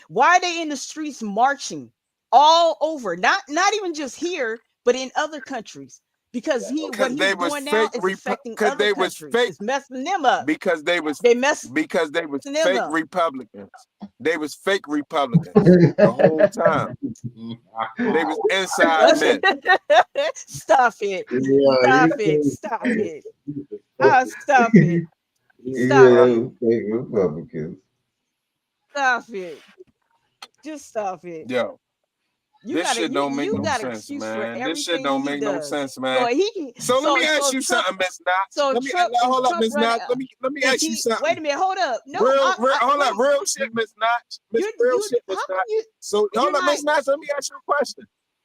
Why are they in the streets marching all over? Not even just here, but in other countries, Because what Because he's they was doing now fake is because affecting they other was countries. fake It's messing them up. because they was Messing them fake up. Republicans. They was fake Republicans the whole time. They was inside men. Stop it. Yeah, Stop it. Stop it. Stop it. Stop yeah, it. fake Republicans. Stop it. Just stop it. Yo, You this got shit don't make you no got sense, excuse for man. This shit everything don't he make no does. sense, So man. he So let me ask you Trump, something, Miss Notch. so Let me Trump hold up, Trump Miss running. Notch. Let me Is ask you he? something. Wait a minute. Hold up. No, Hold up, wait. real shit, Miss Notch. Real shit, Miss How come Notch. you? So You're hold up, not. Miss Notch. Let me ask you a question.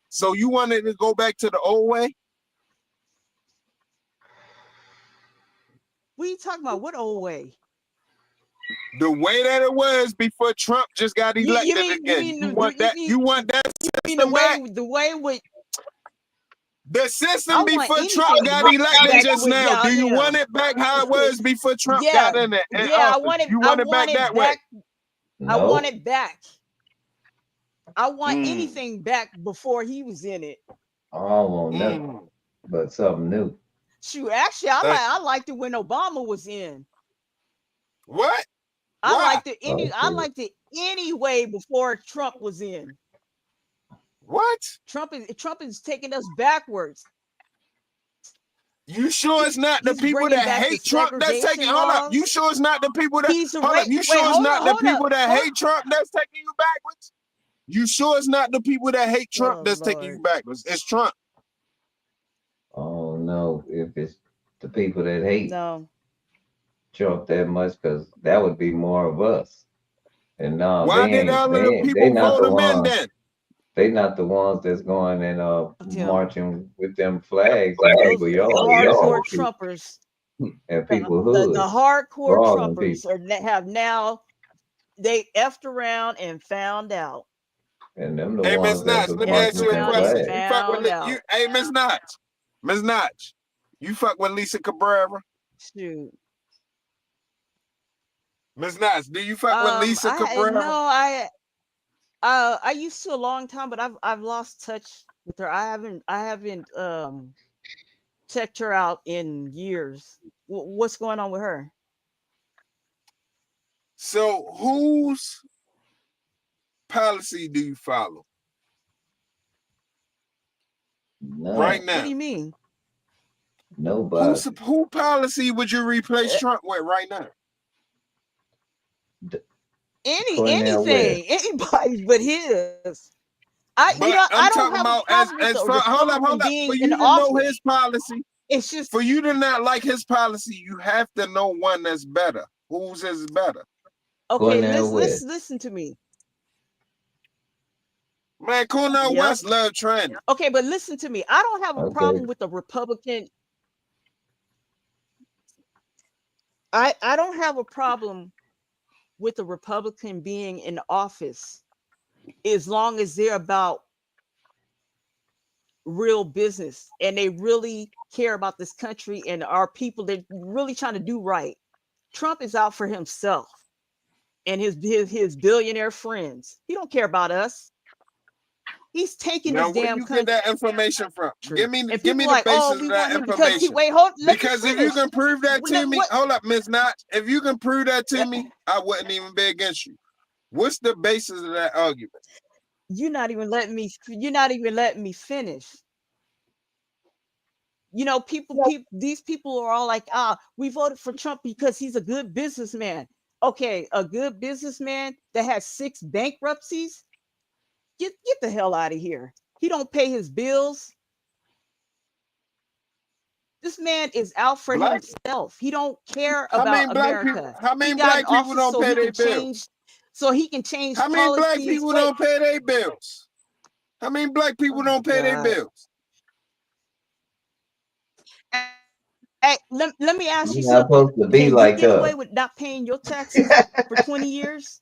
So you wanted to go back to the old way? What are you talking about? What old way? The way that it was before Trump just got elected again. You want that system back? The way with The I system want before anything Trump got back elected just with now. Do you yeah. want it back how it was before Trump Yeah, got in I office? want it. You I want it want back it that way? back. I want No. it back. I want Mm. anything back before he was in it. I don't want nothing but something new. Shoot, actually, I liked it when Obama was in. What? I Why? liked it anyway before Trump was in. What? Trump is taking us backwards. You sure it's not the He's people bringing that back the hate Trump that's taking? segregation Hold up. laws. You sure it's not the people that? He's Hold up. You sure it's not the people that hate Trump that's taking you backwards? You sure it's not the people that hate Trump that's taking you backwards? It's Trump. Oh no, if it's the people that hate No. Trump that much, because that would be more of us. And no, Why did all of the they people not vote the him in ones. then? They not the ones that's going and marching with them flags Those and people, hardcore Trumpers. and people The hoods. hardcore brawling Trumpers have now they effed around and found out. And them the Hey, Miss ones that's Notch, let me ask marching you with a them question. flags. You fuck with Hey, Miss Notch, you fuck with Lisa Cabrera? Shoot. Miss Notch, do you fuck with Lisa Cabrera? No, I used to a long time, but I've lost touch with her. I haven't checked her out in years. What's going on with her? So whose policy do you follow? None. Right now. What do you mean? Nobody. Who policy would you replace Trump with right now? Anything, anybody but his. I don't have a problem with the Republican being for you in to office. know his policy. It's just for you to not like his policy, you have to know one that's better. Whose is better? Okay, let's listen to me. Man, Cornell West love trend. Okay, but listen to me. I don't have a problem with the Republican. I don't have a problem with the Republican being in office as long as they're about real business and they really care about this country and our people. They're really trying to do right. Trump is out for himself and his billionaire friends. He don't care about us. He's taking now, his damn you country. Get that information from? Give me the like, basis of that information. Because if you can prove that to me, hold up, Miss Notch. If you can prove that to me, I wouldn't even be against you. What's the basis of that argument? You're not even letting me finish. You know, these people are all like, we voted for Trump because he's a good businessman. Okay, a good businessman that has 6 bankruptcies. Get the hell out of here. He don't pay his bills. This man is out for himself. He don't care about America. How many black people don't pay their bills? So he can change How many black people don't pay their bills? How many black people don't pay their bills? Hey, let me ask you something. You're not supposed to be can like you get us. away with not paying your taxes for 20 years?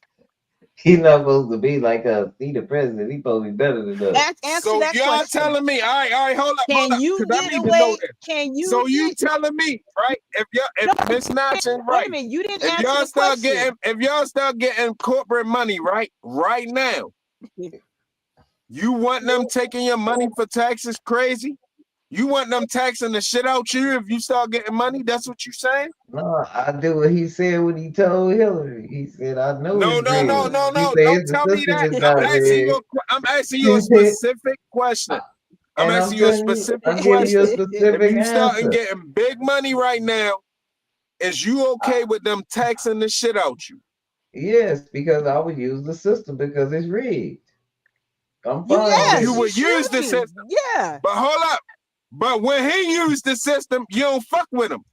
He's not supposed to be like us. He the president. He's supposed to be better than us. So that y'all question. telling me, all right, hold up. Can you get away? Can you? So you telling me, right? If Miss Notch is right, wait a minute, you didn't answer the question. If y'all start getting corporate money, right now, you want them taking your money for taxes crazy? You want them taxing the shit out you if you start getting money? That's what you saying? No, I do what he said when he told Hillary. He said, I know No, it's no, no, rigged. no, He no. said Don't the tell me system that. is not rigged. I'm asking He you a said, specific question. I'm and I'm asking you a telling you, specific I'm giving you a question. If specific you starting answer. getting big money right now, is you okay with them taxing the shit out you? Yes, because I would use the system because it's rigged. I'm You fine yes, with You it. you would use the should. system. Yeah. But hold up. But when he used the system, you don't fuck with him.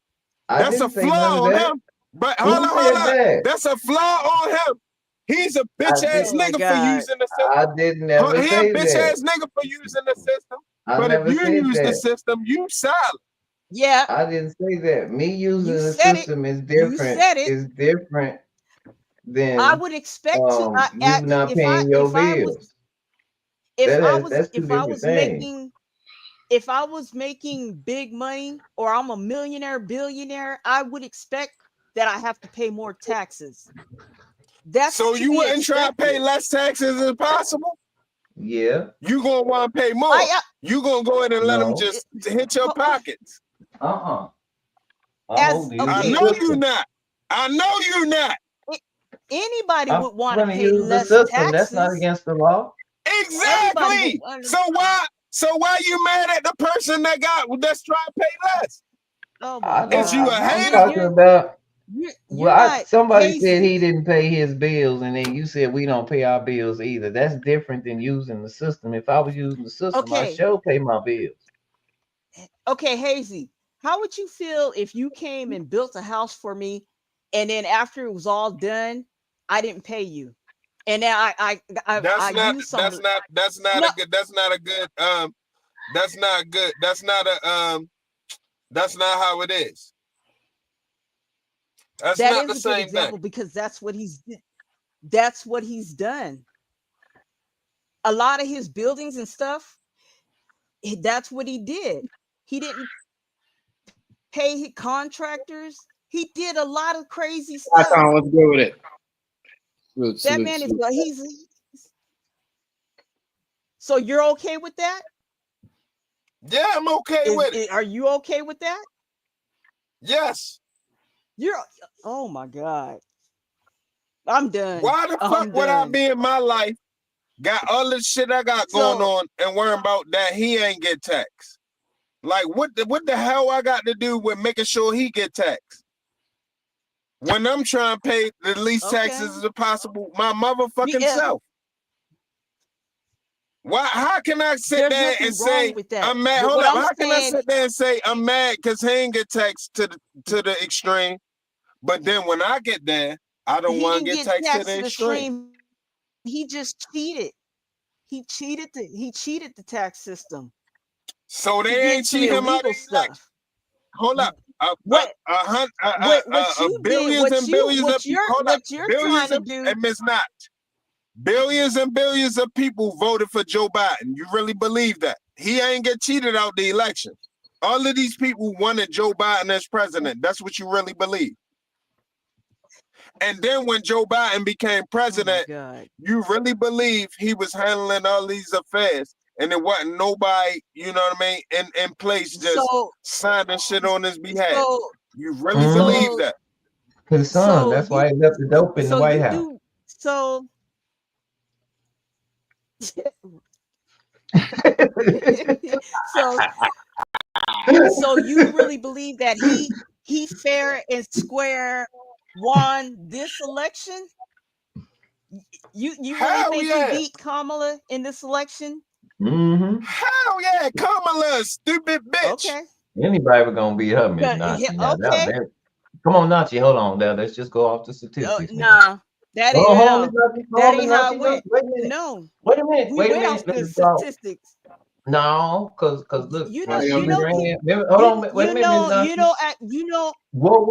I That's a didn't say none flaw of on that. him. But Who hold up, said hold up. that? That's a flaw on him. He's a bitch I ass Oh my nigga for God. using the I system. didn't ever He a say bitch that. ass nigga for using the system. I But if never you said use the that. system, you solid. Yeah, I didn't say that. Me using you the said it. system is You different. said it. Is different I than would expect to. you not paying your bills. That's two If I different was things. making big money or I'm a millionaire, billionaire, I would expect that I have to pay more taxes. That's So to you be wouldn't try to pay expected. less taxes as possible? Yeah. You gonna want to pay more. You gonna go in and let them No. just hit your pockets. I'm As gonna use I the know you system. not. I know you not. Anybody I'm would want to gonna pay use the less system. That's not taxes. against the law. Everybody would Exactly. want to. So why you mad at the person that's trying to pay less? Oh my I don't. Is you a God. I'm hater? talking about. You're Well, not somebody said Hazy. he didn't pay his bills, and then you said we don't pay our bills either. That's different than using the system. If I was using the system, I Okay. sure pay my bills. Okay, Hazy. How would you feel if you came and built a house for me, and then after it was all done, I didn't pay you, and then I used some. That's not No, a good that's not a good that's not good. That's not that's not how it is. That's that not the is a good same example thing. because that's what he's done. A lot of his buildings and stuff, that's what he did. He didn't pay his contractors. He did a lot of crazy stuff. Let's go with it. That man is he's. So you're okay with that? Yeah, I'm okay with it. Are you okay with that? Yes. Oh my God. I'm done. Why the fuck would I be in my life, got all this shit I got going on, and worrying about that he ain't get taxed? Like what the hell I got to do with making sure he get taxed? When I'm trying to pay the least taxes as possible, my motherfucking self. Why? How can I sit there and say I'm mad? Hold up. How can I sit there and say I'm mad because he ain't get taxed to the extreme, but then when I get there, I don't want to get taxed to the extreme. He just cheated. He cheated the tax system. So they ain't cheat him out of election. Hold up. Billions and billions of people. Hold up. Billions and Ms. Not. Billions and billions of people voted for Joe Biden. You really believe that? He ain't get cheated out the election. All of these people wanted Joe Biden as president. That's what you really believe. And then when Joe Biden became president, you really believe he was handling all these affairs and it wasn't nobody, you know what I mean, in place just signing shit on his behalf. You really believe that? His son. That's why he left the dope in the White House. So you really believe that he fair and square won this election? You really think he beat Kamala in this election? Mm-hmm. Hell yeah, Kamala, stupid bitch. Okay. Anybody was gonna beat her, Miss Nazi. Okay. Come on, Nazi, hold on now. Let's just go off the statistics. Nah, that ain't how. That ain't how it went. Wait a minute. No. Wait a minute. We Wait a went minute. off the statistics. No, because look, You when know, she you know, ran, hold on, wait a minute, Miss Nazi. you know. What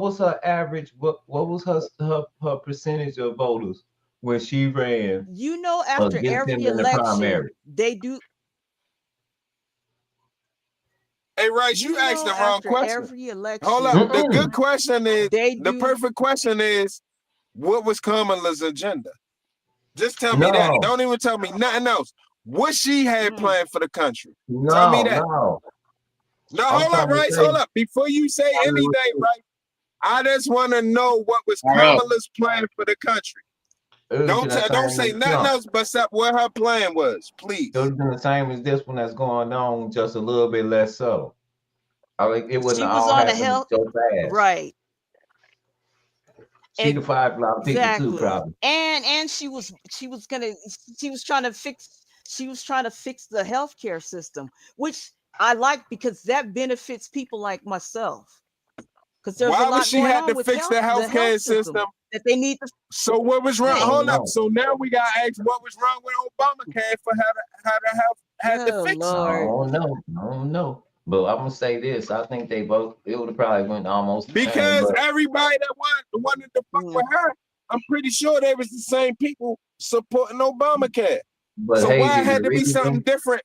was her average? What was her percentage of voters when she ran? You know, after every election, they do. Hey, Rice, you asked the wrong question. Every election, hold up. The good question is, the perfect question is, what was Kamala's agenda? Just tell me that. Don't even tell me nothing else. what she had Mm. planned for the country. Tell me No, that. no. No, I'm hold up, trying to Rice. say, Hold up. Before you say anything, right? I just want to know what was Kamala's plan for the country. it was the Don't same say as nothing Trump. else but what her plan was, please. It was the same as this one that's going on, just a little bit less so. I mean, it wouldn't She have was all on the happened health, so fast. right? She the 5 lot people too, Exactly. probably. And she was trying to fix the healthcare system, which I like because that benefits people like myself. Because there's a Why would lot she going had on to with fix the the healthcare health system? that they need to So what was wrong? I fix. don't Hold up. know. So now we got to ask what was wrong with Obamacare for how to have had to Oh fix it. I Lord. don't know. But I'm gonna say this. I think they both, it would have probably went almost the same. Because But everybody that wanted to fuck Mm. with her, I'm pretty sure they was the same people supporting Obamacare. but So why Hazy, it had the to be something reason, different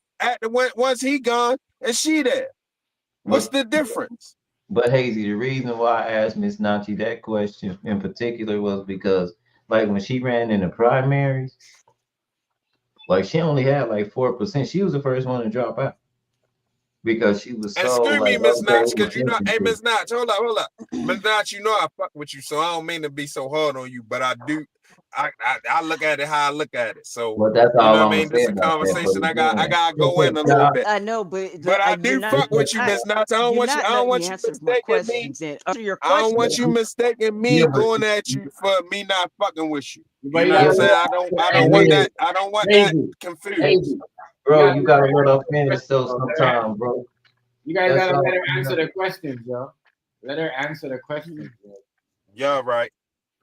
once he gone and she there? What's the difference? but Hazy, the reason why I asked Miss Nachi that question in particular was because, like, when she ran in the primaries, like, she only had like 4%. She was the first one to drop out because she was so Excuse me, like, Miss okay Notch, with because you know, hey, infantry. Miss Notch, hold up. Miss Notch, you know I fuck with you, so I don't mean to be so hard on you, but I do. I look at it how I look at it. So But that's you know all what I I'm gonna mean? say This is a about that. conversation But I gotta go in a again, little bit. I know, but But I you're do not fuck with you, not Miss Notch. I don't you're want you. not I don't letting want me you answer my mistaking me. questions. And answer your I don't want question. you mistaking me yeah, but going at you for me not fucking with you. But You you know what I'm gotta saying? I don't want that. I don't want that Hazy, confused. Hazy. bro, you gotta let let her her finish answer though the question, though. sometime, bro. You guys That's gotta let all. her answer the questions, yo. Let her answer the questions. Yo. Y'all right.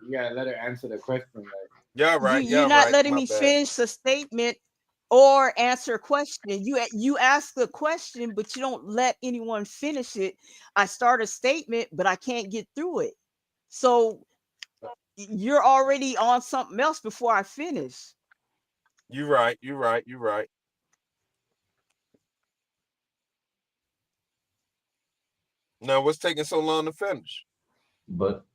You gotta let her answer the question. Like, Y'all right. You're Y'all not right. letting My me bad. finish the statement or answer a question. You ask the question, but you don't let anyone finish it. I start a statement, but I can't get through it. So you're already on something else before I finish. You right. You right. You right. Now, what's taking so long to finish? But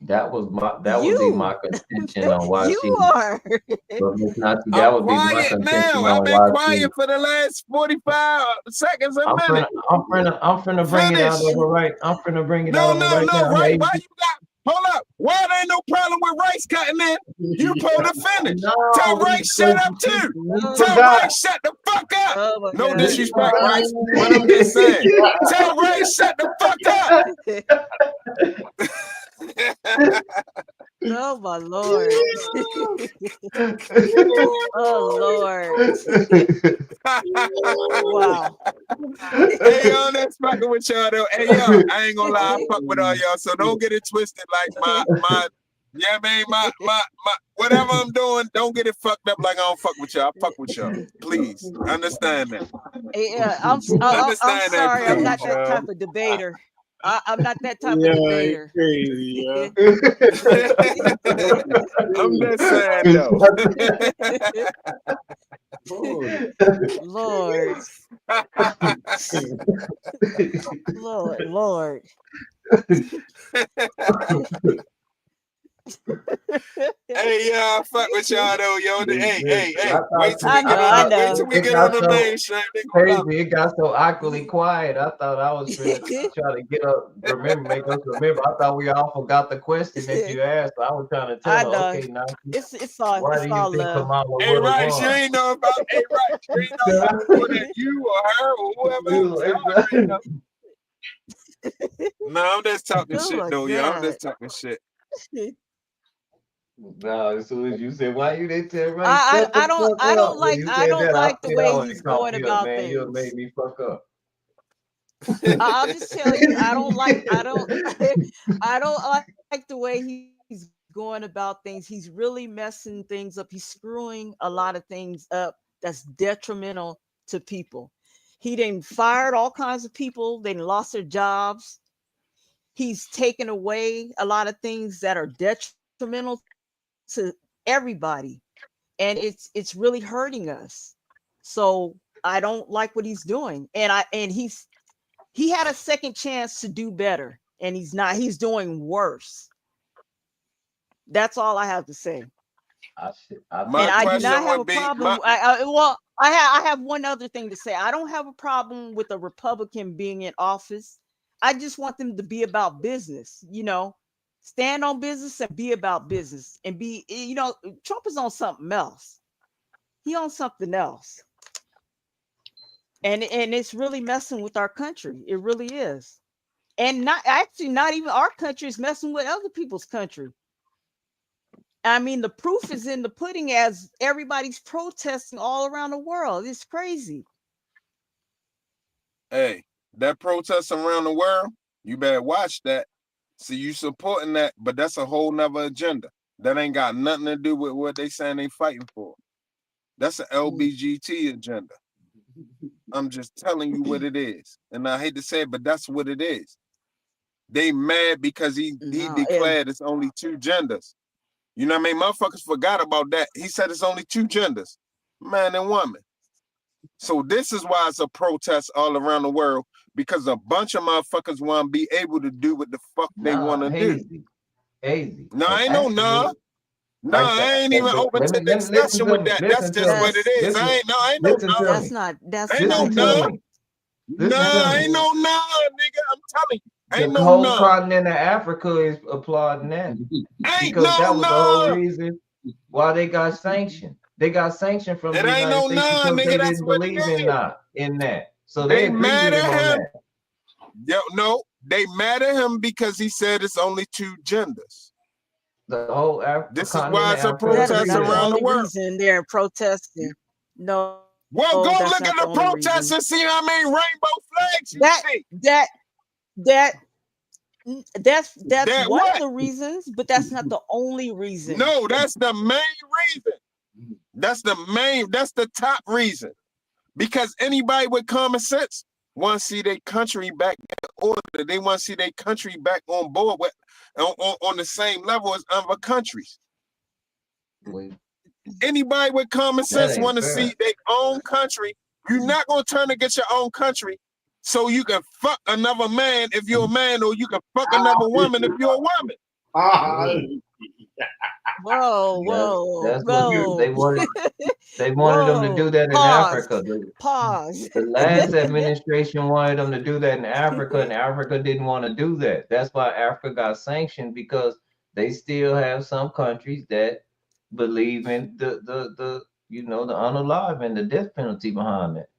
that would be my contention on why You she. are. But Miss Nazi, I'm that would be my quiet contention now. I've on been why she. quiet for the last 45 seconds a minute. I'm finna bring it out Finish. of her right. I'm finna bring it No, out of her right now. right? Hey, Why you got? Hold up. Why there ain't no problem with Rice cutting in? You supposed to finish. Tell no, Rice shut up too. he Tell forgot. Rice shut the fuck up. Oh my No God. disrespect, Rice, but I'm just saying. Tell Rice shut the fuck up. Oh my Lord. Oh Lord. Wow. Hey, yo, that's fucking with y'all though. Hey, yo, I ain't gonna lie, I fuck with all y'all, so don't get it twisted. Like my, yeah, man, my, whatever I'm doing, don't get it fucked up like I don't fuck with y'all. I fuck with y'all. Please understand that. Yeah, I'm Understand that, sorry. I'm not please, that y'all. type of debater. I'm not that type yeah, of debater. crazy, yeah. I'm just saying though. Lord. Lord. Hey, y'all, fuck with y'all though, yo. Hey. Wait till I we get know. on the main stream. They gonna love it. Crazy, it got so awkwardly quiet. I thought I was finna try to make us remember. I thought we all forgot the question that you asked. So I was trying to I tell her, know. okay, now It's all why do you think love. Kamala Hey, would have Rice, you won? ain't know about. Hey, Rice, you ain't know about more than you or her or whoever else. I already know. No, I'm just talking Oh shit my though, yo. I'm God. just talking shit. No, as soon as you said, why you didn't tell Ray, shut the I don't fuck up. When you I said don't that, I like the said I way would he's have caught going you up, about man. You have things. made me fuck up. I'll just tell you, I don't like the way he's going about things. He's really messing things up. He's screwing a lot of things up that's detrimental to people. He done fired all kinds of people. They done lost their jobs. He's taken away a lot of things that are detrimental to everybody, and it's really hurting us. So I don't like what he's doing, and he had a second chance to do better, and he's not. He's doing worse. That's all I have to say. I My And I do question not have a would be problem. I have one other thing to say. I don't have a problem with a Republican being in office. I just want them to be about business. Stand on business and be about business and be. Trump is on something else. He on something else, and it's really messing with our country. It really is, and not even our country is messing with other people's country. I mean, the proof is in the pudding as everybody's protesting all around the world. It's crazy. hey, that protest around the world, you better watch that. See, you supporting that, but that's a whole nother agenda. That ain't got nothing to do with what they saying they fighting for. That's an LBGT agenda. I'm just telling you what it is. And I hate to say it, but that's what it is. They mad because he declared it's only two genders. You know what I mean? Motherfuckers forgot about that. He said it's only two genders, man and woman. So this is why it's a protest all around the world, because a bunch of motherfuckers want to be able to do what the fuck they want to do. Hazy. No, I ain't no. No, I ain't even open to discussion with that. That's just what it is. I ain't no. That's not. That's ain't not. no. No, ain't no, nigga. I'm telling you. Ain't The whole continent of Africa is applauding that because that was the whole reason why they got sanctioned. They got sanctioned from the United States because they didn't believe in that. So they mad at him. No, they mad at him because he said it's only two genders. The whole this is why it's a protest around the world. Reason they're protesting. No. Well, go look at the protests and see how many rainbow flags you see. That's one of the reasons, but that's not the only reason. No, that's the main reason. That's the top reason. Because anybody with common sense want to see their country back in order. They want to see their country back on board with on the same level as other countries. Anybody with common sense want to see their own country. You're not going to turn against your own country so you can fuck another man if you're a man, or you can fuck another woman if you're a woman. Whoa. That's what they wanted. They wanted them to do that in Africa. The last administration wanted them to do that in Africa, and Africa didn't want to do that. That's why Africa got sanctioned, because they still have some countries that believe in the unalive and the death penalty behind it.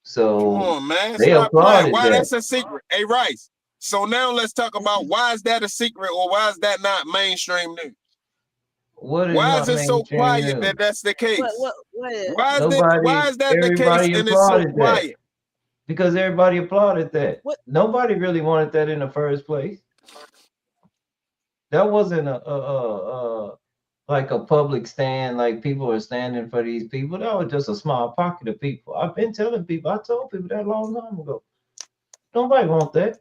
So come on, man. They applauded why that. That's a secret. Hey, Rice. So now let's talk about why is that a secret, or why is that not mainstream news? Why is it so quiet that that's the case? Why is that the case and it's so quiet? Because everybody applauded that. Nobody really wanted that in the first place. That wasn't like a public stand, like people are standing for these people. That was just a small pocket of people. I've been telling people, I told people that a long time ago. Nobody want that.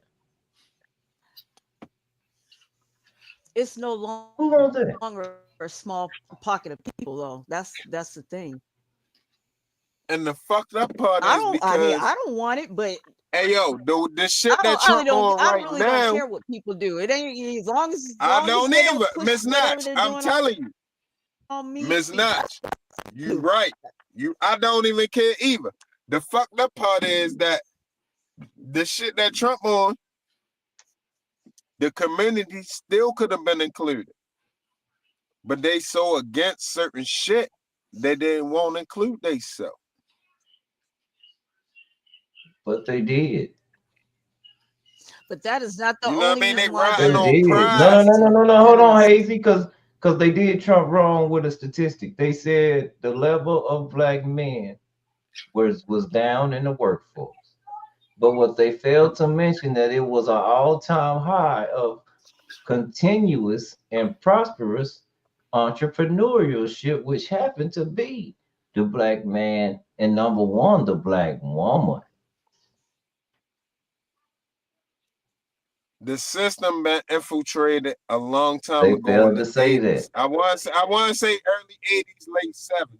It's no longer a small pocket of people, though. That's the thing. And the fucked up part is I don't want it, but hey, yo, the shit that Trump on right now. I don't care what people do. It ain't as long as I don't either, Miss Notch. I'm telling you, Miss Notch, you right. I don't even care either. The fucked up part is that the shit that Trump on, the community still could have been included, but they so against certain shit they didn't want to include themselves. But they did. But that is not the only. You know what I mean? They riding on pride. No. Hold on, Hazy, because they did Trump wrong with a statistic. They said the level of black men was down in the workforce. But what they failed to mention, that it was an all-time high of continuous and prosperous entrepreneurship, which happened to be the black man, and number one, the black woman. The system been infiltrated a long time They ago. failed to say 80s. that. I want to say early 80s, late 70s.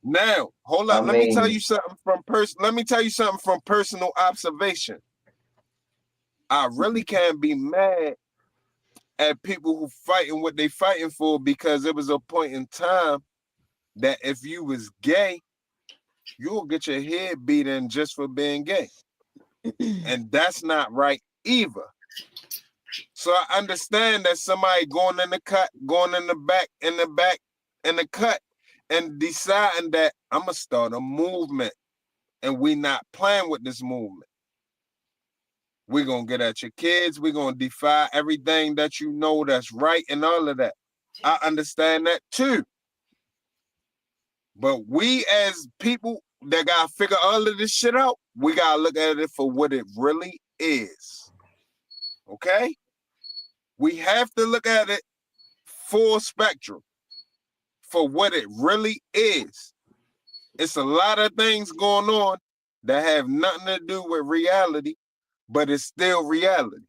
Now, hold on. Let me tell you something from personal observation. I really can't be mad at people who fighting what they fighting for, because it was a point in time that if you was gay, you'll get your head beat in just for being gay. And that's not right either. So I understand that somebody going in the cut, going in the back, in the cut, and deciding that I'm gonna start a movement, and we not playing with this movement. We're gonna get at your kids, we're gonna defy everything that you know that's right and all of that. I understand that too. But we as people that gotta figure all of this shit out, we gotta look at it for what it really is. Okay? We have to look at it full spectrum for what it really is. It's a lot of things going on that have nothing to do with reality, but it's still reality.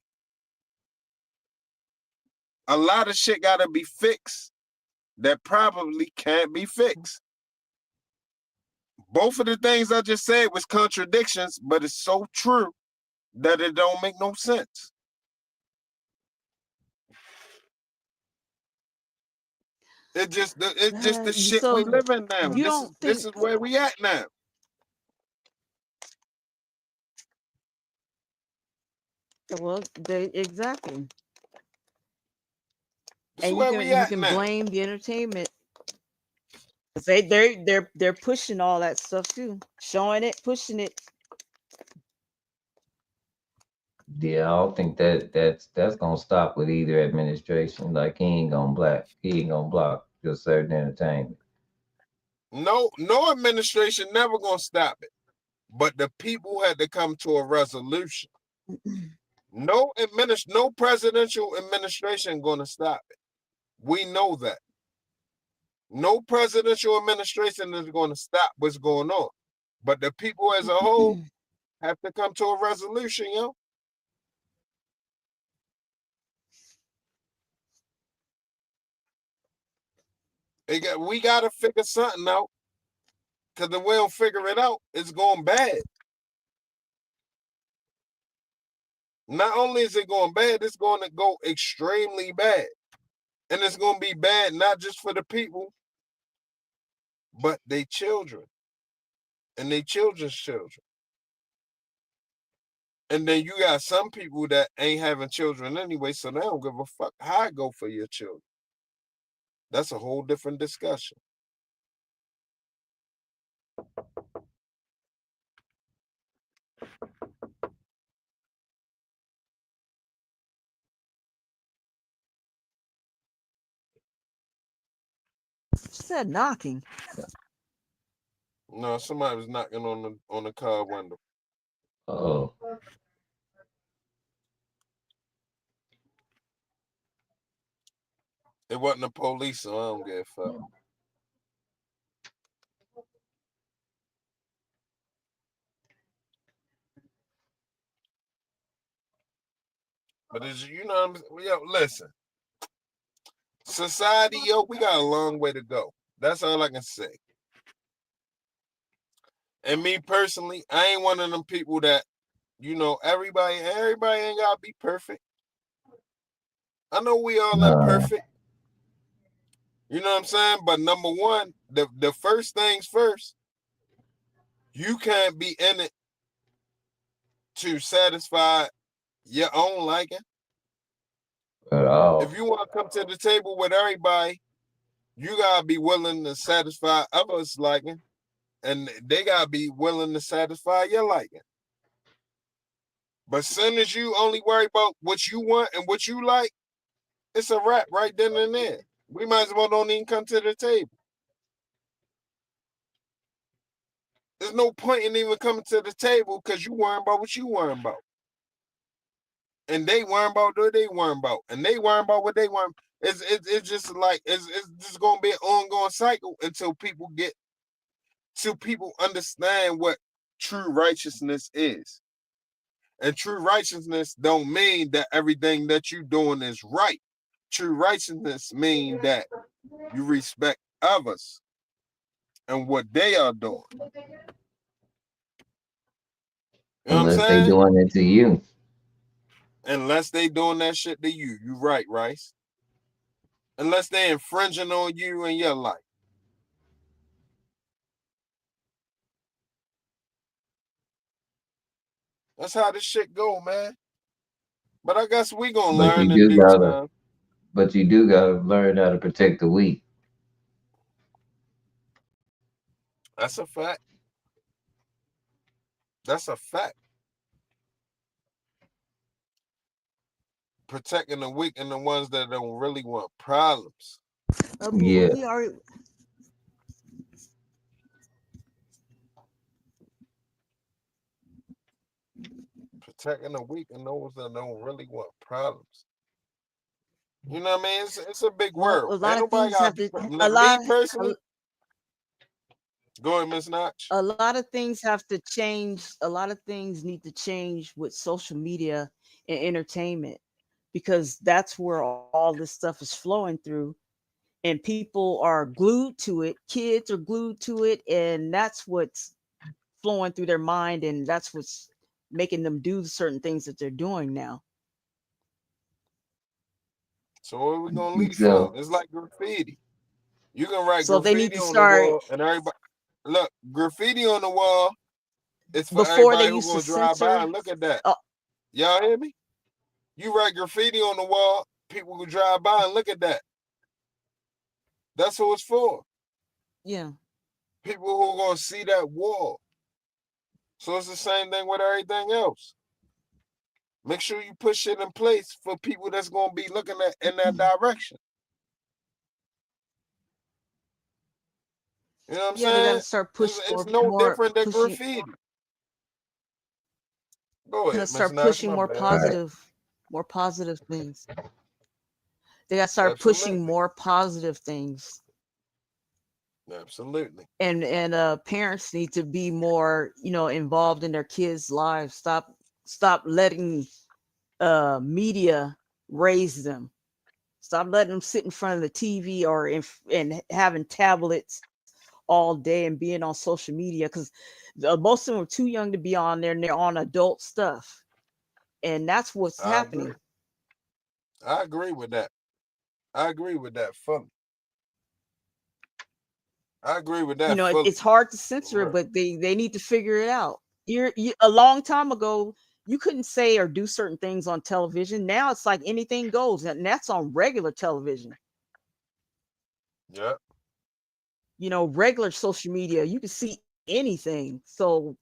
A lot of shit gotta be fixed that probably can't be fixed. Both of the things I just said was contradictions, but it's so true that it don't make no sense. It's just the shit we live in now. This is where we at now. Well, exactly. This And where you can now. blame the entertainment. They're pushing all that stuff too, showing it, pushing it. Yeah, I don't think that's gonna stop with either administration. Like he ain't gonna block just certain entertainment. No administration never gonna stop it. But the people had to come to a resolution. No presidential administration gonna stop it. We know that. No presidential administration is gonna stop what's going on. But the people as a whole have to come to a resolution, yo. We gotta figure something out. Because if we don't figure it out, it's going bad. Not only is it going bad, it's going to go extremely bad. And it's going to be bad not just for the people, but their children and their children's children. And then you got some people that ain't having children anyway, so they don't give a fuck how it go for your children. That's a whole different discussion. She said knocking. No, somebody was knocking on the car window. Oh. It wasn't the police, so I don't give a fuck. But as you know, yo, listen. Society, yo, we got a long way to go. That's all I can say. And me personally, I ain't one of them people that, you know, everybody ain't gotta be perfect. I know we all imperfect. You know what I'm saying? But number one, the first things first, you can't be in it to satisfy your own liking. At all. If you want to come to the table with everybody, you gotta be willing to satisfy others' liking, and they gotta be willing to satisfy your liking. But as soon as you only worry about what you want and what you like, it's a wrap right then and there. We might as well don't even come to the table. There's no point in even coming to the table because you worrying about what you worrying about. And they worrying about what they worrying about. And they worrying about what they worrying. It's just like it's just gonna be an ongoing cycle until people understand what true righteousness is. And true righteousness don't mean that everything that you're doing is right. True righteousness means that you respect others and what they are doing. You know Unless they doing it to you. Unless they doing that shit to you. You right, Rice. Unless they infringing on you and your life. That's how this shit go, man. But I guess we gonna But you learn in do due gotta, time. but you do gotta learn how to protect the weak. That's a fact. That's a fact. Protecting the weak and the ones that don't really want problems. Yeah. We already Protecting the weak and those that don't really want problems. You know what I mean? It's a big well, world. a lot Ain't of nobody things got have to to be. a Me lot personally, go ahead, Miss Notch. a lot of things have to change. A lot of things need to change with social media and entertainment because that's where all this stuff is flowing through, and people are glued to it. Kids are glued to it, and that's what's flowing through their mind, and that's what's making them do certain things that they're doing now. So what are we gonna leave So from? It's like graffiti. You can write So they need graffiti to on the start wall, and everybody look graffiti on the wall. It's for before they everybody who used to gonna drive by censor. and look at that. Uh, Y'all hear me? You write graffiti on the wall, people who drive by and look at that. That's who it's for. yeah. People who are gonna see that wall. So it's the same thing with everything else. Make sure you put shit in place for people that's gonna be looking at in that direction. You know what I'm Yeah, they got to saying? start It's no different than graffiti. Go ahead, Miss Nash, my bad. more positive things. They got to start pushing Absolutely. more positive things. Absolutely. And parents need to be more, involved in their kids' lives. Stop letting media raise them. Stop letting them sit in front of the TV or and having tablets all day and being on social media because most of them are too young to be on there and they're on adult stuff. And that's what's I happening. agree. I agree with that. I agree with that fully. I agree with that fully. It's hard to censor it, but they need to figure it out. A long time ago, you couldn't say or do certain things on television. Now it's like anything goes, and that's on regular television. Yeah. Regular social media, you can see anything. So,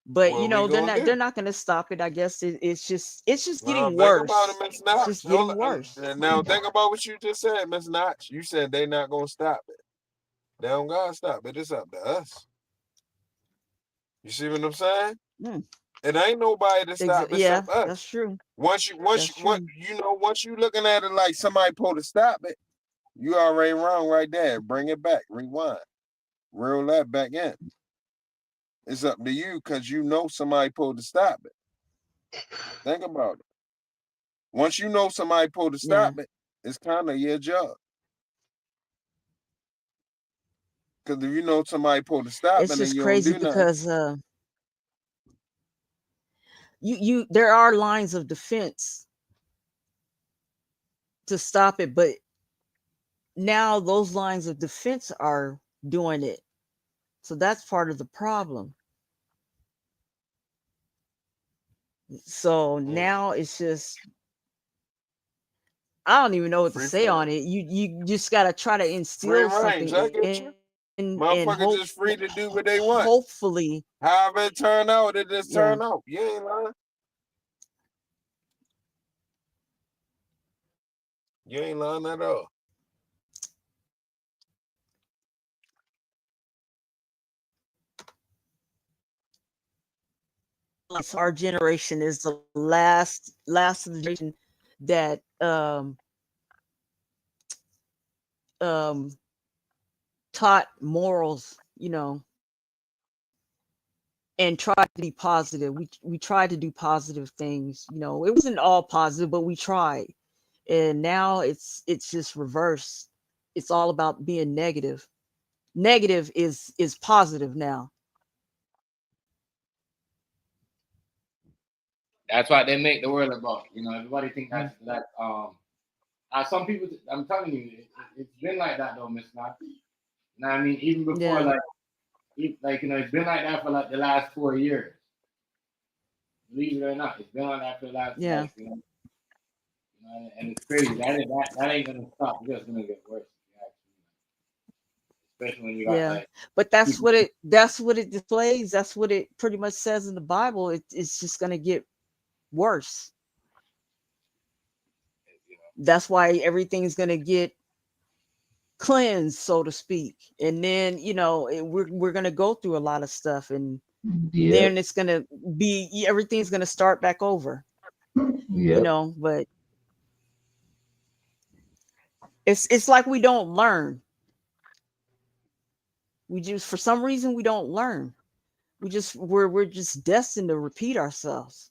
but What we gonna they're do? not going to stop it. I guess it's just Now getting think about it, worse. Miss It's Notch. just getting worse. Now think about what you just said, Miss Notch. You said they not gonna stop it. They don't gotta stop it. It's up to us. You see what I'm saying? Mm. It ain't nobody to stop Yeah, except us. that's true. Once you looking at it like somebody supposed to stop it, you already wrong right there. Bring it back, rewind, reel that back in. It's up to you because you know somebody supposed to stop it. Think about it. Once you know somebody supposed to stop it, it's kind of your job. Because if you know somebody supposed to stop It's it and just you don't crazy do nothing, because there are lines of defense to stop it, but now those lines of defense are doing it. So that's part of the problem. So now it's just I don't even know what to free say on flowing. it. You just gotta try to Free instill range. something I get you. and Motherfuckers just free to do what they want. hopefully, However it turn out, it just yeah. turn out. You ain't lying. You ain't lying at all. Our generation is the last of the generation that taught morals, and tried to be positive. We tried to do positive things. It wasn't all positive, but we tried. And now it's just reverse. It's all about being negative. Negative is positive now. That's what they make the world about. You know, everybody think that some people. I'm telling you, it's been like that though, Miss Knox. You know what I mean? Even before, Yeah. like you know, it's been like that for like the last 4 years. Believe it or not, it's been like that for the last Yeah. like, you know, and it's crazy. That ain't gonna stop. It's just gonna get worse. Especially when you got Yeah. like But that's what it displays. That's what it pretty much says in the Bible. It's just gonna get worse. That's why everything's gonna get cleansed, so to speak. And then, you know, we're gonna go through a lot of stuff, and Yeah. then it's gonna be everything's gonna start back over. Yeah. You know, but it's like we don't learn. We just, for some reason, we don't learn. We're just destined to repeat ourselves.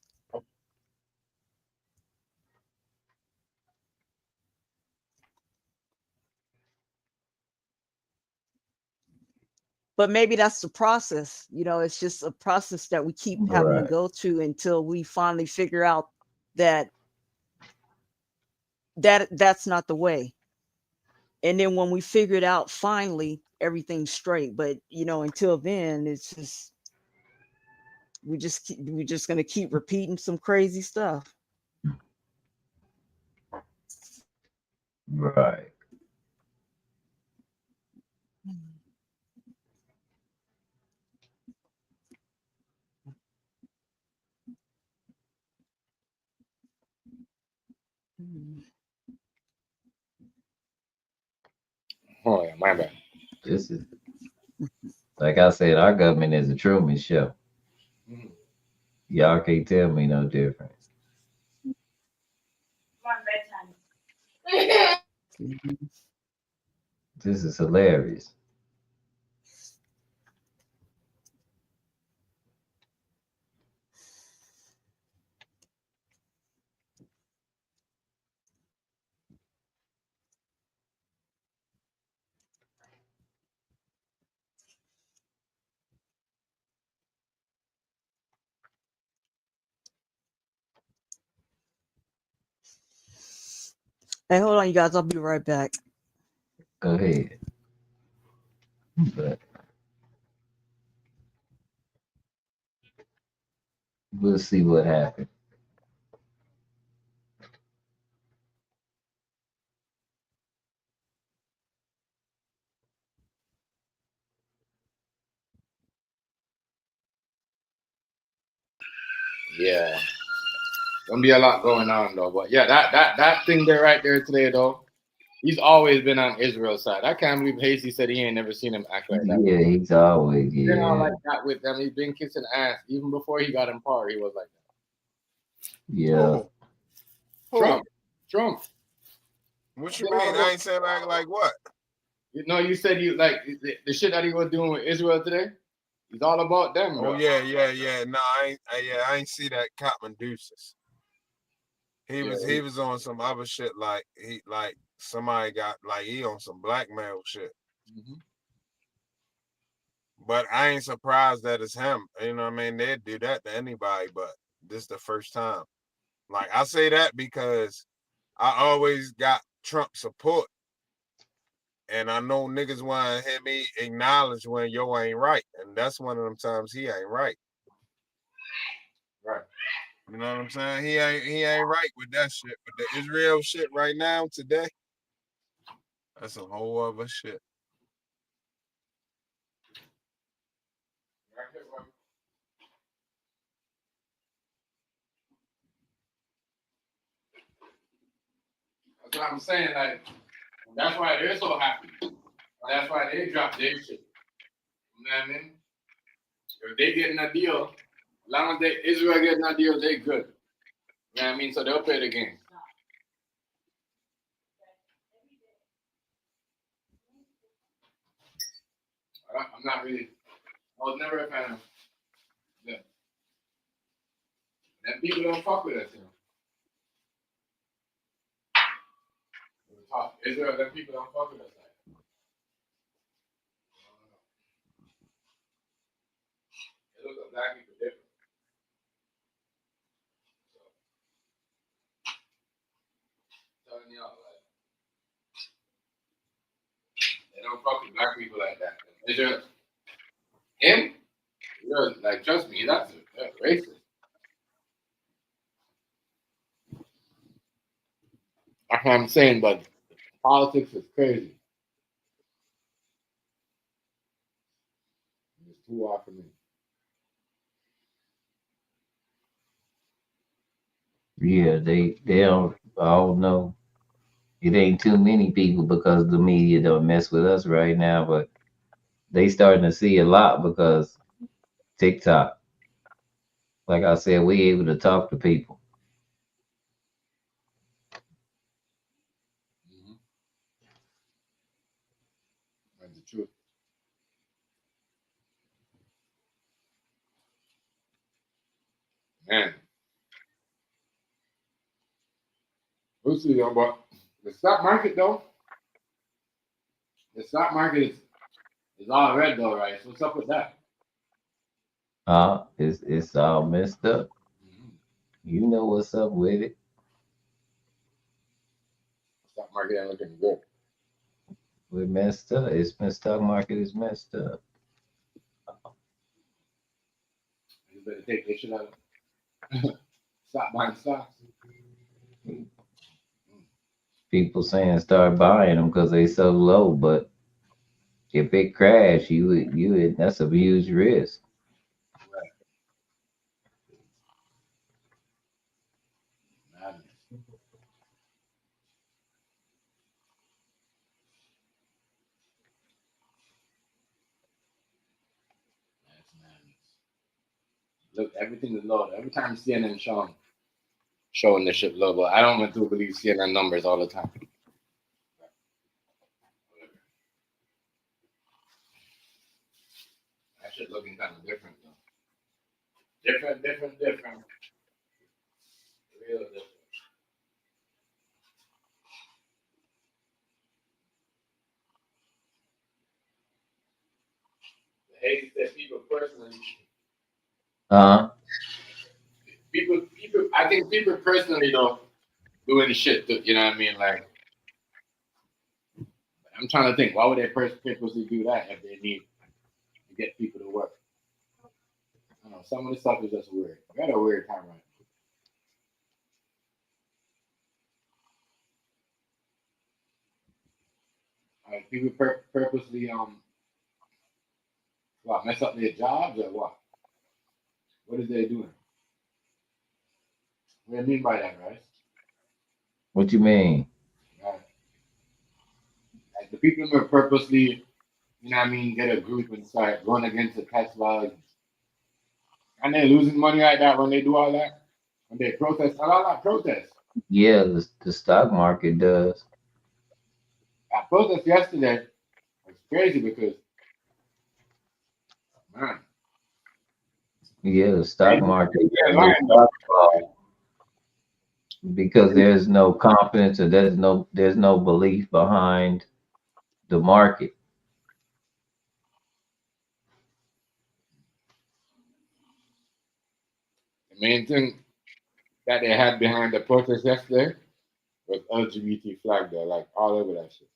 But maybe that's the process. You know, it's just a process that we keep having to Right. go to until we finally figure out that that's not the way. And then when we figure it out, finally everything's straight. But you know, until then, it's just we're just gonna keep repeating some crazy stuff. Right. oh yeah, my bad. This is like I said, our government is a Truman show. Mhm. Y'all can't tell me no different. This is hilarious. Hey, hold on, you guys. I'll be right back. Go ahead. But we'll see what happens. Yeah, gonna be a lot going on though. But yeah, that thing there right there today though. He's always been on Israel's side. I can't believe Hasty said he ain't never seen him act like that. Yeah, he's always He's been on yeah. like that with them. He's been kissing ass even before he got in power. He was like that. Yeah. Trump. Trump. What you mean? I ain't saying like what? You know, you said you like the shit that he was doing with Israel today. He's all about them. Oh Bro. yeah. No, I ain't see that Cotman Deuces. He Yeah, was on some other shit like somebody got like he on some blackmail shit. Mhm. But I ain't surprised that it's him. You know what I mean? They'd do that to anybody, but this is the first time. Like I say that because I always got Trump support. And I know niggas want to hear me acknowledge when yo ain't right. And that's one of them times he ain't right. Right. You know what I'm saying? He ain't right with that shit. But the Israel shit right now, today, that's a whole other shit. That's what I'm saying. Like, that's why they're so happy. That's why they dropped their shit. You know what I mean? If they getting a deal, as long as Israel getting a deal, they good. You know what I mean? So they'll play the game. I'm not really. I was never a fan of them. And people don't fuck with us, you know. Talk. Israel, them people don't fuck with us like that. It looks like black people different. Is there him? You're like, trust me, that's racist. That's what I'm saying, but politics is crazy. It's too hard for me. Yeah, they don't. I don't know. It ain't too many people because the media don't mess with us right now, but they starting to see a lot because TikTok. Like I said, we able to talk to people. Mm-hmm. That's the truth. Man. We'll see though, but the stock market though, the stock market is all red though, right? So what's up with that? It's all messed up. You know what's up with it. Stock market ain't looking good. We're messed up. Stock market is messed up. You better take this shit out. Stop buying stocks. People saying start buying them because they so low, but if it crash, that's a huge risk. Right. Madness. That's madness. Look, everything is low. Every time CNN showing this shit low, but I don't want to believe CNN numbers all the time. That shit looking kind of different though. Different. Real different. The hate that people personally. People. I think people personally though doing shit. You know what I mean? Like, I'm trying to think. Why would they purposely do that if they need to get people to work? I don't know. Some of the stuff is just weird. I got a weird time right now. Like people purposely what, mess up their jobs or what? What is they doing? What do you mean by that, guys? What you mean? Like the people who are purposely, you know what I mean, get a group and start going against the Tesla. And they're losing money like that when they do all that. When they protest, a lot of protests. Yeah, the stock market does. I protest yesterday. It's crazy because, man. Yeah, the stock market. Because there's no confidence or there's no belief behind the market. The main thing that they had behind the protest yesterday was LGBT flag there, like all over that shit.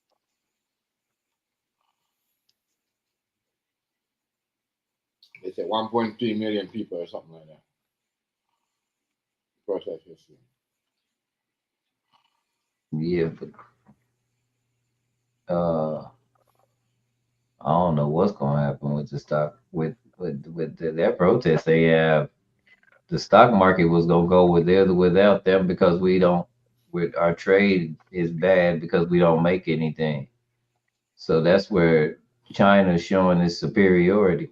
They said 1.3 million people or something like that. Protest yesterday. Yeah, but I don't know what's gonna happen with the stock with that protest they have. The stock market was gonna go with it without them because with our trade is bad because we don't make anything. So that's where China's showing its superiority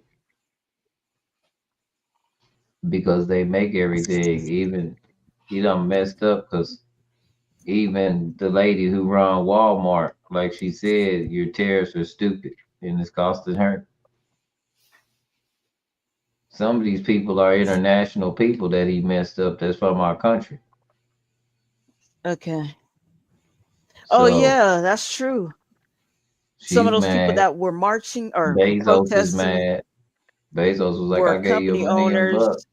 because they make everything. Even he done messed up because even the lady who run Walmart, like she said, your tariffs are stupid and it's costing her. Some of these people are international people that he messed up that's from our country. Okay. Oh So yeah, that's true. Some she's of those people mad. that were marching or Bezos is protesting mad. Bezos was like, were I gave you company $1 million owners. bucks.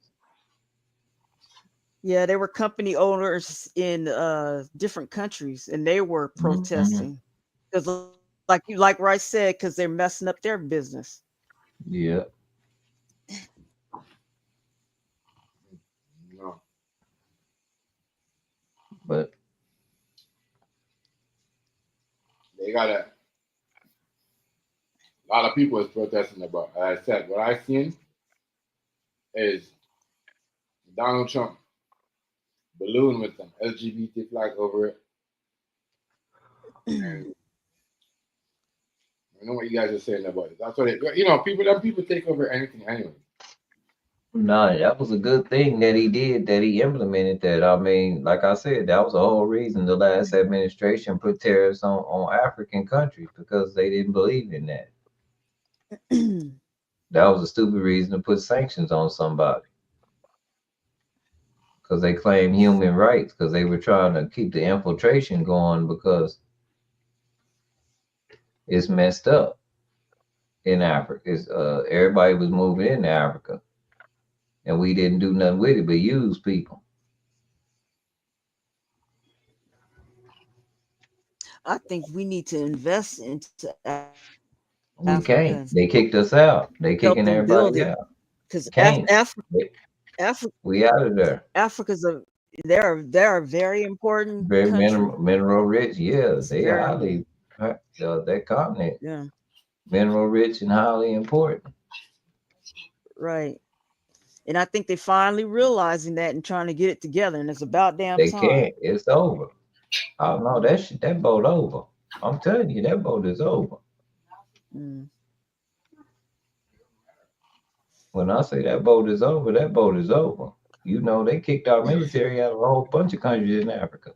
Yeah, they were company owners in different countries, and they were protesting because a like Rice said, because they're messing up their business. Yeah. No. But They got a lot of people is protesting about. As I said, what I've seen is Donald Trump balloon with some LGBT flag over it. And I know what you guys are saying about it. That's what it, people take over anything anyway. no, that was a good thing that he did, that he implemented that. I mean, like I said, that was the whole reason the last administration put tariffs on African countries, because they didn't believe in that. That was a stupid reason to put sanctions on somebody. Because they claimed human rights, because they were trying to keep the infiltration going, because it's messed up in Africa. It's everybody was moving into Africa, and we didn't do nothing with it but use people. I think we need to invest into We Africa can't. and They kicked us out. They help kicking them build everybody it. out. Because Can't. Africa, We out of there. Africa's they're a very important Very country. mineral rich. Yeah, It's they very highly that continent. yeah, Mineral rich and highly important. right. And I think they're finally realizing that and trying to get it together. And it's about damn They time. can't. It's over. Oh no, that boat over. I'm telling you, that boat is over. Mm. When I say that boat is over, that boat is over. You know, they kicked our military out of a whole bunch of countries in Africa.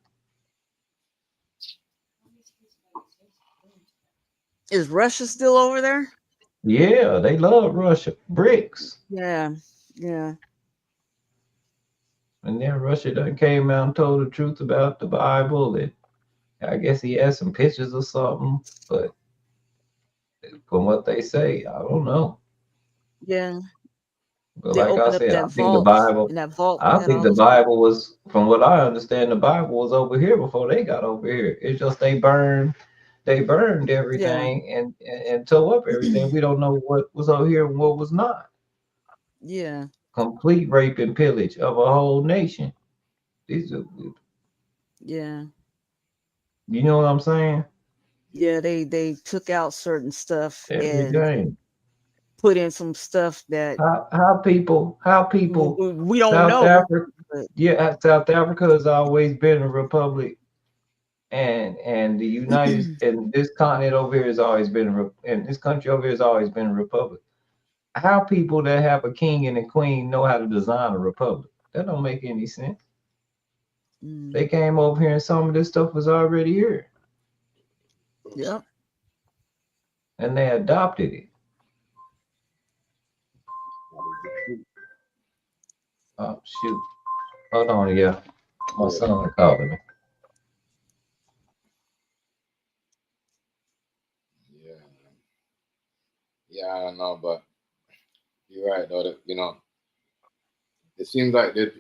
Is Russia still over there? Yeah, they love Russia. BRICS. Yeah, yeah. And then Russia done came out and told the truth about the Bible. And I guess he had some pictures or something. But from what they say, I don't know. Yeah. But They like I opened up said, that vault, and that vault I had think all the those. Bible was, from what I understand, the Bible was over here before they got over here. It's just they burned everything and tore up everything. We don't know what was over here and what was not. Yeah. Complete rape and pillage of a whole nation. These are, Yeah. you know what I'm saying? Yeah, they took out certain stuff and Everything. put in some stuff that How people we don't South know. Africa, But yeah, South Africa has always been a republic, and the United and this continent over here has always been and this country over here has always been a republic. How people that have a king and a queen know how to design a republic? That don't make any sense. They came over here and some of this stuff was already here. Yep. And they adopted it. Oh shoot. Hold on, yeah. My son calling me. Yeah, I don't know, but you're right though. It seems like it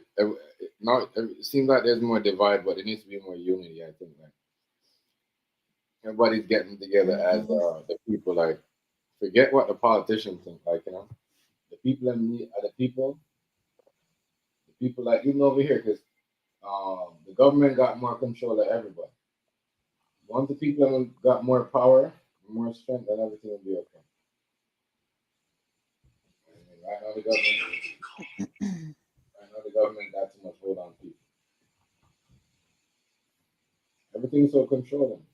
seems like there's more divide, but there needs to be more unity. I think like everybody's getting together as the people. Like, forget what the politicians think. Like, the people in me are the people like even over here, because the government got more control of everybody. Once the people got more power, more strength, then everything will be okay. Right now, the government got too much hold on people. Everything's so controlling.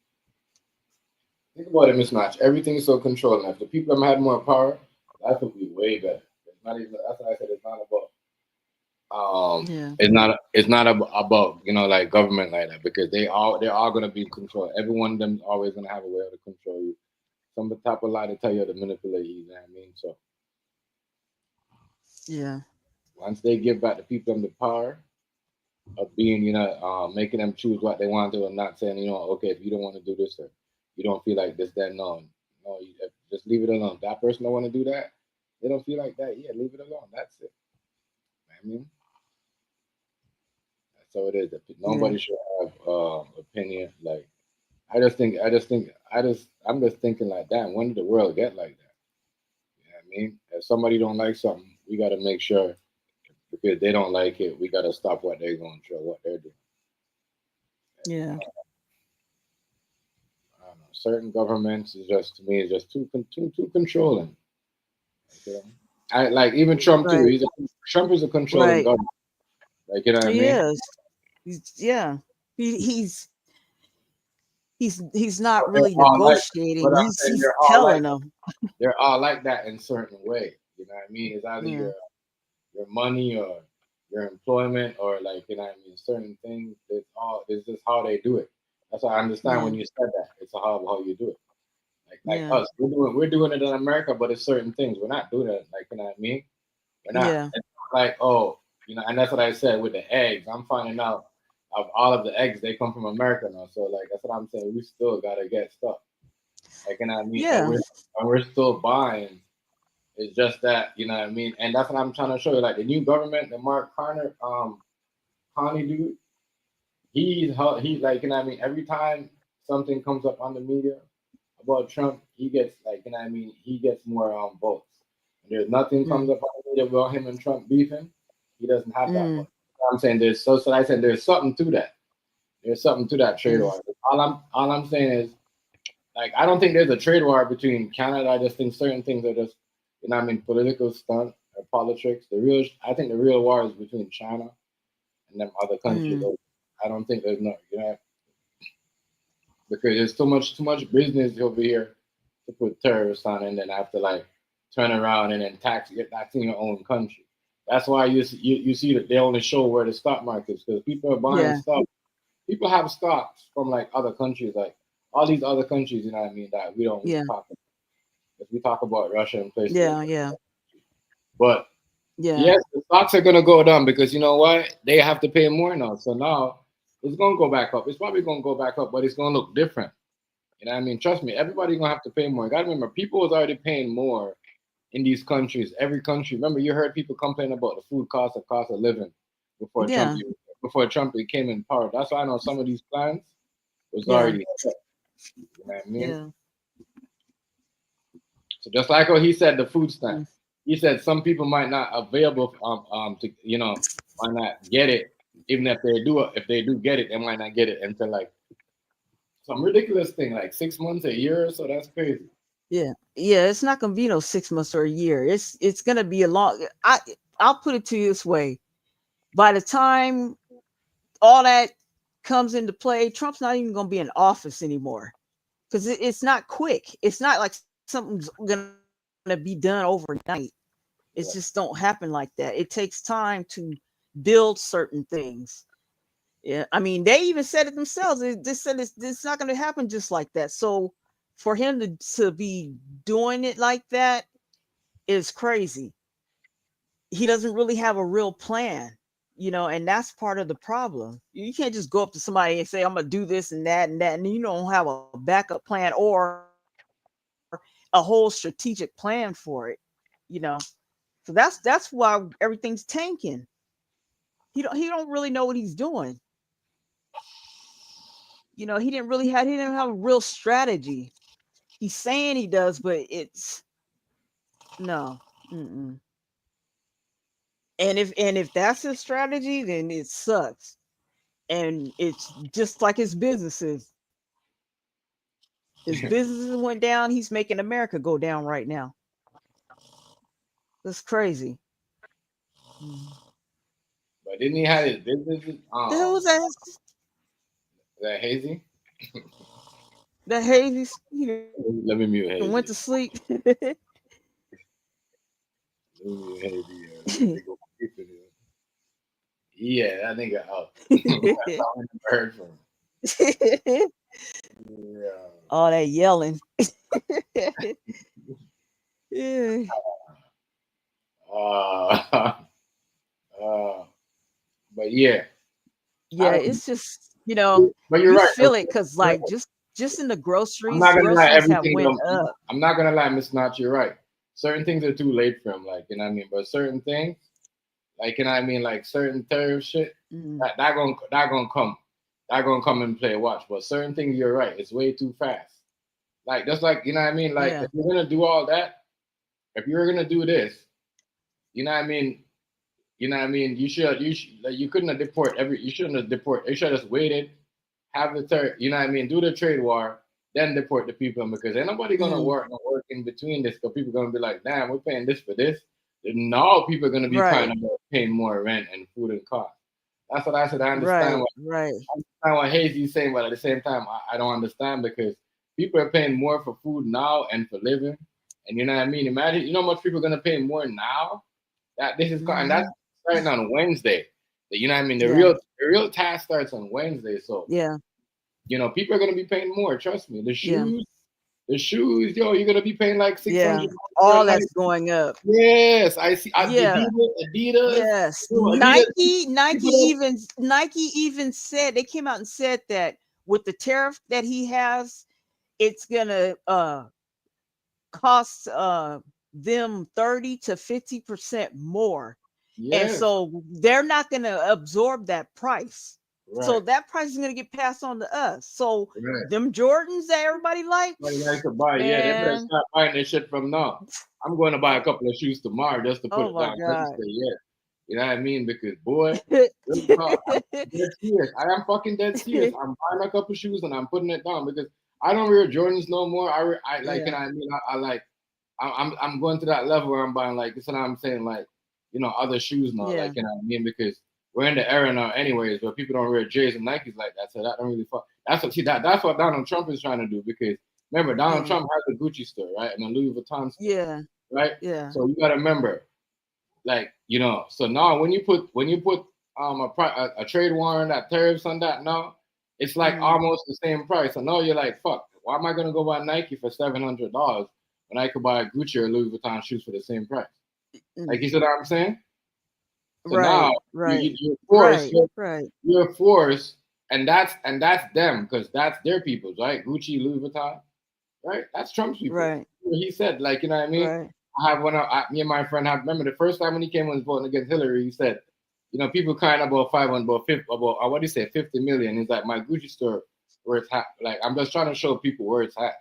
Think about it, mismatch. Everything's so controlling. If the people had more power, life would be way better. It's not even. That's why I said it's not about. It's not about like government like that, because they're all gonna be controlled. Every one of them is always gonna have a way to control you. Some type of lie to tell you to manipulate you. You know what I mean? So yeah. Once they give back the people the power of being, making them choose what they want to, and not saying, okay, if you don't want to do this or you don't feel like this, then no, just leave it alone. That person don't want to do that. They don't feel like that. Yeah, leave it alone. That's it. I mean, that's how it is. Nobody should have opinion. Like, I'm just thinking like, damn, when did the world get like that? You know what I mean? If somebody don't like something, we got to make sure because they don't like it, we got to stop what they're going through, what they're doing. Yeah. I don't know. Certain governments is just to me is just too controlling. You know? I like even Trump too. Right. Trump is a controlling Right. government. Like you know what I He mean? is. Yeah. He's not They're really all like, negotiating. but I'm He's saying he's they're all like telling them. they're all like that in certain way. You know what I mean? It's either Yeah. your money or your employment or like you know what I mean. Certain things. It's just how they do it. That's why I understand Yeah. when you said that. It's how you do it. Like Yeah. us, we're doing it in America, but it's certain things we're not doing it. Like you know what I mean? We're not. Yeah. It's not like and that's what I said with the eggs. I'm finding out of all of the eggs they come from America now. So like that's what I'm saying. We still gotta get stuff. Like you know what I mean? Yeah. And we're still buying. It's just that you know what I mean. And that's what I'm trying to show you. Like the new government, the Mark Carney dude. He like you know what I mean. Every time something comes up on the media about Trump, he gets like you know what I mean. He gets more votes. And there's nothing comes up on the media about him and Trump beefing. He doesn't have that much. I'm saying so I said there's something to that. There's something to that trade war. All I'm saying is like I don't think there's a trade war between Canada. I just think certain things are just you know what I mean political stunt or politics. I think the real war is between China and them other countries. I don't think there's no because there's too much business over here to put terrorists on and then have to like turn around and then get taxing your own country. That's why you see that they only show where the stock market is because people are buying stuff. People have stocks from like other countries, like all these other countries, you know what I mean, that we don't talk about. If we talk about Russia and places. Yeah. But yes, the stocks are gonna go down because you know what? They have to pay more now. So now it's gonna go back up. It's probably gonna go back up, but it's gonna look different. You know what I mean? Trust me, everybody's gonna have to pay more. You gotta remember, people was already paying more in these countries. Every country. Remember, you heard people complain about the food cost of living before Trump came in power. That's why I know some of these plans was already set. You know what I mean? Yeah. So just like what he said, the food stamps. He said some people might not available to might not get it. Even if they do get it, they might not get it until like some ridiculous thing, like 6 months, a year or so. That's crazy. Yeah. It's not gonna be no 6 months or a year. It's gonna be a long. I'll put it to you this way: by the time all that comes into play, Trump's not even gonna be in office anymore because it's not quick. It's not like something's gonna be done overnight. It just don't happen like that. It takes time to build certain things. Yeah, I mean, they even said it themselves. They said it's not going to happen just like that. So for him to be doing it like that is crazy. He doesn't really have a real plan, and that's part of the problem. You can't just go up to somebody and say, I'm going to do this and that, and you don't have a backup plan or a whole strategic plan for it, So that's why everything's tanking. He don't really know what he's doing. He didn't have a real strategy. He's saying he does, but it's no. Mm-mm. And if that's his strategy, then it sucks. And it's just like his businesses. His businesses went down. He's making America go down right now. That's crazy. But didn't he have his businesses? The hell was that? That Hazy? The Hazy. Let me mute Hazy. Went to sleep. Yeah, that nigga out. That's all I heard from him. Yeah. All that yelling. Yeah. But yeah. Yeah, it's just but you're right. Feel it because like just in the groceries, I'm not gonna lie, groceries have everything went up. I'm not gonna lie, Miss Notch, you're right. Certain things are too late for him, like you know what I mean. But certain things, like you know what I mean, like certain tariff shit, that gonna come. that gonna come and play watch. But certain things, you're right, it's way too fast. Like just like you know what I mean. Like Yeah. if you're gonna do all that, if you're gonna do this, you know what I mean. You know what I mean. You like, you couldn't have deport every. You shouldn't have deport. You should have just waited, have the third. You know what I mean. Do the trade war, then deport the people because ain't nobody gonna Mm. work in between this. Because people gonna be like, damn, we're paying this for this. And now people are gonna be Right. kind of paying more rent and food and cost. That's what I said. I understand Right. what Hazy's saying, but at the same time, I don't understand because people are paying more for food now and for living. And you know what I mean? Imagine, you know how much people are gonna pay more now? That this is and that's starting on Wednesday. You know what I mean? The Yeah. real task starts on Wednesday. So Yeah. you know, people are gonna be paying more, trust me. The Yeah. shoes, yo, you're gonna be paying like Yeah. $600. All that's going up. Yes, I see. Yeah. Adidas. Yes. Yo, Nike Adidas. even said they came out and said that with the tariff that he has, it's gonna cost them 30 to 50% more. And Yes. so they're not gonna absorb that price. So Right. that price is gonna get passed on to us. So Right. them Jordans that everybody likes, Everybody likes to buy. Yeah, they better man. start buying this shit from now. I'm going to buy a couple of shoes tomorrow just to put Oh it my down. Just to God. say, yeah. You know what I mean? Because boy, real talk, I'm dead serious. I am fucking dead serious. I'm buying a couple of shoes and I'm putting it down because I don't wear Jordans no more. I like, you know what I mean? I like, I'm going to that level where I'm buying like, this is what I'm saying, like, you know, other shoes now, Yeah. like, you know what I mean? Because we're in the era now, anyways, where people don't wear J's and Nikes like that. So that don't really fuck. That's what Donald Trump is trying to do. Because remember, Donald Yeah. Trump has a Gucci store, right, and a Louis Vuitton store, Yeah. right? Yeah. So you gotta remember, like, you know. So now when you put a trade war on that, tariffs on that, now it's like almost the same price. So now you're like, fuck, why am I gonna go buy Nike for $700 when I could buy a Gucci or Louis Vuitton shoes for the same price? Like, you see what I'm saying? So now you're forced. You're forced, and that's them because that's their peoples, right? Gucci, Louis Vuitton, right? That's Trump's people. Right. He said, like, you know what I mean? Right. I have me and my friend have. Remember the first time when he came and was voting against Hillary, he said, you know, people crying about what do you say, 50 million. He's like, my Gucci store where it's at. Like, I'm just trying to show people where it's at.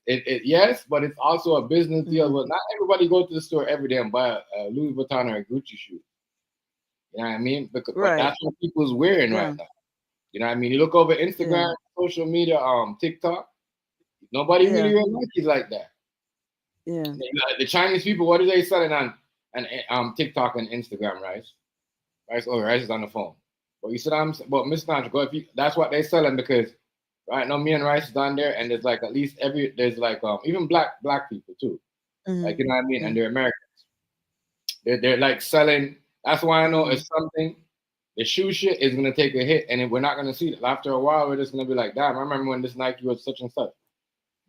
Yes, but it's also a business deal. But not everybody go to the store every day and buy a Louis Vuitton or a Gucci shoe. You know what I mean? Because but that's what people's wearing right now. You know what I mean? You look over Instagram, social media, TikTok. Nobody really wear Nikes like that. Yeah. The Chinese people, what are they selling on TikTok and Instagram, Rice? Rice is on the phone. But you said but Miss Nancho, that's what they're selling because right now me and Rice is on there and there's like at least there's like even black people too. Like, you know what I mean? And they're Americans. They're like selling. That's why I know it's something. The shoe shit is gonna take a hit, and we're not gonna see it. After a while, we're just gonna be like, damn, I remember when this Nike was such and such.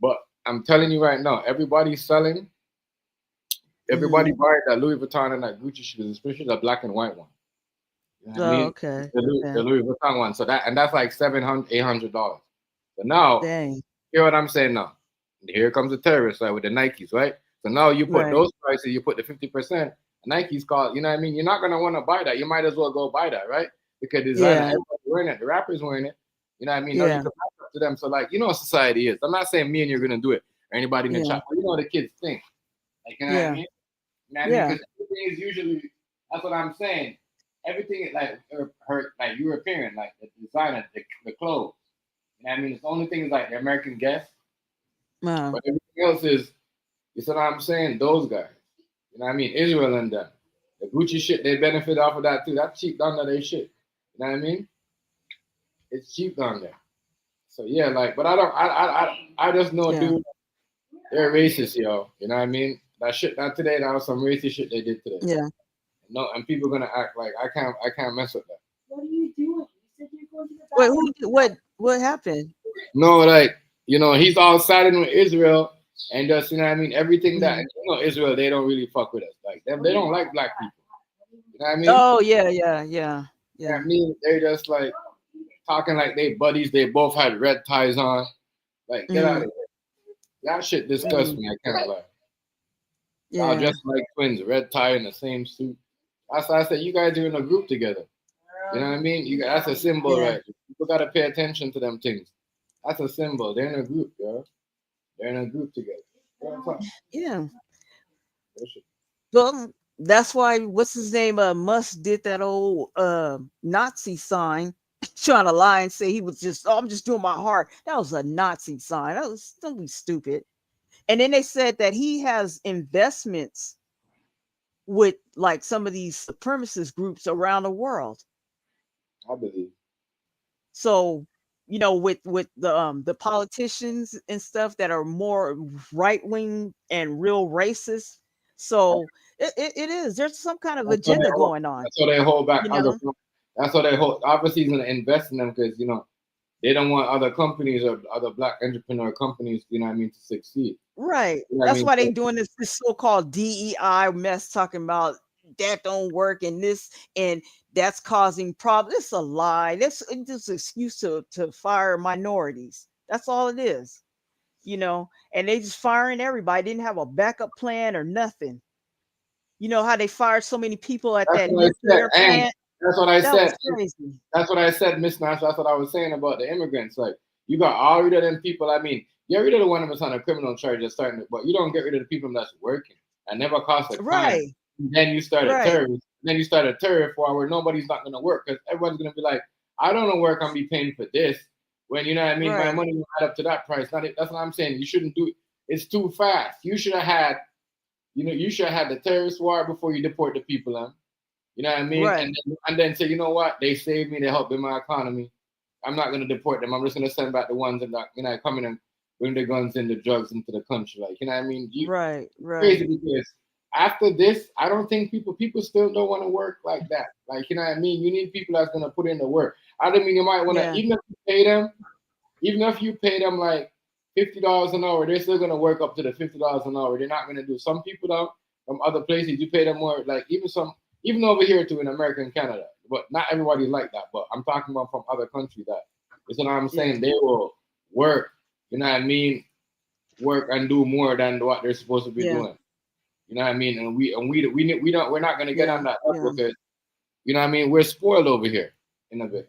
But I'm telling you right now, everybody's selling. Everybody buying that Louis Vuitton and that Gucci shoes, especially the black and white one. You know what I mean? Okay. The Louis Vuitton one. So that's like $700, $800. But now, hear what I'm saying now. Here comes the terrorist side with the Nikes, right? So now you put those prices, you put the 50%. Nike's called, you know what I mean? You're not gonna want to buy that. You might as well go buy that, right? Because everybody's wearing it, the rappers wearing it. You know what I mean? Now you can back up to them. So like, you know what society is. I'm not saying me and you're gonna do it or anybody in the chat, but you know what the kids think. Like, you know what I mean? You know what I mean? Because everything is usually, that's what I'm saying. Everything is like like European, like the designer, the clothes. You know what I mean? It's the only thing is like the American guest. But everything else is, you see what I'm saying? Those guys. You know what I mean? Israel and them. The Gucci shit, they benefit off of that too. That's cheap down there, they shit. You know what I mean? It's cheap down there. So yeah, like, but I just know, dude, they're racist, yo. You know what I mean? That shit, not today, that was some racist shit they did today. Yeah. No, and people gonna act like I can't mess with that. What are you doing? You said you're going to the Wait, what happened? No, like, you know, he's all siding with Israel and just, you know what I mean, everything that, you know, Israel, they don't really fuck with us. Like, them, they don't like black people. You know what I mean? Oh, yeah. You know what I mean? They just like talking like they buddies, they both had red ties on. Like, get out of here. That shit disgusts me, I can't lie. Y'all dressed like twins, red tie in the same suit. That's why I said you guys are in a group together. You know what I mean? That's a symbol, Yeah. right? People gotta pay attention to them things. That's a symbol. They're in a group, yo. They're in a group together. Yeah. Well, that's why what's his name? Musk did that old Nazi sign, trying to lie and say he was just, I'm just doing my heart. That was a Nazi sign. That was, don't be stupid. And then they said that he has investments with like some of these supremacist groups around the world. I believe. So, with the politicians and stuff that are more right wing and real racist. So it is. There's some kind of agenda going on. That's why they hold back You other. know? That's why they hold. Obviously, he's gonna invest in them because they don't want other companies or other black entrepreneur companies, to succeed. Right. You know what I That's mean? why they doing this so-called DEI mess, talking about that don't work and this and that's causing problems. It's a lie. It's just an excuse to fire minorities. That's all it is. And they just firing everybody. Didn't have a backup plan or nothing. You know how they fired so many people at That's that what I said. nuclear And plant? that's what I That was said. crazy. That's what I said, Miss Nash. That's what I was saying about the immigrants. Like, you got all rid of them people. I mean, get rid of the one that's on a criminal charge that's starting, but you don't get rid of the people that's working and never cost a crime. Right. And then you start a Right. terrorist. Then you start a terror for where nobody's not going to work because everyone's going to be like, I don't know where I'm be paying for this. When you know what I mean, my Right. money will add up to that price. That's what I'm saying. You shouldn't do it. It's too fast. You should have had, you should have had the terrorist war before you deport the people. You know what I mean? Right. And then say, you know what? They saved me. They helped in my economy. I'm not going to deport them. I'm just going to send back the ones that come in and bring the guns and the drugs into the country. Like, you know what I mean? Right. Crazy because after this, I don't think people still don't want to work like that. Like, you know what I mean? You need people that's going to put in the work. I don't mean you might want to, Yeah. even if you pay them like $50 an hour, they're still going to work up to the $50 an hour. They're not going to do. Some people though, from other places, you pay them more. Like even over here too in America and Canada, but not everybody like that. But I'm talking about from other countries that. That's what I'm saying. They will work. You know what I mean? Work and do more than what they're supposed to be doing. You know what I mean? And we're not going to get on that level because you know what I mean. We're spoiled over here in a way.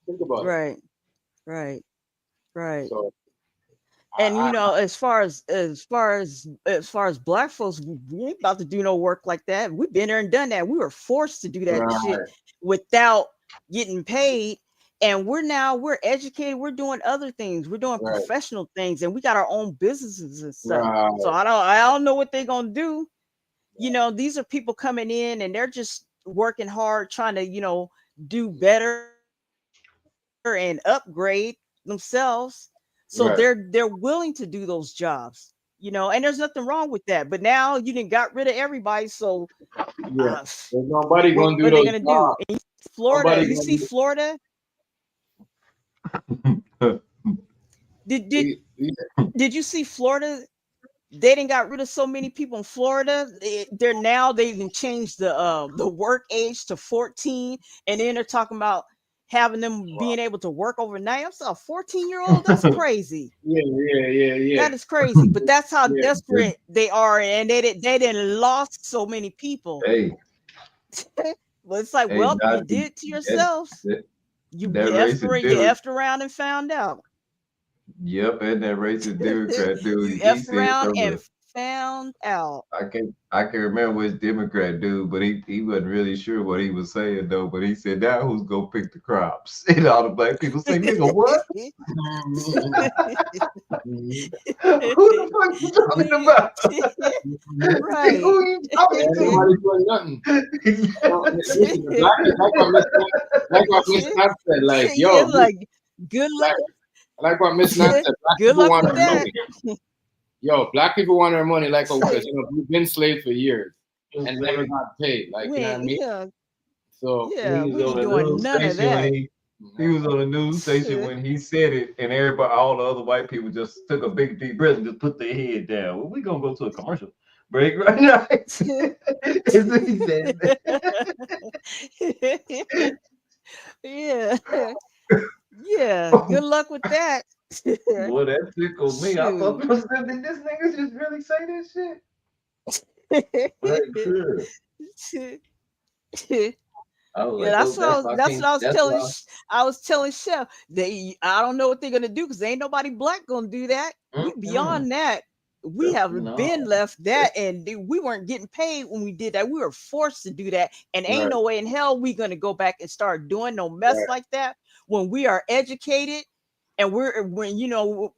Think about it. Right. So, and as far as black folks, we ain't about to do no work like that. We've been there and done that. We were forced to do that shit without getting paid. And we're educated. We're doing other things. We're doing professional things, and we got our own businesses and stuff. Right. So I don't know what they're gonna do. These are people coming in and they're just working hard, trying to do better and upgrade themselves. So they're willing to do those jobs, and there's nothing wrong with that. But now you didn't got rid of everybody, so there's nobody gonna do what are they those gonna jobs. do? Florida, Nobody you gonna see do- Florida? Did you see Florida? They didn't got rid of so many people in Florida. They even changed the work age to 14, and then they're talking about having them being able to work overnight. I'm saying a 14-year-old, that's crazy. Yeah. That is crazy. But that's how desperate they are, and they didn't lost so many people. Hey. But it's like, Hey, well, you Dottie, did it to yourselves. You racist dude. effed around and found out. Yep, and that racist Democrat dude. You he effed said around something. and found out. I can remember which Democrat dude, but he wasn't really sure what he was saying though. But he said, "Now who's gonna pick the crops?" And all the black people say, "Nigga, what? Who the fuck you talking about? Right? Who you talking to?" Nobody doing nothing. Listen, like what Miss Nat said, like, yo, like, good luck. Like what Miss Nat said, black Good people luck want with their that. money. Yo, black people want their money like because we've been slaves for years and never got paid. Like, you know what I mean? Yeah. So Yeah, he we was ain't on the doing news none of station when that. he was on the news station when he said it, and everybody, all the other white people, just took a big deep breath and just put their head down. Well, we gonna go to a commercial break right now. Yeah. Good luck with that. Boy, that tickled me. I thought, did this nigga just really say this shit? Like, sure. I was Yeah, like, those, that's why I that's can't. what I was That's telling why. I was telling Chef. I don't know what they're gonna do because ain't nobody black gonna do that. We Mm-mm. beyond that. We have been No. left that, and we weren't getting paid when we did that. We were forced to do that, and ain't Right, no way in hell we gonna go back and start doing no mess right. like that when we are educated and when a Yeah,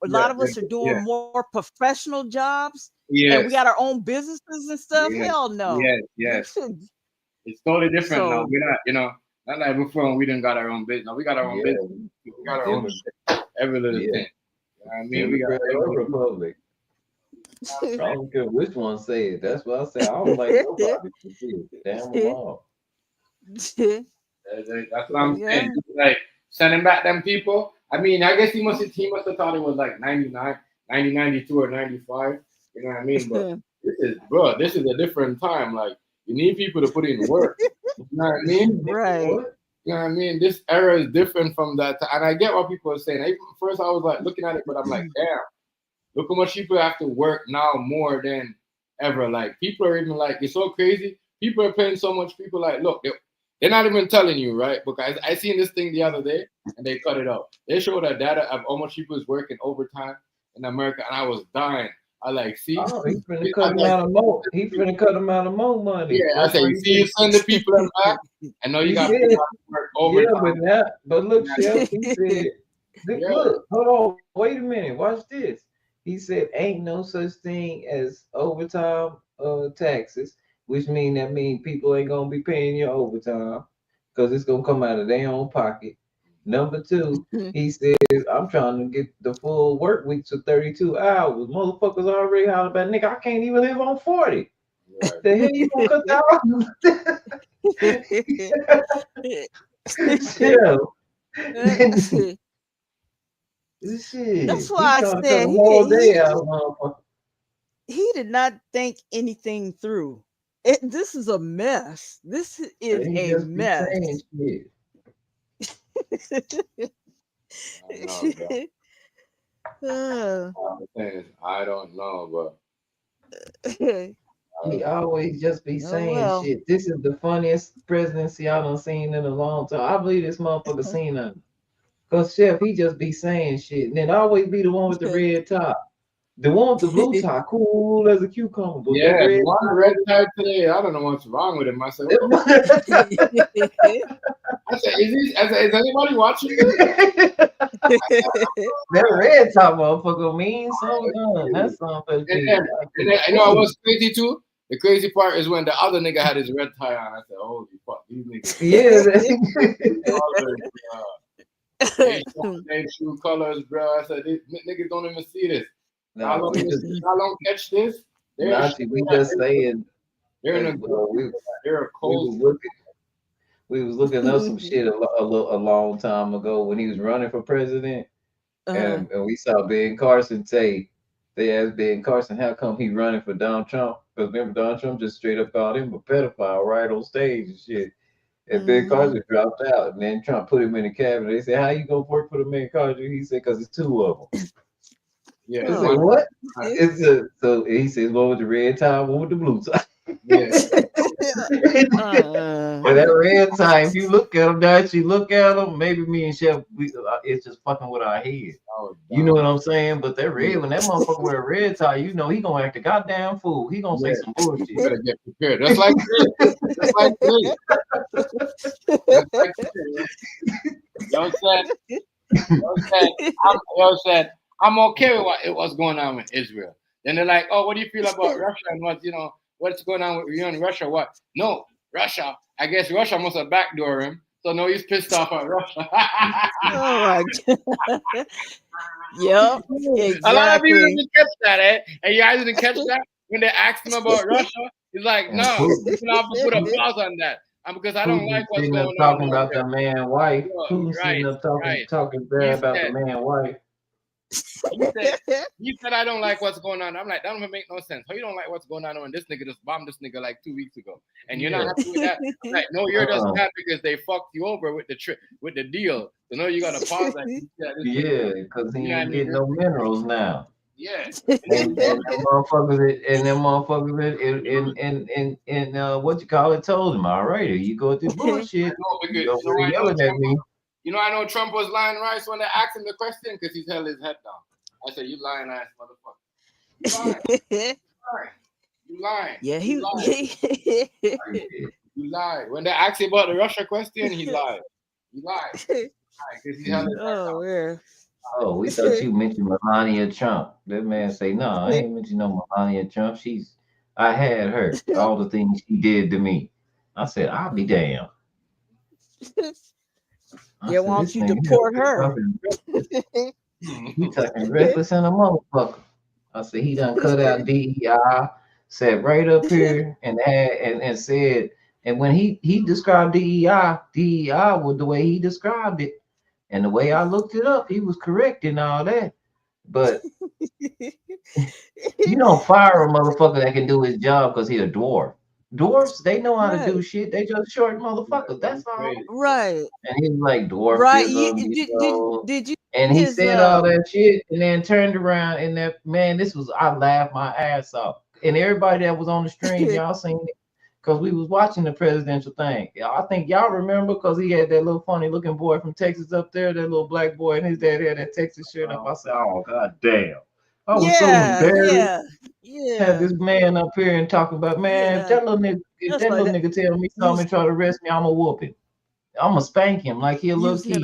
lot of yeah, us are yeah, doing more professional jobs and we yes, got our own businesses and stuff. yes, Hell no. yes, yes. It's totally different now. So We're not, not like before when we didn't got our own business. Now we got our own Yeah. business. We got our own every little Yeah. thing. You know what I mean? We got Democrat or Republic. I don't care which one say it. That's what I say. I don't like nobody. Damn them all. That's what I'm yeah. saying. Like sending back them people. I mean, I guess he must have thought it was like 92 or 95. You know what I mean? But this is a different time. Like you need people to put in work. You know what I mean? Right. You know what I mean? This era is different from that time. And I get what people are saying. First I was like looking at it, but I'm like, damn, look how much people have to work now more than ever. Like people are even like, it's so crazy. People are paying so much. People like, look, they're not even telling you, right? Because I seen this thing the other day and they cut it out. They showed a data of how much people is working overtime in America, and I was dying. I like, see, Oh, he's finna cut him out of more. He finna cut him out of more money. yeah, I That's say, why you see, you send the people them back. I know you he got said, people to work overtime. but look, Chef, he said, Yeah. look, hold on, wait a minute, watch this. He said, ain't no such thing as overtime taxes, which mean people ain't gonna be paying your overtime because it's gonna come out of their own pocket. Number two, he says, I'm trying to get the full work week to 32 hours. Motherfuckers already holler about, nigga, I can't even live on 40. Right. The hell you gonna cut that off? Shit. That's why I He trying to cut said a whole day out of motherfucker. he did not think anything through. This is a mess. This is He a just be mess. saying shit. I'm saying, I don't know, but He always just be Oh, saying well. shit. This is the funniest presidency I done seen in a long time. I believe this motherfucker seen nothing. Cause Chef, he just be saying shit. And then always be the one with the red top. The one with the blue top, cool as a cucumber. But yeah, that the red one red tie today, I don't know what's wrong with him. I said, is anybody watching this? that red top motherfucker means something. That's something. And then, you know what's crazy too? The crazy part is when the other nigga had his red tie on. I said, holy fuck, these niggas. They true colors, bro. I said, these niggas don't even see this. Y'all don't catch this? We just saying. They're in they're a cold. We was looking up some shit a long time ago when he was running for president, and we saw Ben Carson say, they asked Ben Carson, how come he running for Donald Trump? Because remember, Donald Trump just straight up called him a pedophile right on stage and shit. And Ben Carson dropped out, and then Trump put him in the cabinet. They said, how you gonna work for the man Carson? He said, because it's two of them. Yeah. I said, what? So he says, one with the red tie, one with the blue tie. Yeah. But that red tie, if you look at them, look at them, maybe me and Chef, it's just fucking with our head. You know what I'm saying? But that red, when that motherfucker wear a red tie, you know he gonna act a goddamn fool. He gonna say some bullshit. You better get prepared. That's like this. That's like this. That's like this. Yo said, I'm okay with what's going on with Israel. Then they're like, oh, what do you feel about Russia and what's going on with you and Russia? What? No, Russia. I guess Russia must have backdoored him. So no, he's pissed off at Russia. Oh my God. Yep. Exactly. A lot of people didn't catch that, eh? And you guys didn't catch that when they asked him about Russia. He's like, no, you can have to put a pause on that. Because I don't like what's going on. Talking about the man wife. Putin sitting up talking bad about the man wife. He said, I don't like what's going on. I'm like, that don't make no sense. How you don't like what's going on when this nigga just bombed this nigga like 2 weeks ago? And you're not happy with that? I'm like, no, you're just mad because they fucked you over with the deal. So no, you gotta pause that. Yeah, because he ain't getting no minerals now. Yeah. and them motherfuckers in what you call it told him, all right, here you go with this I bullshit. know because You over there I know yelling at Trump. me. I know Trump was lying rice when they asked him the question because he's held his head down. I said, "You lying ass motherfucker. You lying. Yeah, You lying. You lied. When they asked him about the Russia question, he lied. He lied. Because he held his head down. Oh yeah. Oh, we thought you mentioned Melania Trump. That man say, no, I ain't mentioned no Melania Trump. I had her, all the things she did to me. I said, I'll be damned. Yeah, why don't you deport her? He talking reckless in a motherfucker. I said, he done cut out DEI, sat right up here and said, and when he described DEI was the way he described it. And the way I looked it up, he was correct and all that. But you don't fire a motherfucker that can do his job because he a dwarf. Dwarfs, they know how to do shit. They just short motherfuckers. That's all. Right. And he was like dwarfism. Right. Did you? And he said all that shit, and then turned around and that man, I laughed my ass off. And everybody that was on the stream, y'all seen it. Because we was watching the presidential thing. I think y'all remember because he had that little funny looking boy from Texas up there, that little black boy, and his dad had that Texas shirt up. I said, oh, god damn. I was so embarrassed. Yeah. Had this man up here and talking about, man, if that little nigga tell me something and try to arrest me, I'm going to whoop him. I'm going to spank him like he a little kid.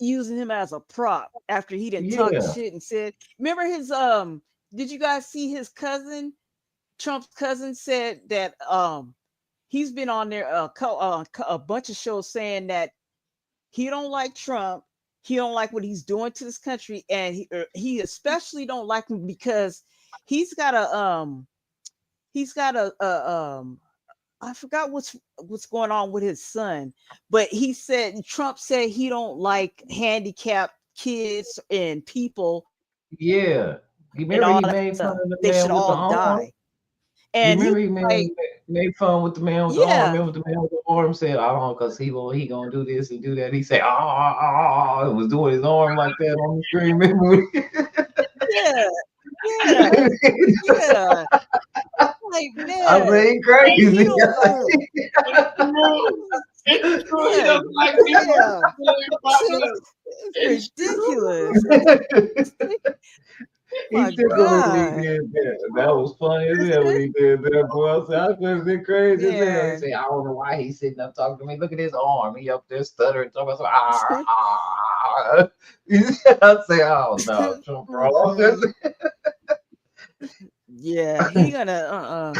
Using him as a prop after he didn't talk shit and said, remember his, did you guys see his cousin? Trump's cousin said that he's been on there a bunch of shows saying that he don't like Trump, he don't like what he's doing to this country, and he especially don't like him because he's got a I forgot what's going on with his son, but Trump said he don't like handicapped kids and people. Yeah, remember he made fun of the they man should with all the arm? die. And you remember he made fun with the man with the arm. Remember the man with the arm said, "Oh, because he gonna do this and do that." He said, "Oh," and was doing his arm like that on the screen. Remember? Yeah. Like, man, I mean, crazy. It's ridiculous. He did that. That was funny as hell when he did that, boy. I said, I couldn't be crazy as hell. He said, I don't know why he's sitting up talking to me. Look at his arm. He up there stuttering. Talking about, I say, oh no, Trump, bro. Yeah, he gonna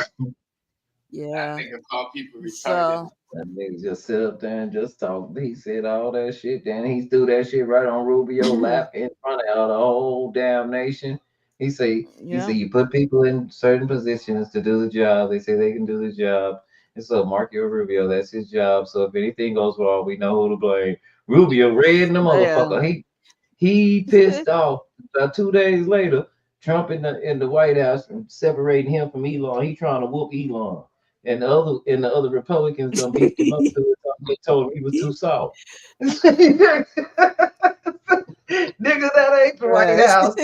yeah. That nigga call people retarded. So that nigga just sit up there and just talk. He said all that shit. Then he threw that shit right on Rubio's lap in front of the whole damn nation. He say you put people in certain positions to do the job. They say they can do the job. And so Marco Rubio, that's his job. So if anything goes wrong, we know who to blame. Rubio red in the motherfucker. He pissed off. 2 days later, Trump in the White House and separating him from Elon. He trying to whoop Elon. And the other Republicans done beat him up to it. They told him he was too soft. Nigga, that ain't the White House.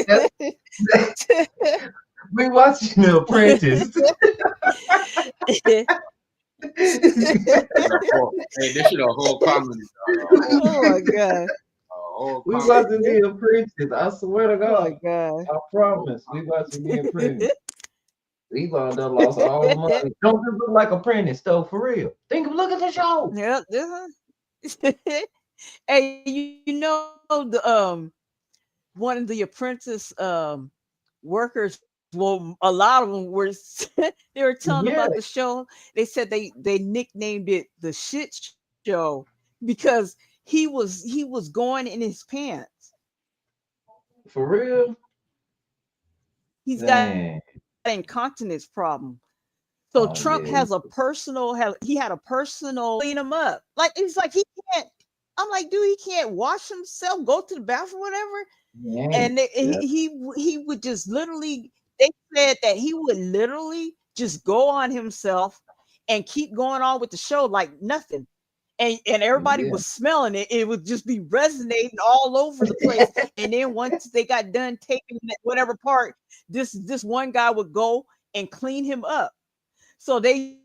We watching The Apprentice. Hey, this shit a whole comedy. Oh my god. We watching The Apprentice. I swear to God. Oh my god. I promise. We watching The Apprentice. Elon done lost all the money. Don't just look like Apprentice though, for real. Look at the show. Yeah. Hey, you know the one of the Apprentice workers. Well, a lot of them were they were telling about the show. They said they nicknamed it the shit show because he was going in his pants. For real? He's got an incontinence problem. So Trump has a personal clean him up. Like it's like he can't. I'm like, dude, he can't wash himself, go to the bathroom, whatever. Yeah. And he would just literally. They said that he would literally just go on himself and keep going on with the show like nothing. and everybody Yeah. was smelling it. It would just be resonating all over the place. And then once they got done taking whatever part, this one guy would go and clean him up. So they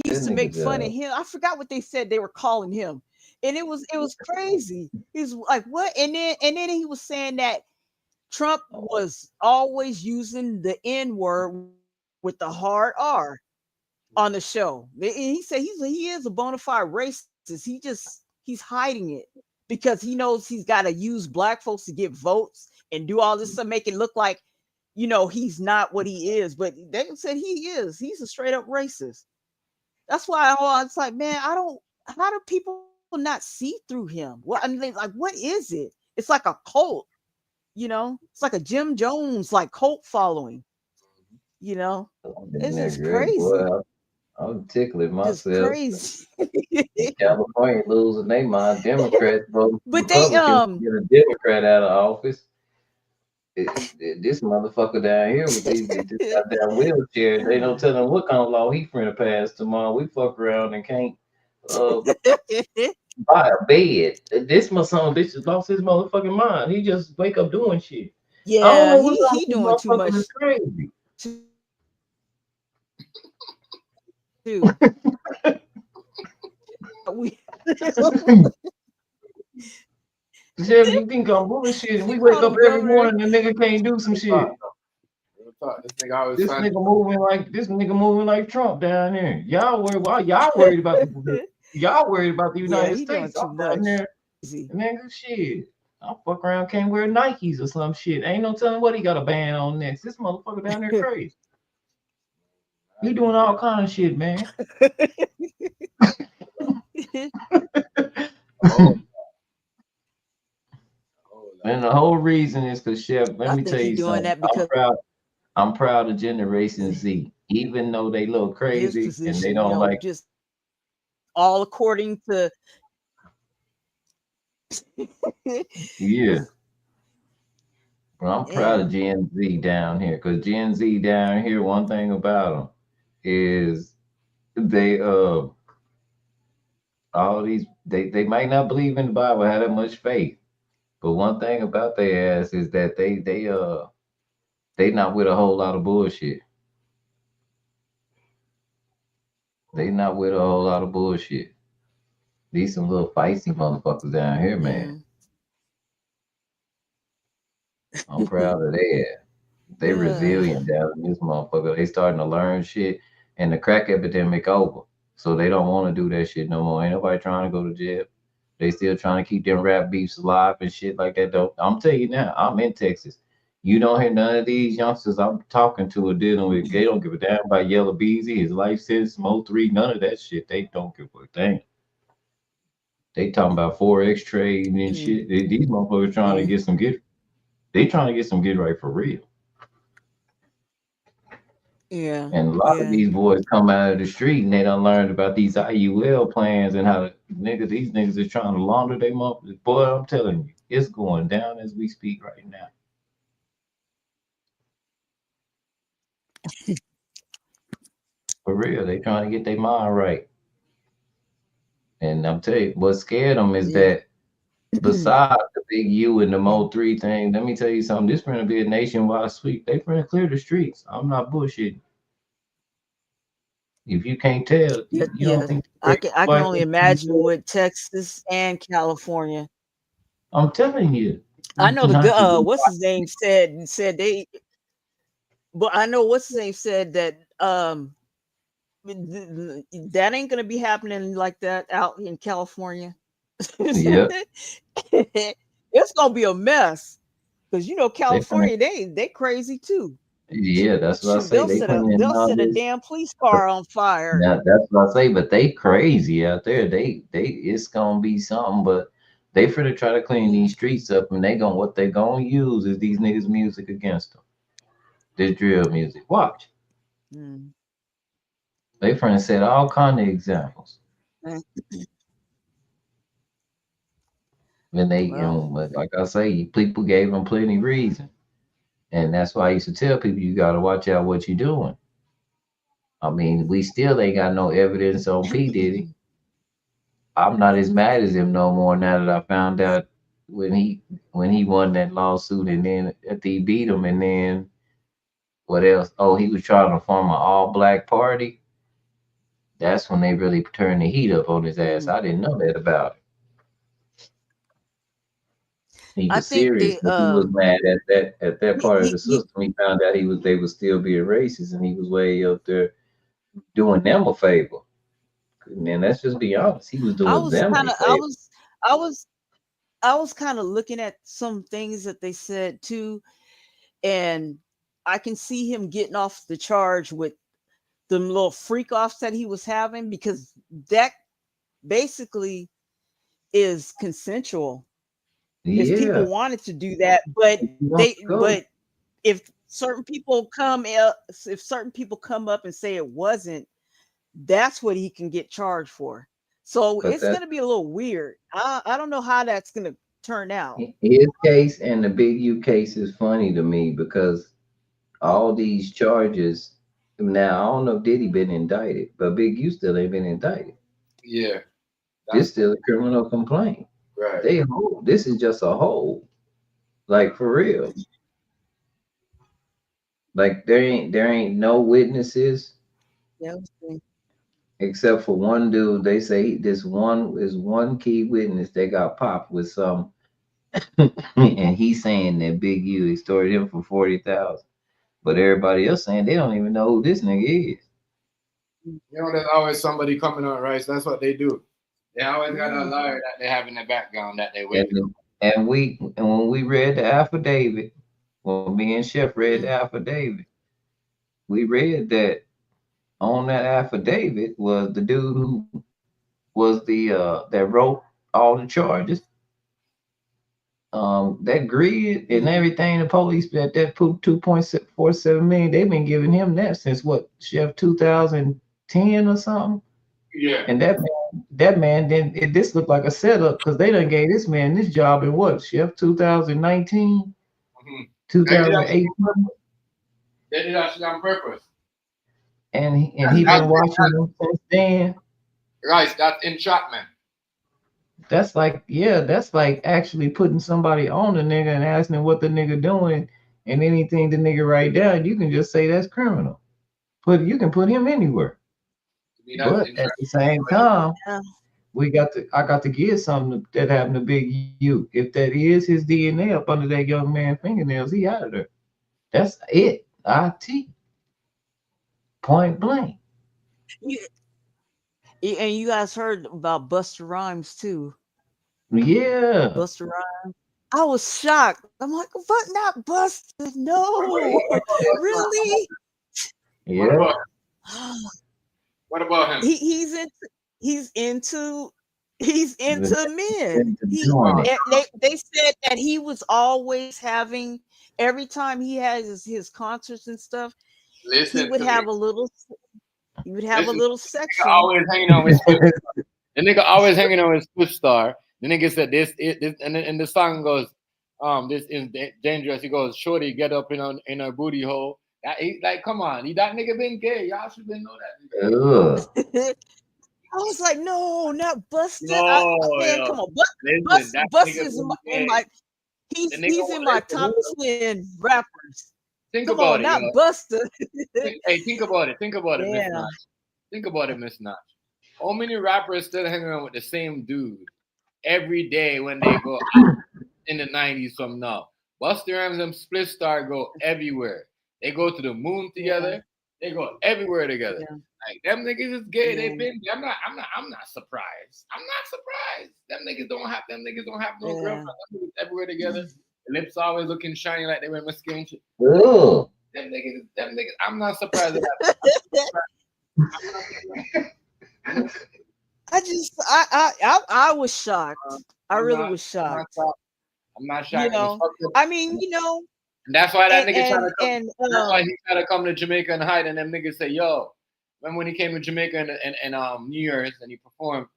used to make fun of him. I forgot what they said they were calling him. And it was crazy. He's like, what? And then he was saying that Trump was always using the N word with the hard R on the show. He said he is a bona fide racist. He's hiding it because he knows he's got to use black folks to get votes and do all this stuff, make it look like, he's not what he is. But they said he is. He's a straight up racist. That's why it's like, man, how do people not see through him? What I mean, like, what is it? It's like a cult, it's like a Jim Jones like cult following, it's just crazy. Well, I'm tickling It's myself. crazy. California losing their mind. Democrats vote. But they get a Democrat out of office. This motherfucker down here with this goddamn wheelchair, they don't tell him what kind of law he finna pass tomorrow. We fuck around and can't buy a bed. This my son bitch just lost his motherfucking mind. He just wake up doing shit. Yeah, he doing too much. Crazy. Too. Jeff, you think I'm bullshit? We wake up every morning and the nigga can't do some shit. This nigga moving like Trump down there. Y'all worried about the United States down there. Nigga, shit. I'll fuck around, can't wear Nikes or some shit. Ain't no telling what he got a band on next. This motherfucker down there crazy. He doing all kind of shit, man. And the whole reason is because Chef, let me tell you something. I'm proud of Generation Z, even though they look crazy and they don't like just all according to yeah. Well, I'm proud of Gen Z down here because Gen Z down here, one thing about them is they they might not believe in the Bible, have that much faith. But one thing about their ass is that they not with a whole lot of bullshit. They not with a whole lot of bullshit. These some little feisty motherfuckers down here, man. I'm proud of that. They resilient down in this motherfucker. They starting to learn shit, and the crack epidemic over. So they don't want to do that shit no more. Ain't nobody trying to go to jail. They still trying to keep them rap beefs alive and shit like that, though. I'm telling you now, I'm in Texas. You don't hear none of these youngsters I'm talking to or dealing with. They don't give a damn about Yellow Beezy, his life sentence, Mo3, none of that shit. They don't give a damn. They talking about Forex trading and shit. These motherfuckers trying to get some they trying to get some get right for real. Yeah. And a lot of these boys come out of the street and they done learned about these IUL plans and how these niggas are trying to launder their motherfuckers. Boy, I'm telling you, it's going down as we speak right now. For real, they trying to get their mind right. And I'm telling you, what scared them is that besides the big U and the Mo3 thing, let me tell you something. This gonna be a nationwide sweep. They finna clear the streets. I'm not bullshitting. If you can't tell, you don't think I can only imagine with Texas and California. I'm telling you. I know what's his name said they, but I know what's his name said that that ain't gonna be happening like that out in California. Yeah. It's gonna be a mess because California they crazy too. Yeah, that's what I say. They'll set a damn police car on fire. Now, that's what I say, but they crazy out there. They it's gonna be something, but they finna try to clean these streets up, and what they gonna use is these niggas' music against them. This drill music. Watch. They finna set all kind of examples. And like I say, people gave them plenty reason. And that's why I used to tell people you got to watch out what you're doing. I mean, we still ain't got no evidence on P. Diddy. I'm not as mad as him no more now that I found out when he won that lawsuit, and then after he beat him, and then what else? Oh, he was trying to form an all black party. That's when they really turned the heat up on his ass. I didn't know that about it. He I was think serious, they but he was mad at that part of the he system. He found out they was still being racist, and he was way up there doing them a favor. Man, let's just be honest. He was I doing was them kind a of favor. I was kind of looking at some things that they said too, and I can see him getting off the charge with the little freak offs that he was having, because that basically is consensual. If people Yeah. wanted to do that, but If you want to go. but if certain people come up and say it wasn't, that's what he can get charged for. So But it's that gonna be a little weird. I don't know how that's gonna turn out. his case and the Big U case is funny to me because all these charges. Now I don't know if Diddy been indicted, but Big U still ain't been indicted. Yeah, This still a criminal complaint. right. They hold. This is just a hold. Like for real. Like there ain't no witnesses Yeah. except for one dude. They say this one is one key witness that got popped with some, and he's saying that Big U extorted him for 40,000. But everybody else saying they don't even know who this nigga is. You know, there's always somebody coming on, right? So that's what they do. They always got a lawyer that they have in the background that they wait. And when we read the affidavit, when me and Chef read the affidavit, we read that on that affidavit was the dude who was the that wrote all the charges. That grid and everything, the police that put 2.47 million, they've been giving him that since what, Chef, 2010 or something. Yeah. And that man then this looked like a setup because they done gave this man this job in what, Chef, 2019, 2018, They did that shit on purpose. and he been watching them since then. Right, that's entrapment. That's like actually putting somebody on the nigga and asking him what the nigga doing, and anything the nigga write down, you can just say that's criminal. You can put him anywhere. But at the same time, I got to give something that happened to Big U. If that is his DNA up under that young man's fingernails, he out of there. That's it. IT. Point blank. And you guys heard about Busta Rhymes too. Yeah. Busta Rhymes. I was shocked. I'm like, but not Busta. No. Really? Yeah. What about him? He's into men. They said that he was always having, every time he has his concerts and stuff, he would have a little section. Always hanging on with the nigga always hanging on with Swift Star. The nigga said this and the song goes, this is dangerous. He goes, shorty, get up in her booty hole. Like, come on, that nigga been gay. Y'all should been know that. I was like, no, not Busta. No, man, come on, Busta's in my he's in my top 10 rappers. Come on, not Busta. Hey, think about it. Think about it, Miss Notch. Think about it, Miss Notch. How many rappers still hanging around with the same dude every day when they go out in the 90s from now? Busta Rhymes and Split Star go everywhere. They go to the moon together. They go everywhere together. Yeah. Like them niggas is gay. They've been. I'm not surprised. I'm not surprised. Them niggas don't have no girlfriend. Everywhere together. The lips always looking shiny like they went mascara and shit. Them niggas. I'm not surprised at that. I was shocked. I really was shocked. I'm not shocked. You know, I mean, you know. And that's why that nigga trying to come. That's why he tried to come to Jamaica and hide. And them niggas say, "Yo, remember when he came to Jamaica and New Year's and he performed?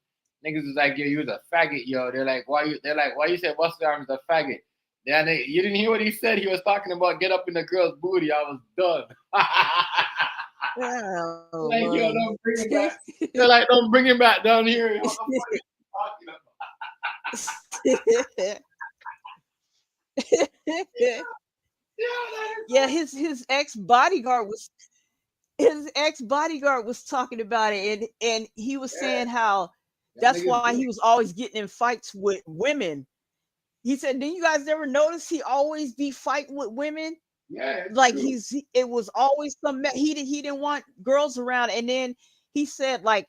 Niggas was like, yo, you was a faggot, yo." They're like, why you said Busta Rhymes is a faggot? Yeah, you didn't hear what he said. He was talking about get up in the girl's booty. I was done. Like, yo, don't bring him back. They're like, don't bring him back down here. Yeah, his ex bodyguard was talking about it, and he was saying how That that's nigga's why good. he was always getting in fights with women. He said, "Did you guys ever notice he always be fighting with women? Yeah, it's Like true. it was always he didn't want girls around." And then he said, like,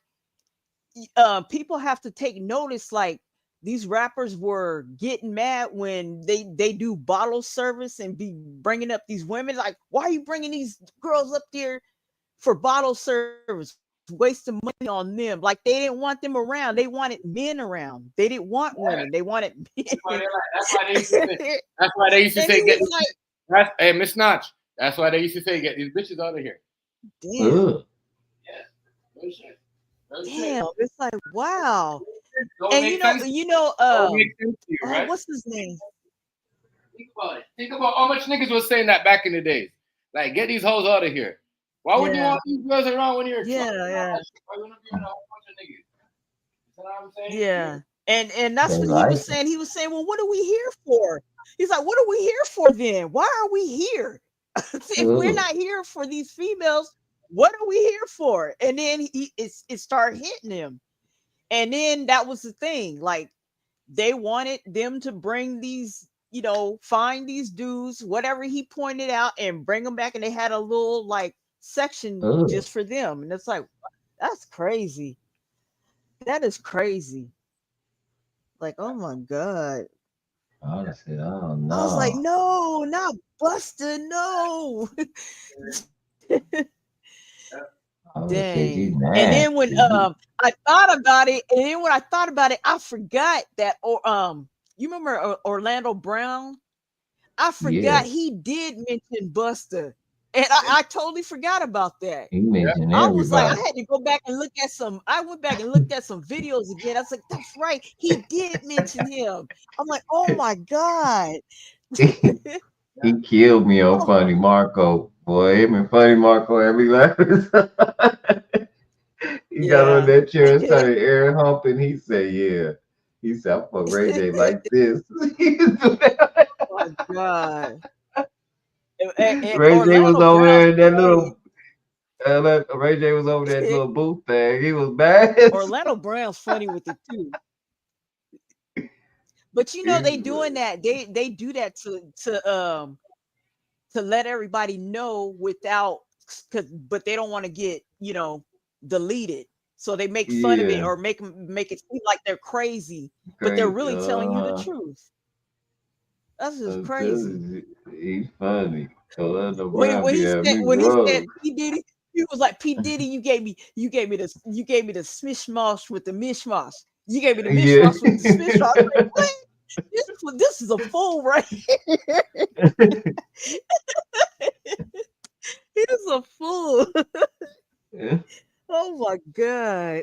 people have to take notice, like these rappers were getting mad when they do bottle service and be bringing up these women, like, why are you bringing these girls up there for bottle service, wasting money on them? Like, they didn't want them around, they wanted men around, they didn't want women, they wanted men. That's why they used to say. That's why they used to And say he get. was like, That's hey Miss Notch. That's why they used to say get these bitches out of here. damn, Ugh. No shit. No shit. damn, it's like, wow. Don't And make sense. Don't make sense to you, right? what's his name? Think about it. Think about how much niggas was saying that back in the days. Like, get these hoes out of here. Why would you Yeah. want these girls around when you're Yeah, drunk? yeah. Why you wanna be around a whole bunch of niggas? You know what I'm saying? Yeah. And that's They what he like was it. saying. He was saying, well, what are we here for? He's like, what are we here for then? Why are we here? If we're Ugh. not here for these females, what are we here for? And then it started hitting him. And then that was the thing. Like, they wanted them to bring these, find these dudes, whatever he pointed out, and bring them back. And they had a little like section Ugh. just for them. And it's like, that's crazy. That is crazy. Like, oh my God. Honestly, I don't I was like, know. no, not Buster, no. I would say he's Dang. And then when nasty. I thought about it, I forgot that, or you remember Orlando Brown? I Yeah, forgot he did mention Buster. And I totally forgot about that. he mentioned I was like, I everybody. had to go back and look at I went back and looked at some videos again. I was like, that's right. He did mention him. I'm like, oh my God. He killed me on Oh, Funny Marco. Boy, him and Funny Marco every laugh. He got on yeah. that chair and started air humping. He said, yeah. He said, I fuck Ray J like this. Oh my God. And Ray J was Orlando over Brown's there in that funny. little Ray J was over that little booth thing. He was bad. Orlando Brown's funny with it too. But they doing that. They do that to let everybody know without, but they don't want to get, deleted. So they make fun of it Yeah, or make it seem like they're crazy, but they're crazy. really telling you the truth. That's just I'm crazy. telling you, he's funny. Orlando When Brown when be he having said me when he said wrong. P Diddy, he was like, P Diddy, you gave me the smishmash with the mishmash. You gave me the Yeah. mishmash with the smishmash. I was like, what? This is a fool, right? He's a fool. Yeah, Oh my God.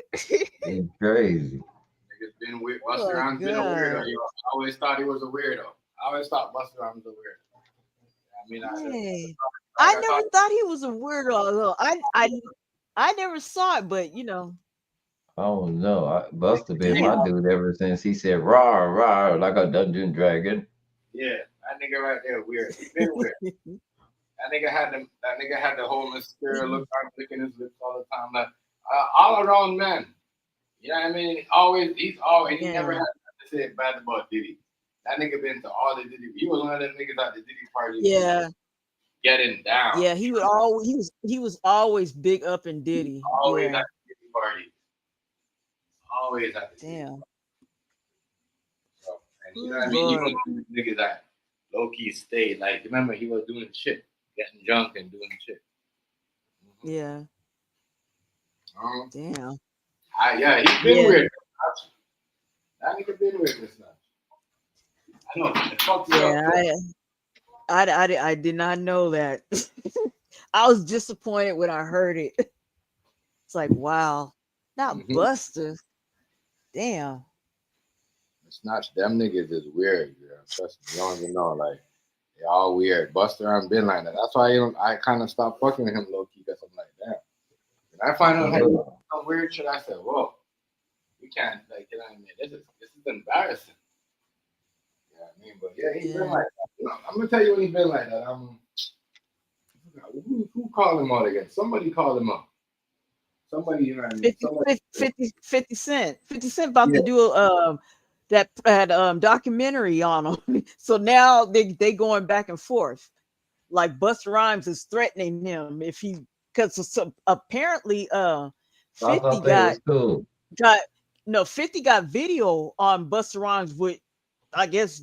he's crazy. Niggas been weird. Oh Busta my Rhymes been a weirdo. God. Yo. I always thought he was a weirdo. I always thought Busta Rhymes was a weirdo. I mean, Dang. I I thought never thought he was a weirdo. Though. I never saw it, but I don't know. Buster been my damn. dude ever since he said rah rah like a Dungeon Dragon. yeah, that nigga right there weird. He been weird. That nigga had them. That nigga had the whole mysterious look, on licking his lips all the time. Like all around man. You know what I mean? He's always. He never Yeah. had nothing to say bad about Diddy. That nigga been to all the Diddy. He was one of them niggas at the Diddy parties. Yeah. Getting down. Yeah. He was always big up in Diddy. Always Yeah. at the Diddy party. Always at the Diddy. Damn. So, and you know Oh, what I mean? He Lord. was niggas that low key stayed. Like remember, he was doing shit, getting drunk and doing shit. Yeah. Damn. Yeah, he's been Yeah. weird. That nigga been weird this night. I know. It fucked me up. Yeah. I did not know that. I was disappointed when I heard it. It's like, wow, not Buster. Damn. It's not them niggas is weird, girl. Trust me, you don't even know. Like they all weird. Buster and been like that. That's why I kind of stopped fucking with him low key because I'm like, damn. When I find out how some weird shit, I said, whoa, we can't like you know what I mean. This is embarrassing. You know what I mean? But yeah, he's been Yeah. like that. No, I'm gonna tell you when he's been like that. Who called him out again? Somebody called him out. Somebody, you know what I mean? 50, Somebody, 50 Cent. 50 Cent about yeah. to do that documentary on him. So now they going back and forth. Like Busta Rhymes is threatening him if he, because apparently I 50 thought they was cool. 50 got video on Busta Rhymes with, I guess,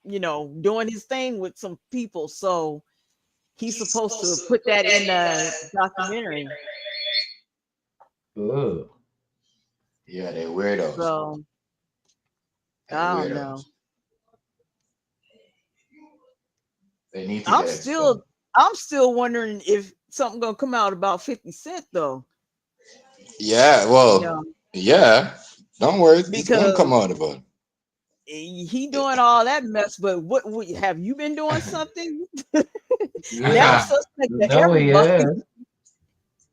doing his thing with some people. So he's supposed to put that in the documentary. Ugh. Yeah, they weirdos. So They I don't weirdos. know. They need to I'm get still wondering if something gonna come out about 50 Cent though. Yeah, well, yeah. Don't worry, it's gonna come Because out about it. he doing all that mess, but what have you been doing something? Now Yeah. suspect to No, he everybody. has.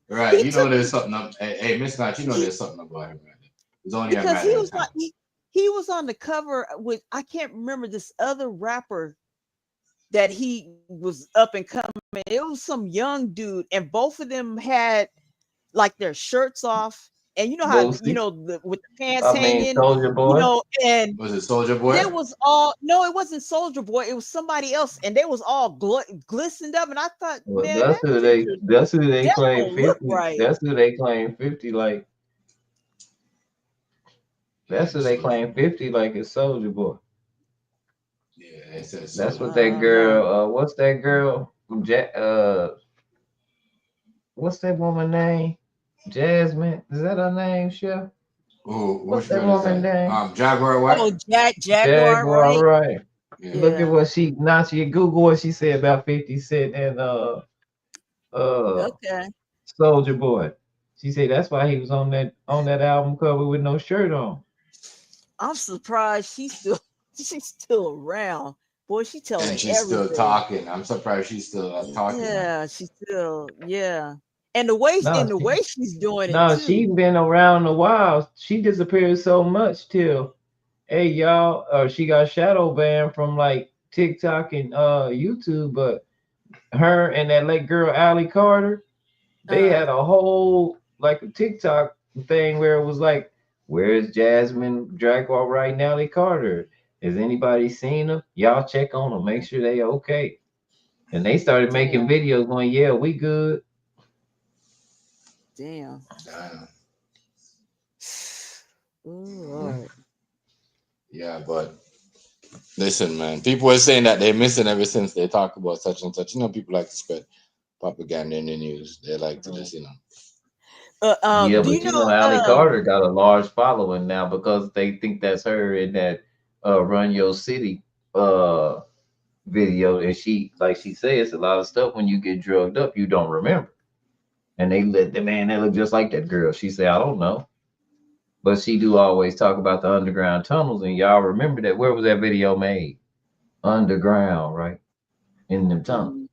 Right, He you know took there's something up. Hey, Miss Notch, you know there's something about him right there. It's only a because matter he of was time. like he was on the cover with, I can't remember this other rapper that he was up and coming. It was some young dude, and both of them had like their shirts off, and you know how Boosie. with the pants I mean, hanging, Soldier Boy. and Was it Soldier Boy? there was all no, it wasn't Soldier Boy, it was somebody else, and they was all glistened up, and I thought, Well, man, that's who they that claim don't look 50. right. That's who they claim 50 like. That's who they claim 50 like is Soldier Boy. Yeah, they said That's Soldier what Boy. that girl. What's that girl? What's that woman name? Jasmine. Is that her name, Chef? Oh, What's which that one is woman that? name? Jaguar what? Oh, Jaguar, Jaguar, right? Yeah. Look at what she Google what she said about 50 Cent and Okay. Soldier Boy. She said that's why he was on that album cover with no shirt on. I'm surprised she's still around. Boy, she telling And she's everything. still talking. I'm surprised she's still talking. Yeah, she's still, yeah. And the way she's doing it No, too. she's been around a while. She disappeared so much till, hey y'all, she got shadow banned from like TikTok and YouTube, but her and that late girl Allie Carter, they had a whole like a TikTok thing where it was like, where's Jasmine Jaguar right now? Allie Carter. Has anybody seen them? Y'all check on them, make sure they okay. And they started making videos going, yeah, we good. Damn. Ooh, Lord. Yeah, but listen, man. People are saying that they're missing ever since they talk about such and such. You know, people like to spread propaganda in the news. They like to just, Yeah, but you know, Allie Carter got a large following now because they think that's her in that Run Your City video. And she, like she says, a lot of stuff when you get drugged up, you don't remember. And they let the man that look just like that girl. She said, I don't know. But she do always talk about the underground tunnels. And y'all remember that. Where was that video made? Underground, right? In them tunnels.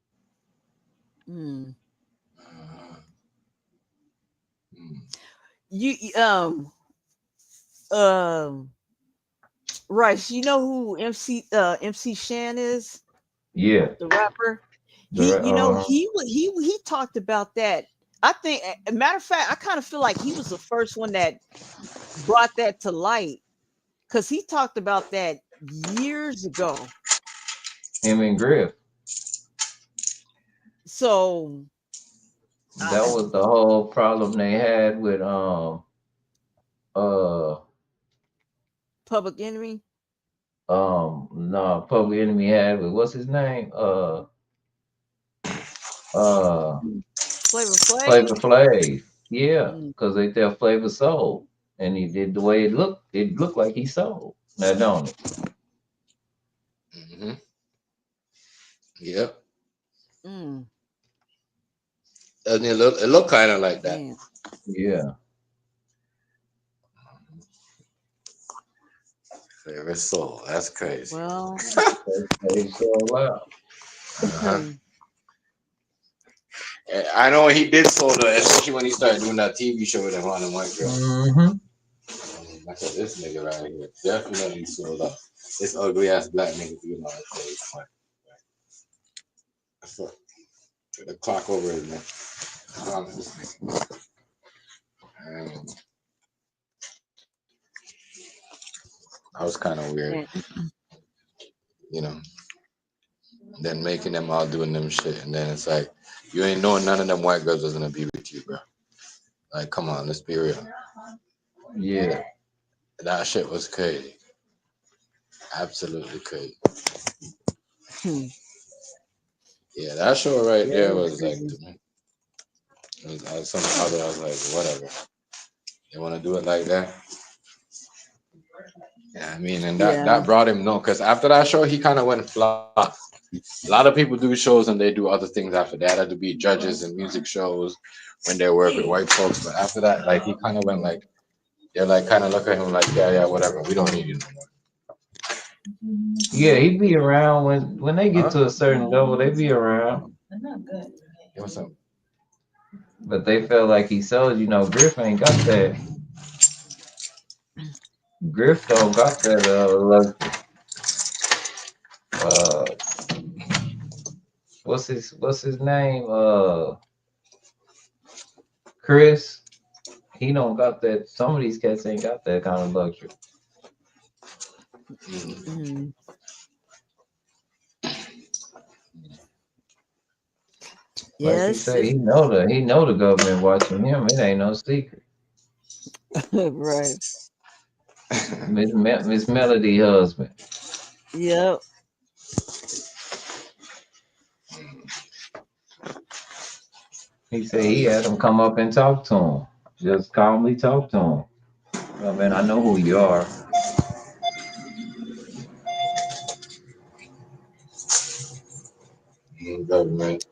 Right. You know who MC Shan is? Yeah. The rapper. He talked about that. I think, a matter of fact, I kind of feel like he was the first one that brought that to light, because he talked about that years ago. Him and Griff. So that was the whole problem they had with Public Enemy. No, Public Enemy had with what's his name? Flavor Flav. Flavor Flav. Yeah, because they tell Flavor sold, and he did the way it looked. It looked like he sold. Now, don't it? Mm-hmm. Yep. Doesn't it look kind of like that? Damn. Yeah. Favorite soul. That's crazy. Well, they sold out. I know he did sold out, especially when he started doing that TV show with him on the white girl. Mm-hmm. I said, this nigga right here definitely sold out. this ugly ass black nigga doing all that crazy. That's what the clock over is, man. I was kind of weird, you know. Then making them all doing them shit, and then it's like you ain't knowing none of them white girls was gonna be with you, bro. Like, come on, let's be real. Yeah. That shit was crazy. Absolutely crazy. Yeah, that show right there was like, it was some other. I was like, whatever. They want to do it like that. Yeah, I mean, and that brought him no, because after that show, he kind of went flop. A lot of people do shows and they do other things after that. Had to be judges and music shows when they work with white folks. But after that, like he kind of went like, they're like kind of look at him like, yeah, whatever. We don't need you no more. Yeah, he be around when they get to a certain level. They be around. What's up? But they felt like he sold. You know, Griff ain't got that. Griff don't got that. What's his name? Chris. He don't got that. Some of these cats ain't got that kind of luxury. Like he say, he know the government watching him. It ain't no secret. Right. Miss Melody husband. Yep. He said he had him come up and talk to him. Just calmly talk to him. Oh man, I know who you are. Government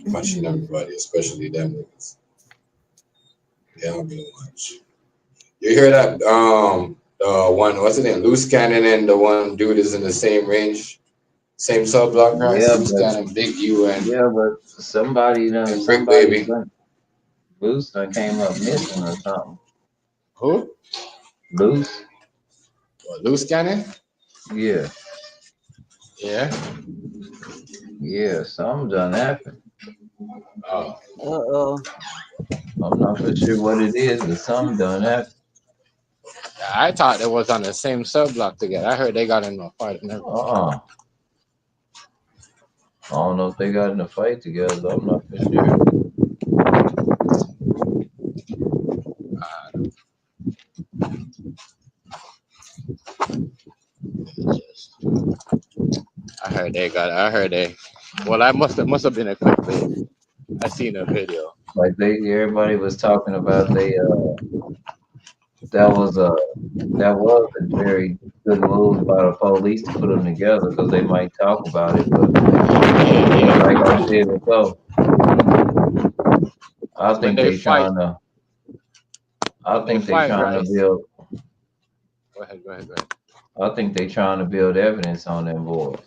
watching everybody, especially them niggas. Yeah, I'm gonna watch. You hear that? The one, what's it name? Loose Cannon and the one dude is in the same range, same sub block price. Yeah, Loose Cannon, Big U, and but somebody done, Big Baby. Loose done came up missing or something. Who? Loose. What, Loose Cannon? Yeah. Yeah. Yeah, something done happened. Oh. I'm not for sure what it is, but something done happened. I thought it was on the same sub block together. I heard they got in a fight and everything. I don't know if they got in a fight together. I'm not for sure. I heard they. Well, I must have been a clickbait. I seen a video. Like everybody was talking about that was a very good move by the police to put them together because they might talk about it, but like I said before, I think they trying to build. Go ahead. I think they trying to build evidence on them boys.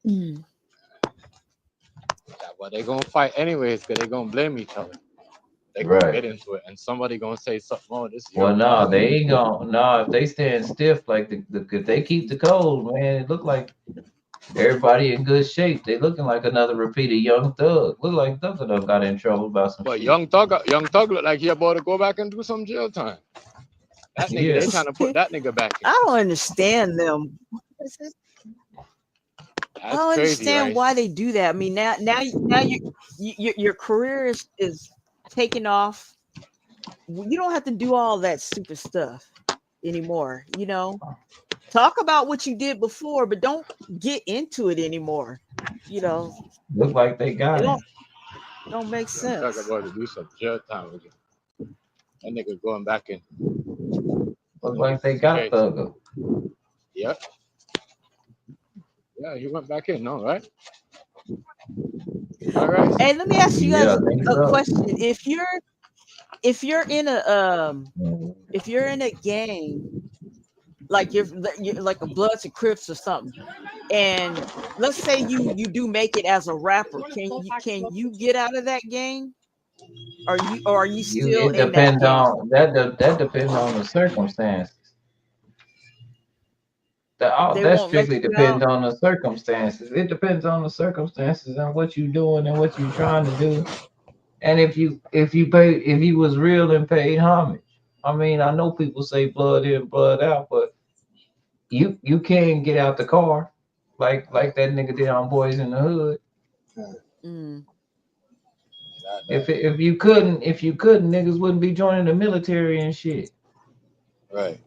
Yeah, well, they gonna fight anyways because they gonna blame each other. They gonna get into it, and somebody gonna say something. Oh, this. Well, no, they ain't gonna. No, if they stand stiff, like if they keep the code, man, it look like everybody in good shape. They looking like another repeated Young Thug. Look like Thug done got in trouble about some. But shit. Young Thug look like he about to go back and do some jail time. That nigga, they trying to put that nigga back in. I don't understand them. I don't understand why they do that. I mean, now your career is taking off. You don't have to do all that stupid stuff anymore. You know, talk about what you did before, but don't get into it anymore. You know, look like they got it. Don't make sense. Talk about to do some jail time again. That nigga going back in. Look like they got Thugger. Yep. Yeah, he went back in, no, right? All right. Hey, let me ask you guys a question. If you're in a gang, like you're like a Bloods and Crips or something, and let's say you do make it as a rapper, can you get out of that gang? Are you still it depends on that depends on the circumstances. They That won't let strictly you out. depends on the circumstances. It depends on the circumstances and what you're doing and what you're trying to do. And if you was real and paid homage. I mean, I know people say blood in, blood out, but you can get out the car like that nigga did on Boys in the Hood. Mm. If you couldn't, niggas wouldn't be joining the military and shit. Right.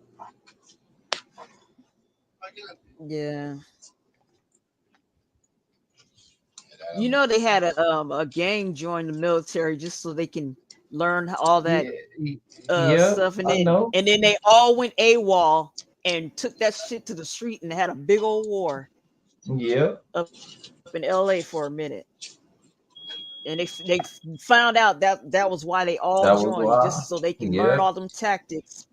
Yeah. You know they had a gang join the military just so they can learn all that Yeah, stuff, and I know. then they all went AWOL and took that shit to the street and had a big old war Yeah. up in LA for a minute. And they found out that was why they all That was joined, why. just so they can learn Yeah. all them tactics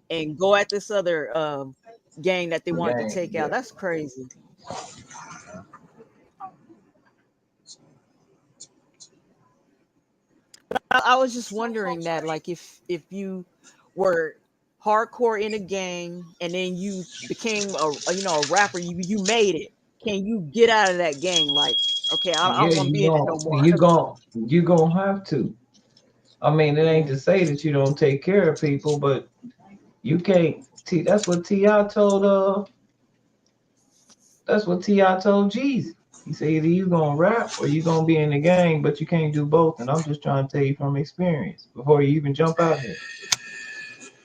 and go at this other gang that they wanted to Gang, take yeah. out. That's crazy. I was just wondering that, like, if you were hardcore in a gang and then you became a rapper, you made it. Can you get out of that gang? Like, okay, I don't Yeah, want to be in it no more. you gonna have to. I mean, it ain't to say that you don't take care of people, but you can't. That's what T.I. told. That's what T.I. told Jesus. He said either you gonna rap or you gonna be in the gang, but you can't do both. And I'm just trying to tell you from experience before you even jump out there.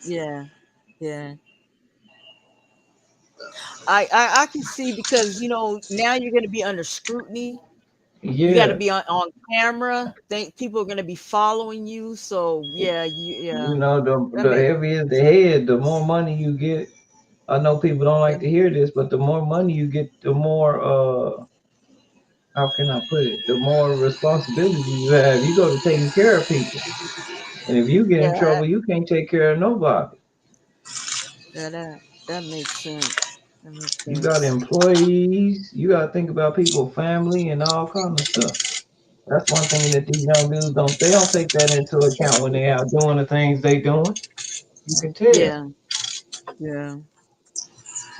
Yeah, yeah. I can see, because now you're going to be under scrutiny. You got to Yeah. be on camera. People are going to be following you. So yeah, You know, that the makes heavier the head, the more money you get. I know people don't like to hear this, but the more money you get, the more how can I put it? The more responsibility you have. You go to taking care of people. And if you get in trouble, you can't take care of nobody. that makes sense. That makes You got sense. employees, you gotta think about people's family and all kind of stuff. That's one thing that these young dudes don't take that into account when they out doing the things they doing. You can tell. Yeah, yeah.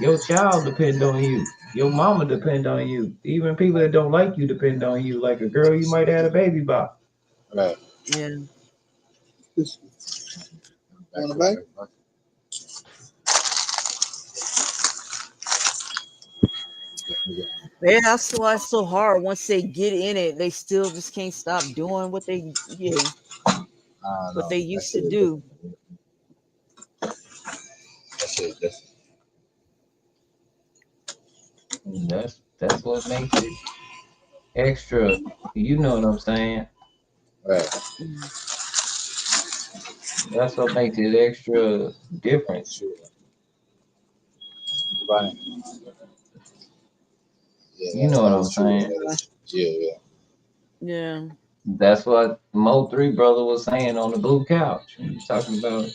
Your child depend on you. Your mama depend on you. Even people that don't like you depend on you. Like a girl you might have had a baby by. Right. Yeah. On the back? Yeah, that's why it's so hard. Once they get in it, they still just can't stop doing what they used to do. That's what makes it extra. You know what I'm saying? Right. That's what makes it extra different. Right. You know what I'm saying? Yeah. Yeah. That's what Mo 3 brother was saying on the blue couch. He was talking about,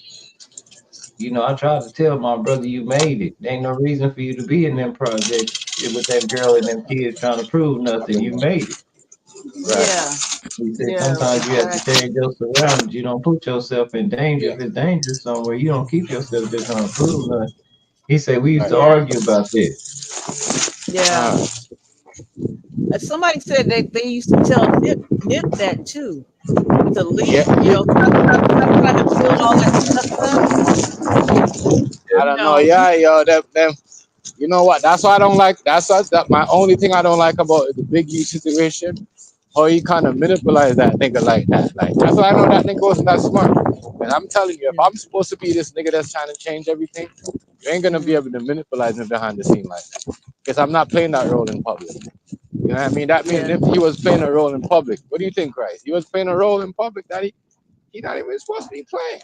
I tried to tell my brother you made it. There ain't no reason for you to be in them projects with that girl and them kids trying to prove nothing. You made it. Yeah. He said sometimes you have to change your surroundings. You don't put yourself in danger. If it's dangerous somewhere, you don't keep yourself there trying to prove nothing. He said we used to argue about this. Yeah. Somebody said that they used to tell Nip that too. To leave, stop trying to build all that stuff up. I don't know. Yeah, yo, them. You know what? That's why I don't like. That's my only thing I don't like about the Big U situation. How he kind of manipulated that nigga like that. Like that's why I know that nigga wasn't that smart. And I'm telling you, if I'm supposed to be this nigga that's trying to change everything, you ain't gonna be able to manipulate me behind the scene like that. Because I'm not playing that role in public. You know what I mean? That means if he was playing a role in public, what do you think, Christ? He was playing a role in public that he not even supposed to be playing.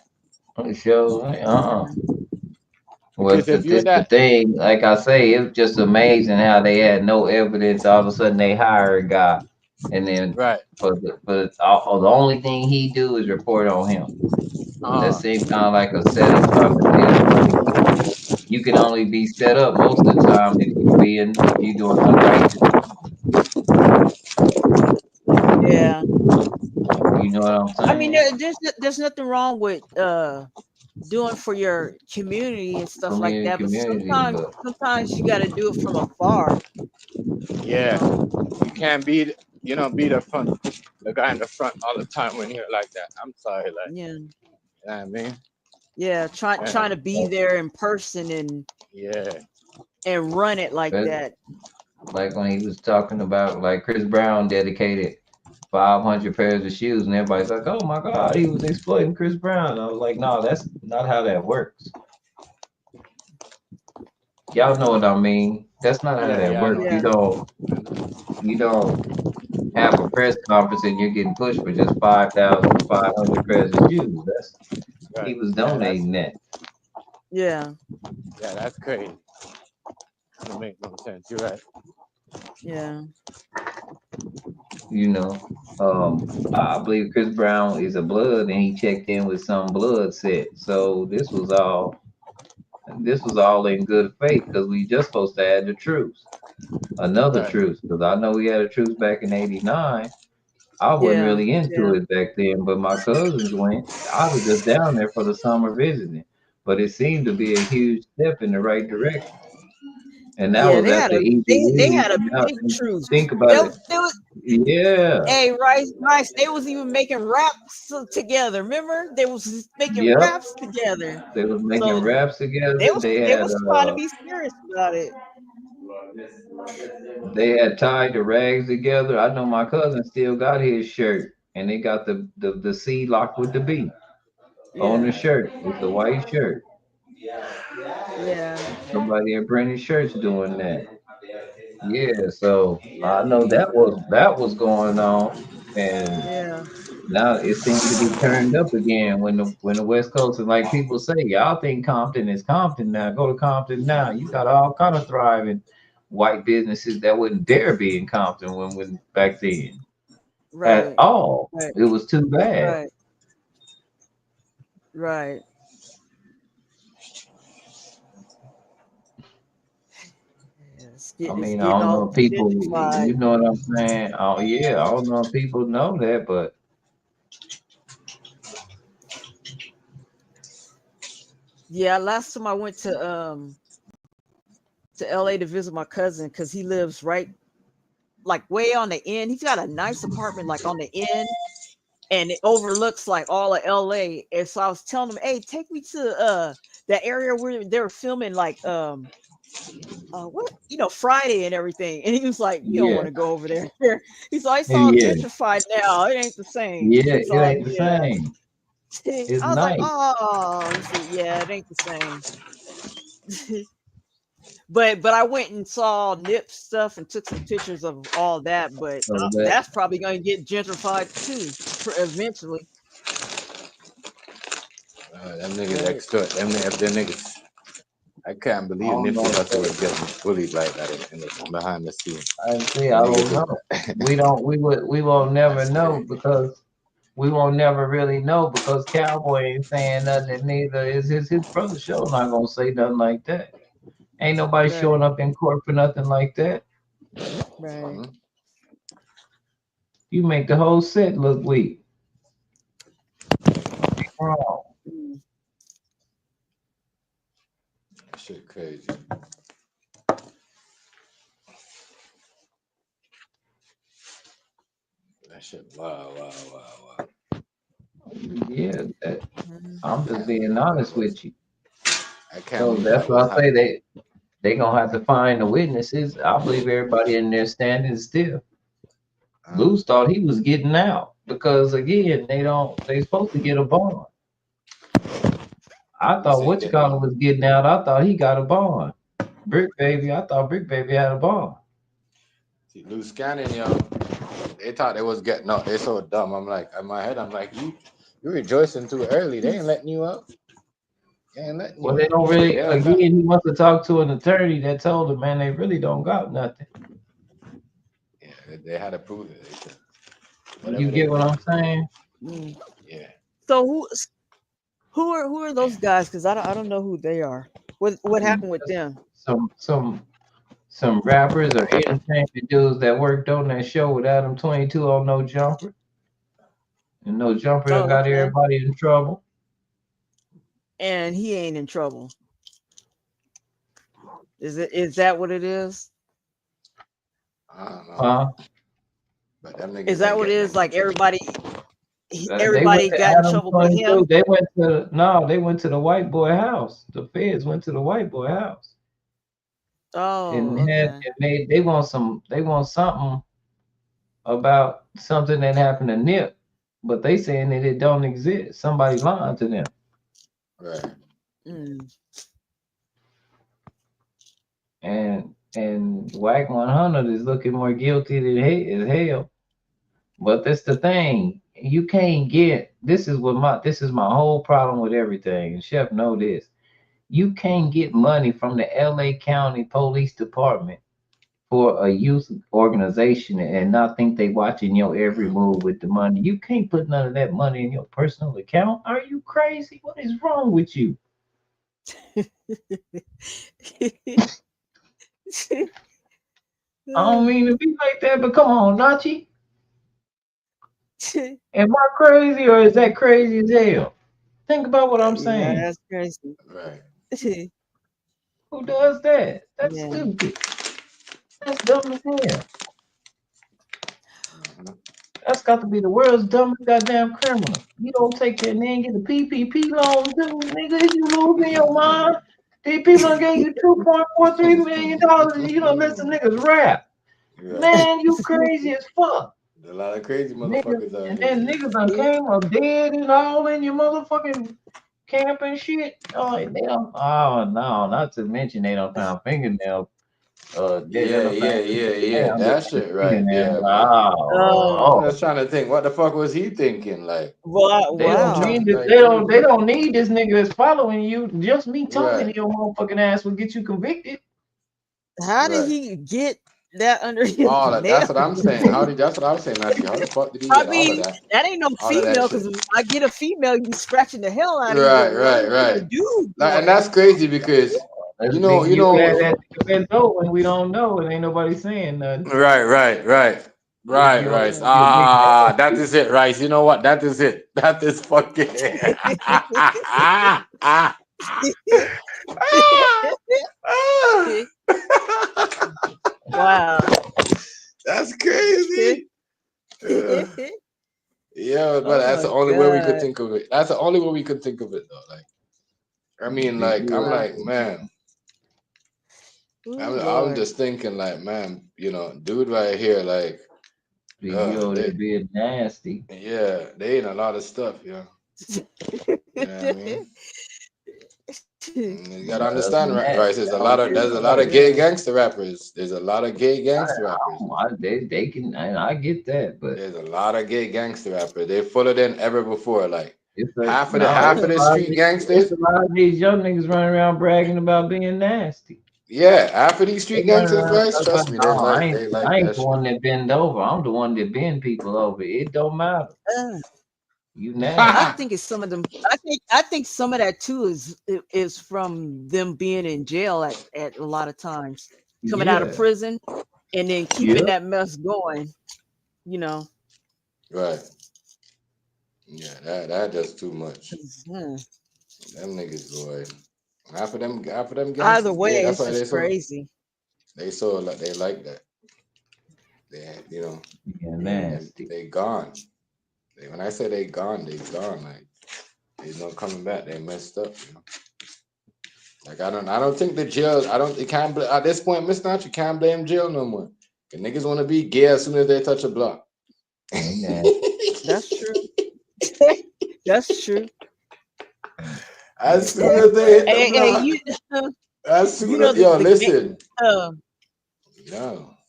Well, the thing, like I say, it was just amazing how they had no evidence. All of a sudden, they hire a guy, and then the only thing he do is report on him. That seems kind of like a setup type of deal. You can only be set up most of the time if you doing unrighteous. Yeah. You know what I'm saying? I mean, there's nothing wrong with doing for your community and stuff like that. But community, but sometimes you got to do it from afar. Yeah, you can't be the guy in the front all the time when you're like that. I'm sorry, like, Yeah, you know what I mean? yeah. Trying to be there in person Yeah, and run it like but that. like when he was talking about like Chris Brown dedicated 500 pairs of shoes, and everybody's like, "Oh my God, he was exploiting Chris Brown." I was like, "No, that's not how that works. Y'all know what I mean. That's not how that yeah, I works. know. Yeah, You don't have a press conference and you're getting pushed for just 5,500 pairs of shoes. He Right. was Yeah, donating that. yeah, that's crazy. Doesn't make no sense. You're right. yeah, You know, I believe Chris Brown is a blood, and he checked in with some blood set. So this was all in good faith because we just supposed to add the truce, another Right. truce. Because I know we had a truce back in '89. I wasn't yeah, really into yeah, it back then, but my cousins went. I was just down there for the summer visiting, but it seemed to be a huge step in the right direction. And that yeah. was after Easy They had Easy. a Now, big truce. think about it. They was Yeah. Hey, Rice, they was even making raps together. Remember? They was making Yep. raps together. They was making So raps together. they was trying to be serious about it. They had tied the rags together. I know my cousin still got his shirt, and they got the C locked with the B on the Yeah, shirt. It's a white shirt. yeah, Somebody in printed shirts doing that. Yeah, so I know that was going on, and yeah, now it seems to be turned up again when the West Coast, and like people say, y'all think Compton is Compton now. Go to Compton now. You got all kind of thriving white businesses that wouldn't dare be in Compton when back then at right, all. right, It was too bad. right, right. Yeah, I it's mean, I getting don't all know if people, gentrified. you know what I'm saying? Oh yeah, I don't know if people know that, but Yeah, last time I went to LA to visit my cousin because he lives right like way on the end. He's got a nice apartment like on the end, and it overlooks like all of LA. And so I was telling him, hey, take me to that area where they were filming like what Friday and everything. And he was like, you don't yeah, want to go over there. He's like, it's all yeah, gentrified now. It ain't the same. yeah. He's It like, ain't the yeah. same. It's I was like, nice. oh, he said, yeah, it ain't the same. But I went and saw Nip stuff and took some pictures of all that. But So that that's probably going to get gentrified too eventually. Them niggas But extort. Them niggas. I can't I believe don't Nipsey know. Hussle was getting bullied like that behind the scenes. I see. The I nigga don't just know. We won't never that's know crazy. because we won't never really know because Cowboy ain't saying nothing. And neither is his brother. Show not gonna say nothing like that. Ain't nobody showing right, up in court for nothing like that. right. Mhm. You make the whole set look weak. Wrong. Mm. Shit crazy. That shit wow. Yeah, Mhm. I I'm just can't being believe that honest was with you. I can't So believe that's that why was I say happening. they gonna have to find the witnesses. I believe everybody in there standing still. Luz thought he was getting out because again they supposed to get a bond. I You thought say Witch that Collar was getting out. I thought he got a bond. Brick Baby, I thought Brick Baby had a bond. see loose cannon, yo. They thought they was getting out. They so dumb. I'm like, in my head, I'm like, you rejoicing too early. They ain't letting you out. They ain't letting Well, you they out. don't really. They don't got. Again, he must have talked to an attorney that told him, man, they really don't got nothing. Yeah, they had to prove it. They said, You whatever they get what bring. I'm saying? Mm. Yeah. So who are those guys? Because I don't know who they are. What happened with them? Some rappers or entertainment dudes that worked on that show with Adam 22 on No Jumper, and No Jumper done Oh, got okay. everybody in trouble. and he ain't in trouble. Is that what it is? I don't know. Huh? But them niggas Is that ain't what it getting is? in Like trouble. They went everybody to got in Adam trouble but 22. him? They went to the white boy house. The feds went to the white boy house. Oh, And okay. they want something about something that happened to Nip, but they saying that it don't exist. Somebody lying to them. Right. Mm. And Whack 100 is looking more guilty than hell. But that's the thing. You can't get this is my whole problem with everything. And Chef know this. You can't get money from the LA County Police Department for a youth organization and not think they watching your every move with the money. You can't put none of that money in your personal account. Are you crazy? What is wrong with you? I don't mean to be like that, but come on, Nachi. Am I crazy or is that crazy as hell? Think about what I'm Yeah, saying. that's crazy. Right. Who does that? That's Yeah. stupid. That's dumb as hell. That's got to be the world's dumbest goddamn criminal. You don't take that and then get a PPP loan too, nigga. Is you losing your mind? These people done gave you $2.43 million and you don't let some niggas rap. Right. Man, you crazy as fuck. A lot of crazy Niggas, motherfuckers out and here. then niggas done came up dead and all in your motherfucking camp and shit. Oh, they don't. Oh no, not to mention they don't found fingernail. They Yeah, don't yeah, found yeah, yeah. damn That shit right fingernail. there, man. I'm Oh, just trying to think, what the fuck was he thinking? Like, they don't Wow. need this. like, They don't need this nigga that's following you. Just me talking right, to your motherfucking ass will get you convicted. How did right. he get that under his All that. That's nail? what I'm saying. That's what I was saying, actually. How the fuck did he I get all of mean, that? that ain't no All of that female shit. because I get a female, you scratching the hell out of you. Right, But where right, did he get a right. dude Like, and going? that's crazy because That's you big. You glad know. that nigga been know when we don't know and ain't nobody saying nothing. Right, right, right. Right, You Rice. you a big Ah, that is it, Rice. You know what? That is it. That is fucking. Wow. That's crazy. Yeah, but Oh that's my the only way we could God. think of it. That's the only way we could think of it, though. Like, I mean, Big like, I'm deal. Wow. like, man, Ooh, I'm Lord. just thinking, like, man, dude, right here, like, Big yo, they, they being nasty. yeah, they ain't a lot of stuff, you know. You know what I mean? You gotta understand, right? Nasty. Right? There's a lot of gay gangster rappers. There's a lot of gay gangster rappers. They can, and I get that, but There's a lot of gay gangster rappers. They're fuller than ever before. Like it's half of a the lot of street it's gangsters. a lot of these young niggas running around bragging about being nasty. Yeah, half of these They street running gangsters, around guys. talking about, Trust me, no, they like I ain't that the shit. one that bend over. I'm the one that bend people over. It don't matter. You I nasty. think it's some of them. I think some of that too is from them being in jail at a lot of times, coming out of Yeah. prison and then keeping that mess going. You know. Right. Yeah, that does too much. 'Cause, Them niggas, boy. Half of them either gangsters way, gay. That's it's why just crazy. they so like they like that. They Yeah, and nasty. they gone. When I say they gone, they gone. Like there's no coming back. They messed up. You know? Like I don't think the jail. It can't. At this point, Miss Notch, you can't blame jail no more. The niggas want to be gay as soon as they touch a block. That's true. That's true. As soon as they hit the Hey, block. As soon as the listen.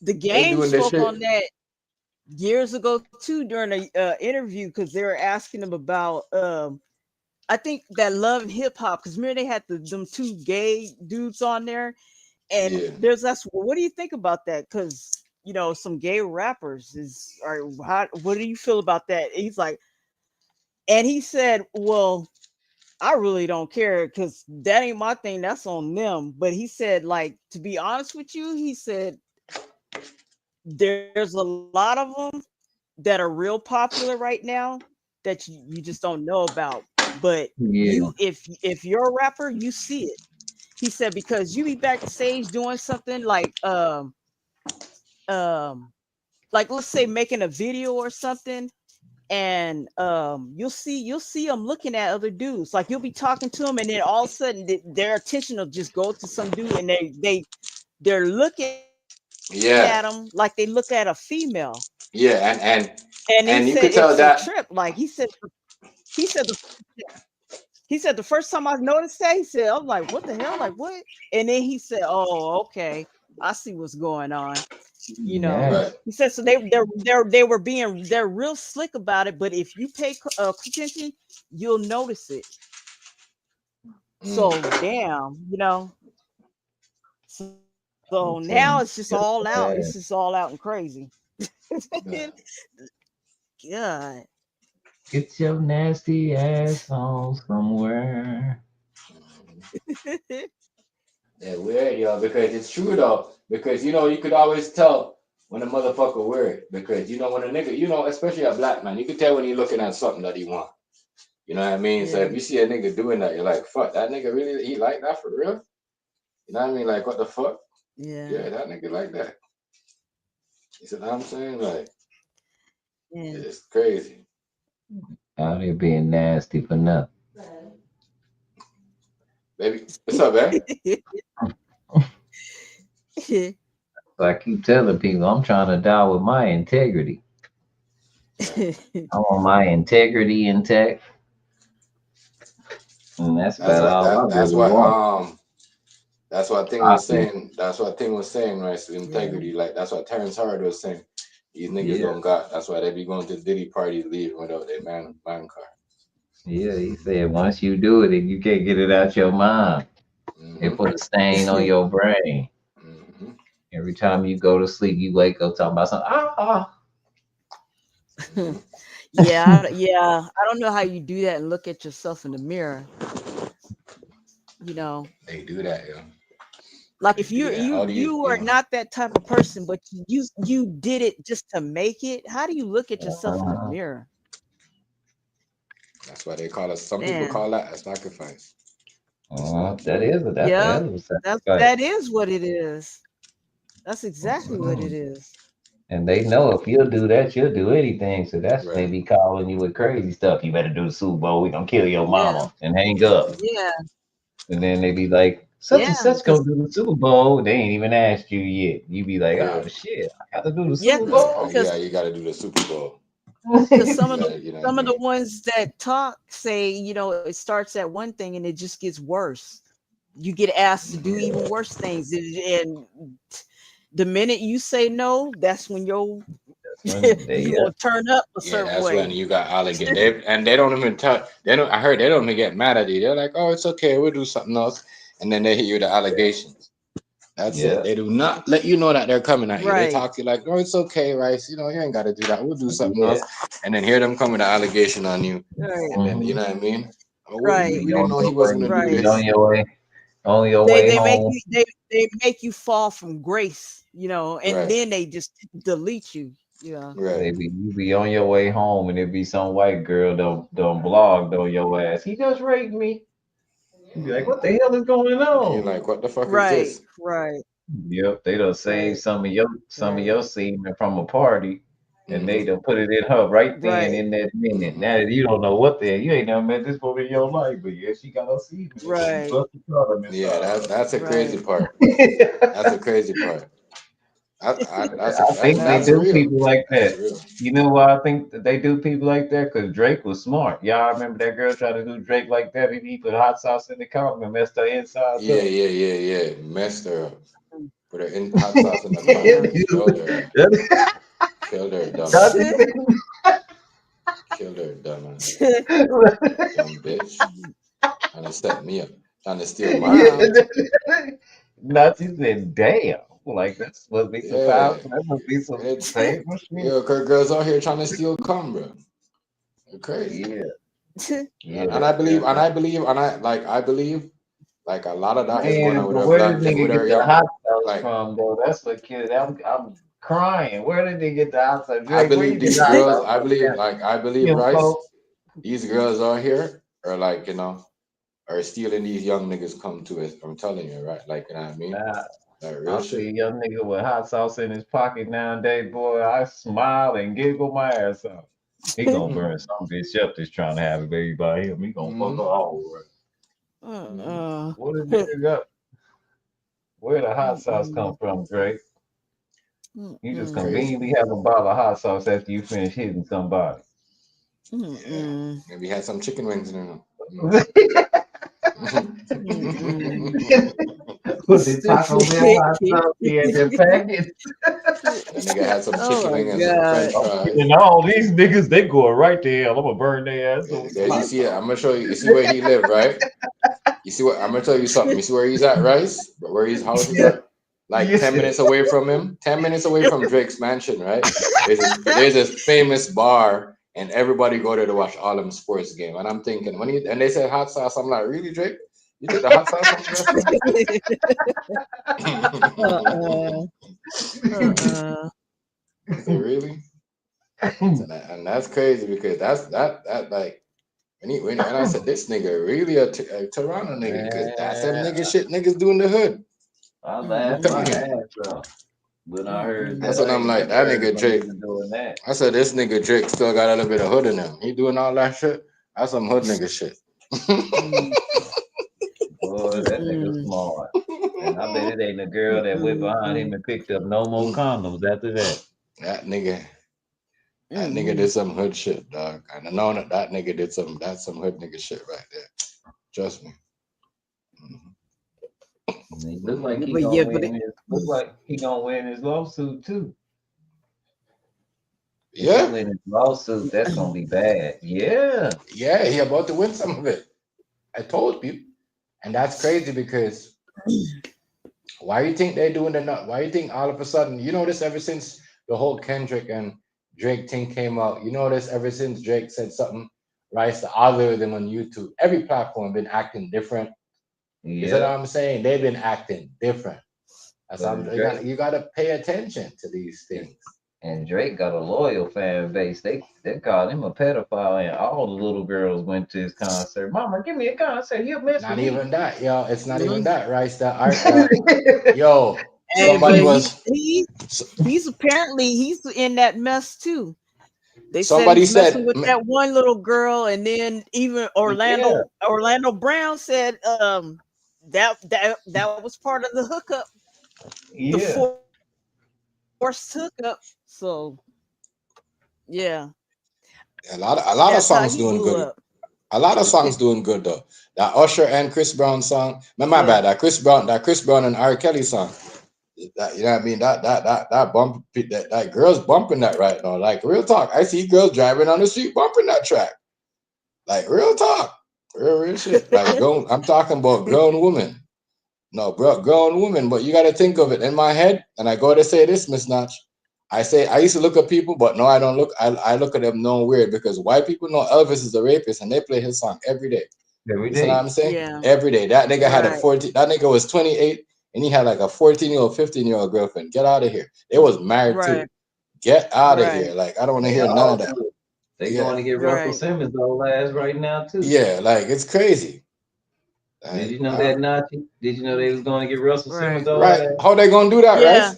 the They game doing this spoke on shit. that years ago too during a interview because they were asking him about I think that Love and Hip Hop because remember they had them two gay dudes on there and that's what do you think about that because some gay rappers what do you feel about that? He's like, and he said, well, I really don't care because that ain't my thing, that's on them. But he said, like, to be honest with you, he said there's a lot of them that are real popular right now that you just don't know about. but Yeah. you, if you're a rapper, you see it. He said because you be backstage doing something like let's say making a video or something, and you'll see them looking at other dudes. Like you'll be talking to them, and then all of a sudden their attention will just go to some dude, and they're looking Yeah, at them like they look at a female. yeah, And he and you said could tell it's a that. trip. Like he said the he said the first time I noticed that, he said, I'm like, what the hell? Like what? And then he said, oh, okay, I see what's going on. You know, Nice. Right. he said so they're real slick about it, but if you pay attention, you'll notice it. So Mm. damn, you know. So I'm telling now you, it's just all out. yeah. It's just all out and crazy. Yeah. God. Get your nasty ass on somewhere. Yeah, weird, yo, because it's true though. Because you could always tell when a motherfucker weird. Because when a nigga, especially a black man, you could tell when he's looking at something that he want. You know what I mean? So Yeah. if you see a nigga doing that, you're like, fuck, that nigga really he like that for real? You know what I mean? Like, what the fuck? Yeah. Yeah, that nigga like that. You see what I'm saying? Like, Yeah. it's crazy. Out here being nasty for nothing. Baby, what's up, man? So I keep telling people I'm trying to die with my integrity. I want my integrity intact. And that's That's about what all I that's really what want. that's what Thing I was feel, saying. That's what Thing was saying, right? So Yeah. integrity, like that's what Terrence Howard was saying. These niggas yeah, don't got. That's why they be going to Diddy parties, leaving without their man card. yeah. He said once you do it, you can't get it out your mind. It Mm-hmm. put a stain on your brain. Mm-hmm. Every time you go to sleep, you wake up talking about something. Mm-hmm. Yeah, I don't know how you do that and look at yourself in the mirror. You know, They do that, yo. like They if do that. How do you are not that type of person, but you did it just to make it. How do you look at yourself in the mirror? That's why they call us. Some people Man, call that a sacrifice. That's a yeah, hell of a sacrifice. that is what it is. That's exactly what it is. And they know if you'll do that, you'll do anything. So that's when they Right. be calling you with crazy stuff. You better do the Super Bowl. We gonna kill your Yeah, mama and hang up. yeah, And then they be like, such and yeah, such because gonna do the Super Bowl. They ain't even asked you yet. You be like, Yeah. oh shit, I got to do the yeah, Super Right. Bowl. Yeah, you got to do the Super Bowl. because some of You the gotta, you know what I some of the mean? ones that talk say, it starts at one thing and it just gets worse. You get asked to do even worse things, and the minute you say no, that's when you're They, gonna turn up a Yeah, certain that's when way. you got alligator. They don't even tell. They don't. I heard they don't even get mad at you. They're like, "Oh, it's okay. We'll do something else," and then they hit you with the allegations. That's it. yeah, They do not let you know that they're coming at you. They Right, talk to you like, "Oh, it's okay, Rice. You ain't got to do that. We'll do something yeah. else," and then hear them come with an allegation on you, right, and then you Mm-hmm. know what I mean? Oh, You right, we be didn't on know your he wasn't way. gonna do You be right. this. on your They way they make home. you they make you fall from grace, and Right, then they just delete you. Yeah, right. You be on your way home, and it be some white girl done blogged on your ass. He just raped me. You be like, Hmm. what the hell is going And you're on? like, "What the fuck is right, this?" right, Yep, they done saved right, some of right, your semen from a party, and Hmm. they done put it in her right then right, in that minute. Hmm. Now that you don't know what the hell, you ain't never met this woman in your life, but yeah, she got her semen and she right, busted condom Yeah, inside that's a crazy right, part. That's a crazy part. I think they That's right. do real. people like That's that. real. You know why I think that they do people like that? Because Drake was smart. Y'all remember that girl trying to do Drake like that? And he put hot sauce in the condom and messed her insides Yeah, up. yeah, yeah, yeah. Messed her up. Put her in hot sauce in the Yeah. condom. Killed her. Killed her, Tati dumbass. Killed her, dumbass. said- Dumb bitch. Trying to set me up. Trying to steal my Wow. cake. Nazi said, damn. Like, that's supposed to be some Yeah. power. That must be some It's famous shit. girls out here trying to steal cum, bro. They're crazy. Yeah. Yeah, And I that believe, girl. like a lot of that is going Man, on with but her where black did and nigga with get her the young, hot sauce like from, though? That's what kid. I'm crying. Where did they get the hot sauce? I Drake, where you believe get these the hot girls, sauce from? I believe Kim Rice, Cole? these girls out here or like, or stealing these young niggas come to it. I'm telling you, right? Like, you know what I mean? Nah, Like real I see a shit. young nigga with hot sauce in his pocket nowadays, boy. I smile and giggle my ass off. He gonna burn some bitch up that's trying to have a baby by him. He gonna fuck her all right. What a nigga got? Where the hot sauce come from, Drake? You just Crazy. conveniently have a bottle of hot sauce after you finish hitting somebody. Yeah. Maybe had some chicken wings in it. Put the Taco Bell hot sauce in the packet. That nigga had some Oh chicken my wing and some French god. fries. And all these niggas, they going right to hell. I'm gonna burn their ass on Guys, you see it? I'm gonna show you. You see where he live, right? You see what? I'm gonna tell you something. You see where he's at, Rice? Where his house is at? Like 10 minutes away from him. 10 minutes away from Drake's mansion, right? There's this famous bar, and everybody go there to watch all them sports game. And I'm thinking, and they said hot sauce, I'm like, really, Drake? You took the hot sauce from the restaurant? So really? And that's crazy because that like when I said this nigga really a Toronto nigga because that's them nigga shit niggas do in the hood. I laughed my ass off when I heard that. That's what I'm like, that nigga Drake. Doing that. I said this nigga Drake still got a little bit of hood in him. He doing all that shit. That's some hood nigga shit. Boy, that nigga smart. And I bet it ain't a girl that went behind him and picked up no more condoms after that. That nigga did some hood shit, dog. And I know that nigga did that's some hood nigga shit right there. Trust me. He look like he gonna win. Look like he gonna win his lawsuit too. Yeah. If he win his lawsuit, that's gonna be bad. Yeah. Yeah, he about to win some of it. I told you. And that's crazy because why you think they're doing the nut? Why you think all of a sudden, you know this ever since the whole Kendrick and Drake thing came out, you know this ever since Drake said something, right? The algorithm on YouTube, every platform been acting different. Yeah. Is that what I'm saying? They've been acting different. That's you gotta pay attention to these things. And Drake got a loyal fan base. They called him a pedophile, and all the little girls went to his concert. Mama, give me a concert. He'll mess Not with even me. that, yo. It's not even that, right? Yo, somebody he's apparently he's in that mess too. They somebody said he's said messing with that one little girl, and then even Orlando Brown said that was part of the hookup. Yeah. The forced hookup. So yeah. A lot of songs doing good. A lot of songs doing good though. That Usher and Chris Brown song. My bad. That Chris Brown and R. Kelly song. That, you know what I mean? That bump that girl's bumping that right now. Like real talk. I see girls driving on the street bumping that track. Like real talk. Real shit. Like I'm talking about grown women. No, bro, grown woman. But you gotta think of it in my head, and I go to say this, Miss Notch. I used to look at people, but no, I don't look. I look at them no weird because white people know Elvis is a rapist and they play his song every day. Every You day. know what I'm saying? Yeah. Every day. That nigga had a 14. That nigga was 28 and he had like a 14-year-old, 15-year-old girlfriend. Get out of here. They was married too. Get out of here. Like I don't want to hear none of that. They going to get Russell Simmons old ass right now too. Yeah, like it's crazy. Did you know that, Nachi? Did you know they was going to get Russell Simmons old ass? How they gonna do that, right?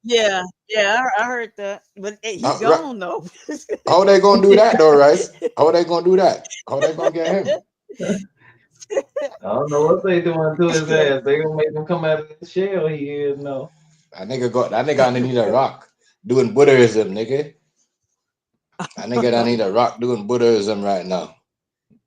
Yeah, I heard that, but he's gone though. How they gonna do that though, Rice? How they gonna do that? How they gonna get him? I don't know what they doing to his ass. They gonna make him come out of the shell he is no. That nigga underneath a rock doing Buddhism, nigga. That nigga don't need a rock doing Buddhism right now.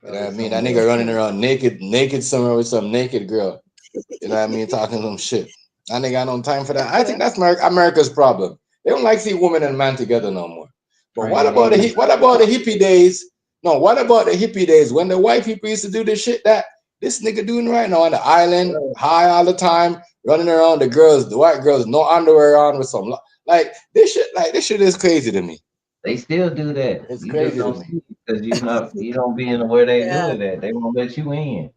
You know what I mean? That nigga running around naked somewhere with some naked girl. You know what I mean? Talking some shit. That nigga got no time for that. I think that's America's problem. They don't like to see woman and man together no more. But what about the hippie days? No, what about the hippie days when the white people used to do the shit that this nigga doing right now on the island, high all the time, running around the white girls, no underwear on with some like this shit is crazy to me. They still do that. It's crazy to me. Because you don't be in where they do it at. They won't let you in.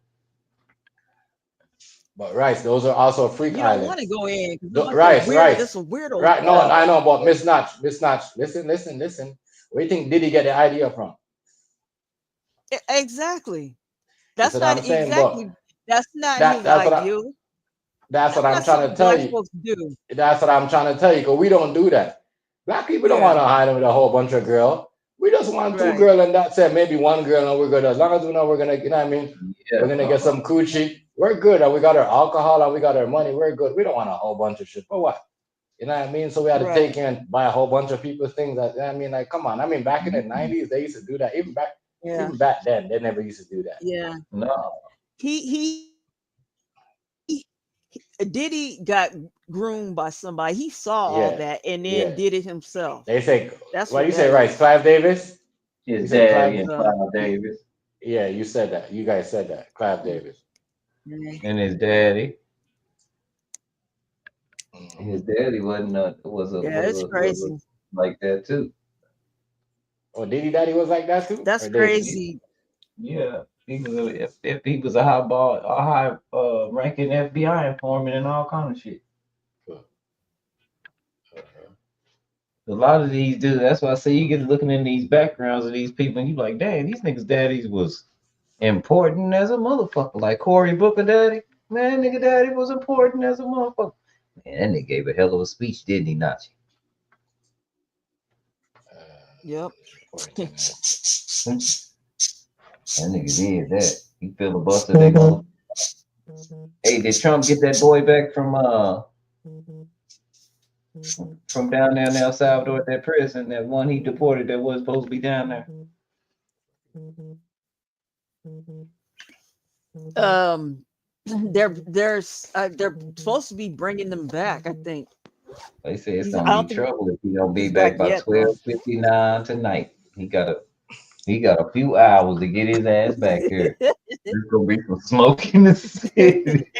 But Rice, those are also freak you islands. You don't want to go in. Rice. This is weirdo. Right, no, I know, but Miss Notch, listen. Where do you think did he get the idea from? Exactly. That's That's what not I'm saying. But that's not that his that's what ideal. that's That's what I'm not trying something to tell black you. folks do. That's what I'm trying to tell you. Because we don't do that. Black people don't want Yeah, to hide with a whole bunch of girls. We just want two right. girls and that's it. Maybe one girl and we're good. As long as we know we're gonna, you know what I mean? We're Yeah. gonna get some coochie. We're good. And we got our alcohol and we got our money. We're good. We don't want a whole bunch of shit. For what? You know what I mean? So we had to Right. take in and buy a whole bunch of people's things. That, I mean, like, come on. I mean, back in the 90s, they used to do that. Yeah. Even back then, they never used to do that. Yeah. No. He Diddy got groomed by somebody. He saw all Yeah, that and then yeah. did it himself. They say, That's what what you say, that right? is. Clive Davis? You His said daddy Clive? and So, Clive Davis Yeah, you said that. You guys said that. Clive Davis. yeah. and his daddy. Mhm. His daddy wasn't Yeah, it's crazy. like that too. Oh, Diddy Daddy was like that too? That's Or Davis? crazy. Yeah, he was if he was a high ranking FBI informant and all kind of shit. A lot of these dudes, that's why I say you get looking in these backgrounds of these people and you like, dang, these niggas daddies was important as a motherfucker. Like Cory Booker daddy, man, nigga daddy was important as a motherfucker. Man, that nigga gave a hell of a speech, didn't he, Nachi? Yep. That nigga did that. He filibustered they motherfucker. Hey, did Trump get that boy back from down there in El Salvador at that prison? That one he deported that was supposed to be down there. They're supposed to be bringing them back. I think. They say it's I gonna don't be think trouble if he don't be he's back back by yet, though. 12:59 tonight. He got a few hours to get his ass back here. There's gonna be some smoke in the city.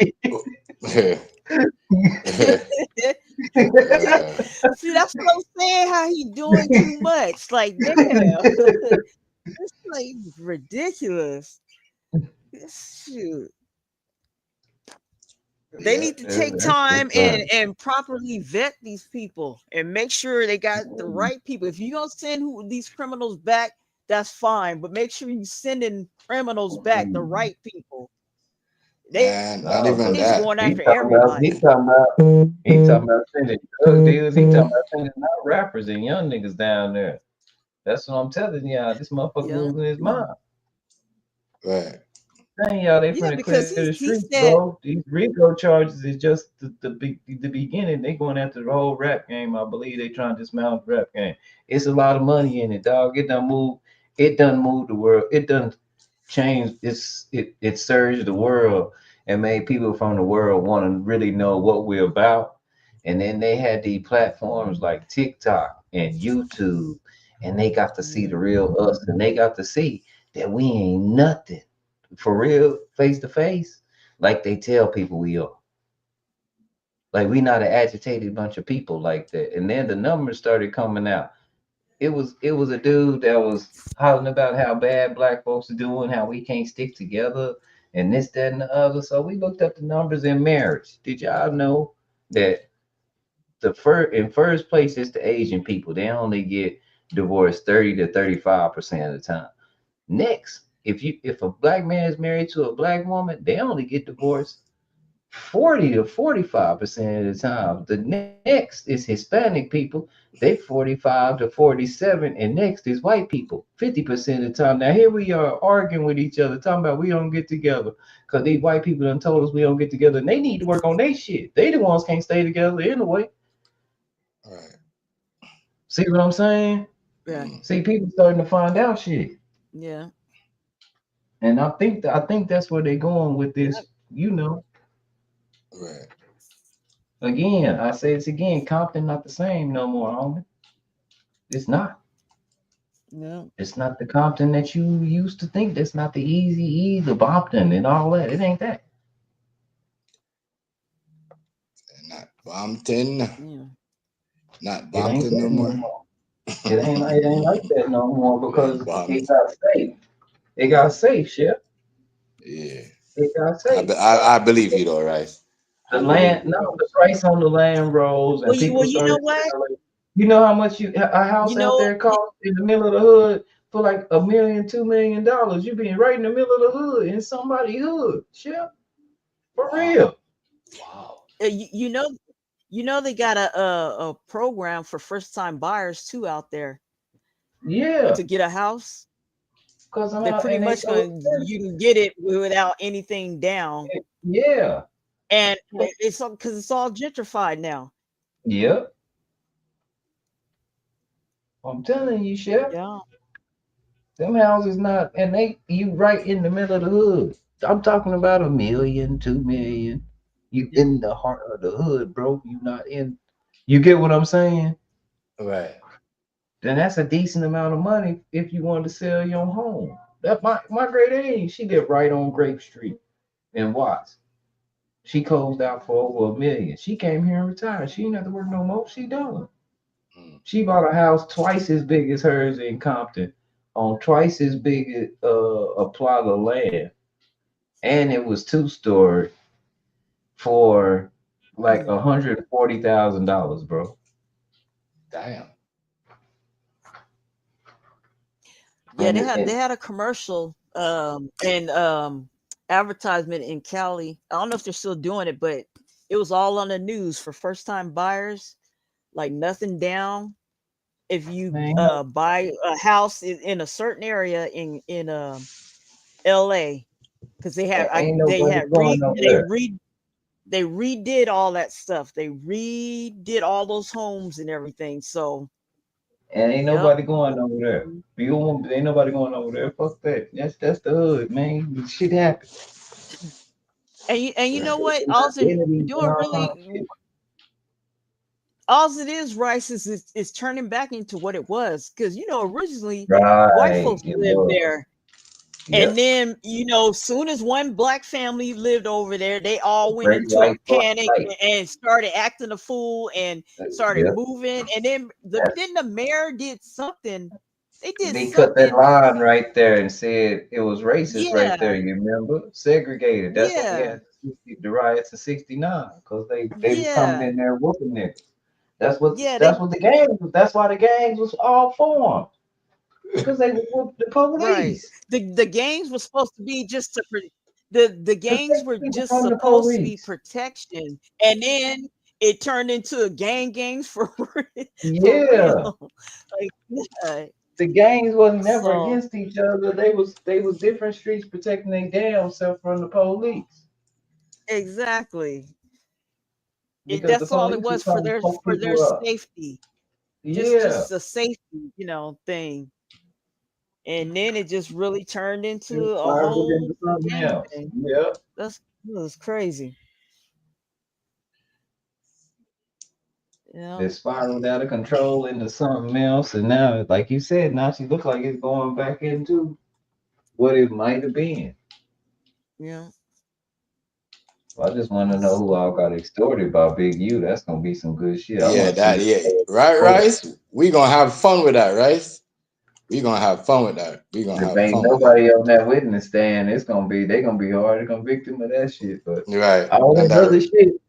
See, that's what I'm saying. How he doing too much? Like, damn, it's like ridiculous. Shoot. They need to take time and properly vet these people and make sure they got the right people. If you're gonna send these criminals back, that's fine, but make sure you sending criminals back the right people. And not even He's that. going after everybody. He talking about sending drug dealers. He talking about sending out rappers and young niggas down there. That's what I'm telling y'all. This motherfucker losing his mind. Right. Dang, y'all, they finna clear because the he streets, said, bro. These RICO charges is just the beginning. They going after the whole rap game. I believe they trying to dismantle the rap game. It's a lot of money in it, dog. It done move the world. It done changed. It surged the world and made people from the world want to really know what we're about. And then they had these platforms like TikTok and YouTube, and they got to see the real us, and they got to see that we ain't nothing for real, face to face, like they tell people we are. Like we not an agitated bunch of people like that. And then the numbers started coming out. It was a dude that was hollering about how bad black folks are doing, how we can't stick together, and this, that, and the other. So we looked up the numbers in marriage. Did y'all know that in first place is the Asian people? They only get divorced 30 to 35% of the time. Next, if a black man is married to a black woman, they only get divorced 40 to 45% of the time. The next is Hispanic people. They 45 to 47, and next is white people, 50% of the time. Now here we are arguing with each other, talking about we don't get together because these white people done told us we don't get together, and they need to work on their shit. They the ones can't stay together anyway. Right. See what I'm saying? Yeah. See, people starting to find out shit. Yeah. And I think that's where they're going with this, you know. Right. Again, I say it's again, Compton not the same no more, homie. It's not. No. It's not the Compton that you used to think. That's not the Easy, the Bompton and all that. It ain't that. Not Bompton. Yeah. Not Bompton no more. It ain't like that no more because it got safe. It got safe, Chef. Yeah. It got safe. I believe you though, right? The price on the land rose, and people you know started. what? You know how much a house You know, out there costs in the middle of the hood for like $1 million, $2 million. You being right in the middle of the hood in somebody's hood. Shit, for real. Wow. You know they got a program for first time buyers too out there Yeah, to get a house. because I'm They're out pretty and they much so going you can get it without anything down, yeah, and it's because it's all gentrified now. yep. I'm telling you, Chef. Yeah, Them houses not, and you right in the middle of the hood. I'm talking about $1 million, 2 million. You in the heart of the hood, bro. You not in. You get what I'm saying? Right. Then that's a decent amount of money if you want to sell your home. That my great aunt, she lived right on Grape Street in Watts. She closed out for over $1 million. She came here and retired. She didn't have to work no more. She done. She bought a house twice as big as hers in Compton on twice as big a plot of land, and it was 2-story for like $140,000, bro. Damn. yeah. And, They and had a commercial and advertisement in Cali. I don't know if they're still doing it, but it was all on the news for first time buyers, like nothing down. If you man, buy a house in a certain area in LA, because ain't nobody going over there. they redid all that stuff. They redid all those homes and everything. So And ain't yep. nobody going over there. You don't want, ain't nobody going over there. Fuck that. That's the hood, man. Shit happens. And you know what? Identities and Doing all really kind of shit. all it is, Rice, is turning back into what it was. Because originally white Right. folks It lived was. there. Yep. And then, soon as one black family lived over there, they all went Great into a white panic light. and started acting a fool and started Yep. moving. And then the mayor did something. They did They cut that something. line right there and said it was racist right Yeah, there. You remember? Segregated. That's why we yeah, had the riots of '69 because they was coming yeah, in there whooping niggas. That's yeah. what the gangs was. That's why the gangs was all formed because they would whoop the Right. police. The gangs were supposed to be just the gangs Protect were people just from the supposed to be police. protection, and then it turned into a gangs for for Yeah. real. Like, yeah. The gangs wasn't never So against each other. They was different streets protecting their damn self from the police. exactly. Because the That's all it police was was trying to fuck for their people up. safety. Yeah. Just a safety, thing. And then it just really turned It into a spiraled whole into something gang else. thing. Yeah. That was crazy. Yeah. It spiraled out of control into something else. And now, like you said, now she looks like it's going back into what it might have been. Yeah. I just want to know who all got extorted by Big U. That's gonna be some good shit. I Yeah, want to see that, this yeah. Right, court. Rice? We gonna have fun with that, Rice. We gonna have fun with that. We gonna If have ain't fun with that. nobody on that witness stand, they gonna be hard to convict him of that shit. But Right. all And that other shit,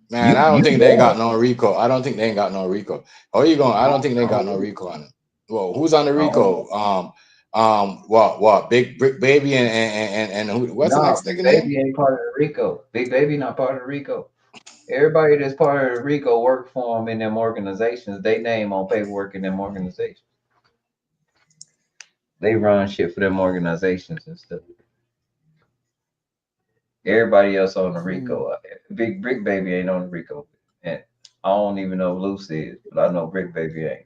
man, I don't you think they ain't got won. no RICO. I don't think they ain't got no RICO. Oh, you going? I don't think they got no RICO on it. Well, who's on the RICO? What? Big Brick Baby and who? What's the Nah, next Big nigga name? Baby ain't part of the RICO. Big Baby not part of the RICO. Everybody that's part of the RICO work for them in them organizations. They name on paperwork in them organizations. They run shit for them organizations and stuff. Everybody else on the RICO. Big Brick Baby ain't on the RICO. And I don't even know if Lucy is, but I know Brick Baby ain't.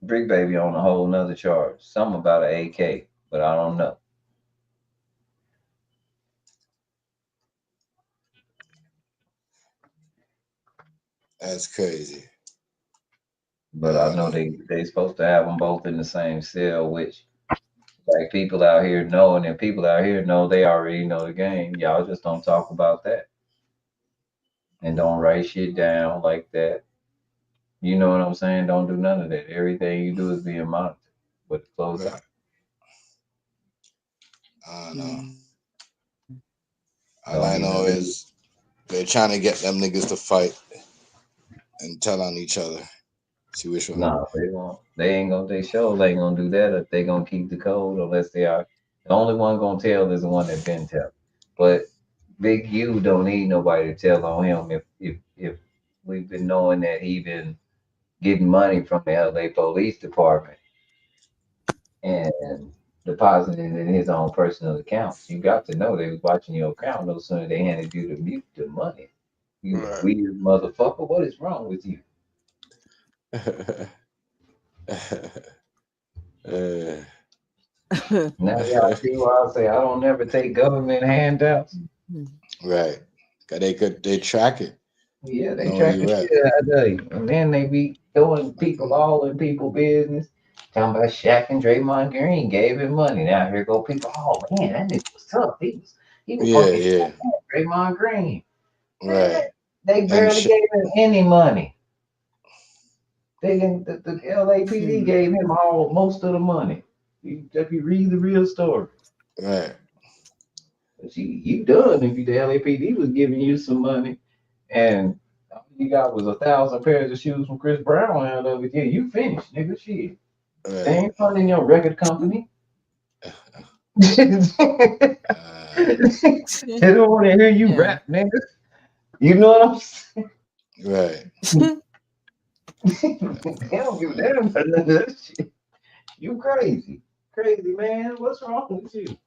Brick Baby on a whole nother charge. Something about an AK, but I don't know. That's crazy. But I know they supposed to have them both in the same cell, which like people out here know, and then people out here know they already know the game. Y'all just don't talk about that and don't write shit down like that. You know what I'm saying? Don't do none of that. Everything you do is being monitored with the closed out. I don't know. All Don't I even know do is they're trying to get them niggas to fight and tell on each other. See which one. No, they won't. They ain't gonna. They sure ain't gonna do that if they gonna keep the code unless they are. The only one gonna tell is the one that been tell. But Big U don't need nobody to tell on him if we've been knowing that he been getting money from the LA Police Department and depositing in his own personal accounts. You got to know they was watching your account no sooner they handed you the money. You Right. weird motherfucker. What is wrong with you? Now y'all see why I say I don't never take government handouts. Right. Cause they track it. Yeah, they Know track where the you at. shit out of you. And then they be throwing people all in people business. Talking about Shaq and Draymond Green gave him money. Now here go people. Oh man, that nigga was tough. He was Yeah, fucking yeah. Draymond Green. Right. They And barely gave him any money. They didn't. The LAPD gave him most of the money. If you read the real story, right. but you done if the LAPD was giving you some money, and all you got was 1,000 pairs of shoes from Chris Brown out of it. Yeah, you finished, nigga. Shit, they Right. ain't funding your record company. They don't want to hear you Yeah. rap, nigga. You know what I'm saying? Right. They don't give a damn about none of that shit. You crazy, man. What's wrong with you?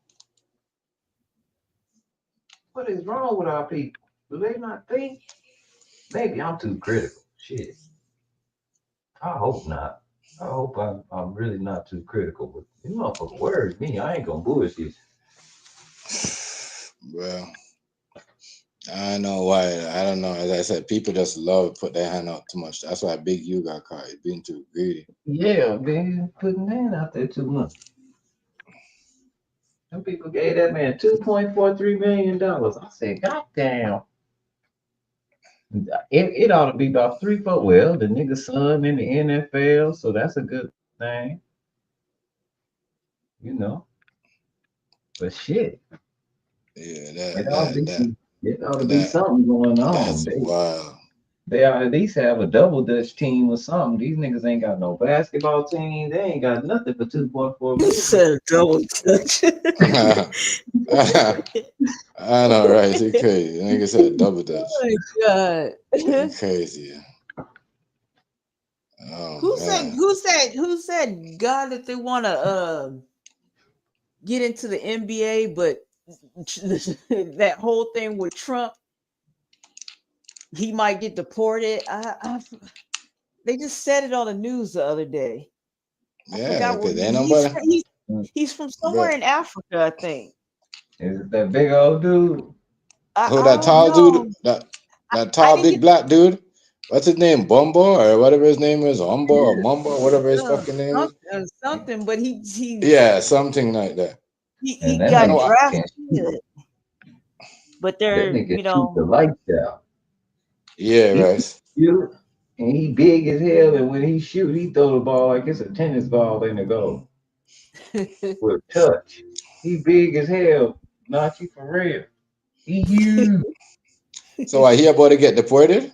What is wrong with our people? Do they not think? Maybe I'm too critical. Shit. I hope not. I hope I'm really not too critical. But you motherfucker worry me. I ain't gonna bullshit. Well, I don't know why. I don't know. As I said, people just love to put their hand out too much. That's why Big U got caught. He's being too greedy. Yeah, man, putting hand out there too much. Some people gave that man $2.43 million. I said, God damn. It ought to be about 3-4. Well, the nigga son in the NFL, so that's a good thing. You know. But shit. Yeah, It ought to be something going on. That's wild. They ought to at least have a double dutch team or something. These niggas ain't got no basketball team. They ain't got nothing for 2.4 million. Said double touch. I know, right? He crazy. Nigga said double dutch. Oh my god. He crazy. Oh, Who man. said God that they want to get into the NBA, but that whole thing with Trump, he might get deported. They just said it on the news the other day. I Yeah, forgot because where ain't nobody. he's from somewhere in Africa, I think. Is it that big old dude? Who I that don't tall know. dude? That tall big black dude? What's his name? Bumbo or whatever his name is, Umbo or Mumbo, whatever his fucking name is. Something, but he Yeah, something like that. he that got nigga drafted. But That they're nigga shoot the lights out. Yeah, He right. shoot, and he big as hell, and when he shoot, he throw the ball like it's a tennis ball in the goal. With a touch. He big as hell. Not you for real. He huge. So he about to get deported?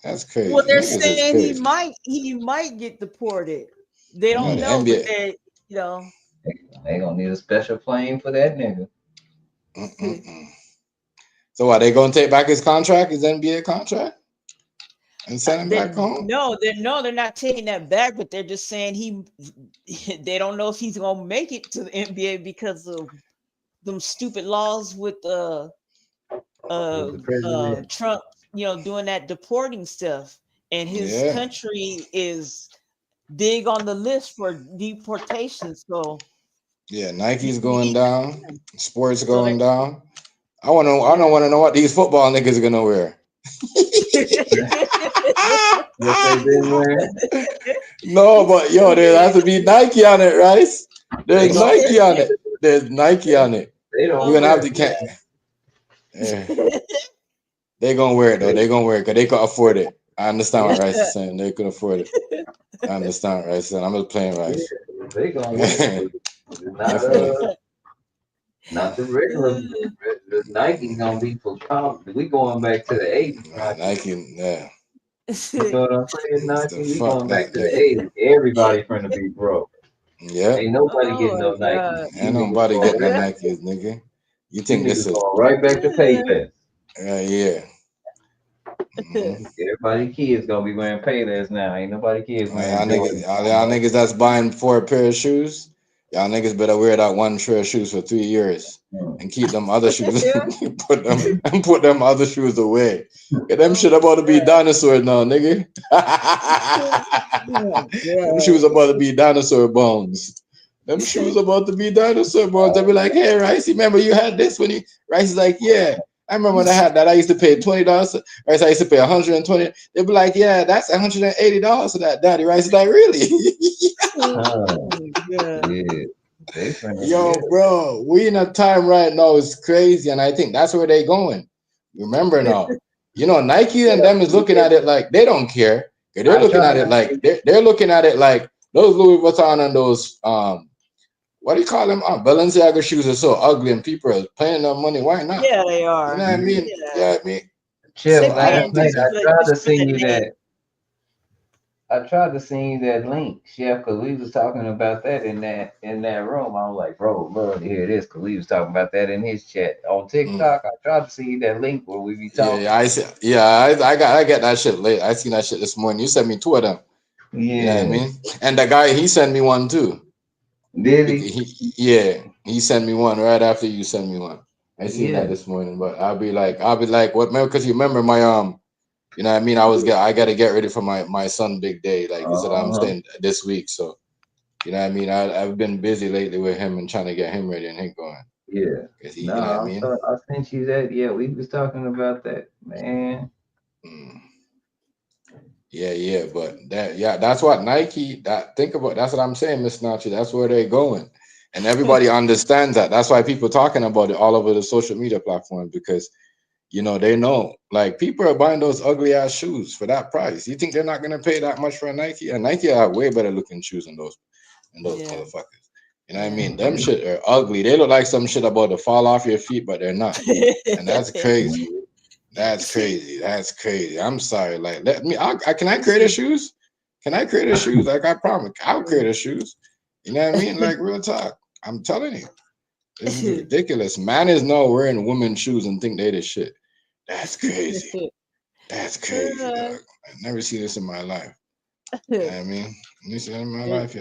That's crazy. Well, they're Niggas is saying crazy. he might get deported. They Yeah, don't the know, but NBA. they They gonna need a special plane for that nigga. So what? They gonna take back his contract, his NBA contract, and send him back home? they're not taking that back, but they're just saying they don't know if he's gonna make it to the NBA because of them stupid laws with With the president. Trump, doing that deporting stuff, and his Yeah. country is big on the list for deportation. So Yeah, Nike's going down, sports So going down. I don't want to know what these football niggas are gonna wear. What they been wearing? No, but yo, there has to be Nike on it, right? They There's gonna Nike on it. There's Nike on it. They don't You're gonna have wear to it. They gonna wear it though. They gonna wear it because they can afford it. I understand what Rice is saying. They can afford it. I understand what Rice is saying. I'm just playing Rice. They gonna wear it. Not the regular. The Nike gonna be for college. We going back to the 80s. Nike, yeah. You know what I'm saying? Still Nike, we fuck going back that to the nigga. 80s. Everybody finna be broke. Yeah. Ain't nobody getting Oh no my Nike. God. You Ain't niggas nobody going getting no right, Nikes, nigga. You you think this niggas is going right back to Payless. yeah. Mm-hmm. Everybody kids gonna be wearing Payless now. Ain't nobody kids wearing Jordans. Y'all niggas that's buying 4 pair of shoes, y'all niggas better wear that one pair of shoes for 3 years and keep them other shoes. put them other shoes away. Get them shit about to be dinosaurs now, nigga. Them shoes about to be dinosaur bones. Them shoes about to be dinosaur bones. They'll be like, hey, Rice, remember you had this when you Rice is like, yeah. I remember when I had that. I used to pay $20. Rice, I used to pay $120. They'd be like, yeah, that's $180 for that, Daddy. Rice is like, really? Oh, yeah. They finna, Yo, bro, we in a time right now is crazy, and I think that's where they going. Remember now, you know, Nike and them is looking at it like they don't care. They're looking at it like they're looking at it like those Louis Vuitton and those what do you call them? Balenciaga shoes are so ugly, and people are paying them money. Why not? Yeah, they are. You know what I mean? Yeah, I mean. Chip, So last night I tried to send you name. that. I tried to send you that link, Chef, because we was talking about that in that room. I was like, bro, love to hear this, because we was talking about that in his chat on TikTok. I tried to send you that link where we be talking. Yeah, I see. Yeah, I got that shit late. I seen that shit this morning. You sent me 2 of them. Yeah. You know what I mean? And the guy, he sent me one too. Did he? He sent me one right after you sent me one. I seen that this morning, but I'll be like, what? Because you remember my you know what I mean? I got to get ready for my son big day. Like you said, I'm staying this week, so you know what I mean. I've been busy lately with him and trying to get him ready and him going. Yeah. You know what I mean? I sent you that. Yeah, we was talking about that, man. Yeah, but that's what Nike. Think about. That's what I'm saying, Miss Nachi. That's where they're going, and everybody understands that. That's why people talking about it all over the social media platforms because, you know, they know like people are buying those ugly ass shoes for that price. You think they're not gonna pay that much for a Nike? And Nike have way better looking shoes than those motherfuckers. You know what I mean? Them shit are ugly. They look like some shit about to fall off your feet, but they're not, and that's crazy. That's crazy. That's crazy. I'm sorry. Like, let me. Can I create the shoes? Can I create the shoes? Like, I promise, I'll create the shoes. You know what I mean? Like, real talk. I'm telling you, this is ridiculous. Man is now wearing women's shoes and think they the shit. That's crazy. That's crazy, dog. I've never seen this in my life. You know what I mean? Never seen it in my life.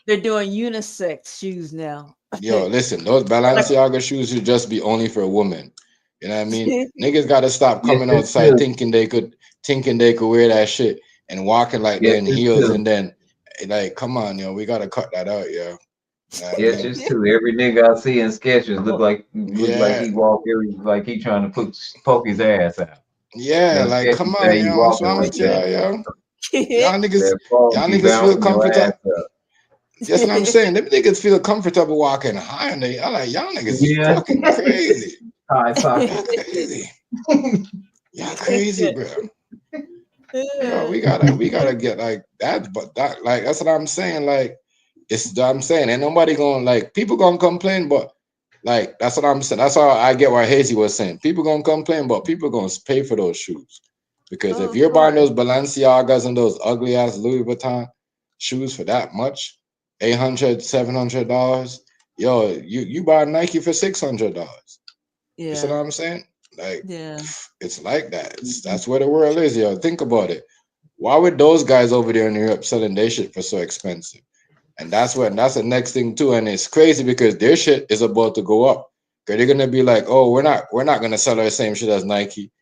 They're doing unisex shoes now. Yo, listen, those Balenciaga shoes should just be only for women. You know what I mean? Niggas gotta stop coming outside thinking they could wear that shit and walking like they're in heels and then like, come on, yo, we gotta cut that out, yo. Yes, it's true. Every nigga I see in sketches look like he walk like he trying to poke his ass out. Yeah, like come on, yo, what's wrong with y'all, yo? Y'all niggas feel comfortable. That's what I'm saying. Them niggas feel comfortable walking high, and I'm like, y'all niggas is fucking crazy. Y'all crazy. Y'all crazy, bro. Yo, we gotta get like that, but that like that's what I'm saying. Like, I'm saying, ain't nobody gonna like people gonna complain, but like that's what I'm saying. That's how I get what Hazy was saying. People gonna complain, but people gonna pay for those shoes. Because if you're buying those Balenciagas and those ugly ass Louis Vuitton shoes for that much, $800, $700, yo, you buy Nike for $600. Yeah. You see what I'm saying? Like, it's like that. That's where the world is, yo. Think about it. Why would those guys over there in Europe selling their shit for so expensive? And that's the next thing too. And it's crazy because their shit is about to go up. Because they're gonna be like, oh, we're not gonna sell our same shit as Nike.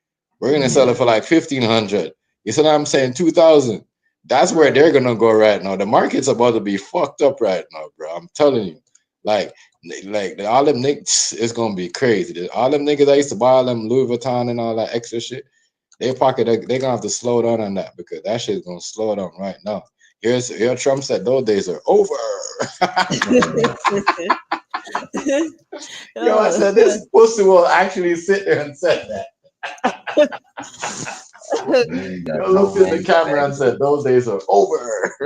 We're gonna sell it for like $1,500. You see what I'm saying? $2,000. That's where they're gonna go right now. The market's about to be fucked up right now, bro. I'm telling you. Like all them niggas, it's gonna be crazy. All them niggas that used to buy all them Louis Vuitton and all that extra shit, they gonna have to slow down on that because that shit's gonna slow down right now. Here Trump said those days are over. Yo, I said this pussy will actually sit there and say that. ain't got Yo no looked at the camera and manufacturing. said, "Those days are over."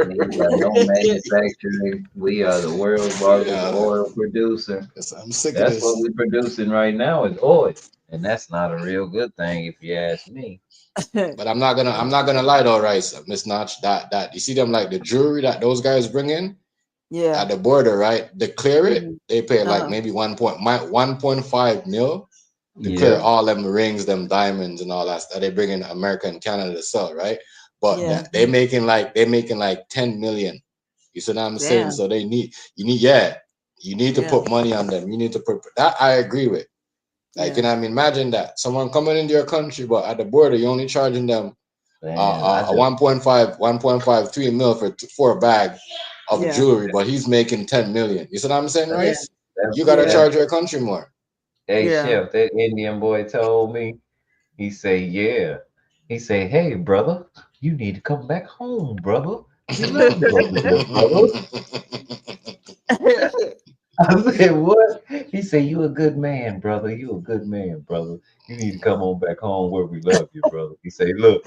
We ain't got no manufacturing. We are the world's largest Yeah, oil producer. I'm sick of That's what this. we're producing right now is oil, and that's not a real good thing if you ask me. But I'm not gonna lie though, Rice, Miss Notch. That you see them like the jewelry that those guys bring in Yeah. at the border, right? They clear it. Mhm. They pay like Uh-huh. maybe 1.5 mil to clear Yeah, all them rings, them diamonds, and all that stuff. They bring in America and Canada to sell, right? But Yeah. that they making like 10 million. You see what I'm saying? Damn. So you need to Yeah. put money on them. You need to put that. I agree with. Like, you Yeah. know, what I mean, imagine that someone coming into your country, but at the border, you're only charging them man, I a just 1.5, 3 mil for a bag of Yeah. jewelry, but he's making 10 million. You see what I'm saying, that's Yeah. Rice? that's You gotta Yeah. that's. charge your country more. Hey, Yeah. chef, that Indian boy told me. He say, yeah. He say, hey, brother, you need to come back home, brother. You love me over here, brother. I said, what? He said, you a good man, brother. You a good man, brother. You need to come on back home where we love you, brother. He say, look,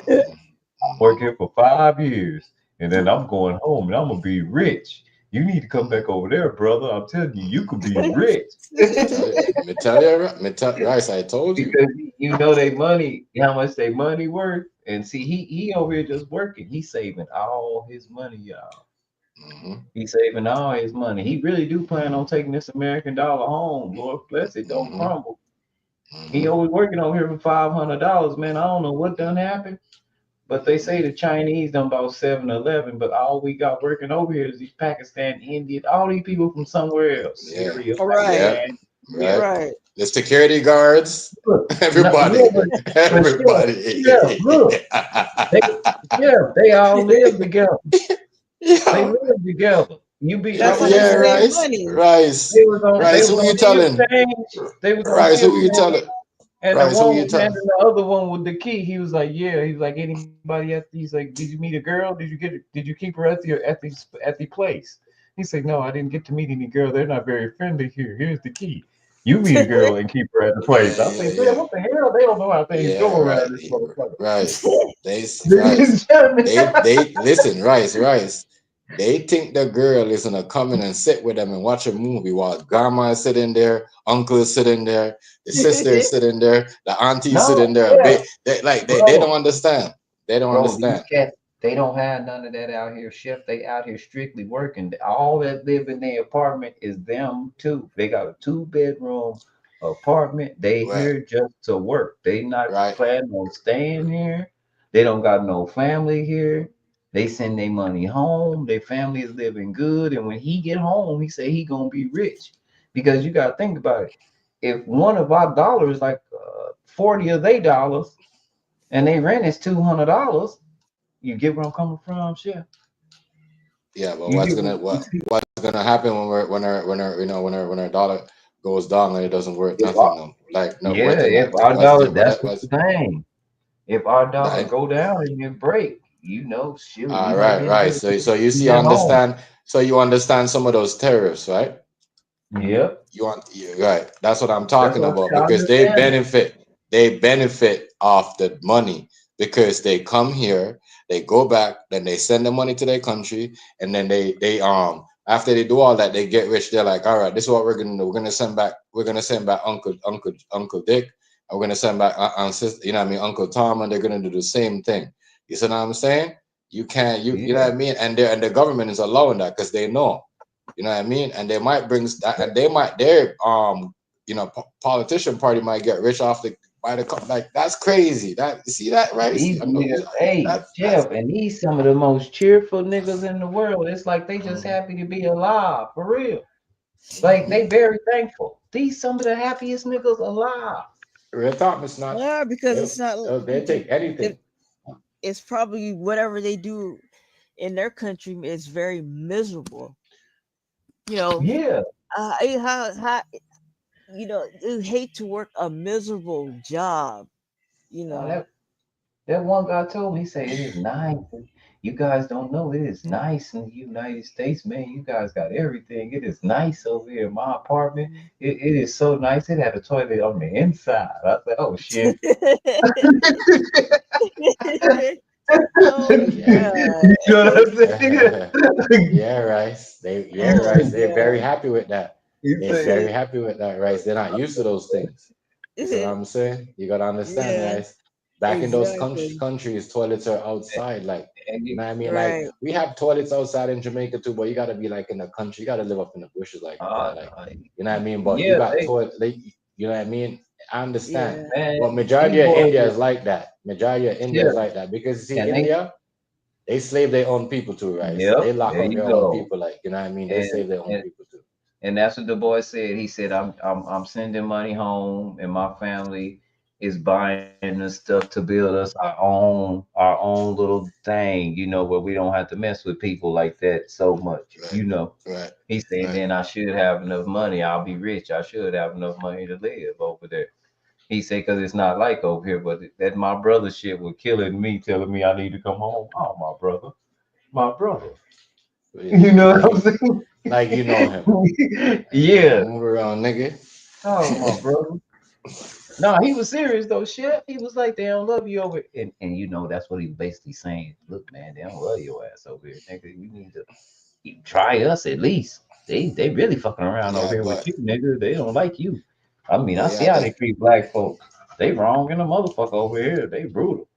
work here for 5 years, and then I'm going home and I'm gonna be rich. You need to come back over there, brother. I'm telling you, you could be rich. Rice, I told you. Because you know they money, how much they money worth. And see, he over here just working. He's saving all his money, y'all. Mhm, He's saving all his money. He really do plan on taking this American dollar home. Lord bless it, don't mhm, crumble. He mhm, always working over here for $500, man. I don't know what done happened, but they say mhm. the Chinese done about 7-Eleven, but all we got working over here is these Pakistan, Indian, all these people from somewhere else, Yeah, Syria, Right. yeah, Pakistan, India. right. Right. The security guards, Look, no, yeah, everybody, but yeah, everybody. look, they, yeah, they all live together. They Yeah, live together. You be, I That's how went they yeah, over there. save Rice, money. Rice, They Rice. was Who on you shield telling? change. They was on Rice, shield who you change. telling? And the Rice, who one you was telling? handing the other one with the key. He was like, "Yeah." He's like, "Anybody at these? Like, did you meet a girl? Did you keep her at the place?" He said, "No, I didn't get to meet any girl. They're not very friendly here. Here's the key. You meet a girl and keep her at the place." Yeah, I yeah, say, "Man, yeah, what the hell? They don't know how things go yeah. around Right, this motherfucker." Rice. Ladies Rice. and gentlemen. They listen, Rice. They think the girl is gonna come in and sit with them and watch a movie while grandma is sitting there, uncle is sitting there, the sister is sitting there, the auntie is No, sitting there. yeah, They bro. don't understand. They don't Bro, these understand. cats, they don't have none of that out here, chef. They out here strictly working. All that live in their apartment is them too. They got a 2-bedroom apartment. They Right, here just to work. They not right. planning on staying here. They don't got no family here. They send their money home. Their family is living good. And when he get home, he say he gonna be rich. Because you gotta think about it. If one of our dollars, like 40 of their dollars, and they rent is $200. You get where I'm coming from, chef? Yeah, but You get what what's gonna happen when when our dollar goes down and it doesn't worth if nothing our, no like no yeah, worth in if that our dollar, that's what what was the thing. If our dollar that go down and it break, shoot, we all might right, be in a right. good So position you to see get home. understand you understand some of those tariffs, right? Yep, Right. That's what I'm that's talking what about I because understand it. they benefit off the money because they come here, they go back, then they send the money to their country, and then they after they do all that, they get rich. They're like, all right, this is what we're gonna do. We're gonna send back Uncle Dick, and we're gonna send back sister, you know what I mean, Uncle Tom, and they're gonna do the same thing. You see what I'm saying? You can't you know Yeah, what I mean? And the government is allowing that because they know. You know what I mean? And they might bring that, and they might their politician party might get rich off like that's crazy. That you see that right? these I know niggas, hey, that's Jeff, and these some of the most cheerful niggas in the world. It's like they just mhm, happy to be alive, for real. Like they very thankful. These some of the happiest niggas alive. real talk, Miss Notch. Yeah, because it's not They take anything. it, it's probably whatever they do in their country is very miserable. You know, Yeah. how you hate to work a miserable job, you Oh, know. that one guy told me, he said it is nice. You guys don't know it is nice in the United States, man. You guys got everything. It is nice over here in my apartment. It is so nice. It had a toilet on the inside. I said, oh shit. Oh, Yeah. God. You know what I'm saying? Yeah, Rice. Oh, Rice. They're very God. happy with that. You They're very say, happy with that, Rice. They're not used to those things. You see what I'm saying? You gotta understand, Yeah, Rice. Back in those exactly. countries, toilets are outside. Like, and you you, know what I mean? Like, Right. we have toilets outside in Jamaica too, but you gotta be like in the country. You gotta live up in the bushes like that. Like, you know what I mean? But you yeah, got toilet. You know what I mean? I understand. Yeah. man, But majority these of boys, India is like that. Majority of India yeah, is like that because you see, and they, India, they slave their own people too, right? yep, They lock there up you their own go. people, like, you know what I mean? They And slave their own and people too. and that's what the boy said. He said, I'm sending money home, and my family is buying the stuff to build us our own little thing, you know, where we don't have to mess with people like that so much, Right, you know. right, He said, right. then I should have enough money. I'll be rich. I should have enough money to live over there. He said, because it's not like over here, but that my brother shit was killing me, telling me I need to come home. Oh, my brother. You know what I'm saying? Like you know him. Yeah. Move around, nigga. Oh, my brother. No, he was serious though, shit. He was like, they don't love you over, and you know that's what he was basically saying. Look, man, they don't love your ass over here, nigga. You need to try us at least. They really fucking around over Yeah, here with but you, nigga. They don't like you. I mean, I see yeah, how they treat black folks. They wrong in the motherfucker over here. They brutal.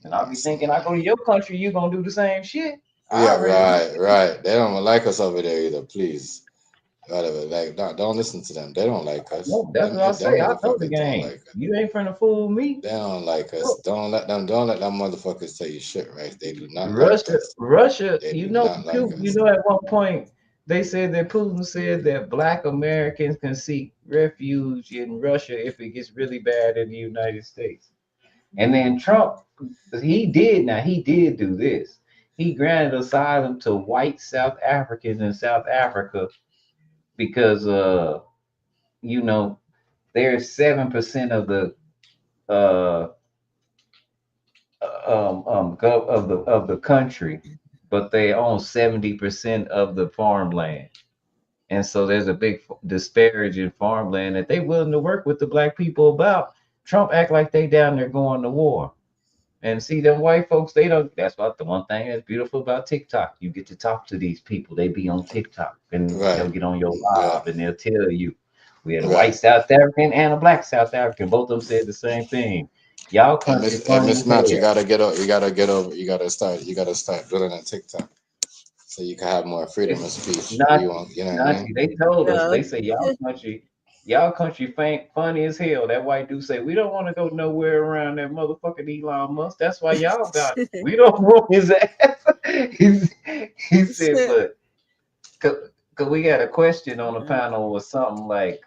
And I be thinking, I go to your country, you gonna do the same shit. I yeah, already know. right. They don't like us over there either. Please, whatever. Like, don't listen to them. They don't like us. No, that's what I Them say. I know the motherfuckers don't game. like us. You ain't finna fool me. They don't like us. Look, Don't let them motherfuckers tell you shit, right? They do not like Russia, us. Russia, They you do know, not like you us. know, at one point they said that Putin said that black Americans can seek refuge in Russia if it gets really bad in the United States. And then Trump, he did do this. He granted asylum to white South Africans in South Africa because you know, there's 7% of the uh of the country, but they own 70% of the farmland. And so there's a big disparage in farmland that they willing to work with the black people about. Trump act like they down there going to war. And see them white folks, they don't. That's what the one thing that's beautiful about TikTok. You get to talk to these people. They be on TikTok and they'll Right, get on your right, live and they'll tell you. We had a white right. South African and a black South African. Both of them said the same thing. Y'all country And funny Miss as Match, you hell. gotta get over. You gotta get over. You gotta start building a TikTok so you can have more freedom of speech. Not, We want, you know what I not mean? they told us. Yeah. They say y'all country funny as hell. That white dude say we don't want to go nowhere around that motherfucking Elon Musk. That's why y'all got it. We don't want his ass. he said, but cause we got a question on the panel or something like,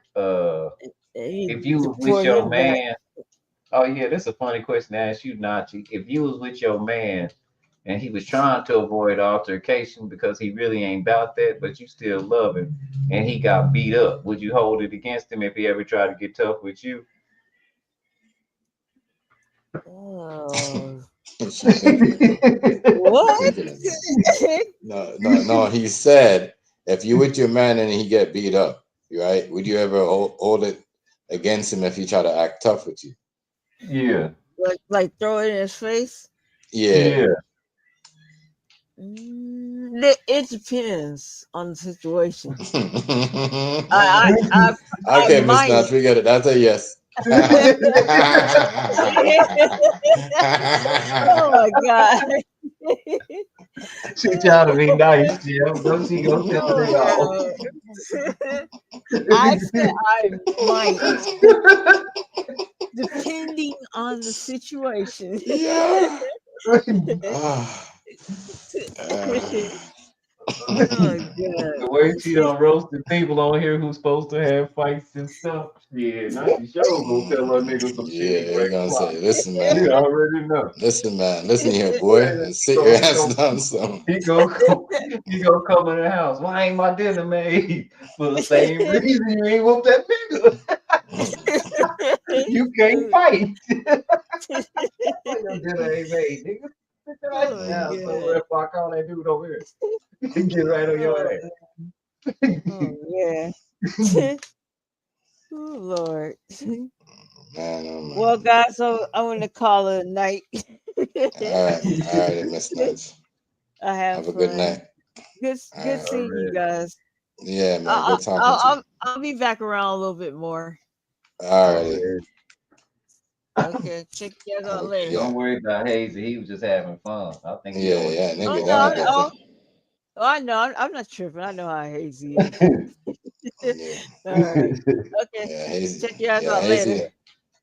He if you was with deported your him back. man. Oh yeah, that's a funny question to ask you, Nachi. If you was with your man and he was trying to avoid altercation because he really ain't about that, but you still love him, and he got beat up, would you hold it against him if he ever tried to get tough with you? Oh, She's thinking about it. what? Thinking about it. No. He said, if you with your man and he get beat up, right? Would you ever hold it against him if he try to act tough with you? Yeah. Like throw it in his face? Yeah. It depends on the situation. Okay, I Miss might. Nash, we get it. That's a yes. Oh my God. She trying to be nice, Jim. Don't she go tell Oh her no? God. I said I might, depending on the situation. Yeah. Oh God. The way she done roasted people on here who's supposed to have fights and stuff. Yeah, now she sure gonna tell her nigga some shit. Yeah, he gonna say, listen, You man. already know. Listen, man. Listen here, boy. And sit your ass down some. He gonna come in the house. Why ain't my dinner made? For the same reason you ain't whoop that nigga. You can't fight. Your dinner ain't made, nigga. Sit your Oh my Yeah, so god. if I call that dude over here, get right on your ass. Oh yeah. Oh Lord. Man, oh man. Well, guys, so I'm gonna call it a night. All right, Miss Nudge. I have Have a good fun. night. Good, All good right. seeing you guys. Yeah, man. Good talking to you. I'll be back around a little bit more. All right. Okay, check you guys out later. Don't worry about Hazy. He was just having fun. I think he Yeah, always. yeah, Oh nigga, no, that nigga. oh, I know. I'm not tripping. I know how hazy is. Yeah, All right. Okay. yeah, Hazy. Check you guys Yeah, out later.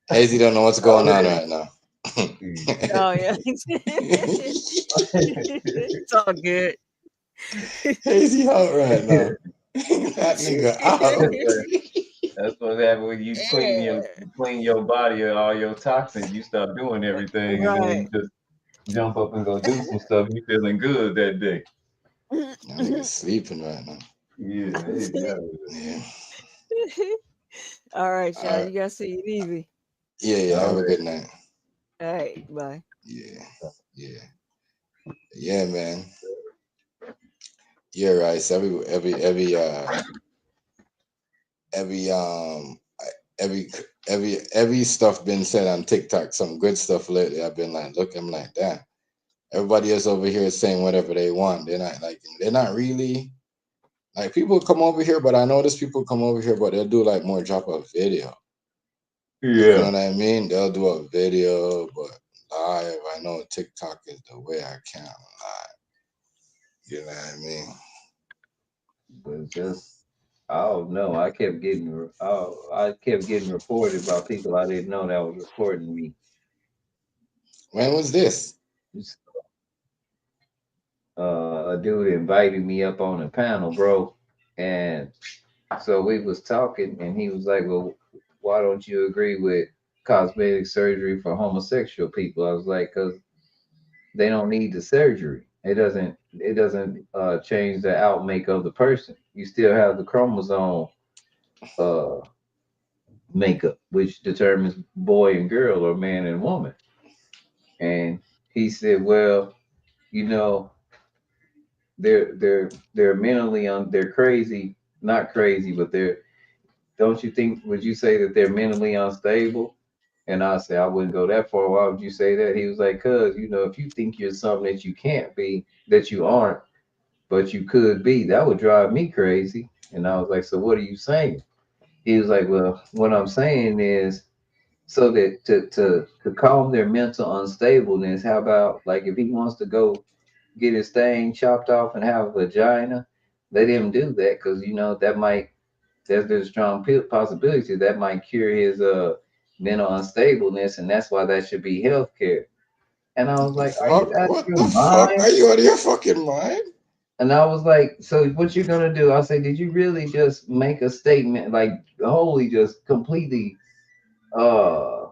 Hazy don't know what's going on right now. Oh yeah. It's all good. Hazy out right now. That nigga out. That's what happens when you clean your body of all your toxins. You start doing everything, and then Right. you just jump up and go do some stuff. You feeling good that day. That nigga sleeping right now. Yeah. Yeah. All right, All y'all. right. You guys see it easy. Yeah. Have a good night. All right. Bye. Yeah, man. Yeah, right. So every stuff been said on TikTok, some good stuff lately. I've been like, look, I'm like, damn. Everybody else over here is saying whatever they want. They're not really like people come over here, but I notice people come over here, but they'll do like more drop a video. You know what I mean? They'll do a video, but live, I know TikTok is the way I can't lie. You know what I mean? But just I don't know. I kept getting reported by people I didn't know that was reporting me. When was this? A dude invited me up on a panel, bro, and so we was talking, and he was like, "Well, why don't you agree with cosmetic surgery for homosexual people?" I was like, "Cause they don't need the surgery. It doesn't change the outmake of the person. You still have the chromosome makeup, which determines boy and girl or man and woman." And he said, "Well, you know, they're mentally they're crazy, not crazy, but they're don't you think would you say that they're mentally unstable?" And I said, "I wouldn't go that far. Why would you say that?" He was like, "Cause you know, if you think you're something that you can't be, that you aren't, but you could be, that would drive me crazy." And I was like, "So what are you saying?" He was like, "Well, what I'm saying is so that to calm their mental unstableness, how about like if he wants to go get his thing chopped off and have a vagina, let him do that because you know that might there's a strong possibility that might cure his mental unstableness, and that's why that should be healthcare." And I was like, "Are you Fuck? out of What your the fuck? mind?" Are you out of your fucking mind? And I was like, "So what you gonna do?" I said, "Did you really just make a statement like wholly just completely uh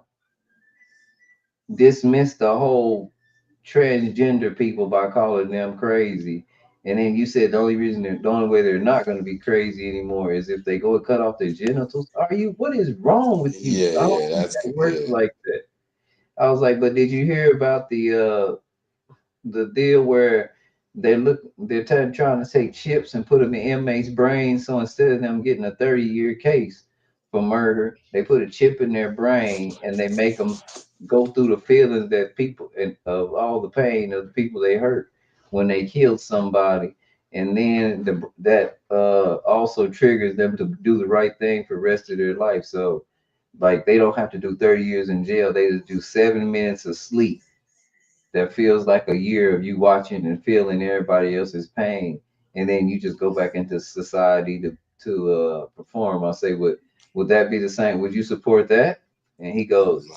dismiss the whole transgender people by calling them crazy?" And then you said the only way they're not going to be crazy anymore is if they go and cut off their genitals. What is wrong with you? I don't think That's that works like that. I was like, but did you hear about the deal where trying to take chips and put them in inmates' brains, so instead of them getting a 30-year case for murder, they put a chip in their brain and they make them go through the feelings that people and of all the pain of the people they hurt when they killed somebody, and then that also triggers them to do the right thing for the rest of their life. So like they don't have to do 30 years in jail, they just do 7 minutes of sleep that feels like a year of you watching and feeling everybody else's pain, and then you just go back into society to perform. I say, would that be the same? Would you support that? And he goes,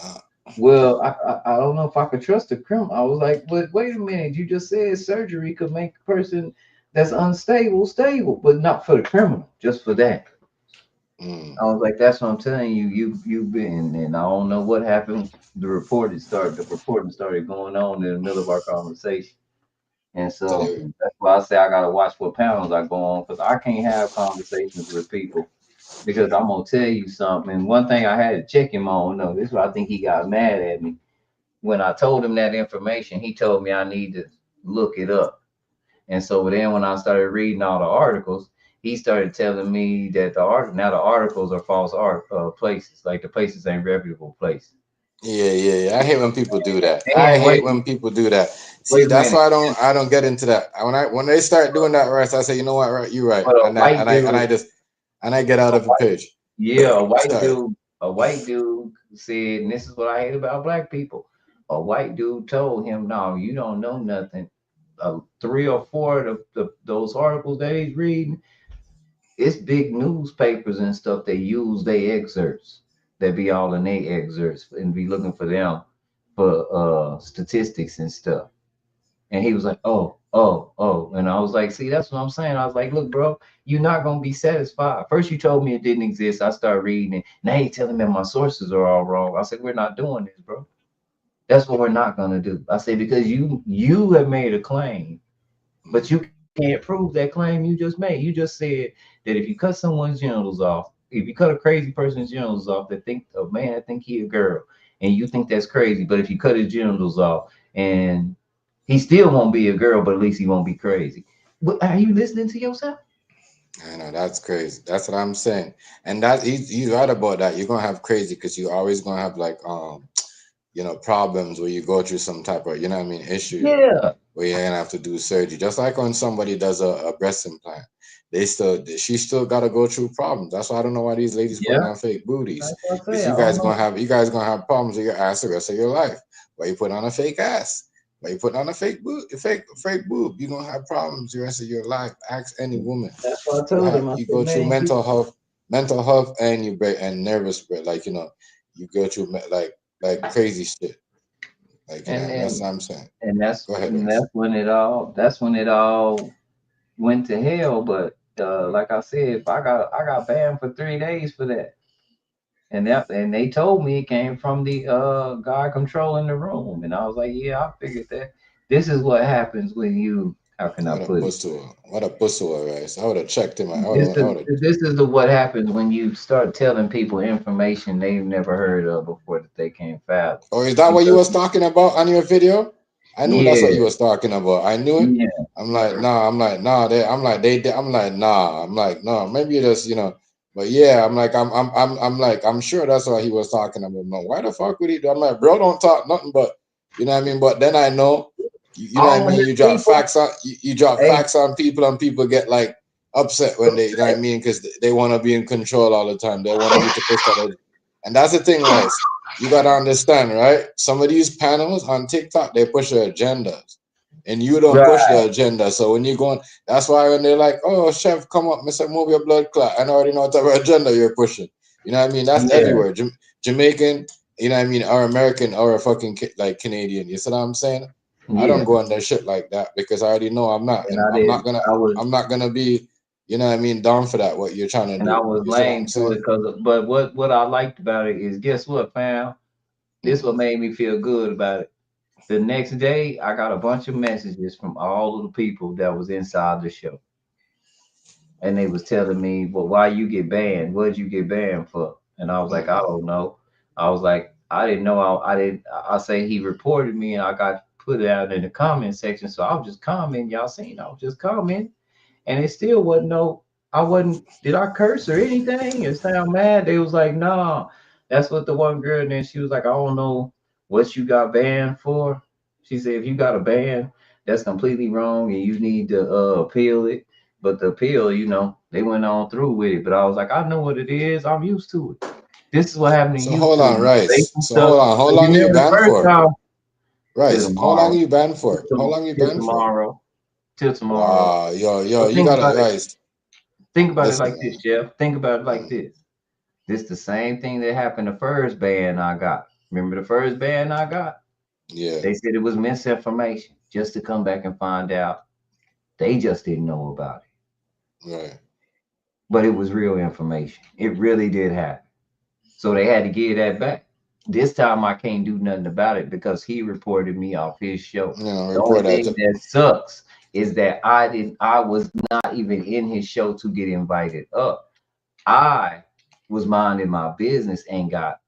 "Well, I don't know if I could trust a criminal." I was like, "But wait a minute, you just said surgery could make a person that's unstable stable, but not for the criminal, just for that." I was like, "That's what I'm telling you. You've been," and I don't know what happened. The reporting started going on in the middle of our conversation, and so that's why I say I gotta watch what panels I go on because I can't have conversations with people because I'm gonna tell you something. And one thing I had to check him on. No, this is why I think he got mad at me when I told him that information. He told me I need to look it up. And so then when I started reading all the articles, he started telling me that the articles are false places, like the places ain't reputable places. Yeah. I hate when people do that. I And hate when people do that. See, wait a that's minute. why I don't get into that. When they start doing that, right? I say, you know what, right? You're right, But a and white dude, I get out of the page. yeah, a white Sorry. dude said, and this is what I hate about black people. A white dude told him, "No, you don't know nothing." 3 or 4 of those articles that he's reading, it's big newspapers and stuff. They use their excerpts. They be all in their excerpts and be looking for them for statistics and stuff. And he was like, oh. And I was like, see, that's what I'm saying. I was like, look, bro, you're not going to be satisfied. First, you told me it didn't exist. I started reading it. Now you're telling me my sources are all wrong. I said, we're not doing this, bro. That's what we're not going to do. I said, because you have made a claim, but you can't prove that claim you just made. You just said that if you cut someone's genitals off, if you cut a crazy person's genitals off that think a man think he a girl, and you think that's crazy, but if you cut his genitals off and he still won't be a girl, but at least he won't be crazy. But are you listening to yourself? I know that's crazy. That's what I'm saying, and that he's right about that. You're gonna have crazy because you always gonna have like problems where you go through some type of issue. Yeah. Where you're gonna have to do surgery, just like when somebody does a breast implant, she still gotta go through problems. That's why I don't know why these ladies putting on fake booties. Because you guys gonna have problems with your ass the rest of your life. Why you put on a fake ass? Why you put on a fake boob? Fake boob? You're gonna have problems the rest of your life. Ask any woman. That's what I told him. You go through mental health, and nervous, like you go through like crazy shit. Like that's what I'm saying. And that's Go ahead, when it all went to hell. But like I said, I got banned for 3 days for that. And they told me it came from the guy controlling the room. And I was like, yeah, I figured that. This is what happens when you, how can I put it? What a pussy, right? I would have checked him. This is what happens when you start telling people information they've never heard of before that they can't fathom. Oh, is that what you was talking about on your video? I knew that's what you was talking about. I knew it. Yeah. I'm like, nah. Maybe you just, but yeah, I'm sure that's what he was talking about. No, why the fuck would he do? I'm like, bro, don't talk nothing but, you know what I mean? But then I know, you know what I mean? You drop facts on, facts on people, and people get like upset when they, you know what I mean? Because they want to be in control all the time. They want you to push that. And that's the thing, guys. You got to understand, right? Some of these panels on TikTok, they push their agendas, and you don't push the agenda. So when you go on, that's why when they're like, oh, chef, come up, Mr. Move your blood clot. I already know what type of agenda you're pushing. You know what I mean? That's everywhere. Jamaican, you know what I mean, or American, or a fucking like Canadian. You see what I'm saying? Yeah. I don't go on that shit like that because I already know I'm not. And I'm not gonna be, you know what I mean, down for that. What you're trying to do. And I was lame to it but what I liked about it is, guess what, fam? This what made me feel good about it. The next day, I got a bunch of messages from all of the people that was inside the show. And they was telling me, well, why you get banned? What did you get banned for? And I was like, I don't know. I was like, I didn't know. I say he reported me, and I got put it out in the comment section. So I was just commenting. Y'all seen I was just commenting. And it still wasn't did I curse or anything? It sound mad. They was like, nah, that's what the one girl, and then she was like, I don't know what you got banned for. She said, if you got a ban, that's completely wrong and you need to appeal it. But the appeal, they went on through with it. But I was like, I know what it is. I'm used to it. This is what happened to you. Hold on, Rice. So hold on. How long are you banned for? Rice, how long are you banned for? How long you banned for? Till tomorrow. Yo, you gotta, guys. Think about it like this, Jeff. Think about it like this. This the same thing that happened the first ban I got. Remember the first ban I got? Yeah. They said it was misinformation, just to come back and find out they just didn't know about it. Right. But it was real information. It really did happen. So they had to give that back. This time I can't do nothing about it because he reported me off his show. The only thing that sucks is that I was not even in his show to get invited up. I was minding my business and got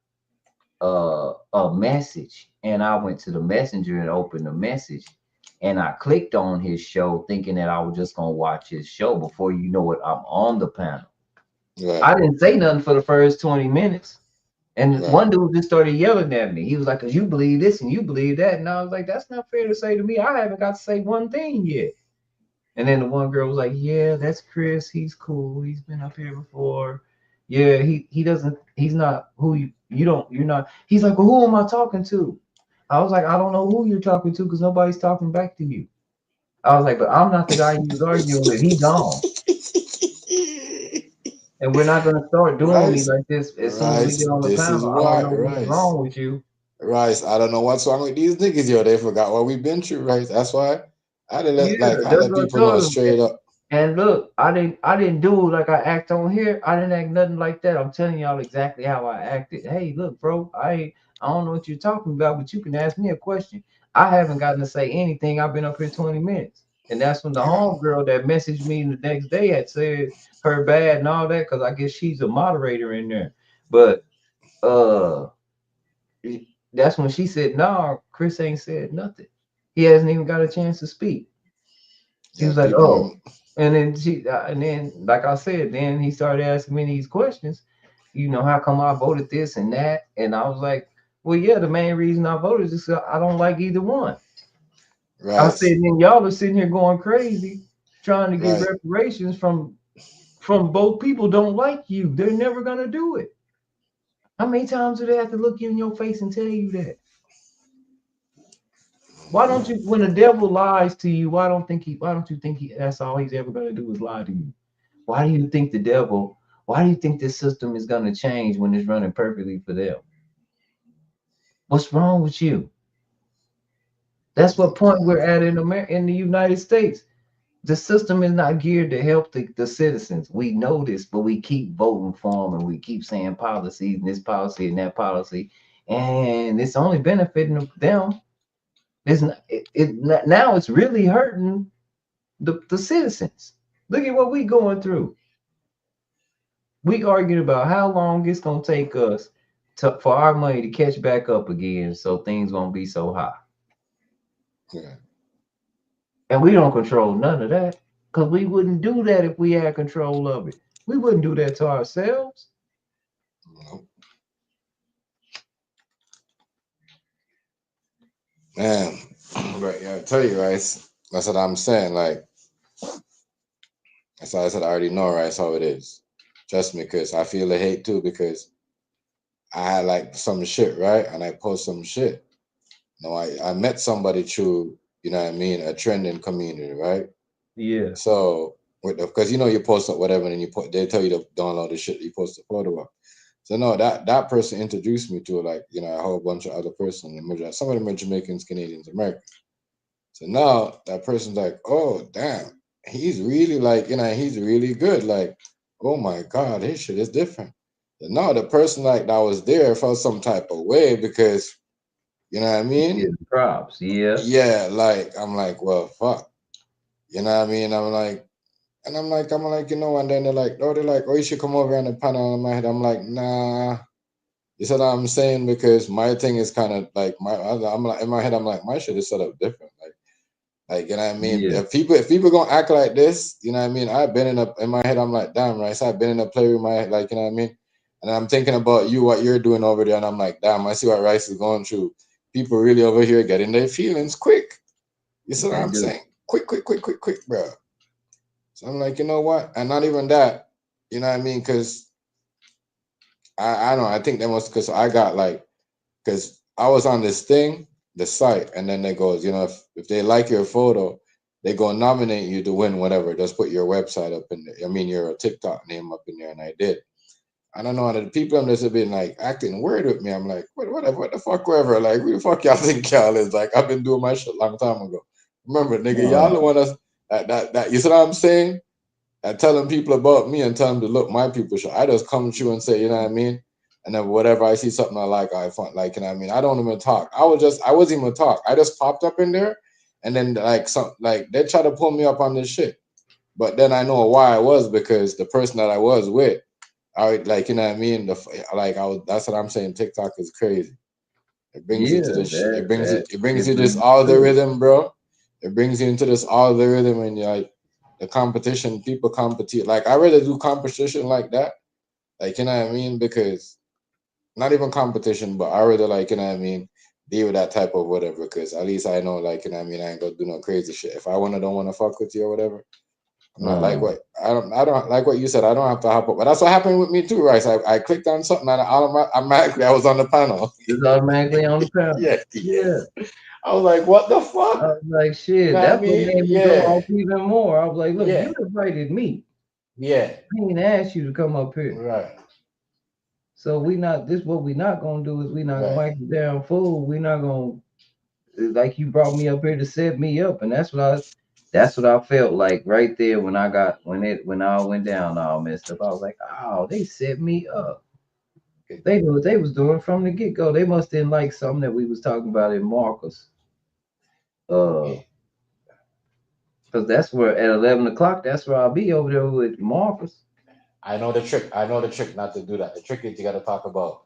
a message, and I went to the messenger and opened the message, and I clicked on his show thinking that I was just gonna watch his show. Before you know it, I'm on the panel. Right. I didn't say nothing for the first 20 minutes. And Right. one dude just started yelling at me. He was like, "Cause you believe this and you believe that." And I was like, "That's not fair to say to me. I haven't got to say one thing yet." And then the one girl was like, "Yeah, that's Chris. He's cool. He's been up here before. Yeah, he doesn't. He's not who you're not." He's like, "Well, who am I talking to?" I was like, "I don't know who you're talking to because nobody's talking back to you." I was like, "But I'm not the guy you was arguing with. He gone." And we're not gonna start doing me Rice, like this as soon as we Rice, get on the this is panel. I don't why, know what's Rice. wrong with you. Rice, I don't know what's wrong with these niggas, yo. They forgot what we've been through, Rice. That's why I had to Yeah, let that's what I people know told him. straight up. And look, I didn't do like I act on here. I didn't act nothing like that. I'm telling y'all exactly how I acted. Hey, look, bro, I don't know what you're talking about, but you can ask me a question. I haven't gotten to say anything. I've been up here 20 minutes. And that's when the homegirl that messaged me the next day had said her bad and all that, because I guess she's a moderator in there. But that's when she said, "No, Chris ain't said nothing. He hasn't even got a chance to speak." She Yeah, was like, people. "Oh," and then like I said, then he started asking me these questions. How come I voted this and that? And I was like, "Well, yeah, the main reason I voted is because I don't like either one." I Rice, said, "Then y'all are sitting here going crazy, trying to get right. reparations from both people don't like you. They're never gonna do it." How many times do they have to look you in your face and tell you that? Why don't you, when the devil lies to you, why don't you think that's all he's ever going to do is lie to you? Why do you think this system is going to change when it's running perfectly for them? What's wrong with you? That's what point we're at in the United States. The system is not geared to help the citizens. We know this, but we keep voting for them and we keep saying policies and this policy and that policy, and it's only benefiting them. It's not, now it's really hurting the citizens. Look at what we going through. We arguing about how long it's gonna take us for our money to catch back up again, so things won't be so high. Yeah. And we don't control none of that, because we wouldn't do that if we had control of it. We wouldn't do that to ourselves. Nope. Man, but yeah, I tell you, Rice. That's what I'm saying. Like, that's why I said I already know, Rice, how it is. Trust me, because I feel the hate too, because I had like some shit, right? And I post some shit. I met somebody through, you know what I mean, a trending community, right? Yeah. So, because you post up whatever, and they tell you to download the shit you post a photo of. So no, that person introduced me to a whole bunch of other persons. Some of them are Jamaicans, Canadians, Americans. So now that person's like, oh damn, he's really he's really good. Like, oh my God, his shit is different. And now the person that was there felt some type of way because, you know what I mean? Yeah, props, yeah. Yeah, I'm like, well, fuck. You know what I mean? I'm like, and and then they're like, oh, you should come over on the panel. In my head, I'm like, nah. You see what I'm saying? Because my thing is kind of like I'm like in my head, I'm like, my shit is set up different. Like you know what I mean? Yeah. If people gonna act like this, you know what I mean? I've been in my head, I'm like, damn, right? So I've been in a play with my head, like, you know what I mean? And I'm thinking about what you're doing over there, and I'm like, damn, I see what Rice is going through. People really over here getting their feelings quick. You see what I'm saying? Quick, bro. So I'm like, you know what? And not even that, you know what I mean? Because I don't know. I think that was because I got because I was on this thing, the site, and then they goes, if they like your photo, they go nominate you to win whatever. Just put your website up in there. I mean, your TikTok name up in there, and I did. I don't know. The people on this have been like acting weird with me. I'm like, what the fuck, whatever. Like, who the fuck y'all think y'all is? Like, I've been doing my shit a long time ago. Remember, nigga, y'all the one that you see what I'm saying? And telling people about me and telling them to look my people show. I just come to you and say, you know what I mean? And then whatever I see something I like, I find you know what I mean? I don't even talk. I wasn't even talk. I just popped up in there, and then they try to pull me up on this shit. But then I know why I was, because the person that I was with, you know what I mean? That's what I'm saying. TikTok is crazy. It brings you to this shit. It brings you this algorithm, bro. It brings you into this all the rhythm and you're like the competition, people compete. Like I rather do competition like that. Like, you know what I mean? Because not even competition, but I rather like, you know what I mean, deal with that type of whatever. Because at least I know, like, you know what I mean, I ain't gonna do no crazy shit. If I don't wanna fuck with you or whatever, I'm not like what I don't like what you said. I don't have to hop up, but that's what happened with me too, right? So I clicked on something and automatically I was on the panel. It's automatically on the panel. Yeah. Yeah. I was like, what the I fuck? was like, You shit, know what I that's what mean? made me go off even more. I was like, look, Yeah. you invited me. Yeah. I didn't ask you to come up here. Right. So what we not gonna do is we not gonna Right. act a damn fool. We not gonna, like, you brought me up here to set me up, and that's what I felt like right there when when I went down all messed up. I was like, oh, they set me up. They knew what they was doing from the get go. They must didn't like something that we was talking about in Marcus. Because that's where at 11 o'clock, that's where I'll be over there with Marcus. I know the trick. I know the trick not to do that. The trick is you got to talk about.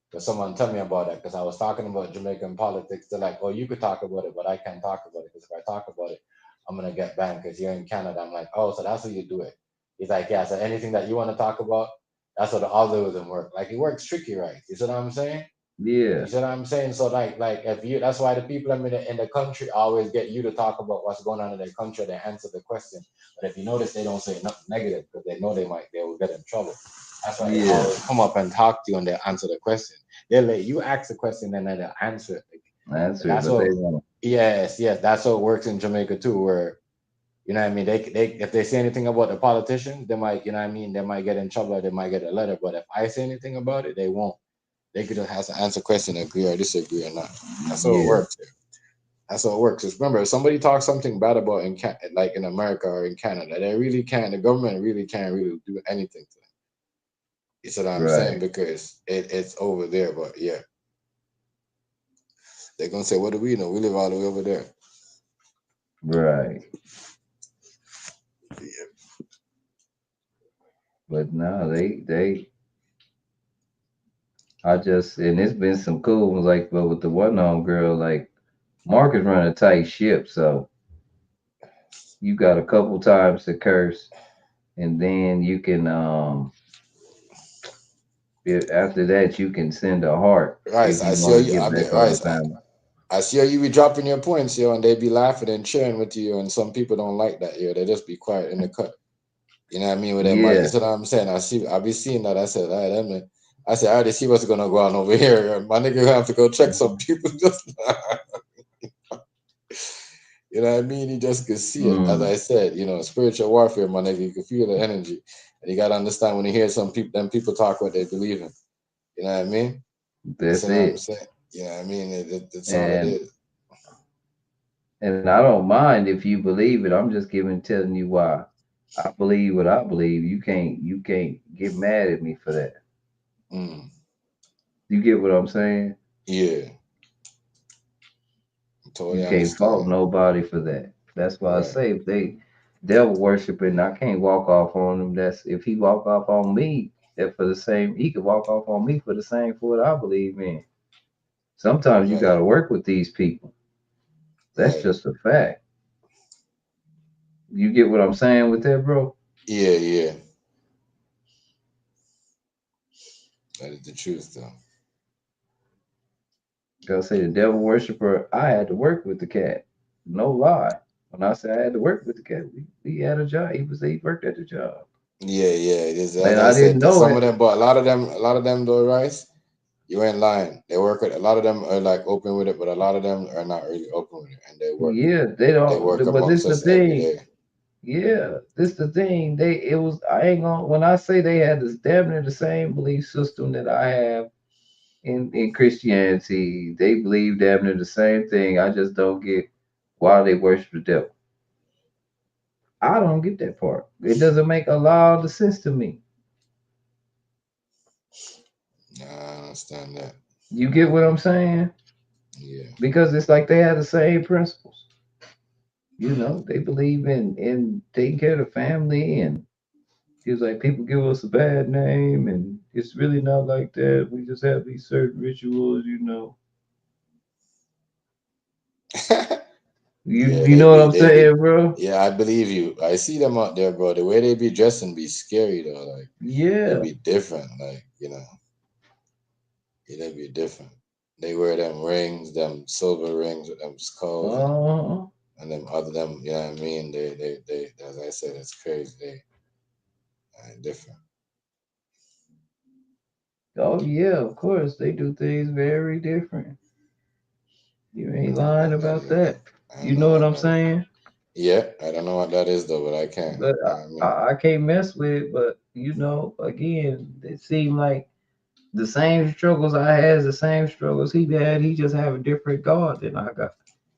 Because someone tell me about that. Because I was talking about Jamaican politics. They're like, "Oh, you could talk about it, but I can't talk about it because if I talk about it, I'm gonna get banned because you're in Canada." I'm like, "Oh, so that's how you do it." He's like, "Yeah." So anything that you want to talk about, that's how the algorithm work. Like it works tricky, right? You see what I'm saying? Yeah. You see what I'm saying? So like if you, that's why the people in the country always get you to talk about what's going on in their country. They answer the question, but if you notice, they don't say nothing negative because they know they will get in trouble. That's why they always come up and talk to you and they answer the question. They'll let you ask the question and then they'll answer it. That's That's but what. they want. Yes, that's how it works in Jamaica too. Where you know what I mean, they if they say anything about the politician, they might, you know what I mean, they might get in trouble. Or they might get a letter. But if I say anything about it, they won't. They could just have to answer question, agree or disagree or not. That's how it works. That's how it works. Just remember, if somebody talks something bad about like in America or in Canada, they really can't. The government really can't really do anything to them. You see what I'm saying? Because it's over there. But yeah, they're gonna say, "What do we know? We live all the way over there." Right. But no, I just, and it's been some cool ones, like, but with the one girl, like, Marcus run a tight ship, so you got a couple times to curse, and then you can after that you can send a heart Right. if I you see how want to you. get I mean, back on right. the family. I see how you be dropping your points, yo, and they be laughing and cheering with you, and some people don't like that, yo. They just be quiet in the cut. You know what I mean? With that mic. You see what I'm saying? I be seeing that. I said, all right, that man. I said, I already see what's gonna go on over here. My nigga gonna have to go check some people just you know what I mean? You just could see it. As I said, you know, spiritual warfare, my nigga, you can feel the energy. And you gotta understand when you hear some people them people talk what they believe in. You know what I mean? That's what I'm it. saying. You know what I mean? It's all it is. And I don't mind if you believe it. I'm just telling you why I believe what I believe. You can't get mad at me for that. You get what I'm saying? Yeah. Totally You can't fault nobody for that. That's why I say if they devil worshiping, I can't walk off on them. That's if he walk off on me, that for the same, he could walk off on me for the same for what I believe in. Sometimes you got to work with these people. That's just a fact. You get what I'm saying with that, bro? Yeah. That is the truth, though. Gotta say the devil worshiper, I had to work with the cat. No lie. When I say I had to work with the cat, we had a job. He worked at the job. Yeah. It is. And As I didn't said, know some it. of them, but a lot of them though, Rice, you ain't lying. They work with a lot of them are like open with it, but a lot of them are not really open with it, and they work. Yeah, they don't. They work But this amongst the us every thing. day. Yeah, this the thing. I ain't gonna, when I say they had this damn near the same belief system that I have in Christianity, they believe damn near the same thing. I just don't get why they worship the devil. I don't get that part. It doesn't make a lot of sense to me. Nah, I understand that. You get what I'm saying? Yeah. Because it's like they have the same principles. You know, they believe in taking care of the family, and it's like people give us a bad name, and it's really not like that. We just have these certain rituals, you know. Yeah, You they know what be I'm they be saying, bro? yeah, I believe you. I see them out there, bro. The way they be dressing be scary though. Like they Yeah. be different. Like, they be different. They wear them rings, them silver rings with them skulls Uh-huh. and them other them, you know what I mean? They as I said, it's crazy. They different. Oh yeah, of course. They do things very different. You ain't lying What that about is, that. I don't You know know what what I'm that is. saying? Yeah, I don't know what that is though, but I can't. But You know what I mean? I can't mess with it. But again, it seemed like the same struggles I had is the same struggles he had. He just have a different God than I got.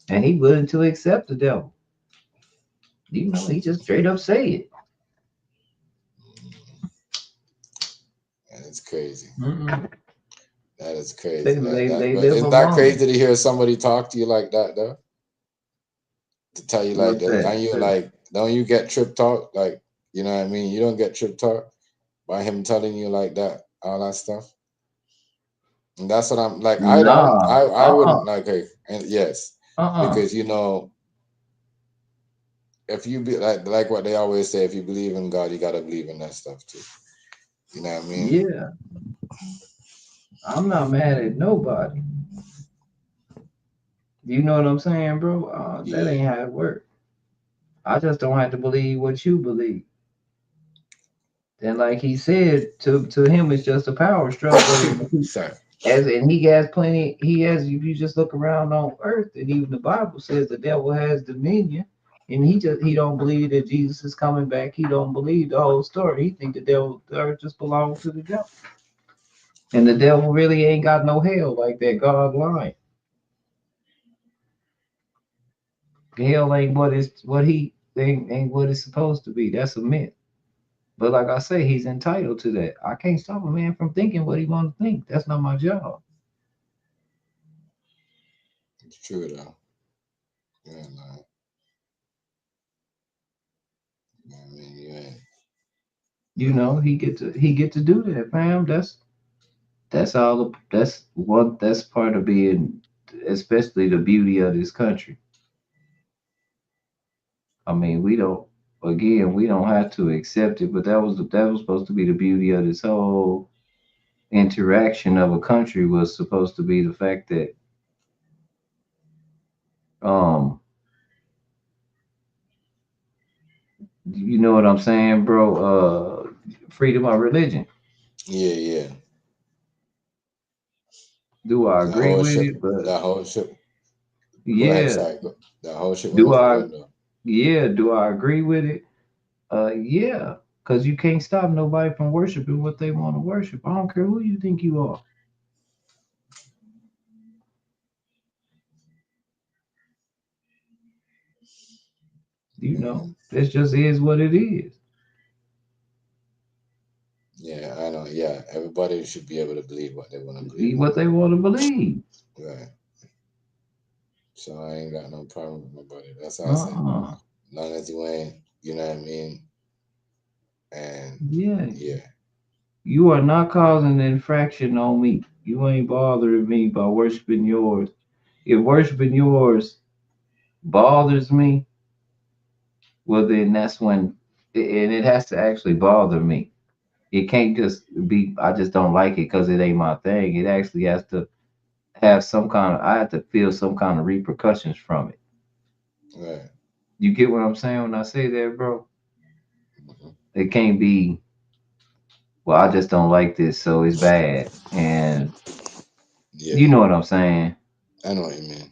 And he willing to accept the devil. He just straight up say it. And it's crazy. Mm-mm. That is They, crazy. they, they But live isn't that among crazy us. to hear somebody talk to you like that though? To tell you like What's that, that? and you like, don't you get trip talk? Like, you know what I mean? You don't get trip talk by him telling you like that, all that stuff. And that's what I'm like. I don't. Nah. I wouldn't like. Hey, and yes, Uh-uh. because if you be like what they always say, if you believe in God, you gotta believe in that stuff too. You know what I mean? Yeah. I'm not mad at nobody. You know what I'm saying, bro? That Yeah. ain't how it works. I just don't have to believe what you believe. And like he said, to him it's just a power struggle. Sorry. And he has plenty. He has. If you just look around on earth, and even the Bible says the devil has dominion, and he don't believe that Jesus is coming back. He don't believe the whole story. He think the earth just belongs to the devil, and the devil really ain't got no hell like that. God lying. Hell ain't ain't what it's supposed to be. That's a myth. But like I say, he's entitled to that. I can't stop a man from thinking what he want to think. That's not my job. It's true though. Yeah, no. I mean, you ain't. He get to do that, fam. That's part of being, especially the beauty of this country. I mean, we don't have to accept it, but that was supposed to be the beauty of this whole interaction of a country, was supposed to be the fact that um you know what I'm saying, bro? Freedom of religion. Yeah, yeah. Do I That agree whole with ship. it? But That whole ship. Go ahead. yeah, Sorry. That whole ship went do out the I window. do I agree with it? Yeah, because you can't stop nobody from worshiping what they want to worship. I don't care who you think you are. This just is what it is. Yeah, I know. Yeah, everybody should be able to believe what they want to believe. Be what they want to believe. Right. So I ain't got no problem with nobody. That's how I say. Uh-uh. Long as you ain't, you know what I mean? And Yeah. yeah. You are not causing an infraction on me. You ain't bothering me by worshiping yours. If worshiping yours bothers me, well then that's when, and it has to actually bother me. It can't just be I just don't like it because it ain't my thing. It actually has to have I have to feel some kind of repercussions from it. Right. You get what I'm saying when I say that, bro? It can't be, well, I just don't like this, so it's bad. And Yeah. you know what I'm saying? I know what you mean.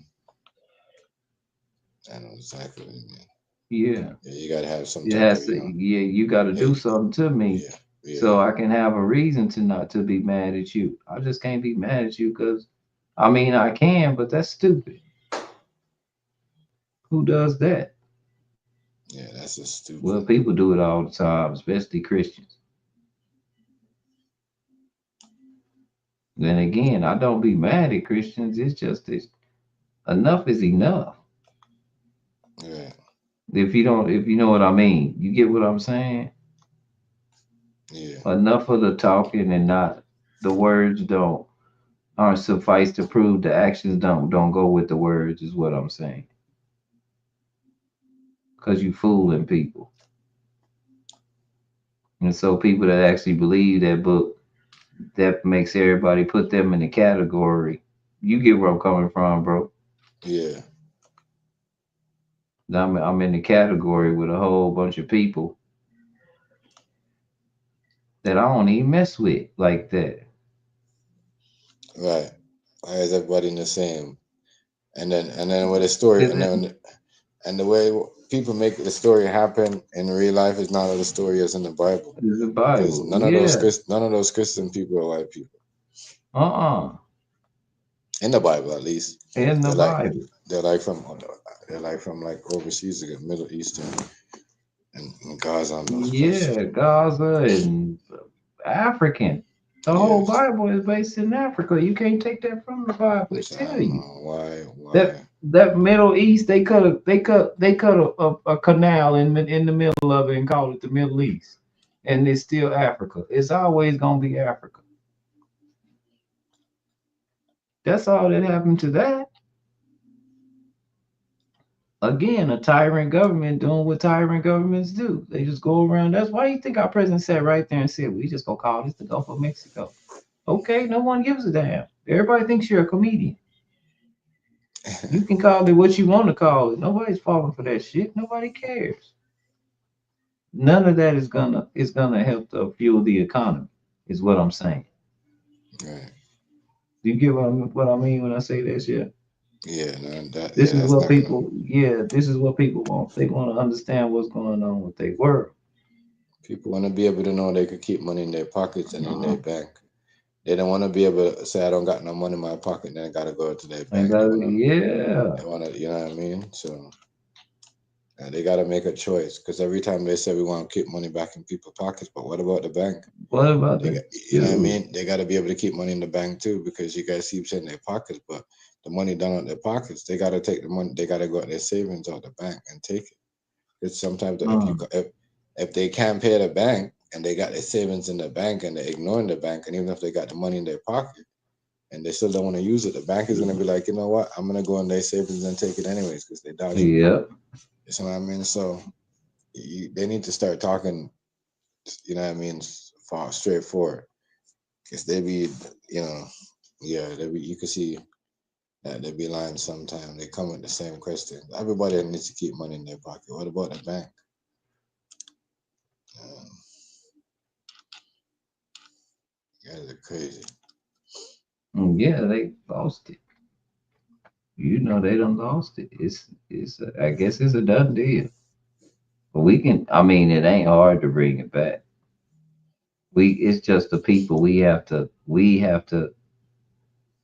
I know exactly what you mean. Yeah. Yeah, you gotta have some It type has of, to, yeah, you gotta do something to me so I can have a reason to not to be mad at you. I just can't be mad at you because I mean I can, but that's stupid. Who does that? Yeah, that's just stupid. Well, people do it all the time, especially Christians. Then again, I don't be mad at Christians. It's just this enough is enough. Right. If you know what I mean, you get what I'm saying? Yeah. Enough of the talking and not the words aren't suffice to prove the actions don't go with the words is what I'm saying. because you fooling people. And so people that actually believe that book, that makes everybody put them in the category. You get where I'm coming from, bro. Yeah. I'm in the category with a whole bunch of people that I don't even mess with like that. Right. Why is everybody in the same? And then with the story, and the way people make the story happen in real life is not how the story is in the Bible. It's the Because Bible. none of those Christian people are white people. In the Bible, at least. In the Bible. They're like from like overseas, like Middle Eastern and Gaza. Yeah, Gaza and African. The whole Bible is based in Africa. You can't take that from the Bible. I tell you. Why? That Middle East, they cut a canal in the middle of it and call it the Middle East, and it's still Africa. It's always gonna be Africa. That's all that happened to that. Again, a tyrant government doing what tyrant governments do. They just go around. That's why you think our president sat right there and said, we just gonna call this the Gulf of Mexico. Okay, no one gives a damn. Everybody thinks you're a comedian. You can call it what you want to call it. Nobody's falling for that shit. Nobody cares. None of that is gonna help to fuel the economy, is what I'm saying. Right. Do you get what I mean when I say that shit? Yeah, no, This is what people want. They want to understand what's going on with their world. People want to be able to know they could keep money in their pockets and in their bank. They don't want to be able to say, I don't got no money in my pocket, then I got to go to their bank. They want to, you know what I mean? So they got to make a choice, because every time they say we want to keep money back in people's pockets, but what about the bank? What about you know what I mean? They got to be able to keep money in the bank too, because you guys keep saying their pockets, but the money down in their pockets, they got to take the money. They got to go out their savings out the bank and take it. Because sometimes if they can't pay the bank and they got their savings in the bank and they're ignoring the bank, and even if they got the money in their pocket and they still don't want to use it, the bank is going to be like, you know what? I'm going to go in their savings and take it anyways, because they dodge it. Yep. You know what I mean? So they need to start talking, you know what I mean, straightforward. Because they be, you know, you can see that they be lying sometimes. They come with the same question. Everybody needs to keep money in their pocket. What about the bank? You guys are crazy. Yeah, they lost it. You know, they done lost it. I guess it's a done deal. But it ain't hard to bring it back. It's just the people. We have to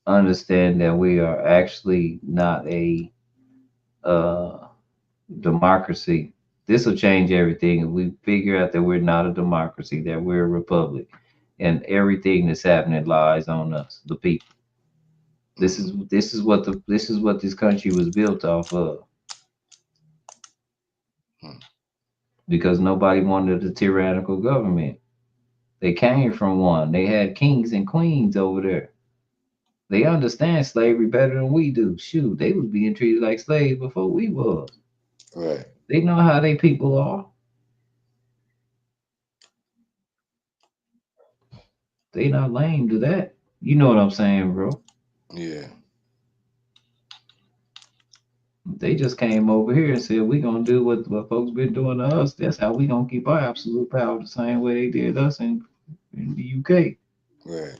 understand that we are actually not a democracy. This will change everything if we figure out that we're not a democracy, that we're a republic, and everything that's happening lies on us, the people. This is what this country was built off of. Because nobody wanted a tyrannical government. They came from one. They had kings and queens over there. They understand slavery better than we do. Shoot, they was being treated like slaves before we was. Right. They know how they people are. They not lame to that. You know what I'm saying, bro? Yeah. They just came over here and said, we're going to do what folks been doing to us. That's how we going to keep our absolute power the same way they did us in the UK. Right.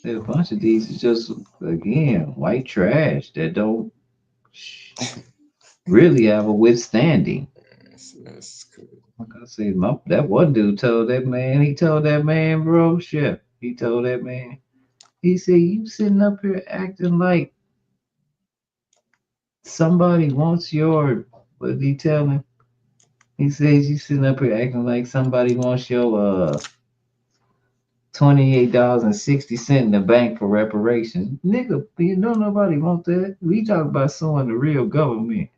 A bunch of these is just, again, white trash that don't really have a withstanding. That's cool. Like I said, that one dude told that man, bro, Chef, he told that man, he said, you sitting up here acting like somebody wants your, what did he tell him? He says, you sitting up here acting like somebody wants your $28.60 in the bank for reparations. Nigga, you know nobody want that. We talk about suing the real government.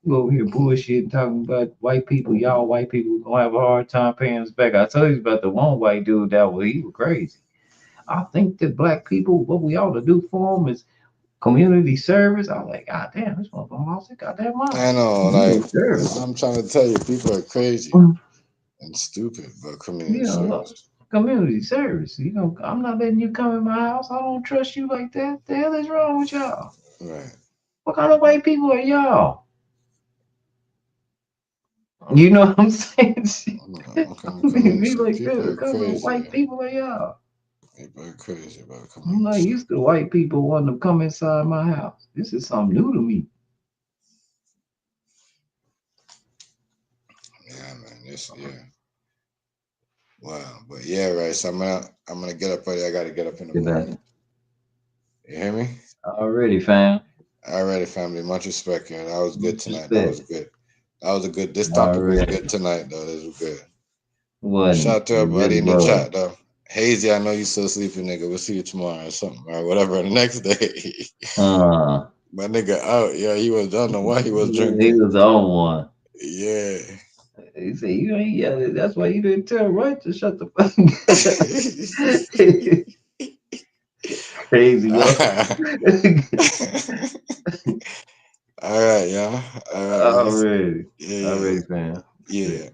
You over here bullshit talking about white people. Y'all white people gonna have a hard time paying us back. I told you about the one white dude he was crazy. I think that black people, what we ought to do for them is community service. I was like, God damn, this motherfucker lost his goddamn mind. I know, Community like service. I'm trying to tell you, people are crazy Mm. and stupid about community You know, service. community service. You know, I'm not letting you come in my house. I don't trust you like that. The hell is wrong with y'all? Right. What kind of white people are y'all? You know what I'm saying? Be like, People are what kind of crazy. white people are y'all? People are crazy about I'm community not service. used to white people wanting to come inside my house. This is something new to me. Yeah, man. Yeah. Wow. But yeah, right. So I'm gonna get up early. I gotta get up in the Good morning. night. You hear me? Already, fam. Alrighty, family. Much respect, man. That was good Much tonight. That was respect. good. That was a good. This topic was Already. good tonight, though. This was good. Wasn't Shout out to it? It everybody really in the was. chat, though. Hazy, I know you still sleeping, nigga. We'll see you tomorrow or something, or whatever the next day. My nigga out, yeah. He was. I don't know why he was He drinking. was on one. Yeah. He said, "You ain't yelling. That's why you didn't tell Right to shut the fuck up." Crazy, yo. All right, y'all. All right, man. Already. Yeah. Already, fam. Yeah.